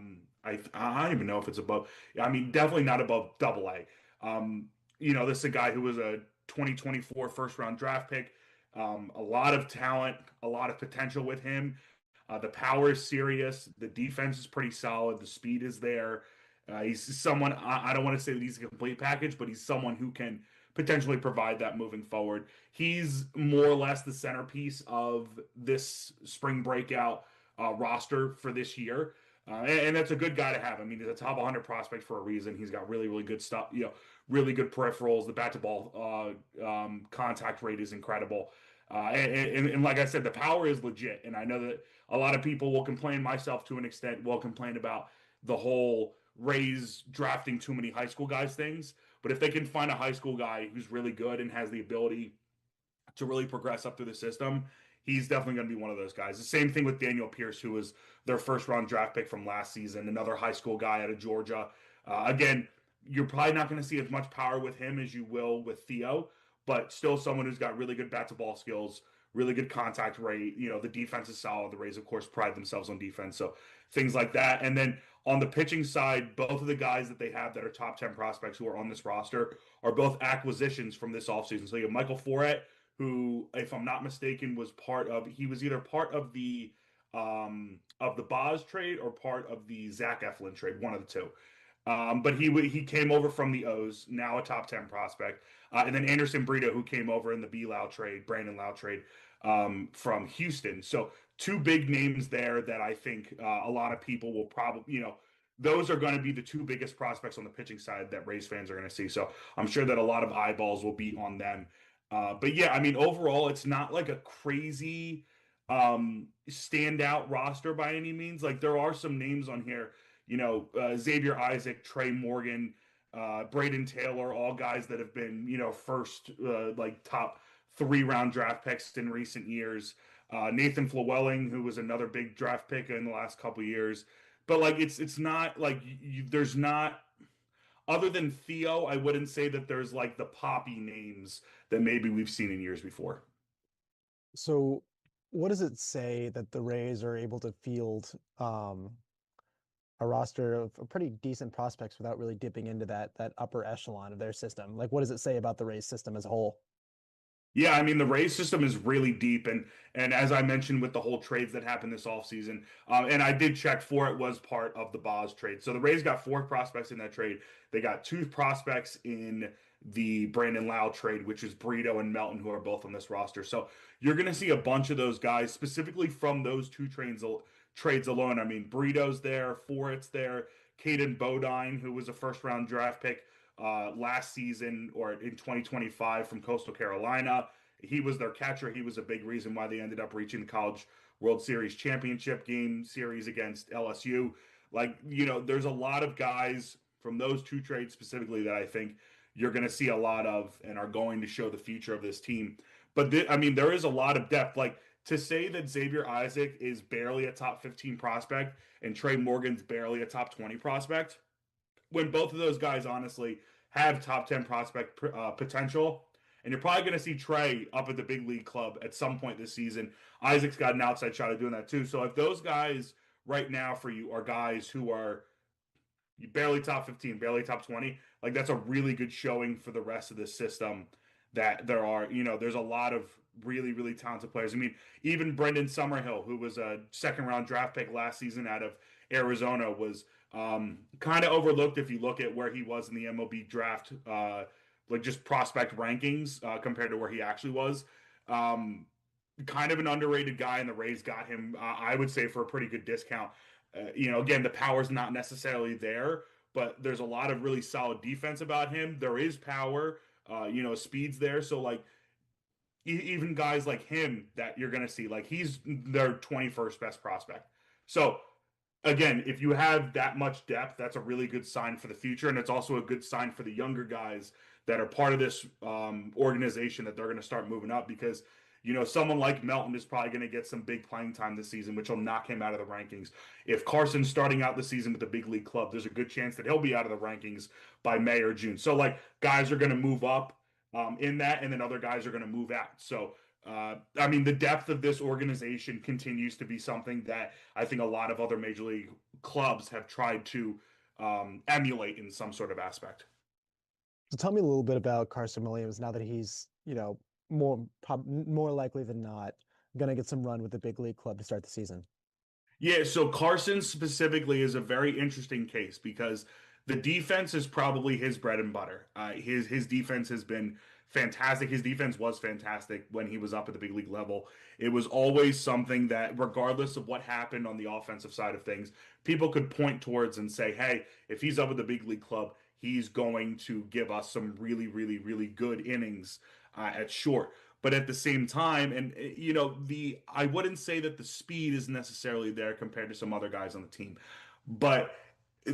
Speaker 19: don't even know if it's above. I mean, definitely not above double A. This is a guy who was a 2024 first round draft pick. A lot of talent, a lot of potential with him. The power is serious. The defense is pretty solid. The speed is there. He's someone, I don't want to say that he's a complete package, but he's someone who can potentially provide that moving forward. He's more or less the centerpiece of this spring breakout roster for this year. And that's a good guy to have. I mean, he's a top 100 prospect for a reason. He's got really, really good stuff, really good peripherals. The bat-to-ball contact rate is incredible. And like I said, the power is legit. And I know that a lot of people will complain, myself to an extent, will complain about the whole Rays drafting too many high school guys things. But if they can find a high school guy who's really good and has the ability to really progress up through the system, he's definitely going to be one of those guys. The same thing with Daniel Pierce, who was their first-round draft pick from last season, another high school guy out of Georgia. Again, you're probably not going to see as much power with him as you will with Theo, but still someone who's got really good bat-to-ball skills, really good contact rate. The defense is solid. The Rays, of course, pride themselves on defense, so things like that. And then on the pitching side, both of the guys that they have that are top 10 prospects who are on this roster are both acquisitions from this offseason. So you have Michael Foret, who, if I'm not mistaken, was either part of the Boz trade or part of the Zach Eflin trade, one of the two. But he came over from the O's, now a top 10 prospect. And then Anderson Brito, who came over in the Brandon Lau trade from Houston. So two big names there that I think a lot of people will probably, those are going to be the two biggest prospects on the pitching side that Rays fans are going to see. So I'm sure that a lot of eyeballs will be on them. But yeah, I mean, overall, it's not like a crazy standout roster by any means. Like, there are some names on here, Xavier Isaac, Trey Morgan, Braden Taylor, all guys that have been, first, top 3-round draft picks in recent years. Nathan Flewelling, who was another big draft pick in the last couple of years. But it's not like there's not, other than Theo, I wouldn't say that there's like the poppy names that maybe we've seen in years before.
Speaker 6: So what does it say that the Rays are able to field a roster of pretty decent prospects without really dipping into that upper echelon of their system? Like, what does it say about the Rays system as a whole?
Speaker 19: Yeah, I mean, the Rays system is really deep. And as I mentioned with the whole trades that happened this offseason, and I did check Foret was part of the Boz trade. So the Rays got 4 prospects in that trade. They got 2 prospects in the Brandon Lau trade, which is Brito and Melton, who are both on this roster. So you're going to see a bunch of those guys specifically from those 2 trades alone. I mean, Brito's there, Foret's there, Caden Bodine, who was a first-round draft pick last season or in 2025 from Coastal Carolina. He was their catcher. He was a big reason why they ended up reaching the College World Series championship game series against LSU. There's a lot of guys from those 2 trades specifically that I think you're going to see a lot of and are going to show the future of this team. But there is a lot of depth. Like, to say that Xavier Isaac is barely a top 15 prospect and Trey Morgan's barely a top 20 prospect, when both of those guys honestly have top 10 prospect potential. And you're probably going to see Trey up at the big league club at some point this season. Isaac's got an outside shot of doing that too. So if those guys right now for you are guys who are barely top 15, barely top 20, like, that's a really good showing for the rest of this system, that there's a lot of really, really talented players. I mean, even Brendan Summerhill, who was a 2nd-round draft pick last season out of Arizona, was kind of overlooked if you look at where he was in the MLB draft, just prospect rankings compared to where he actually was. Kind of an underrated guy, and the Rays got him, I would say, for a pretty good discount. Again, the power's not necessarily there, but there's a lot of really solid defense about him. There is power, speed's there. So, even guys like him that you're going to see, he's their 21st best prospect. So again, if you have that much depth, that's a really good sign for the future, and it's also a good sign for the younger guys that are part of this organization that they're going to start moving up, because someone like Melton is probably going to get some big playing time this season, which will knock him out of the rankings. If Carson's starting out the season with the big league club, there's a good chance that he'll be out of the rankings by May or June. So like guys are going to move up in that, and then other guys are going to move out. So I mean, the depth of this organization continues to be something that I think a lot of other major league clubs have tried to emulate in some sort of aspect.
Speaker 6: So tell me a little bit about Carson Williams now that he's, more likely than not going to get some run with the big league club to start the season.
Speaker 19: Yeah, so Carson specifically is a very interesting case because the defense is probably his bread and butter. His defense has been fantastic. His defense was fantastic when he was up at the big league level. It was always something that, regardless of what happened on the offensive side of things, people could point towards and say, hey, if he's up at the big league club, he's going to give us some really, really, really good innings at short. But at the same time, and I wouldn't say that the speed is necessarily there compared to some other guys on the team, but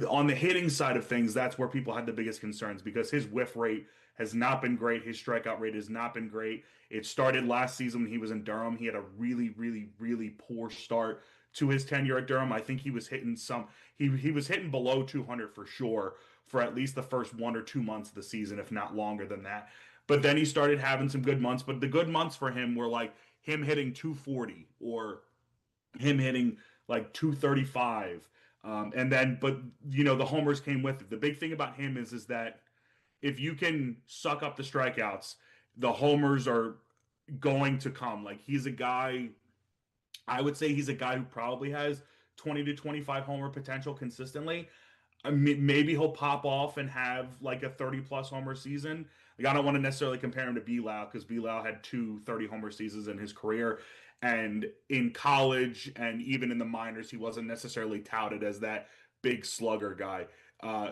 Speaker 19: on the hitting side of things, that's where people had the biggest concerns because his whiff rate has not been great. His strikeout rate has not been great. It started last season when he was in Durham. He had a really, really, really poor start to his tenure at Durham. I think he was hitting he was hitting below 200 for sure for at least the first 1 or 2 months of the season, if not longer than that. But then he started having some good months. But the good months for him were like him hitting 240 or him hitting like 235. And then, but the homers came with it. The big thing about him is that if you can suck up the strikeouts, the homers are going to come. Like he's a guy, I would say he's a guy who probably has 20 to 25 homer potential consistently. I mean, maybe he'll pop off and have like a 30-plus homer season. Like I don't want to necessarily compare him to Bilal because Bilal had 2 30-homer seasons in his career. And in college and even in the minors, he wasn't necessarily touted as that big slugger guy.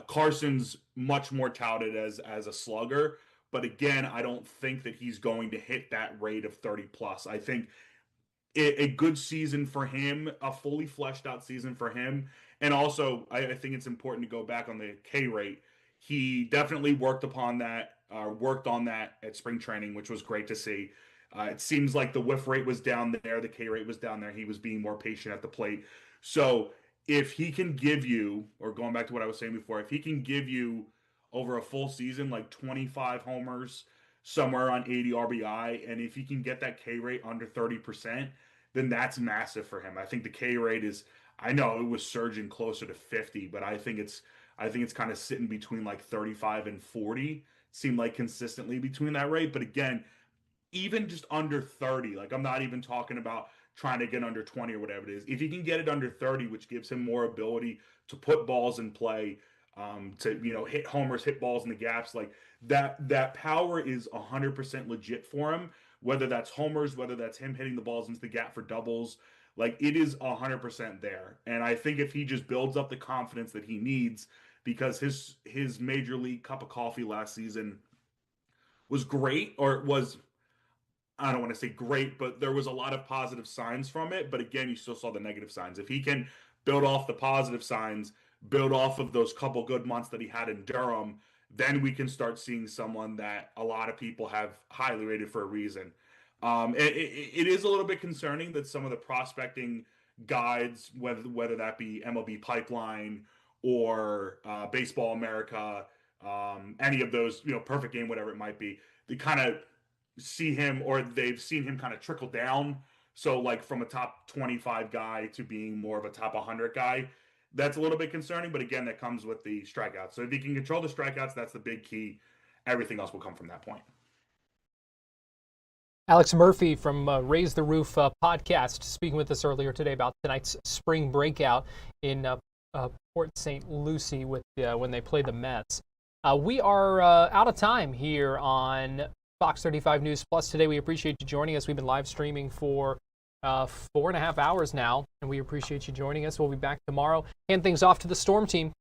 Speaker 19: Carson's much more touted as a slugger. But again, I don't think that he's going to hit that rate of 30-plus. I think a good season for him, a fully fleshed out season for him. And also, I think it's important to go back on the K rate. He definitely worked on that at spring training, which was great to see. It seems like the whiff rate was down there. The K rate was down there. He was being more patient at the plate. So if he can give you, or going back to what I was saying before, if he can give you over a full season, like 25 homers, somewhere on 80 RBI, and if he can get that K rate under 30%, then that's massive for him. I think the K rate is, I know it was surging closer to 50, but I think it's kind of sitting between like 35 and 40. Seemed like consistently between that rate. But again, even just under 30, like I'm not even talking about trying to get under 20 or whatever it is. If he can get it under 30, which gives him more ability to put balls in play, to hit homers, hit balls in the gaps, like that power is 100% legit for him. Whether that's homers, whether that's him hitting the balls into the gap for doubles, like it is 100% there. And I think if he just builds up the confidence that he needs, because his major league cup of coffee last season was great, or it was, I don't want to say great, but there was a lot of positive signs from it. But again, you still saw the negative signs. If he can build off the positive signs, build off of those couple good months that he had in Durham, then we can start seeing someone that a lot of people have highly rated for a reason. It is a little bit concerning that some of the prospecting guides, whether that be MLB Pipeline or Baseball America, any of those, Perfect Game, whatever it might be, they kind of see him, or they've seen him kind of trickle down. So like from a top 25 guy to being more of a top 100 guy, that's a little bit concerning. But again, that comes with the strikeouts. So if he can control the strikeouts, that's the big key. Everything else will come from that point.
Speaker 2: Alex Murphy from Raise the Roof podcast speaking with us earlier today about tonight's spring breakout in Port St. Lucie with when they play the Mets. We are out of time here on Fox 35 News Plus today. We appreciate you joining us. We've been live streaming for 4.5 hours now, and we appreciate you joining us. We'll be back tomorrow. Hand things off to the Storm team.